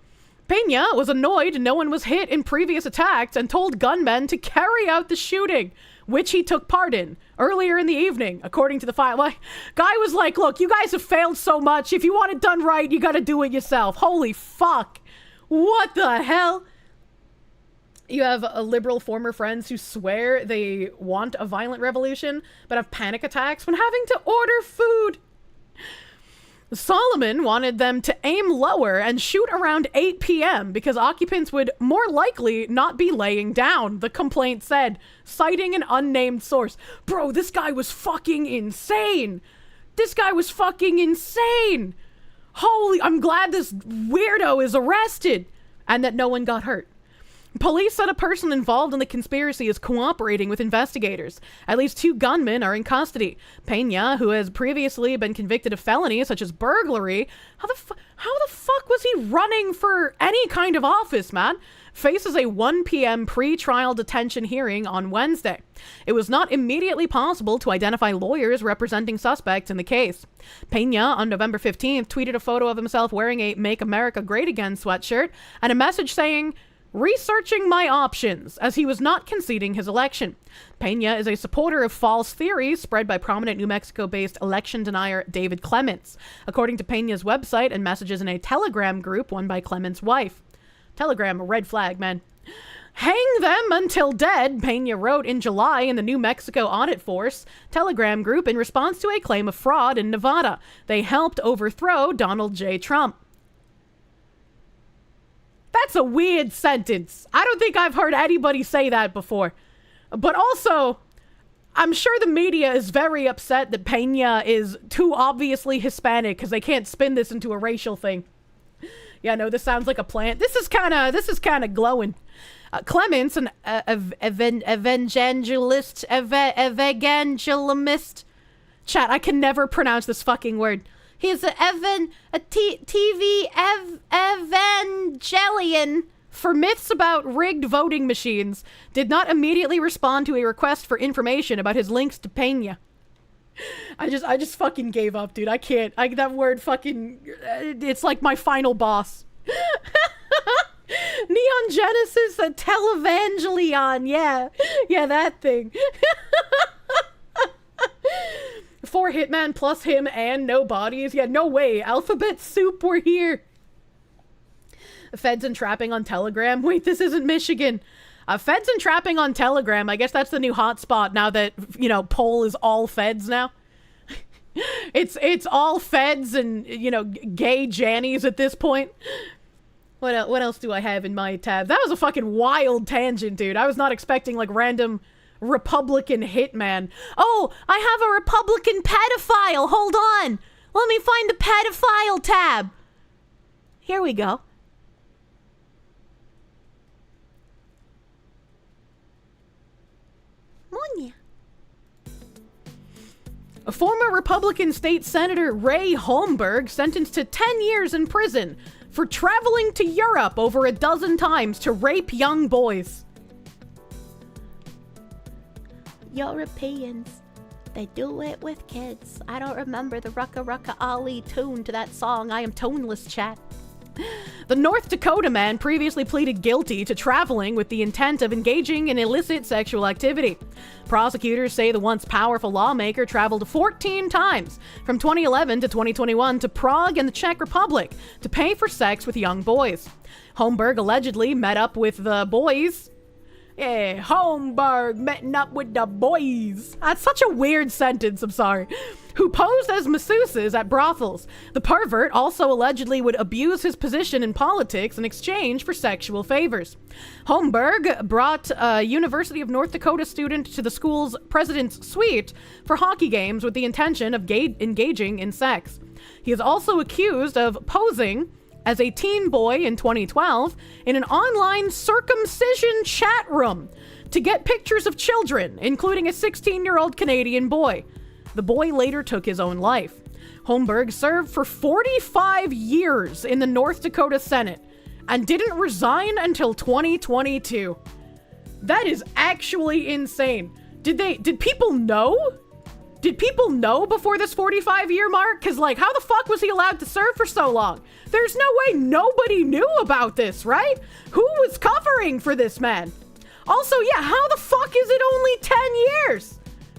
Pena was annoyed no one was hit in previous attacks and told gunmen to carry out the shooting, which he took part in earlier in the evening, according to the file. Guy was like, look, you guys have failed so much. If you want it done right, you gotta do it yourself. Holy fuck. What the hell? You have liberal former friends who swear they want a violent revolution, but have panic attacks when having to order food. Solomon wanted them to aim lower and shoot around 8 p.m. because occupants would more likely not be laying down, the complaint said, citing an unnamed source. Bro, this guy was fucking insane. This guy was fucking insane. Holy, I'm glad this weirdo is arrested and that no one got hurt. Police said a person involved in the conspiracy is cooperating with investigators. At least 2 gunmen are in custody. Pena, who has previously been convicted of felonies such as burglary, how the fuck was he running for any kind of office, man? Faces a 1 p.m. pre-trial detention hearing on Wednesday. It was not immediately possible to identify lawyers representing suspects in the case. Pena, on November 15th, tweeted a photo of himself wearing a Make America Great Again sweatshirt and a message saying, researching my options, as he was not conceding his election. Pena is a supporter of false theories spread by prominent New Mexico-based election denier David Clements, according to Pena's website and messages in a Telegram group run by Clements' wife. Telegram, a red flag, man. Hang them until dead, Pena wrote in July in the New Mexico Audit Force Telegram group in response to a claim of fraud in Nevada. They helped overthrow Donald J. Trump. That's a weird sentence. I don't think I've heard anybody say that before. But also, I'm sure the media is very upset that Pena is too obviously Hispanic because they can't spin this into a racial thing. Yeah, no, this sounds like a plant. This is kind of glowing. Clements, an evangelist. Chat, I can never pronounce this fucking word. He's a TV evangelion for myths about rigged voting machines. Did not immediately respond to a request for information about his links to Pena. I just fucking gave up, dude. I can't. That word fucking... It's like my final boss. Neon Genesis, a televangelion. Yeah, that thing. 4 hitman plus him and no bodies. Yeah, no way. Alphabet soup, we're here. Feds and trapping on Telegram. Wait, this isn't Michigan. Feds and trapping on Telegram. I guess that's the new hotspot now that, poll is all feds now. It's all feds and, gay Jannies at this point. What else do I have in my tab? That was a fucking wild tangent, dude. I was not expecting, random Republican hitman. Oh, I have a Republican pedophile. Hold on. Let me find the pedophile tab. Here we go. Monia. A former Republican state senator Ray Holmberg sentenced to 10 years in prison for traveling to Europe over a dozen times to rape young boys. Europeans, they do it with kids. I don't remember the Rucka Rucka Ali tune to that song. I am toneless, chat. The North Dakota man previously pleaded guilty to traveling with the intent of engaging in illicit sexual activity. Prosecutors say the once powerful lawmaker traveled 14 times from 2011 to 2021 to Prague and the Czech Republic to pay for sex with young boys. Holmberg allegedly met up with the boys. Yeah, Holmberg meeting up with the boys. That's such a weird sentence, I'm sorry. Who posed as masseuses at brothels. The pervert also allegedly would abuse his position in politics in exchange for sexual favors. Holmberg brought a University of North Dakota student to the school's president's suite for hockey games with the intention of engaging in sex. He is also accused of posing as a teen boy in 2012 in an online circumcision chat room to get pictures of children, including a 16-year-old Canadian boy. The boy later took his own life. Holmberg served for 45 years in the North Dakota Senate and didn't resign until 2022. That is actually insane. Did people know? Did people know before this 45-year mark? Because, how the fuck was he allowed to serve for so long? There's no way nobody knew about this, right? Who was covering for this man? Also, yeah, how the fuck is it only 10 years?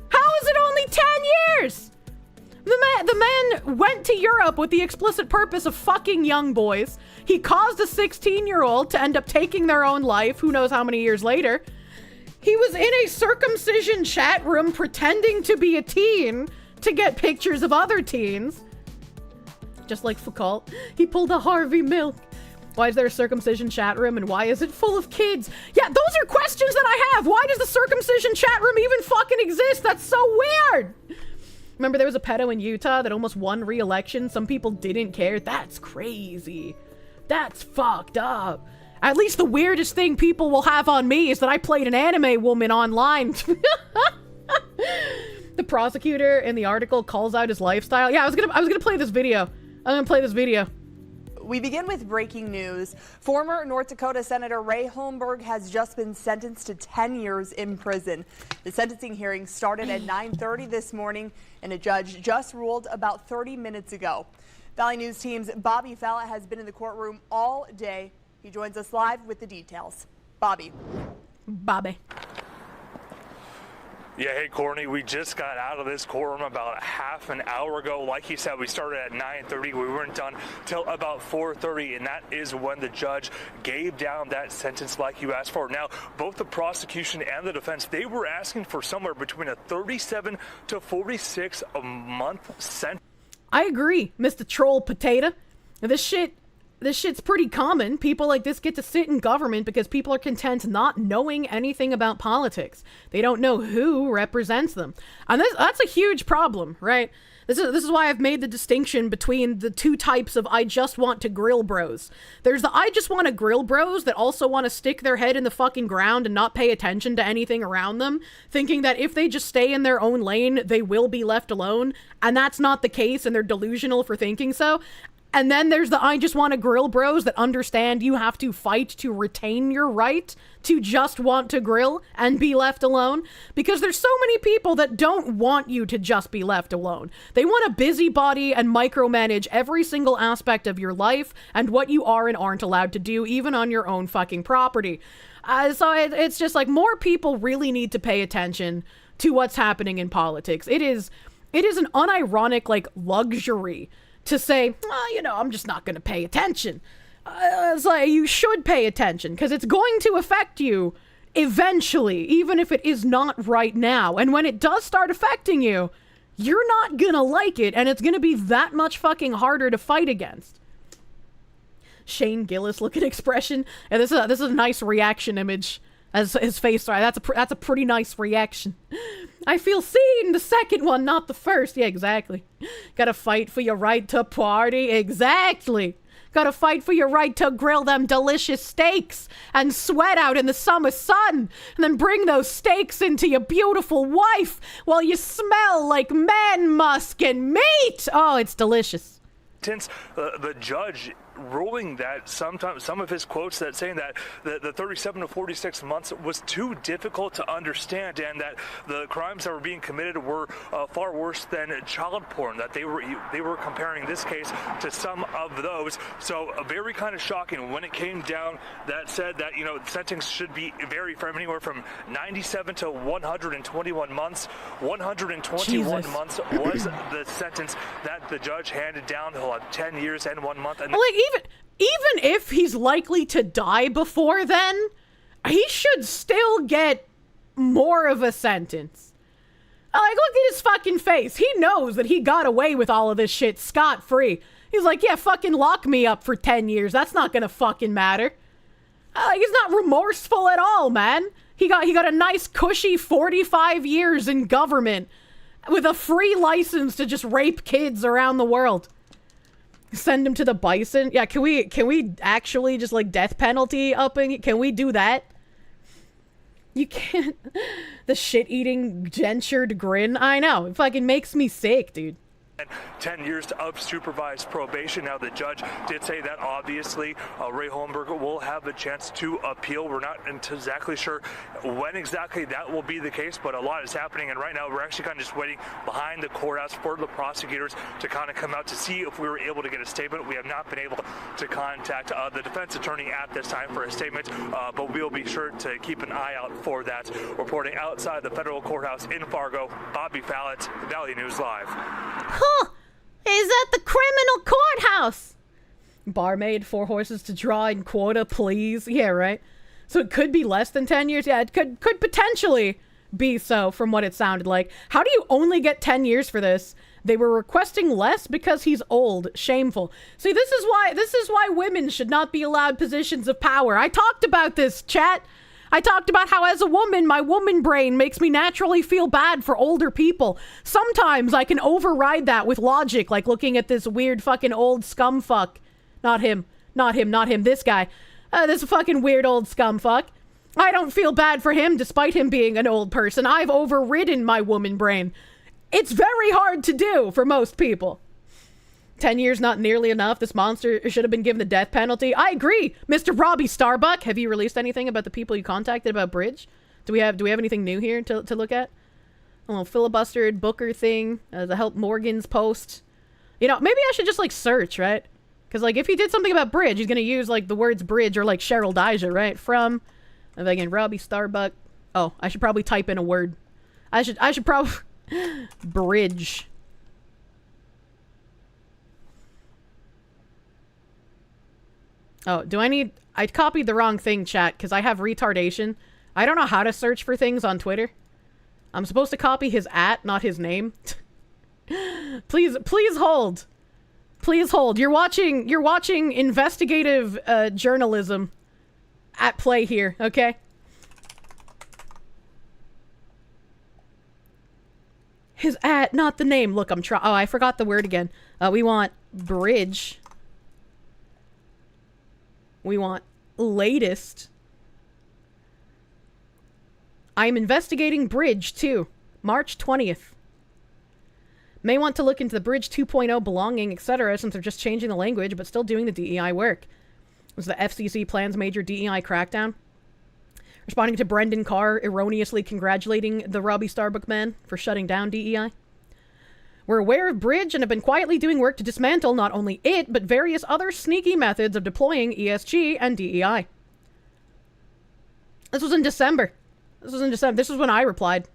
How is it only 10 years? The man went to Europe with the explicit purpose of fucking young boys. He caused a 16-year-old to end up taking their own life, who knows how many years later. He was in a circumcision chat room pretending to be a teen to get pictures of other teens. just like Foucault. He pulled a Harvey Milk. Why is there a circumcision chat room and why is it full of kids? Yeah, those are questions that I have. Why does the circumcision chat room even fucking exist? That's so weird. Remember there was a pedo in Utah that almost won re-election? Some people didn't care. That's crazy. That's fucked up. At least the weirdest thing people will have on me is that I played an anime woman online. The prosecutor in the article calls out his lifestyle. Yeah, I was gonna play this video. I'm gonna play this video. We begin with breaking news. Former North Dakota Senator Ray Holmberg has just been sentenced to 10 years in prison. The sentencing hearing started at 9:30 this morning, and a judge just ruled about 30 minutes ago. Valley News Team's Bobby Fallett has been in the courtroom all day. He joins us live with the details. Bobby. Yeah, hey, Courtney, we just got out of this courtroom about half an hour ago. Like he said, we started at 9:30. We weren't done till about 4:30, and that is when the judge gave down that sentence like you asked for. Now, both the prosecution and the defense, they were asking for somewhere between a 37 to 46 a month sentence. I agree, Mr. Troll Potato. This shit's pretty common. People like this get to sit in government because people are content not knowing anything about politics. They don't know who represents them. And that's a huge problem, right? This is why I've made the distinction between the two types of I just want to grill bros. There's the I just want to grill bros that also want to stick their head in the fucking ground and not pay attention to anything around them, thinking that if they just stay in their own lane, they will be left alone. And that's not the case, and they're delusional for thinking so. And then there's the I just want to grill bros that understand you have to fight to retain your right to just want to grill and be left alone. Because there's so many people that don't want you to just be left alone. They want to busybody and micromanage every single aspect of your life and what you are and aren't allowed to do, even on your own fucking property. So it's just like more people really need to pay attention to what's happening in politics. It is an unironic like luxury to say, well, I'm just not going to pay attention. It's like, you should pay attention because it's going to affect you eventually, even if it is not right now. And when it does start affecting you, you're not going to like it, and it's going to be that much fucking harder to fight against. Shane Gillis looking expression. And this is a nice reaction image. As his face, sorry, that's a pretty nice reaction. I feel seen, the second one, not the first. Yeah, exactly. Gotta fight for your right to party. Exactly. Gotta fight for your right to grill them delicious steaks and sweat out in the summer sun and then bring those steaks into your beautiful wife while you smell like man musk and meat. Oh, it's delicious. Since the judge ruling that some of his quotes that saying that the 37 to 46 months was too difficult to understand, and that the crimes that were being committed were far worse than child porn, that they were comparing this case to some of those. So very kind of shocking when it came down. That said that the sentence should be vary from anywhere from 97 to 121 months. 121 months was the sentence that the judge handed down. He'll have 10 years and 1 month. And even if he's likely to die before then, he should still get more of a sentence. Like, look at his fucking face. He knows that he got away with all of this shit scot-free. He's like, yeah, fucking lock me up for 10 years. That's not gonna fucking matter. He's not remorseful at all, man. He got a nice cushy 45 years in government with a free license to just rape kids around the world. Send him to the bison. Yeah, can we actually just like death penalty upping? Can we do that? You can't. The shit-eating dentured grin. I know. It fucking makes me sick, dude. 10 years of supervised probation. Now, the judge did say that obviously Ray Holmberg will have a chance to appeal. We're not exactly sure when exactly that will be the case, but a lot is happening. And right now, we're actually kind of just waiting behind the courthouse for the prosecutors to kind of come out to see if we were able to get a statement. We have not been able to contact the defense attorney at this time for a statement, but we'll be sure to keep an eye out for that. Reporting outside the federal courthouse in Fargo, Bobby Fallett, Valley News Live. Huh! Is that the criminal courthouse? Barmaid, 4 horses to draw in quota, please. Yeah, right. So it could be less than 10 years. Yeah, it could potentially be so from what it sounded like. How do you only get 10 years for this? They were requesting less because he's old. Shameful. See, this is why women should not be allowed positions of power. I talked about this, chat. I talked about how as a woman, my woman brain makes me naturally feel bad for older people. Sometimes I can override that with logic, like looking at this weird fucking old scumfuck. Not him, this guy. This fucking weird old scumfuck. I don't feel bad for him despite him being an old person. I've overridden my woman brain. It's very hard to do for most people. 10 years not nearly enough. This monster should have been given the death penalty. I agree. Mr. Robbie Starbuck, have you released anything about the people you contacted about Bridge? Do we have anything new here to look at? A little filibustered Booker thing, the Help Morgan's post. You know, maybe I should just like search, right? Because like if he did something about Bridge, he's gonna use like the words Bridge or like Cheryl Dyja, right? From, and again, Robbie Starbuck. Oh, I should probably type in a word. I should probably Bridge. Oh, I copied the wrong thing, chat, because I have retardation. I don't know how to search for things on Twitter. I'm supposed to copy his not his name. Please hold. Please hold. You're watching investigative journalism at play here, okay? His not the name. Look, oh, I forgot the word again. We want Bridge. We want latest. I'm investigating Bridge, too. March 20th. May want to look into the Bridge 2.0 belonging, etc., since they're just changing the language, but still doing the DEI work. Was the FCC plans major DEI crackdown? Responding to Brendan Carr erroneously congratulating the Robbie Starbuck man for shutting down DEI. We're aware of Bridge and have been quietly doing work to dismantle not only it, but various other sneaky methods of deploying ESG and DEI. This was in December. This is when I replied.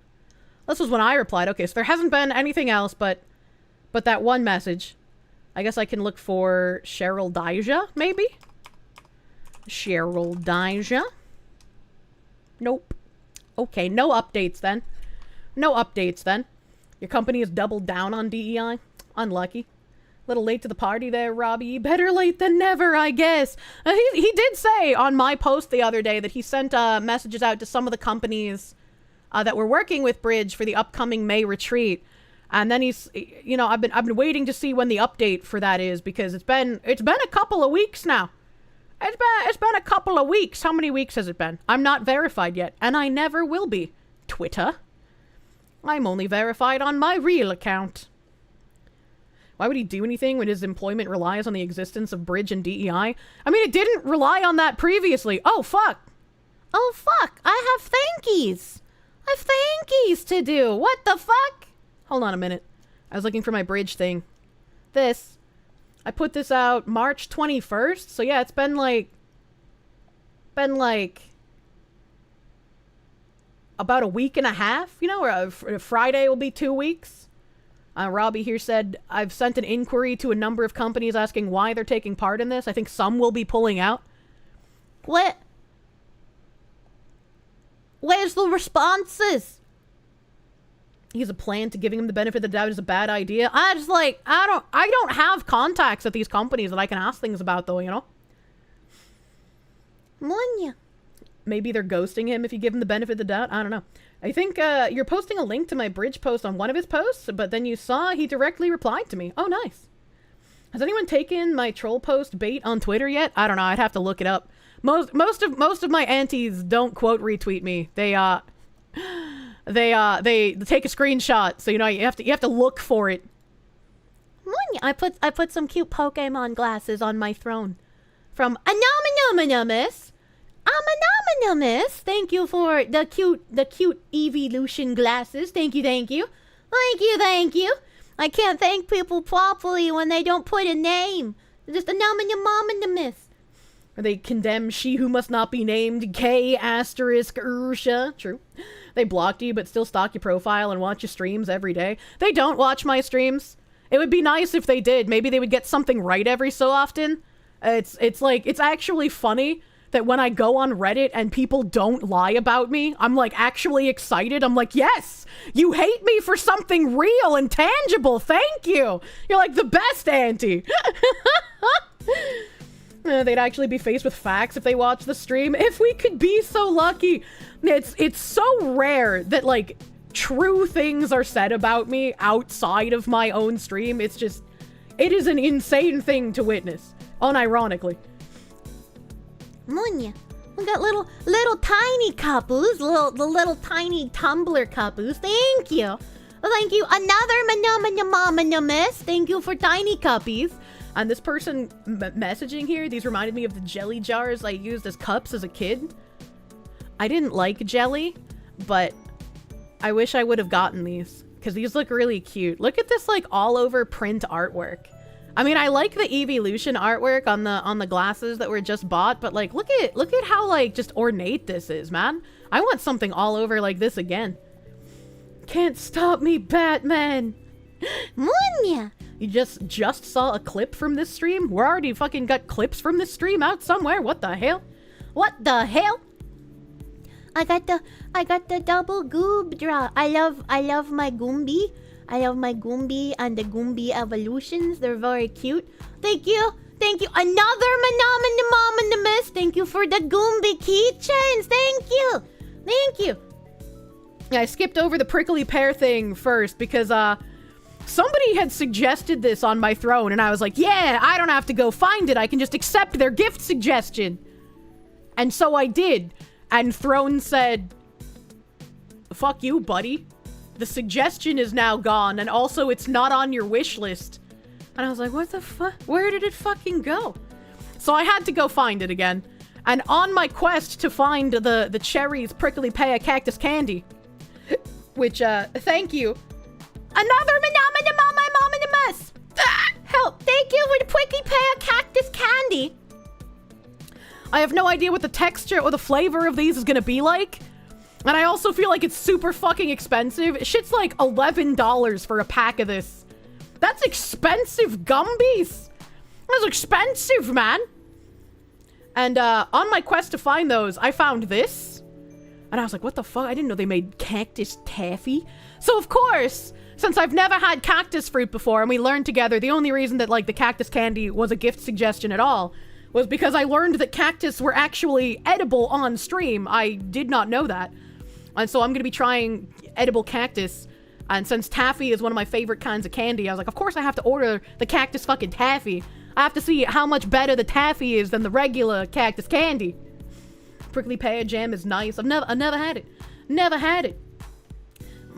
Okay, so there hasn't been anything else but that one message. I guess I can look for Cheryl Dyja, maybe? Cheryl Dyja. Nope. Okay, no updates then. Your company has doubled down on DEI. Unlucky. Little late to the party there, Robbie. Better late than never, I guess. He did say on my post the other day that he sent messages out to some of the companies that were working with Bridge for the upcoming May retreat. And then he's, you know, I've been waiting to see when the update for that is, because it's been a couple of weeks now. It's been a couple of weeks. How many weeks has it been? I'm not verified yet, and I never will be. Twitter. I'm only verified on my real account. Why would he do anything when his employment relies on the existence of Bridge and DEI? I mean, it didn't rely on that previously. Oh, fuck. I have thankies. To do. What the fuck? Hold on a minute. I was looking for my Bridge thing. I put this out March 21st. So yeah, it's been like about a week and a half, you know, or Friday will be 2 weeks. Robbie here said, I've sent an inquiry to a number of companies asking why they're taking part in this. I think some will be pulling out. Where's the responses? He has a plan to giving him the benefit of the doubt is a bad idea. I don't have contacts at these companies that I can ask things about, though, you know? Maybe they're ghosting him if you give him the benefit of the doubt. I don't know. I think you're posting a link to my Bridge post on one of his posts, but then you saw he directly replied to me. Oh, nice. Has anyone taken my troll post bait on Twitter yet? I don't know. I'd have to look it up. Most of my aunties don't quote retweet me. They take a screenshot, so you know you have to look for it. I put some cute Pokemon glasses on my throne from Anonymous. Anonymous, thank you for the cute evolution glasses. Thank you. I can't thank people properly when they don't put a name. Just anonymous. Or they condemn she who must not be named, K***, Ursha. True. They blocked you but still stalk your profile and watch your streams every day. They don't watch my streams. It would be nice if they did. Maybe they would get something right every so often. It's actually funny that when I go on Reddit and people don't lie about me, I'm like actually excited. I'm like, yes, you hate me for something real and tangible. Thank you. You're like the best, Auntie. They'd actually be faced with facts if they watch the stream. If we could be so lucky. It's so rare that like true things are said about me outside of my own stream. It is an insane thing to witness, unironically. Munya, we got little tiny couples, the little tiny tumbler couples. Thank you. Another anonymous. Thank you for tiny cuppies. And this person messaging here, these reminded me of the jelly jars I used as cups as a kid. I didn't like jelly, but I wish I would have gotten these because these look really cute. Look at this like all over print artwork. I mean, I like the evolution artwork on the glasses that were just bought, but like look at how like just ornate this is, man. I want something all over like this again. Can't stop me, Batman. Munya. You just saw a clip from this stream? We're already fucking got clips from this stream out somewhere. What the hell? What the hell? I got the double goob draw. I love my Goombi. I love my Goombi and the Goombi evolutions. They're very cute. Thank you. Another anonymous. Thank you for the Goombi keychains. Thank you. Yeah, I skipped over the prickly pear thing first because somebody had suggested this on my throne and I was like, yeah, I don't have to go find it. I can just accept their gift suggestion. And so I did. And Throne said, fuck you, buddy. The suggestion is now gone, and also it's not on your wish list. And I was like, what the fuck? Where did it fucking go? So I had to go find it again. And on my quest to find the Cherries Prickly Pear Cactus Candy, which, thank you. Another anonymous! Help! Thank you for the Prickly Pear Cactus Candy. I have no idea what the texture or the flavor of these is gonna be like. And I also feel like it's super fucking expensive. Shit's like $11 for a pack of this. That's expensive, Gumbies. That's expensive, man. And on my quest to find those, I found this. And I was like, what the fuck? I didn't know they made cactus taffy. So of course, since I've never had cactus fruit before and we learned together, the only reason that like the cactus candy was a gift suggestion at all was because I learned that cactus were actually edible on stream. I did not know that. And so I'm going to be trying edible cactus. And since taffy is one of my favorite kinds of candy, I was like, of course I have to order the cactus fucking taffy. I have to see how much better the taffy is than the regular cactus candy. Prickly pear jam is nice. I've never had it. Never had it.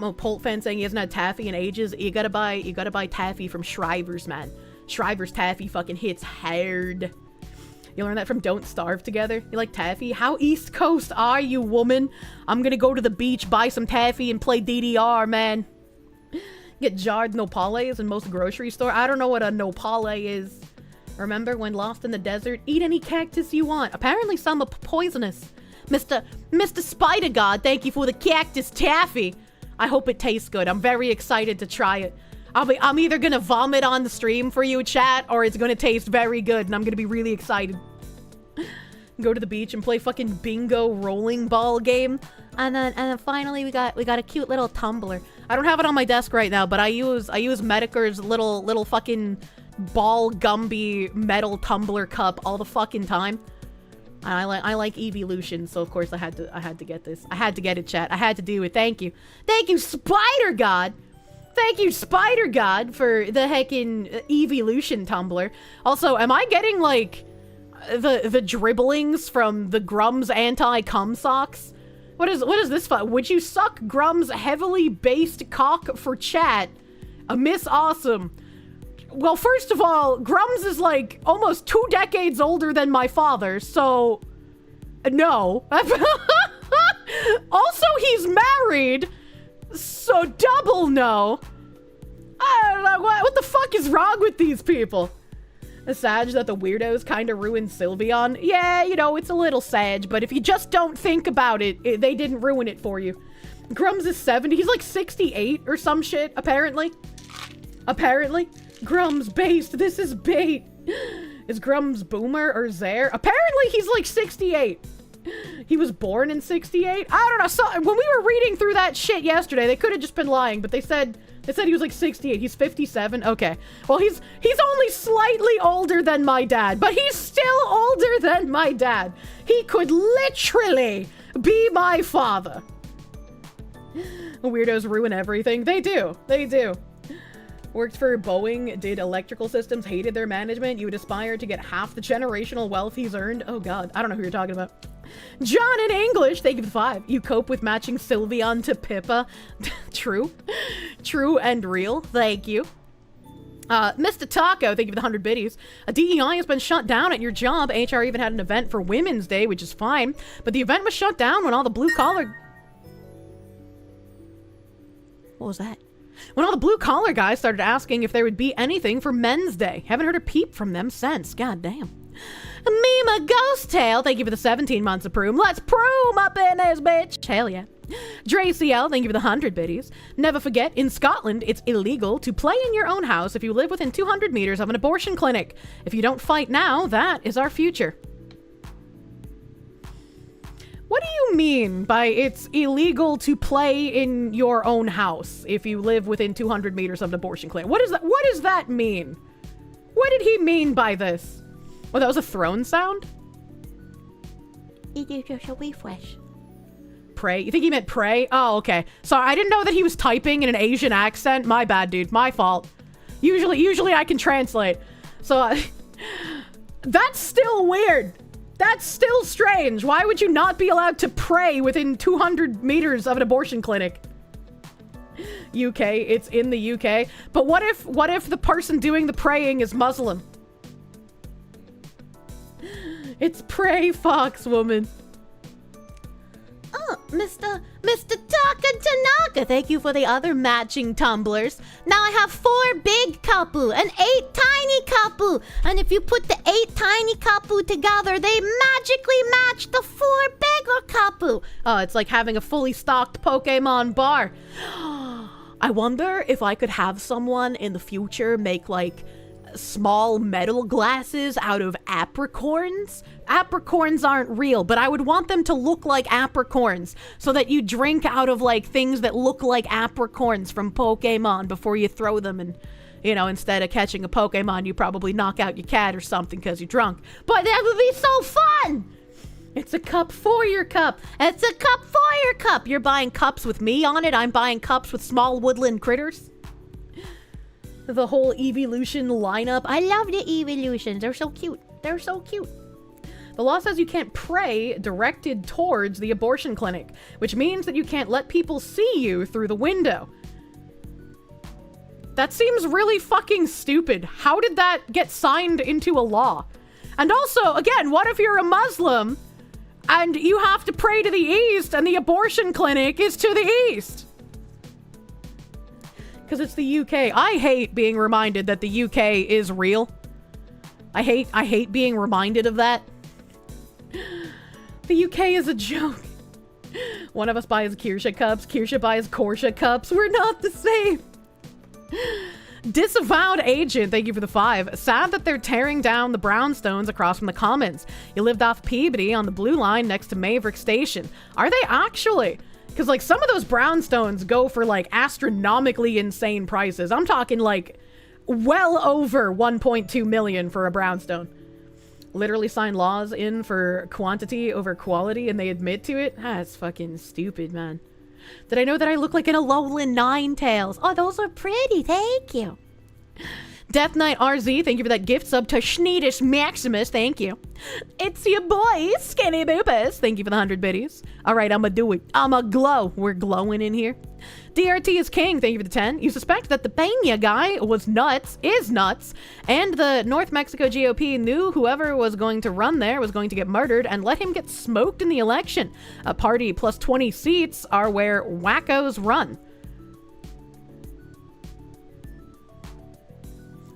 Oh, Polt fan saying he hasn't had taffy in ages. You gotta buy taffy from Shriver's, man. Shriver's taffy fucking hits hard. You learned that from Don't Starve Together? You like taffy? How East Coast are you, woman? I'm gonna go to the beach, buy some taffy, and play DDR, man. Get jarred nopales in most grocery store. I don't know what a nopale is. Remember when lost in the desert? Eat any cactus you want. Apparently some are poisonous. Mr. Spider God, thank you for the cactus taffy. I hope it tastes good. I'm very excited to try it. I'm either gonna vomit on the stream for you, chat, or it's gonna taste very good, and I'm gonna be really excited. Go to the beach and play fucking bingo rolling ball game. And then finally we got a cute little tumbler. I don't have it on my desk right now, but I use Medicare's little fucking ball Gumby metal tumbler cup all the fucking time. And I like evolution, so of course I had to get this. I had to get it, chat. I had to do it. Thank you, Spider God. Thank you, Spider God, for the heckin' evolution tumbler. Also, am I getting like the dribblings from the Grum's anti-cum socks? What is this? Would you suck Grum's heavily based cock for chat? A Miss Awesome. Well, first of all, Grums is like almost 2 decades older than my father, so no. Also, he's married, so double no. I don't know, what the fuck is wrong with these people? A Sag that the weirdos kind of ruined Sylveon. Yeah, you know, it's a little Sag, but if you just don't think about it, they didn't ruin it for you. Grums is 70. He's like 68 or some shit, apparently. Grums based. This is bait. Is Grum's boomer or Zare? Apparently he's like 68. He was born in 68? I don't know. So when we were reading through that shit yesterday, they could have just been lying, but they said he was like 68. He's 57. Okay. Well, he's only slightly older than my dad, but he's still older than my dad. He could literally be my father. Weirdos ruin everything. They do. They do. Worked for Boing, did electrical systems, hated their management. You would aspire to get half the generational wealth he's earned. Oh god, I don't know who you're talking about. John in English, thank you for the 5. You cope with matching Sylveon to Pippa. True. True and real. Thank you. Mr. Taco, thank you for the 100 biddies. A DEI has been shut down at your job. HR even had an event for Women's Day, which is fine. But the event was shut down when all the blue-collar... What was that? When all the blue-collar guys started asking if there would be anything for Men's Day. Haven't heard a peep from them since. God damn. Mima Ghost Tail, thank you for the 17 months of Proom. Let's Proom up in this bitch. Hell yeah. Dre CL, thank you for the 100 biddies. Never forget, in Scotland, it's illegal to play in your own house if you live within 200 meters of an abortion clinic. If you don't fight now, that is our future. What do you mean by it's illegal to play in your own house if you live within 200 meters of an abortion clinic? What does that mean? What did he mean by this? Oh, that was a throne sound? It is just a refresh. Pray? You think he meant pray? Oh, okay. Sorry, I didn't know that he was typing in an Asian accent. My bad, dude. My fault. Usually I can translate. So, that's still weird. That's still strange. Why would you not be allowed to pray within 200 meters of an abortion clinic? UK, it's in the UK. But what if the person doing the praying is Muslim? It's pray, fox woman. Oh, Mr. Taka Tanaka, thank you for the other matching tumblers. Now I have 4 big kapu and 8 tiny kapu. And if you put the 8 tiny kapu together, they magically match the 4 bigger kapu. Oh, it's like having a fully stocked Pokemon bar. I wonder if I could have someone in the future make like small metal glasses out of apricorns. Apricorns aren't real, but I would want them to look like apricorns so that you drink out of like things that look like apricorns from Pokemon before you throw them, and you know, instead of catching a Pokemon you probably knock out your cat or something because you're drunk. But that would be so fun. It's a cup for your cup. It's a cup for your cup. You're buying cups with me on it. I'm buying cups with small woodland critters. The whole evolution lineup. I love the evolutions. They're so cute. They're so cute. The law says you can't pray directed towards the abortion clinic, which means that you can't let people see you through the window. That seems really fucking stupid. How did that get signed into a law? And also, again, what if you're a Muslim and you have to pray to the east and the abortion clinic is to the east? Because it's the UK. I hate being reminded that the UK is real. I hate being reminded of that. The UK is a joke. One of us buys Kirsche cups. Kirsche buys Porsche cups. We're not the same. Disavowed agent, thank you for the 5. Sad that they're tearing down the brownstones across from the Commons. You lived off Peabody on the blue line next to Maverick Station. Are they actually? Because, like, some of those brownstones go for, like, astronomically insane prices. I'm talking, like, well over 1.2 million for a brownstone. Literally sign laws in for quantity over quality, and they admit to it? That's fucking stupid, man. Did I know that I look like an Alolan Ninetales? Oh, those are pretty. Thank you. Death Knight RZ, thank you for that gift sub to Schneidus Maximus. Thank you. It's your boy, Skinny Boopus. Thank you for the 100 biddies. All right, I'ma do it. I'ma glow. We're glowing in here. DRT is king. Thank you for the 10. You suspect that the Peña guy was nuts, is nuts, and the North Mexico GOP knew whoever was going to run there was going to get murdered and let him get smoked in the election. A party plus 20 seats are where wackos run.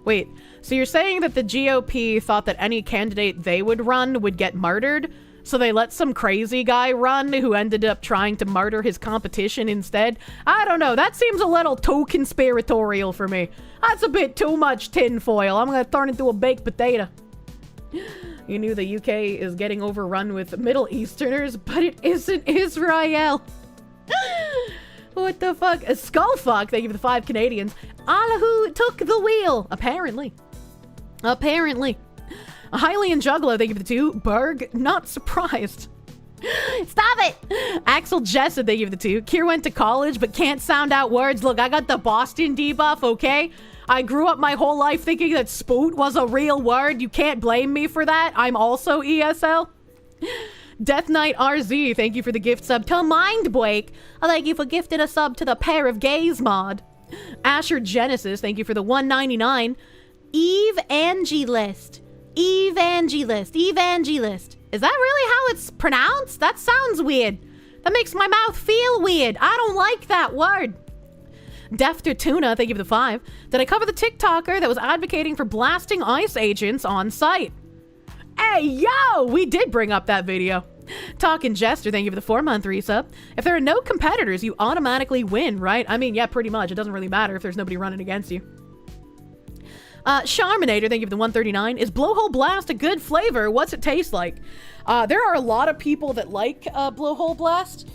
Wait, so you're saying that the GOP thought that any candidate they would run would get murdered? So they let some crazy guy run who ended up trying to murder his competition instead? I don't know. That seems a little too conspiratorial for me. That's a bit too much tinfoil. I'm gonna turn into a baked potato. You knew the UK is getting overrun with Middle Easterners, but it isn't Israel. What the fuck? A Skullfuck, thank you for the 5 Canadians. Allahu took the wheel, apparently. Apparently. A Hylian Juggalo, thank you for the 2. Berg, not surprised. Stop it! Axel Jessup, thank you for the 2. Kier went to college but can't sound out words. Look, I got the Boston debuff, okay? I grew up my whole life thinking that spoot was a real word. You can't blame me for that. I'm also ESL. Death Knight RZ, thank you for the gift sub to Mindbreak. I thank you for gifting a sub to the Pair of Gays mod. Asher Genesis, thank you for the 199. Evangelist. Evangelist. Is that really how it's pronounced? That sounds weird. That makes my mouth feel weird. I don't like that word. Defter Tuna, thank you for the 5. Did I cover the TikToker that was advocating for blasting ICE agents on site? Hey, yo! We did bring up that video. Talkin' Jester, thank you for the 4-month resub. If there are no competitors, you automatically win, right? I mean, yeah, pretty much. It doesn't really matter if there's nobody running against you. Charminator, thank you for the 139. Is Blowhole Blast a good flavor? What's it taste like? There are a lot of people that like Blowhole Blast.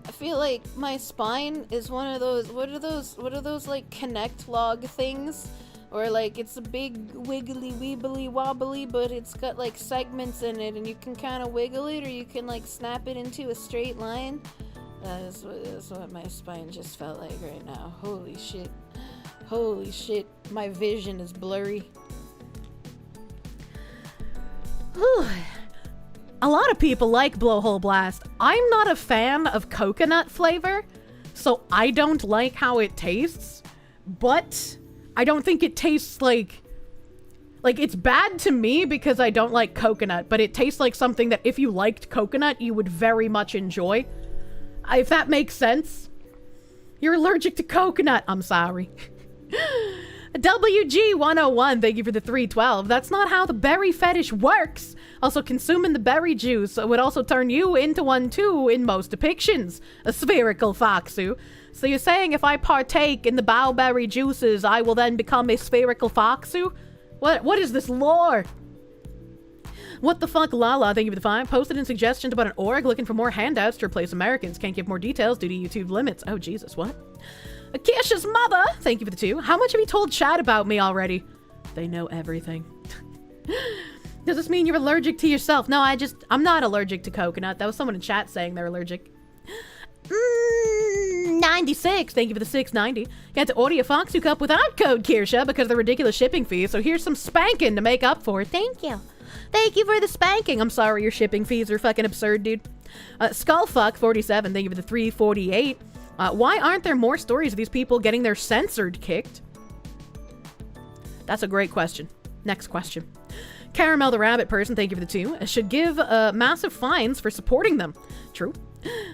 I feel like my spine is one of those, what are those like connect log things? Or like it's a big wiggly weebly wobbly, but it's got like segments in it and you can kind of wiggle it or you can like snap it into a straight line. That is what my spine just felt like right now. Holy shit. Holy shit. My vision is blurry. Whew. A lot of people like Blowhole Blast. I'm not a fan of coconut flavor, so I don't like how it tastes, but I don't think it tastes like it's bad to me because I don't like coconut, but it tastes like something that if you liked coconut, you would very much enjoy. If that makes sense. You're allergic to coconut. I'm sorry. WG101, thank you for the 312. That's not how the berry fetish works. Also, consuming the berry juice would also turn you into one too in most depictions. A spherical foxu. So you're saying if I partake in the bowberry juices, I will then become a spherical foxu? What is this lore? What the fuck, Lala, thank you for the 5. Posted in suggestions about an org looking for more handouts to replace Americans. Can't give more details due to YouTube limits. Oh, Jesus, what? Kirsche's mother, thank you for the 2. How much have you told Chad about me already? They know everything. Does this mean you're allergic to yourself? No, I'm not allergic to coconut. That was someone in chat saying they're allergic. 96, thank you for the 690. Get to order a Foxu cup without code Kirsche because of the ridiculous shipping fees, so here's some spanking to make up for it. Thank you. Thank you for the spanking. I'm sorry your shipping fees are fucking absurd, dude. Skullfuck47, thank you for the 348. Why aren't there more stories of these people getting their censored kicked? That's a great question. Next question. Caramel the Rabbit Person, thank you for the 2. Should give massive fines for supporting them. True.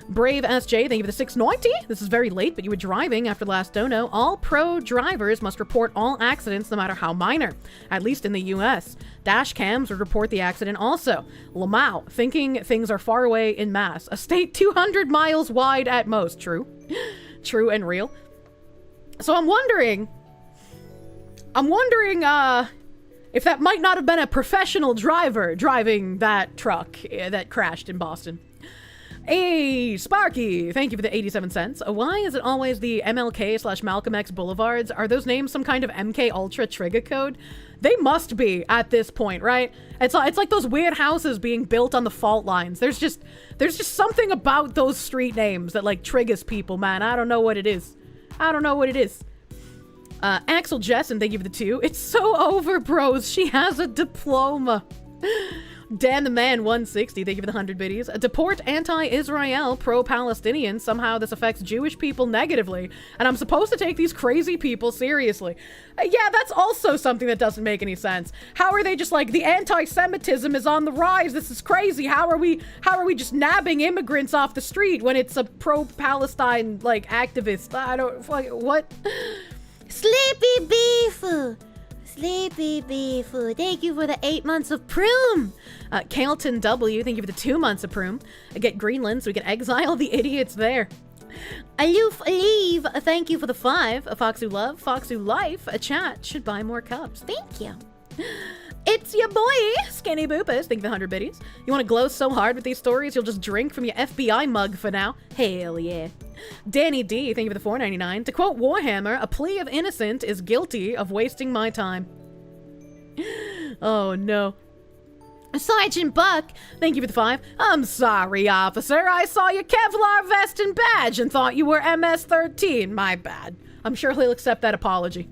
Brave SJ, thank you for the 690. This is very late, but you were driving after the last dono. All pro drivers must report all accidents no matter how minor, at least in the US. Dash cams would report the accident also. Lamau, thinking things are far away in mass. A state 200 miles wide at most. True. True and real. So I'm wondering if that might not have been a professional driver driving that truck that crashed in Boston. Hey, Sparky, thank you for the 87 cents. Why is it always the MLK/Malcolm X Boulevards? Are those names some kind of MK Ultra trigger code? They must be at this point, right? It's like those weird houses being built on the fault lines. There's just something about those street names that like triggers people, man. I don't know what it is. Axel Jessen, thank you for the 2. It's so over, bros. She has a diploma. Dan the Man 160, thank you for the 100 biddies. Deport anti-Israel, pro-Palestinian. Somehow this affects Jewish people negatively, and I'm supposed to take these crazy people seriously. Yeah, that's also something that doesn't make any sense. How are they just like, the anti-Semitism is on the rise, this is crazy. How are we just nabbing immigrants off the street when it's a pro-Palestine, like, activist? I don't, what? Sleepy beef. Sleepy Beefoo, thank you for the 8 months of Proom. Carlton W, thank you for the 2 months of Proom. I get Greenland so we can exile the idiots there. Aloof Leave, thank you for the 5. A Foxu Love, Foxu Life, a chat should buy more cups. Thank you. It's your boy, Skinny Boopus. Thank you for the 100 biddies. You want to glow so hard with these stories, you'll just drink from your FBI mug for now. Hell yeah. Danny D, thank you for the $4.99. To quote Warhammer, a plea of innocent is guilty of wasting my time. Oh no. Sergeant Buck, thank you for the 5. I'm sorry, officer. I saw your Kevlar vest and badge and thought you were MS-13. My bad. I'm sure he'll accept that apology.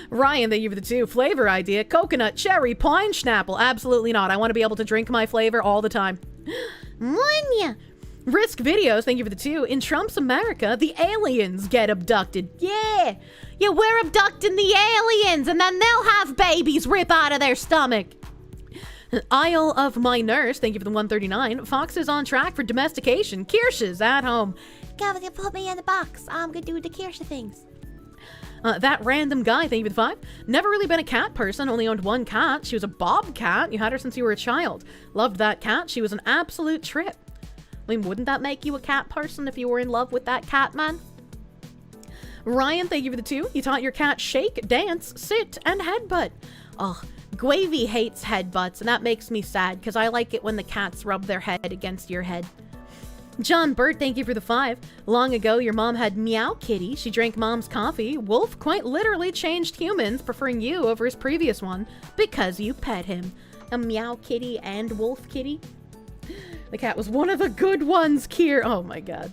Ryan, thank you for the 2. Flavor idea, coconut, cherry, pine schnapple. Absolutely not. I want to be able to drink my flavor all the time. Munya. Risk Videos, thank you for the 2. In Trump's America, the aliens get abducted. Yeah. Yeah, we're abducting the aliens and then they'll have babies rip out of their stomach. Isle of My Nurse, thank you for the 139. Fox is on track for domestication. Kirsche's at home. Gotta put me in the box. I'm gonna do the Kirsche things. That random guy, thank you for the 5. Never really been a cat person, only owned 1 cat. She was a bobcat. You had her since you were a child. Loved that cat. She was an absolute trip. I mean, wouldn't that make you a cat person if you were in love with that cat man? Ryan, thank you for the 2. You taught your cat shake, dance, sit, and headbutt. Oh, Guavy hates headbutts, and that makes me sad, because I like it when the cats rub their head against your head. John Burt, thank you for the 5. Long ago, your mom had Meow Kitty. She drank mom's coffee. Wolf quite literally changed humans, preferring you over his previous one, because you pet him. A Meow Kitty and Wolf Kitty. The cat was one of the good ones, Kier. Oh my god.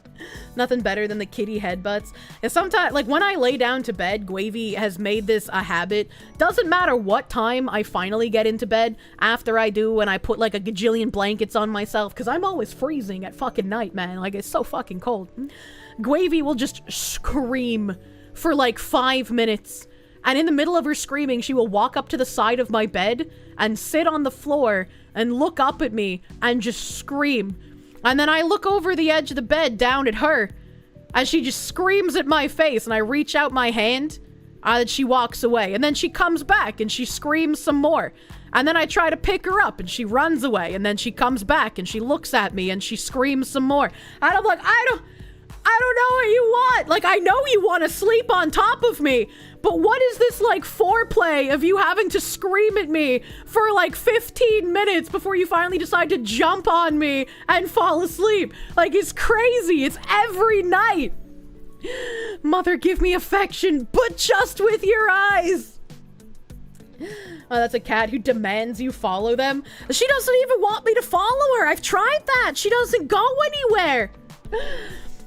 Nothing better than the kitty headbutts. And sometimes, like when I lay down to bed, Guavy has made this a habit. Doesn't matter what time I finally get into bed, after I do when I put like a gajillion blankets on myself, because I'm always freezing at fucking night, man. Like it's so fucking cold. Guavy will just scream for like 5 minutes. And in the middle of her screaming, she will walk up to the side of my bed and sit on the floor and look up at me and just scream. And then I look over the edge of the bed down at her and she just screams at my face, and I reach out my hand and she walks away. And then she comes back and she screams some more. And then I try to pick her up and she runs away. And then she comes back and she looks at me and she screams some more. And I'm like, I don't know what you want. Like, I know you want to sleep on top of me, but what is this, like, foreplay of you having to scream at me for, like, 15 minutes before you finally decide to jump on me and fall asleep? Like, it's crazy. It's every night. Mother, give me affection, but just with your eyes. Oh, that's a cat who demands you follow them. She doesn't even want me to follow her. I've tried that. She doesn't go anywhere.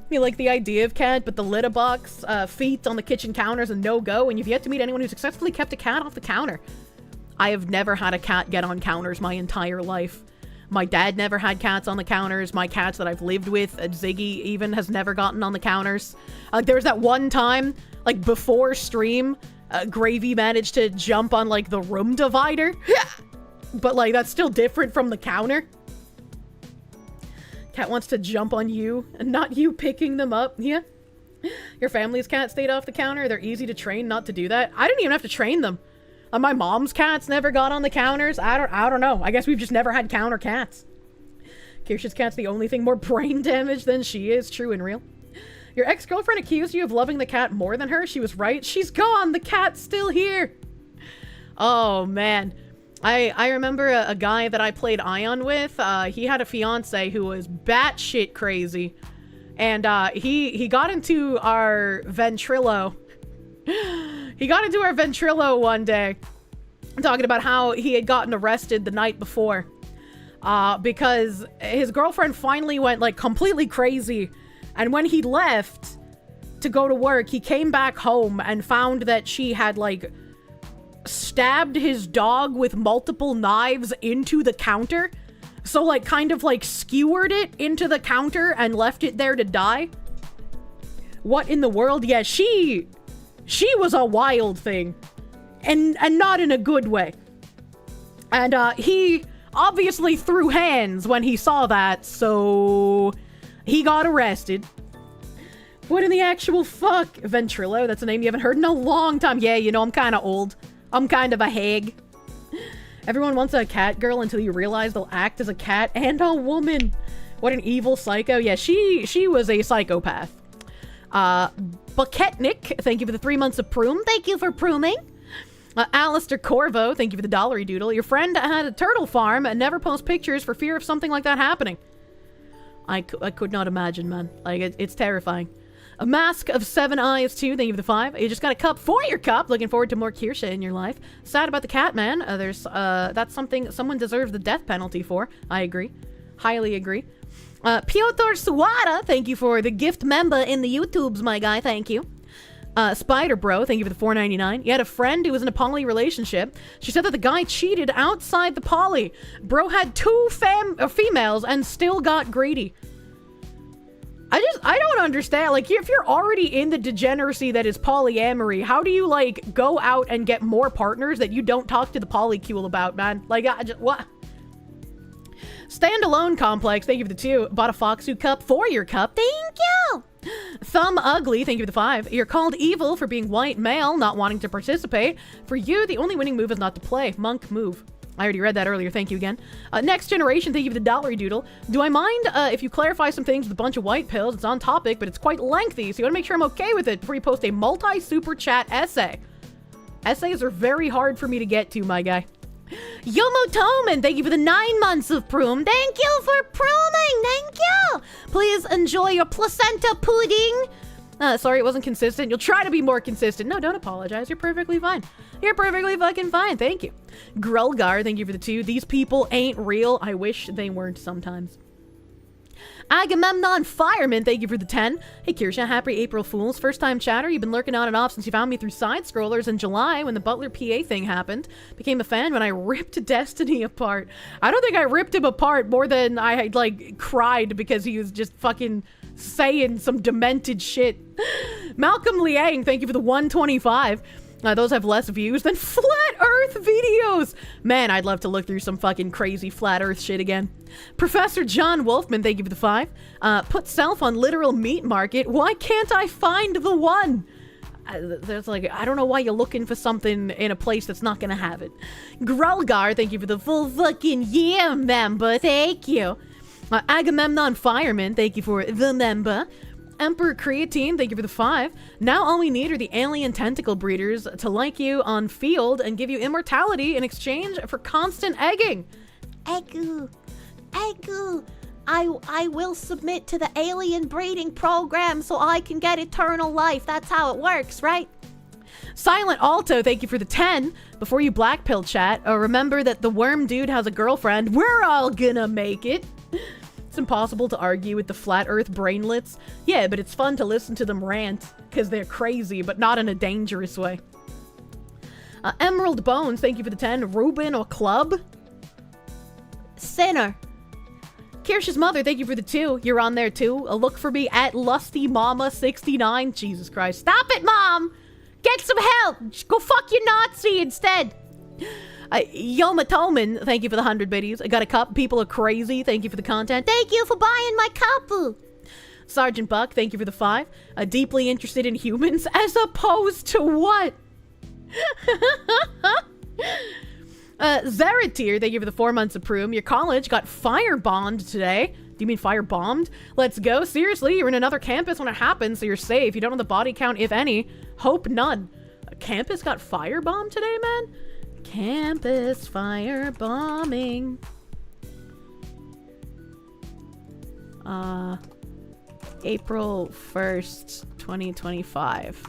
You like the idea of cat, but the litter box, feet on the kitchen counters, and no-go, and you've yet to meet anyone who successfully kept a cat off the counter. I have never had a cat get on counters my entire life. My dad never had cats on the counters. My cats that I've lived with, Ziggy even, has never gotten on the counters. There was that one time, like, before stream, Gravy managed to jump on, like, the room divider. But, like, that's still different from the counter. Cat wants to jump on you, and not you picking them up. Yeah. Your family's cat stayed off the counter. They're easy to train not to do that. I didn't even have to train them. My mom's cats never got on the counters. I don't know. I guess we've just never had counter cats. Kirsche's cat's the only thing more brain damaged than she is. True and real. Your ex-girlfriend accused you of loving the cat more than her. She was right. She's gone. The cat's still here. Oh, man. I remember a guy that I played Ion with. He had a fiance who was batshit crazy. And he got into our Ventrilo. He got into our Ventrilo one day, talking about how he had gotten arrested the night before. Because his girlfriend finally went, like, completely crazy. And when he left to go to work, he came back home and found that she had, like, stabbed his dog with multiple knives into the counter. So, like, kind of, like, skewered it into the counter and left it there to die. What in the world? Yeah, she was a wild thing. And not in a good way. And, he obviously threw hands when he saw that, so he got arrested. What in the actual fuck? Ventrilo, that's a name you haven't heard in a long time. Yeah, you know, I'm kind of old. I'm kind of a hag. Everyone wants a cat girl until you realize they'll act as a cat and a woman. What an evil psycho. Yeah, she was a psychopath. Bucketnik, thank you for the 3 months of Proom. Thank you for prooming. Alistair Corvo, thank you for the dollary doodle. Your friend had a turtle farm and never posts pictures for fear of something like that happening. I could not imagine, man. Like, it's terrifying. A Mask of 7 Eyes, too. Thank you for the 5. You just got a cup for your cup. Looking forward to more Kirsche in your life. Sad about the cat, man. That's something someone deserves the death penalty for. I agree. Highly agree. Piotr Suwada, thank you for the gift member in the YouTubes, my guy. Thank you. Spider Bro, thank you for the $4.99. You had a friend who was in a poly relationship. She said that the guy cheated outside the poly. Bro had 2 females and still got greedy. I don't understand. Like, if you're already in the degeneracy that is polyamory, how do you, like, go out and get more partners that you don't talk to the polycule about, man? Like, what? Standalone Complex, thank you for the 2. Bought a Foxu cup for your cup. Thank you! Thumb Ugly, thank you for the 5. You're called evil for being white male, not wanting to participate. For you, the only winning move is not to play. Monk move. I already read that earlier. Thank you again. Next Generation, thank you for the dollary doodle. Do I mind if you clarify some things with a bunch of white pills? It's on topic, but it's quite lengthy, so you want to make sure I'm okay with it before you post a multi-super chat essay. Essays are very hard for me to get to, my guy. Yomo Toman, thank you for the 9 months of Proom. Thank you for prooming. Thank you. Please enjoy your placenta pudding. Sorry, it wasn't consistent. You'll try to be more consistent. No, don't apologize. You're perfectly fine. You're perfectly fucking fine. Thank you. Grulgar, thank you for the 2. These people ain't real. I wish they weren't sometimes. Agamemnon Fireman, thank you for the 10. Hey, Kirsche, happy April Fools. First time chatter. You've been lurking on and off since you found me through side scrollers in July when the Butler PA thing happened. Became a fan when I ripped Destiny apart. I don't think I ripped him apart more than I had, like, cried because he was just fucking saying some demented shit. Malcolm Liang, thank you for the 125. Those have less views than Flat Earth videos. Man, I'd love to look through some fucking crazy Flat Earth shit again. Professor John Wolfman, thank you for the 5. Put self on literal meat market. Why can't I find the one? There's like, I don't know why you're looking for something in a place that's not gonna have it. Grulgar, thank you for the full fucking year member. Thank you. Agamemnon Fireman, thank you for the member. Emperor Creatine, thank you for the 5. Now all we need are the alien tentacle breeders to like you on field and give you immortality in exchange for constant egging. Eggu. Eggu. I will submit to the alien breeding program so I can get eternal life. That's how it works, right? Silent Alto, thank you for the 10. Before you blackpill chat, remember that the worm dude has a girlfriend. We're all gonna make it. It's impossible to argue with the flat earth brainlets. Yeah, but it's fun to listen to them rant, because they're crazy, but not in a dangerous way. Emerald Bones, thank you for the 10. Reuben or Club? Sinner. Kirsch's mother, thank you for the 2. You're on there too. Look for me at LustyMama69. Jesus Christ. Stop it, Mom! Get some help! Go fuck your Nazi instead! Yoma Toman, thank you for the 100 biddies. I got a cup. People are crazy. Thank you for the content. Thank you for buying my cup. Sergeant Buck, thank you for the 5. Deeply interested in humans as opposed to what? Zeratir, thank you for the 4 months of Proom. Your college got firebombed today. Do you mean firebombed? Let's go. Seriously, you're in another campus when it happens, so you're safe. You don't know the body count, if any. Hope none. A campus got firebombed today, man? Campus firebombing. April 1st, 2025.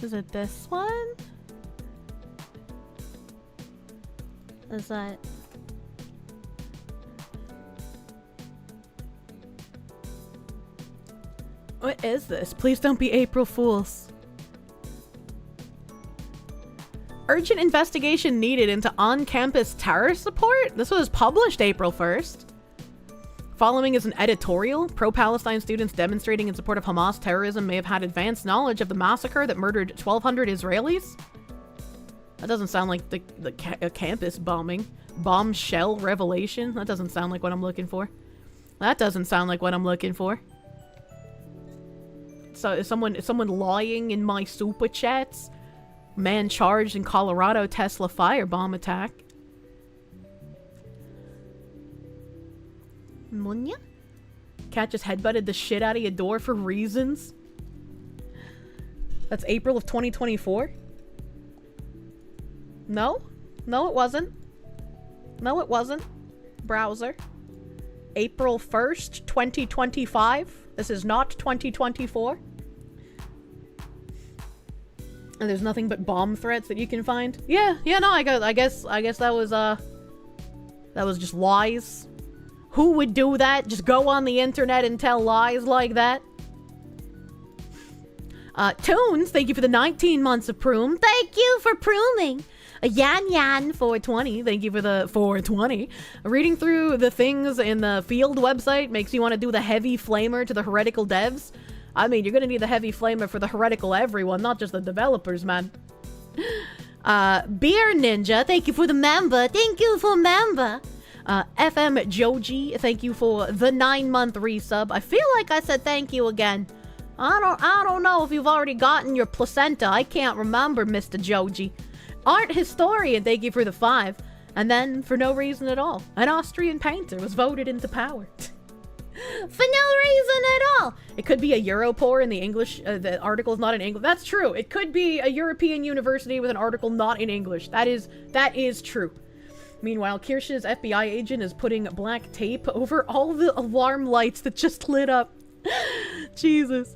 Is it this one? Is that... What is this? Please don't be April Fools. Urgent investigation needed into on-campus terror support? This was published April 1st. Following is an editorial. Pro-Palestine students demonstrating in support of Hamas terrorism may have had advanced knowledge of the massacre that murdered 1,200 Israelis. That doesn't sound like a campus bombing. Bombshell revelation? That doesn't sound like what I'm looking for. That doesn't sound like what I'm looking for. So is someone lying in my super chats? Man charged in Colorado Tesla firebomb attack. Munya? Cat just headbutted the shit out of your door for reasons. That's April of 2024? No? No, it wasn't. No, it wasn't. Browser. April 1st, 2025. This is not 2024. And there's nothing but bomb threats that you can find. Yeah, no, I guess that was just lies. Who would do that? Just go on the internet and tell lies like that? Toons, thank you for the 19 months of Proom. Thank you for Prooming. Yan 420, thank you for the 420. Reading through the things in the field website makes you want to do the heavy flamer to the heretical devs. I mean, you're gonna need the heavy flamer for the heretical everyone, not just the developers, man. Beer Ninja, thank you for the member. Thank you for member. FM Joji, thank you for the 9-month resub. I feel like I said thank you again. I don't know if you've already gotten your placenta. I can't remember, Mr. Joji. Art Historian, thank you for the 5. And then, for no reason at all, an Austrian painter was voted into power. For no reason at all. It could be a Europore in the English. The article is not in English. That's true. It could be a European university with an article not in English. That is true. Meanwhile, Kirsche's FBI agent is putting black tape over all the alarm lights that just lit up. Jesus.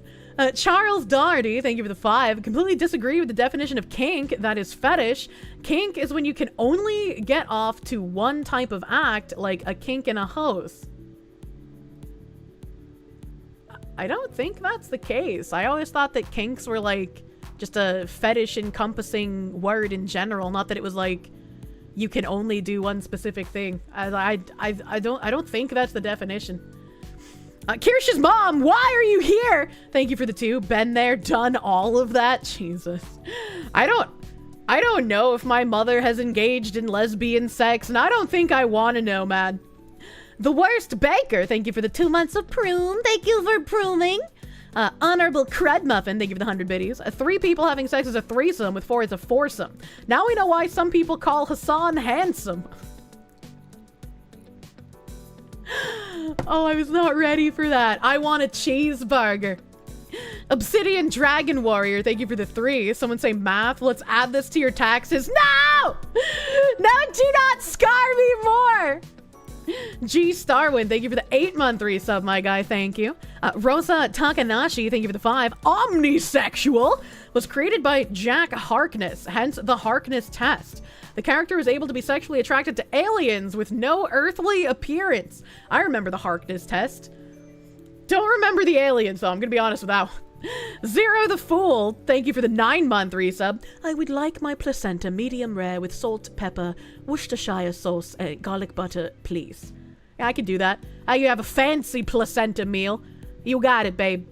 Charles Doherty, thank you for the 5. Completely disagree with the definition of kink. That is fetish. Kink is when you can only get off to one type of act, like a kink in a hose. I don't think that's the case. I always thought that kinks were like just a fetish encompassing word in general, not that it was like you can only do one specific thing. I don't think that's the definition. Kirsch's mom, why are you here? Thank you for the 2. Been there, done all of that. Jesus. I don't know if my mother has engaged in lesbian sex, and I don't think I want to know, man. The Worst Baker, thank you for the 2 months of Proom. Thank you for Prooming. Honorable Crud Muffin, thank you for the 100 biddies. 3 people having sex is a threesome, with 4 is a foursome. Now we know why some people call Hassan handsome. Oh, I was not ready for that. I want a cheeseburger. Obsidian Dragon Warrior, thank you for the 3. Someone say math. Let's add this to your taxes. No! No, do not scar me more! G Starwind, thank you for the 8-month resub, my guy. Thank you. Rosa Takanashi, thank you for the 5. Omnisexual was created by Jack Harkness, hence the Harkness test. The character is able to be sexually attracted to aliens with no earthly appearance. I remember the Harkness test. Don't remember the aliens, though. I'm gonna be honest with that one. Zero the Fool, thank you for the 9-month resub. I would like my placenta medium rare with salt, pepper, Worcestershire sauce, and garlic butter, please. Yeah, I can do that. You have a fancy placenta meal. You got it, babe.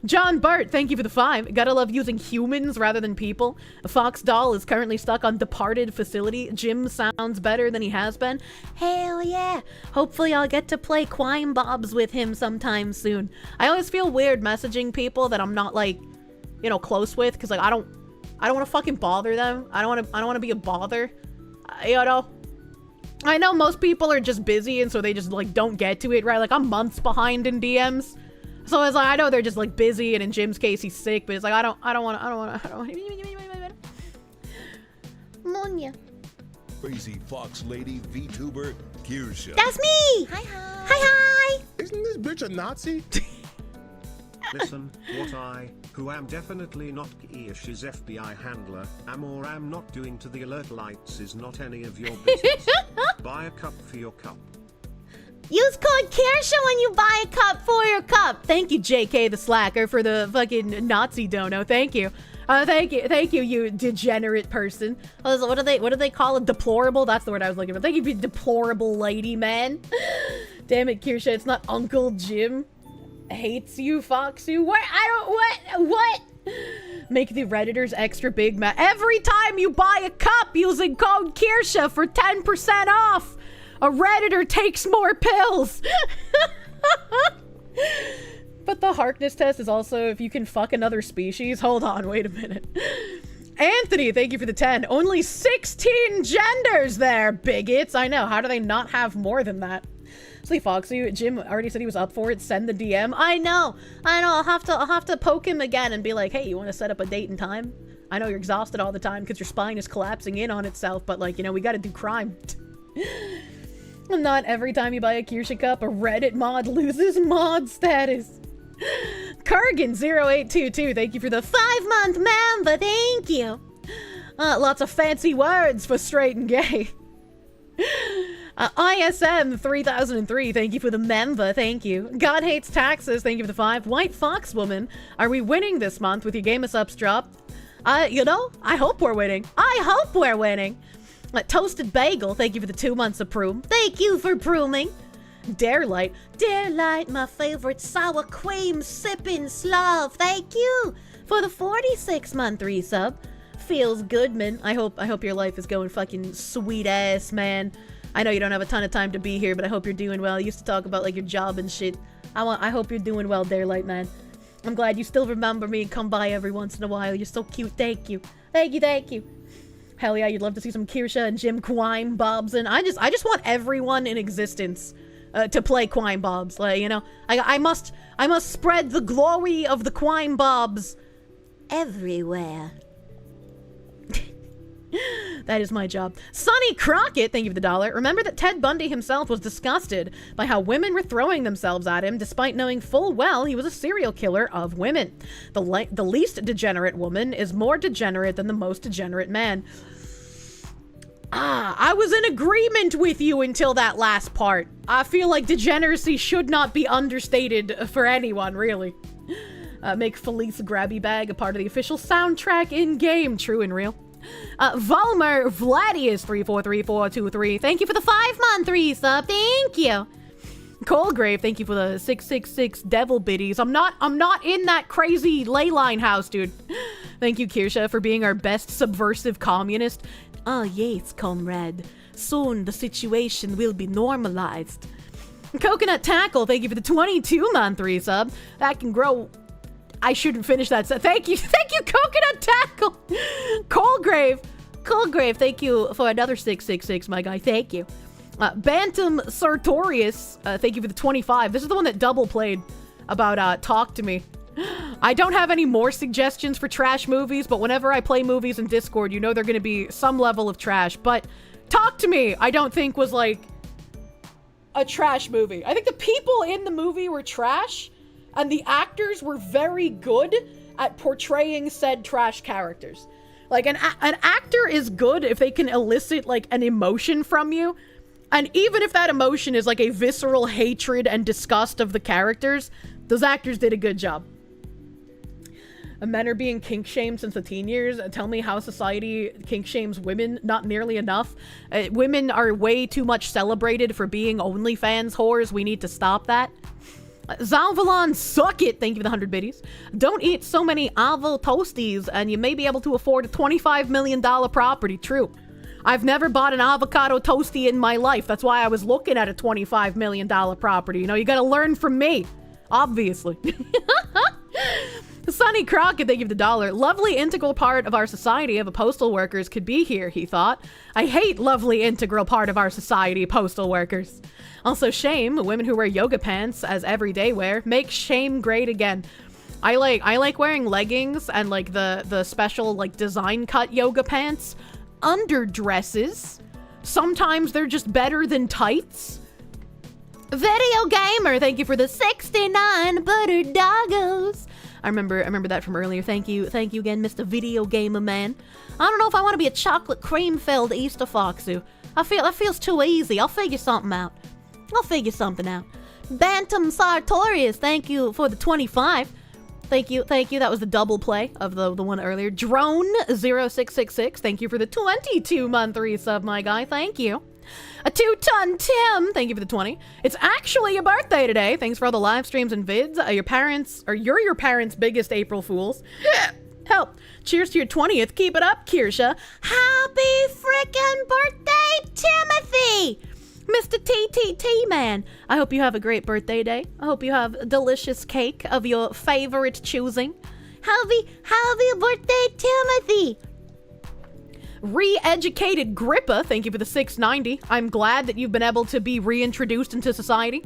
John Burt, thank you for the 5. Gotta love using humans rather than people. A Fox Doll is currently stuck on departed facility. Jim sounds better than he has been. Hell yeah. Hopefully I'll get to play Quime Bobs with him sometime soon. I always feel weird messaging people that I'm not like, you know, close with, because like I don't want to fucking bother them. I don't want to be a bother. You know, I know most people are just busy and so they just like don't get to it, right? Like I'm months behind in DMs. So it's like, I know they're just like busy, and in Jim's case, he's sick, but it's like, I don't want. Monya. Crazy Fox Lady VTuber Kirsche. That's me! Hi! Isn't this bitch a Nazi? Listen, what I, who am definitely not Kirsche's FBI handler, am or am not doing to the alert lights is not any of your business. Buy a cup for your cup. Use code Kirsche when you buy a cup for your cup. Thank you, JK the Slacker, for the fucking Nazi dono. Thank you. Thank you, you degenerate person. What do they call it? Deplorable? That's the word I was looking for. Thank you, you deplorable lady, man. Damn it, Kirsche, it's not Uncle Jim. Hates you, Fox you. What? Make the Redditors extra big, every time you buy a cup using code Kirsche for 10% off, a Redditor takes more pills. But the Harkness test is also if you can fuck another species. Hold on, wait a minute. Anthony, thank you for the 10. Only 16 genders there, bigots. I know, how do they not have more than that? Sleep Foxy, Jim already said he was up for it. Send the DM. I know. I'll have to poke him again and be like, hey, you want to set up a date and time? I know you're exhausted all the time because your spine is collapsing in on itself, but like, you know, we got to do crime. Not every time you buy a Kirsche cup, a Reddit mod loses mod status. Kurgan0822, thank you for the 5-month member. Thank you. Lots of fancy words for straight and gay. ISM 3003, thank you for the member, thank you. God Hates Taxes, thank you for the 5. White Fox Woman, are we winning this month with your Game of Subs drop? You know, I hope we're winning. I hope we're winning. Toasted Bagel, thank you for the 2 months of Proom. Thank you for Prooming. Darelight, my favorite sour cream sipping Slav. Thank you for the 46-month resub. Feels good, man. I hope your life is going fucking sweet ass, man. I know you don't have a ton of time to be here, but I hope you're doing well. You used to talk about like your job and shit. I hope you're doing well, Darelight, man. I'm glad you still remember me and come by every once in a while. You're so cute. Thank you. Thank you, thank you. Hell yeah, you'd love to see some Kirsche and Jim Quine Bobs, and I just want everyone in existence to play Quine Bobs. Like, you know, I must spread the glory of the Quine Bobs everywhere. That is my job. Sonny Crockett, thank you for the $1. Remember that Ted Bundy himself was disgusted by how women were throwing themselves at him despite knowing full well he was a serial killer of women. The least degenerate woman is more degenerate than the most degenerate man. I was in agreement with you until that last part. I feel like degeneracy should not be understated for anyone, really. Make Felice Grabby Bag a part of the official soundtrack in-game. True and real. Volmer Vladius 343423. Thank you for the 5-month resub. Thank you. Coalgrave, thank you for the 666 devil biddies. I'm not in that crazy ley line house, dude. Thank you, Kirsche, for being our best subversive communist. Ah, yes, comrade. Soon the situation will be normalized. Coconut Tackle, thank you for the 22-month resub. That can grow. I shouldn't finish that. So thank you, Coconut Tackle. Coalgrave, thank you for another 666, my guy. Thank you. Bantam Sartorius, thank you for the 25. This is the one that double played about Talk to Me. I don't have any more suggestions for trash movies, but whenever I play movies in Discord, you know they're going to be some level of trash. But Talk to Me, I don't think was like a trash movie. I think the people in the movie were trash, and the actors were very good at portraying said trash characters. Like, an actor is good if they can elicit, like, an emotion from you. And even if that emotion is, like, a visceral hatred and disgust of the characters, those actors did a good job. Men are being kink-shamed since the teen years. Tell me how society kink-shames women. Not nearly enough. Women are way too much celebrated for being OnlyFans whores. We need to stop that. Zalvalon, suck it! Thank you for the 100 biddies. Don't eat so many Avo toasties and you may be able to afford a $25 million property. True. I've never bought an avocado toasty in my life. That's why I was looking at a $25 million property. You know, you gotta learn from me. Obviously. Sonny Crockett, thank you for the $1. Lovely integral part of our society of postal workers could be here, he thought. I hate lovely integral part of our society, postal workers. Also, shame, women who wear yoga pants as everyday wear, make shame great again. I like wearing leggings and like the special like design cut yoga pants. Underdresses. Sometimes they're just better than tights. Video Gamer, thank you for the 69 butter doggos. I remember that from earlier. Thank you again, Mr. Video Gamer Man. I don't know if I want to be a chocolate cream-filled Easter Foxu. That feels too easy. I'll figure something out. Bantam Sartorius, thank you for the 25. Thank you. That was the double play of the one earlier. Drone 0666, thank you for the 22-month resub, my guy. Thank you. A 2-ton Tim, thank you for the 20. It's actually your birthday today. Thanks for all the live streams and vids. You're your parents' biggest April Fools. Help. Cheers to your 20th. Keep it up, Kirsche. Happy frickin' birthday, Timothy! Mr. TTT man, I hope you have a great birthday day. I hope you have a delicious cake of your favorite choosing. Happy birthday, Timothy! Re-educated Grippa, thank you for the 690. I'm glad that you've been able to be reintroduced into society.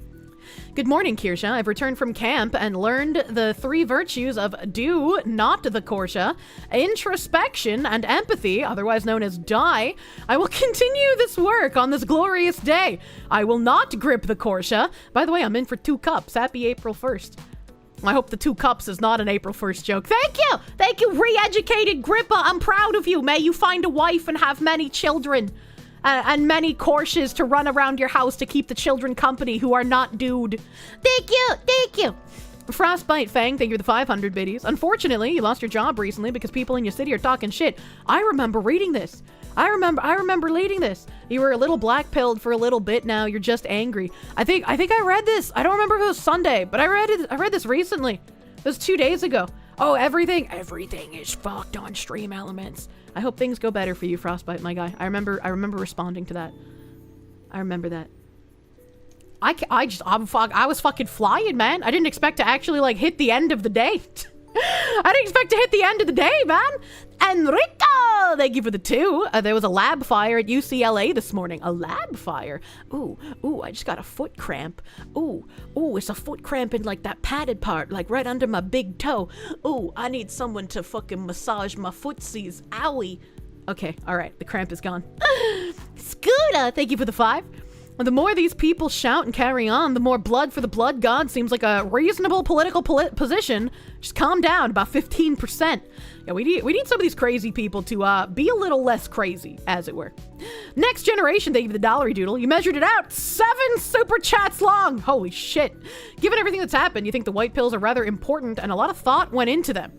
Good morning, Kirsche. I've returned from camp and learned the 3 virtues of do not the Kirsche, introspection, and empathy, otherwise known as die. I will continue this work on this glorious day. I will not grip the Kirsche. By the way, I'm in for 2 cups. Happy April 1st. I hope the 2 cups is not an April 1st joke. Thank you! Thank you, re-educated Grippa. I'm proud of you. May you find a wife and have many children. And many Kirsches to run around your house to keep the children company who are not dude. Thank you. Frostbite Fang, thank you for the 500 biddies. Unfortunately, you lost your job recently because people in your city are talking shit. I remember reading this. I remember reading this. You were a little black-pilled for a little bit now. You're just angry. I think I read this. I don't remember if it was Sunday, but I read this recently. It was 2 days ago. Oh, everything is fucked on Stream Elements. I hope things go better for you, Frostbite, my guy. I remember responding to that. I remember that. I was fucking flying, man. I didn't expect to actually, like, hit the end of the day. I didn't expect to hit the end of the day, man. Enrico, thank you for the 2. There was a lab fire at UCLA this morning. A lab fire? Ooh, I just got a foot cramp. Ooh, it's a foot cramp in, like, that padded part, like, right under my big toe. Ooh, I need someone to fucking massage my footsies. Owie. Okay, all right, the cramp is gone. Scooter, thank you for the 5. The more these people shout and carry on, the more blood for the blood god seems like a reasonable political position. Just calm down, about 15%. Yeah, we need some of these crazy people to be a little less crazy, as it were. Next generation, thank you for the dollary doodle. You measured it out, 7 super chats long. Holy shit. Given everything that's happened, you think the white pills are rather important and a lot of thought went into them.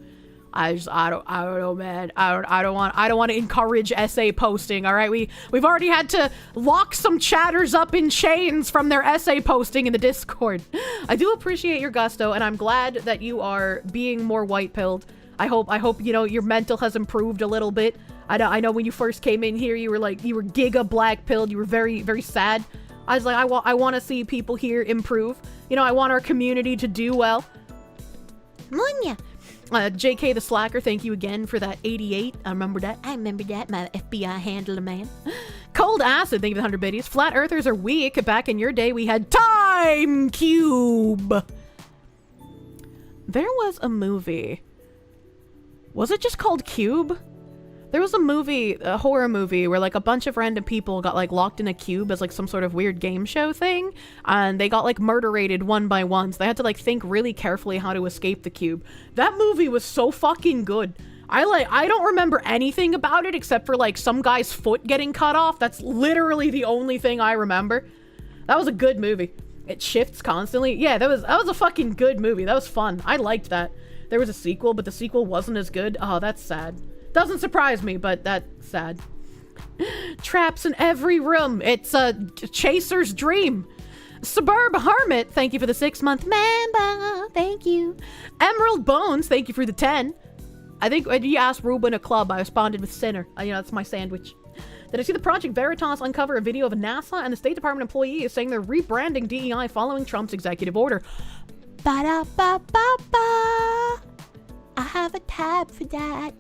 I don't know, man. I don't want to encourage essay posting. All right, we've already had to lock some chatters up in chains from their essay posting in the Discord. I do appreciate your gusto, and I'm glad that you are being more white-pilled. I hope you know your mental has improved a little bit. I know when you first came in here, you were giga black-pilled. You were very, very sad. I was like, I want to see people here improve. You know, I want our community to do well. Munya. JK the Slacker, thank you again for that 88. I remember that, my FBI handler, man. Cold Acid, thank you for the 100 biddies. Flat Earthers are weak. Back in your day, we had Time Cube. There was a movie. Was it just called Cube? There was a movie, a horror movie, where like a bunch of random people got like locked in a cube as like some sort of weird game show thing, and they got like murder-rated one by one, so they had to like think really carefully how to escape the cube. That movie was so fucking good. I don't remember anything about it except for like some guy's foot getting cut off. That's literally the only thing I remember. That was a good movie. It shifts constantly. Yeah, that was a fucking good movie. That was fun. I liked that. There was a sequel, but the sequel wasn't as good. Oh, that's sad. Doesn't surprise me, but that's sad. Traps in every room. It's a chaser's dream. Suburb Hermit, thank you for the 6-month member. Thank you. Emerald Bones, thank you for the 10. I think when you asked Ruben a club, I responded with Sinner. You know, that's my sandwich. Did I see the Project Veritas uncover a video of NASA and the State Department employee saying they're rebranding DEI following Trump's executive order? Ba-da-ba-ba-ba. I have a tab for that.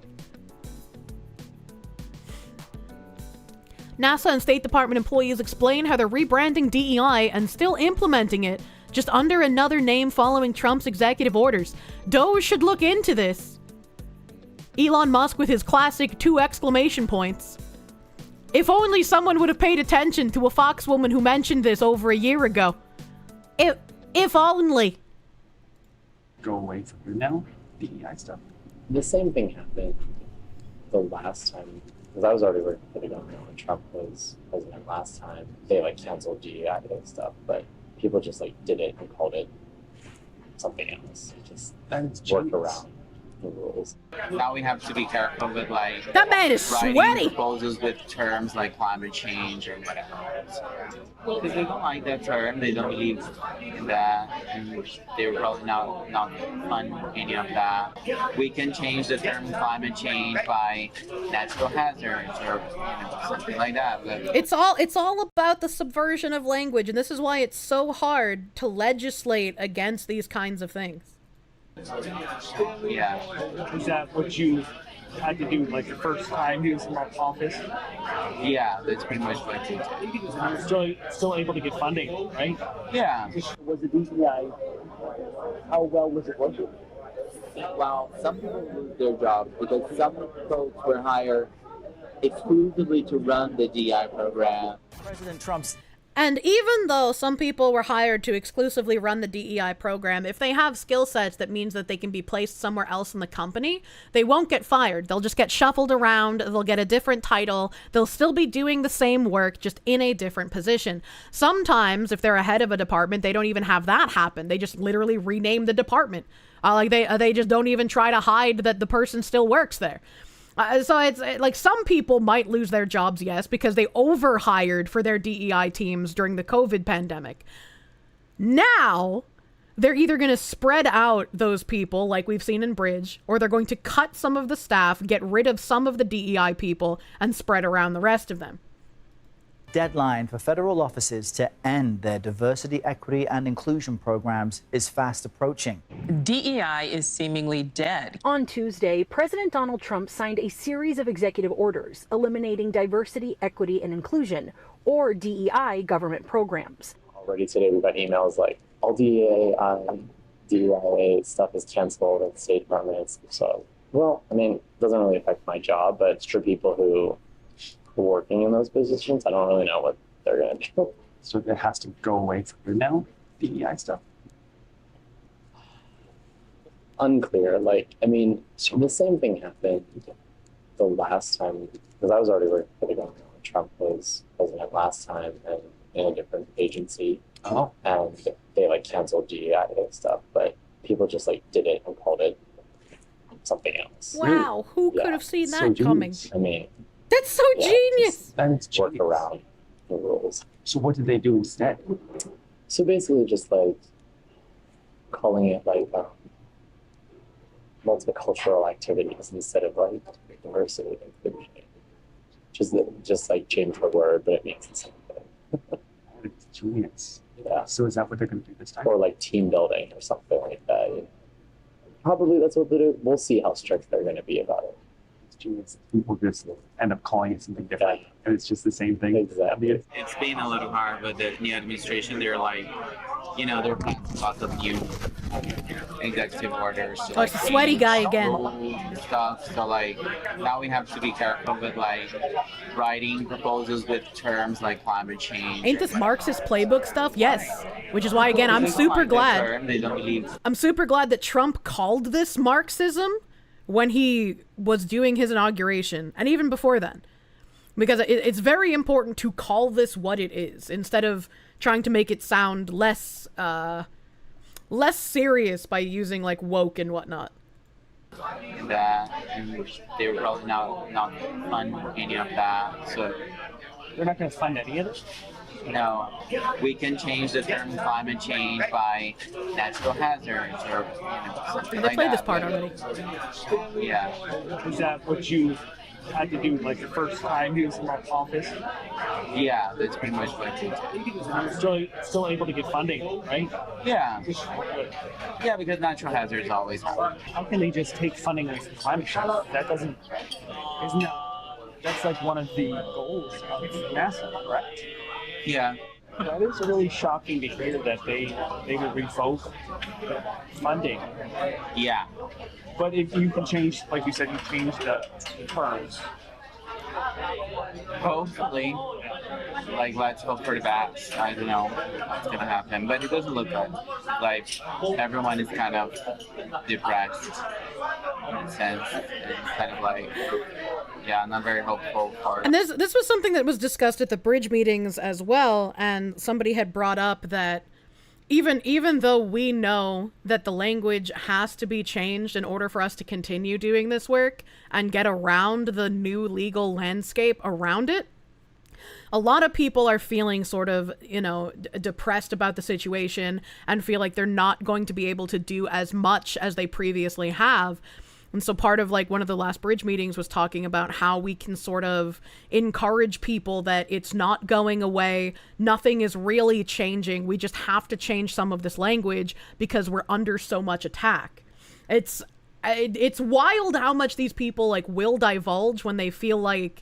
NASA and State Department employees explain how they're rebranding DEI and still implementing it, just under another name following Trump's executive orders. Doge should look into this. Elon Musk with his classic 2 exclamation points. If only someone would have paid attention to a Fox woman who mentioned this over a year ago. If only. Go away from now, DEI stuff. The same thing happened the last time. Because I was already working for the government when Trump was president last time. They like canceled DEI and stuff, but people just like did it and called it something else. Just work around. rules. Now we have to be careful with like That man is writing sweaty. proposals with terms like climate change or whatever. Because they don't like that term, they don't believe in that, and they're probably not fund any of that. We can change the term climate change by natural hazards or something like that. But It's all about the subversion of language, and this is why it's so hard to legislate against these kinds of things. yeah. Is that what you had to do like the first time you was in that office? Yeah, that's pretty much what it is. You're still able to get funding, right? Yeah. Was the DEI, how well was it working? Well, some people lose their jobs because some folks were hired exclusively to run the DI program. President Trump's. And even though some people were hired to exclusively run the DEI program, if they have skill sets that means that they can be placed somewhere else in the company, they won't get fired. They'll just get shuffled around. They'll get a different title. They'll still be doing the same work, just in a different position. Sometimes, if they're a head of a department, they don't even have that happen. They just literally rename the department. They just don't even try to hide that the person still works there. So it's like some people might lose their jobs, yes, because they overhired for their DEI teams during the COVID pandemic. Now, they're either going to spread out those people like we've seen in Bridge, or they're going to cut some of the staff, get rid of some of the DEI people, and spread around the rest of them. Deadline for federal offices to end their diversity, equity, and inclusion programs is fast approaching. DEI is seemingly dead. On Tuesday, President Donald Trump signed a series of executive orders eliminating diversity, equity, and inclusion, or DEI, government programs. Already today we got emails like all DEI stuff is canceled at the State Department. So, well, I mean, it doesn't really affect my job, but it's for people who working in those positions, I don't really know what they're going to do. So it has to go away for now, DEI stuff? Unclear. Like, I mean, the same thing happened the last time, because I was already working for the government when Trump was president last time and in a different agency. Oh. And they like canceled DEI and stuff, but people just like did it and called it something else. Wow, who could have seen that coming? I mean, that's so genius. That's work around the rules. So what did they do instead? So basically just like calling it like multicultural activities instead of like diversity and inclusion. Just like change the word, but it means the same thing. It's genius. Yeah. So is that what they're going to do this time? Or like team building or something like that. You know? Probably that's what they'll do. We'll see how strict they're going to be about it. It's people just end up calling it something different. Yeah. And it's just the same thing. Exactly. It's been a little hard with the new administration. They're like, you know, they're passing lots of new executive orders. Oh, it's the sweaty guy again. Stuff. So like, now we have to be careful with like writing proposals with terms like climate change. Ain't this Marxist playbook stuff? Yes. Which is why, again, I'm super glad. They don't believe. I'm super glad that Trump called this Marxism when he was doing his inauguration, and even before then. Because it's very important to call this what it is, instead of trying to make it sound less serious by using, like, woke and whatnot. That, and they were probably not fund any of that, so... They're not going to fund any of this? No, we can change the term climate change by natural hazards or something They like played that. this part already. Yeah. Is that what you had to do like the first time you was in that office? Yeah, that's pretty much what it is. Still able to get funding, right? Yeah. Yeah, because natural hazards always happen. How can they just take funding away from climate change? That doesn't, isn't that, that's like one of the goals of NASA, correct? Yeah. That is really shocking to hear that they would revoke funding. Yeah. But if you can change, like you said, you change the terms. Hopefully. Like, let's hope for the best. I don't know what's gonna happen, but it doesn't look good. Like, everyone is kind of depressed in a sense. It's kind of like, yeah, not very hopeful for it. And this was something that was discussed at the Bridge meetings as well, and somebody had brought up that even though we know that the language has to be changed in order for us to continue doing this work and get around the new legal landscape around it, a lot of people are feeling sort of, you know, depressed about the situation and feel like they're not going to be able to do as much as they previously have. And so part of like one of the last bridge meetings was talking about how we can sort of encourage people that it's not going away. Nothing is really changing. We just have to change some of this language because we're under so much attack. It's wild how much these people like will divulge when they feel like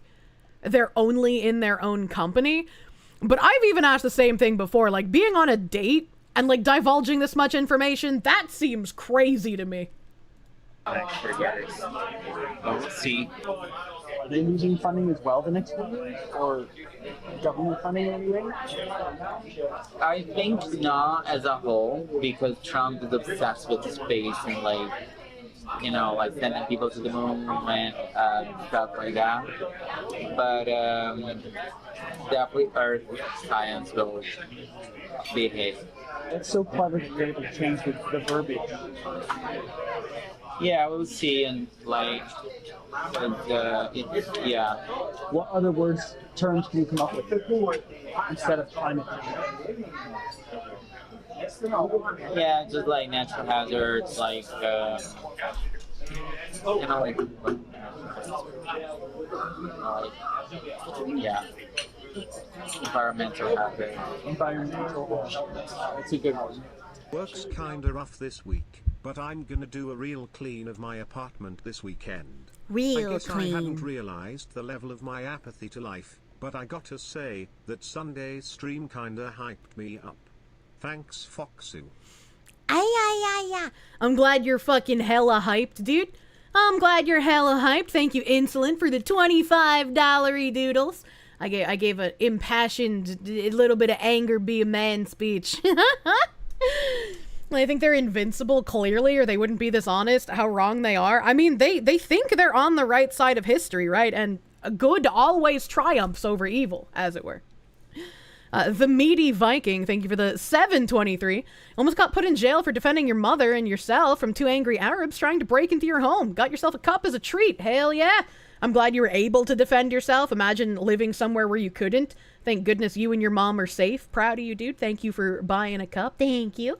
they're only in their own company. But I've even asked the same thing before, like being on a date and like divulging this much information, that seems crazy to me. Oh, see. Are they losing funding as well the next 2 years? Or government funding anyway? I think not as a whole, because Trump is obsessed with space and like, you know, like sending people to the moon and stuff like that. But definitely Earth science will be hit. It's so clever to be able to change the verbiage. Yeah, we'll see, and like, yeah. What other terms can you come up with instead of climate change? Yeah, just like natural hazards, like, you know, like, yeah. Environmental hazard. It's a good one. Work's kinda rough this week, but I'm gonna do a real clean of my apartment this weekend. Real I guess clean. I hadn't realized the level of my apathy to life, but I gotta say that Sunday's stream kinda hyped me up. Thanks, Foxu. I'm glad you're fucking hella hyped, dude. I'm glad you're hella hyped. Thank you, Insolent, for the $25 doodles. I gave an impassioned, a little bit of anger be a man speech. I think they're invincible, clearly, or they wouldn't be this honest how wrong they are. I mean, they think they're on the right side of history, right? And good always triumphs over evil, as it were. The Meaty Viking, thank you for the 723. Almost got put in jail for defending your mother and yourself from two angry Arabs trying to break into your home. Got yourself a cup as a treat. Hell yeah. I'm glad you were able to defend yourself. Imagine living somewhere where you couldn't. Thank goodness you and your mom are safe. Proud of you, dude. Thank you for buying a cup. Thank you.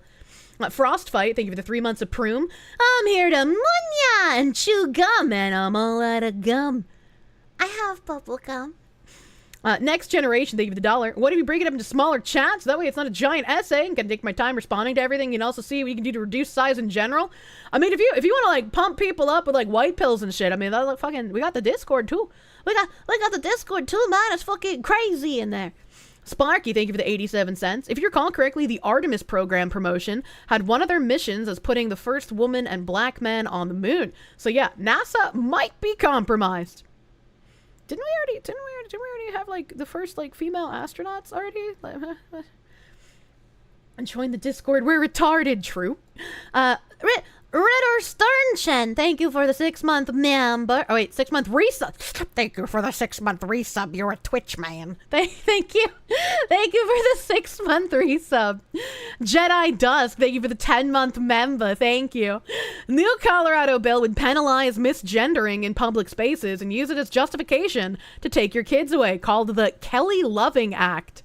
Frostfight, thank you for the 3 months of Proom. I'm here to munya and chew gum, and I'm all out of gum. I have bubble gum. Next Generation, thank you for the $1. What if you break it up into smaller chats? That way it's not a giant essay and can take my time responding to everything. You can also see what you can do to reduce size in general. I mean, if you want to like pump people up with like white pills and shit, I mean, that fucking, we got the Discord too. We got the Discord too, man. It's fucking crazy in there. Sparky, thank you for the 87 cents. If you recall correctly, the Artemis program promotion had one of their missions as putting the first woman and black man on the moon. So yeah, NASA might be compromised. Didn't we already have like the first like female astronauts already? And join the Discord. We're retarded. True. Ritter Sternchen, thank you for the 6-month member. Oh wait, 6-month resub. Thank you for the 6-month resub. You're a Twitch man. Thank you. Thank you for the 6-month resub. Jedi Dusk, thank you for the 10-month member. Thank you. New Colorado bill would penalize misgendering in public spaces and use it as justification to take your kids away, called the Kelly Loving Act.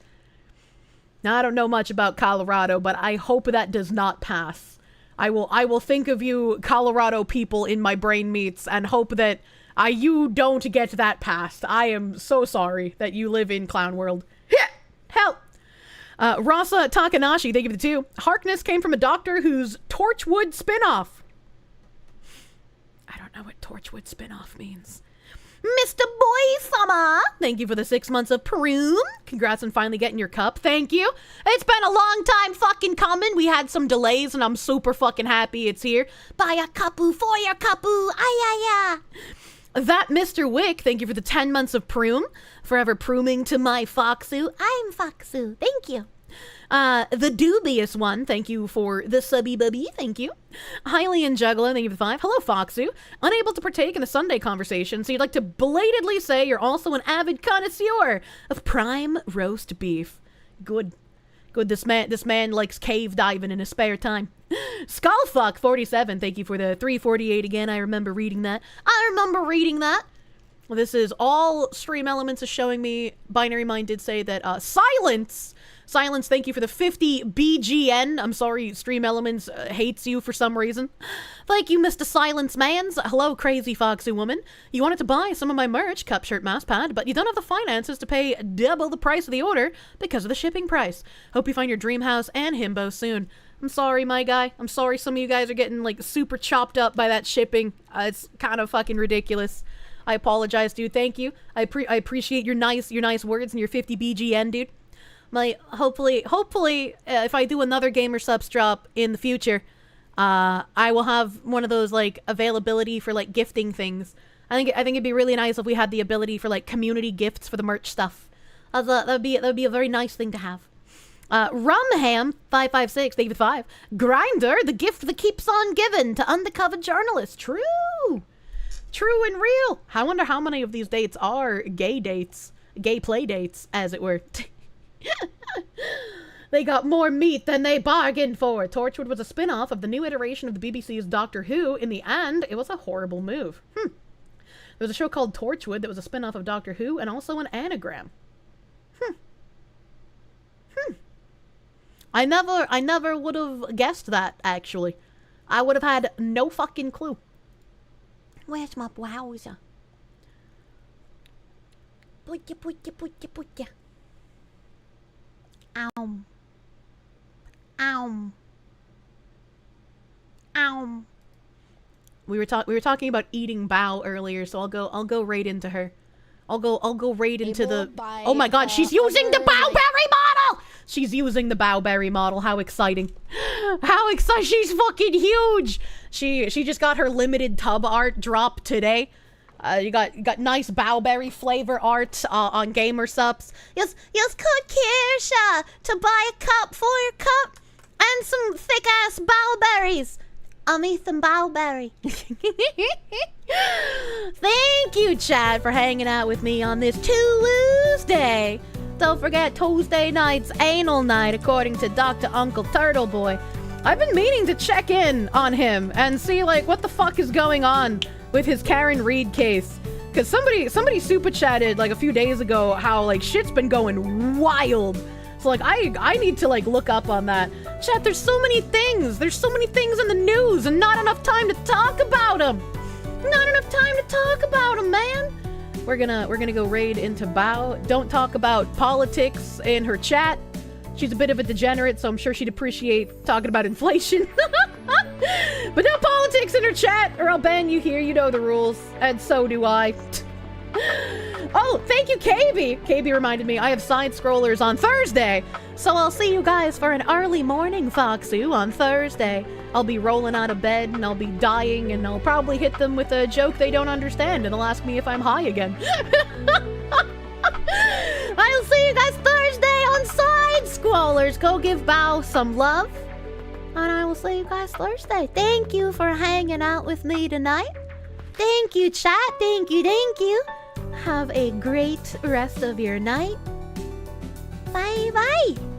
Now, I don't know much about Colorado, but I hope that does not pass. I will think of you Colorado people in my brain meats and hope that you don't get that passed. I am so sorry that you live in Clown World. Help! Rasa Takanashi, thank you for the 2. Harkness came from a doctor whose Torchwood spinoff. I don't know what Torchwood spinoff means. Mr. Boy Summer, thank you for the 6 months of Prune. Congrats on finally getting your cup. Thank you. It's been a long time fucking coming. We had some delays and I'm super fucking happy it's here. Buy a cupoo for your cupoo. Ay. That Mr. Wick, thank you for the 10 months of Prune. Forever prooming to my Foxu. I'm Foxu. Thank you. The dubious one, thank you for the subby bubby, thank you. Hylian Juggler, thank you for the 5. Hello, Foxu. Unable to partake in the Sunday conversation, so you'd like to belatedly say you're also an avid connoisseur of prime roast beef. Good Good, this man likes cave diving in his spare time. Skullfuck47, thank you for the 348 again. I remember reading that. Well, this is all Stream Elements is showing me. Binary Mind did say that, Silence, thank you for the 50 BGN. I'm sorry, Stream Elements hates you for some reason. Thank you, Mr. Silence Mans. Hello, Crazy Foxy Woman. You wanted to buy some of my merch, cup, shirt, mouse pad, but you don't have the finances to pay double the price of the order because of the shipping price. Hope you find your dream house and himbo soon. I'm sorry, my guy. I'm sorry some of you guys are getting, like, super chopped up by that shipping. It's kind of fucking ridiculous. I apologize, dude. Thank you. I appreciate your nice words and your 50 BGN, dude. Hopefully, if I do another Gamer Subs drop in the future, I will have one of those, like, availability for, like, gifting things. I think it'd be really nice if we had the ability for, like, community gifts for the merch stuff. That'd be a very nice thing to have. Rumham556, David 5. Grinder, the gift that keeps on giving to undercover journalists. True and real. I wonder how many of these dates are gay dates. Gay play dates, as it were. They got more meat than they bargained for. Torchwood was a spin-off of the new iteration of the BBC's Doctor Who. In the end, it was a horrible move. There was a show called Torchwood that was a spin-off of Doctor Who and also an anagram. I never would have guessed that, actually. I would have had no fucking clue. Where's my browser? Putya. Ow. We were talking about eating Bao earlier, so I'll go right into her. I'll go right into the. Oh my God, she's using the Bowberry model. She's using the Bowberry model. How exciting! How exciting! She's fucking huge. She just got her limited tub art drop today. You got nice Bowberry flavor art on Gamer Subs. Yes, code Kirsche to buy a cup for your cup and some thick ass Bowberries. I'm Ethan Bowberry. Thank you, Chad, for hanging out with me on this Tuesday. Don't forget, Tuesday night's anal night, according to Dr. Uncle Turtle Boy. I've been meaning to check in on him and see, like, what the fuck is going on with his Karen Reed case. Because somebody super chatted, like, a few days ago how, like, shit's been going wild. So, like, I need to, like, look up on that. Chat, there's so many things. There's so many things in the news and not enough time to talk about them. Not enough time to talk about them, man. We're gonna go raid into Bao. Don't talk about politics in her chat. She's a bit of a degenerate, so I'm sure she'd appreciate talking about inflation. But no politics in her chat, or I'll ban you here. You know the rules, and so do I. Oh, thank you, KB. KB reminded me I have side scrollers on Thursday, so I'll see you guys for an early morning Foxu on Thursday. I'll be rolling out of bed and I'll be dying, and I'll probably hit them with a joke they don't understand, and they'll ask me if I'm high again. I'll see you guys Thursday on Side Scrollers. Go give Bao some love, and I will see you guys Thursday. Thank you for hanging out with me tonight. Thank you, chat. Thank you. Have a great rest of your night. Bye-bye.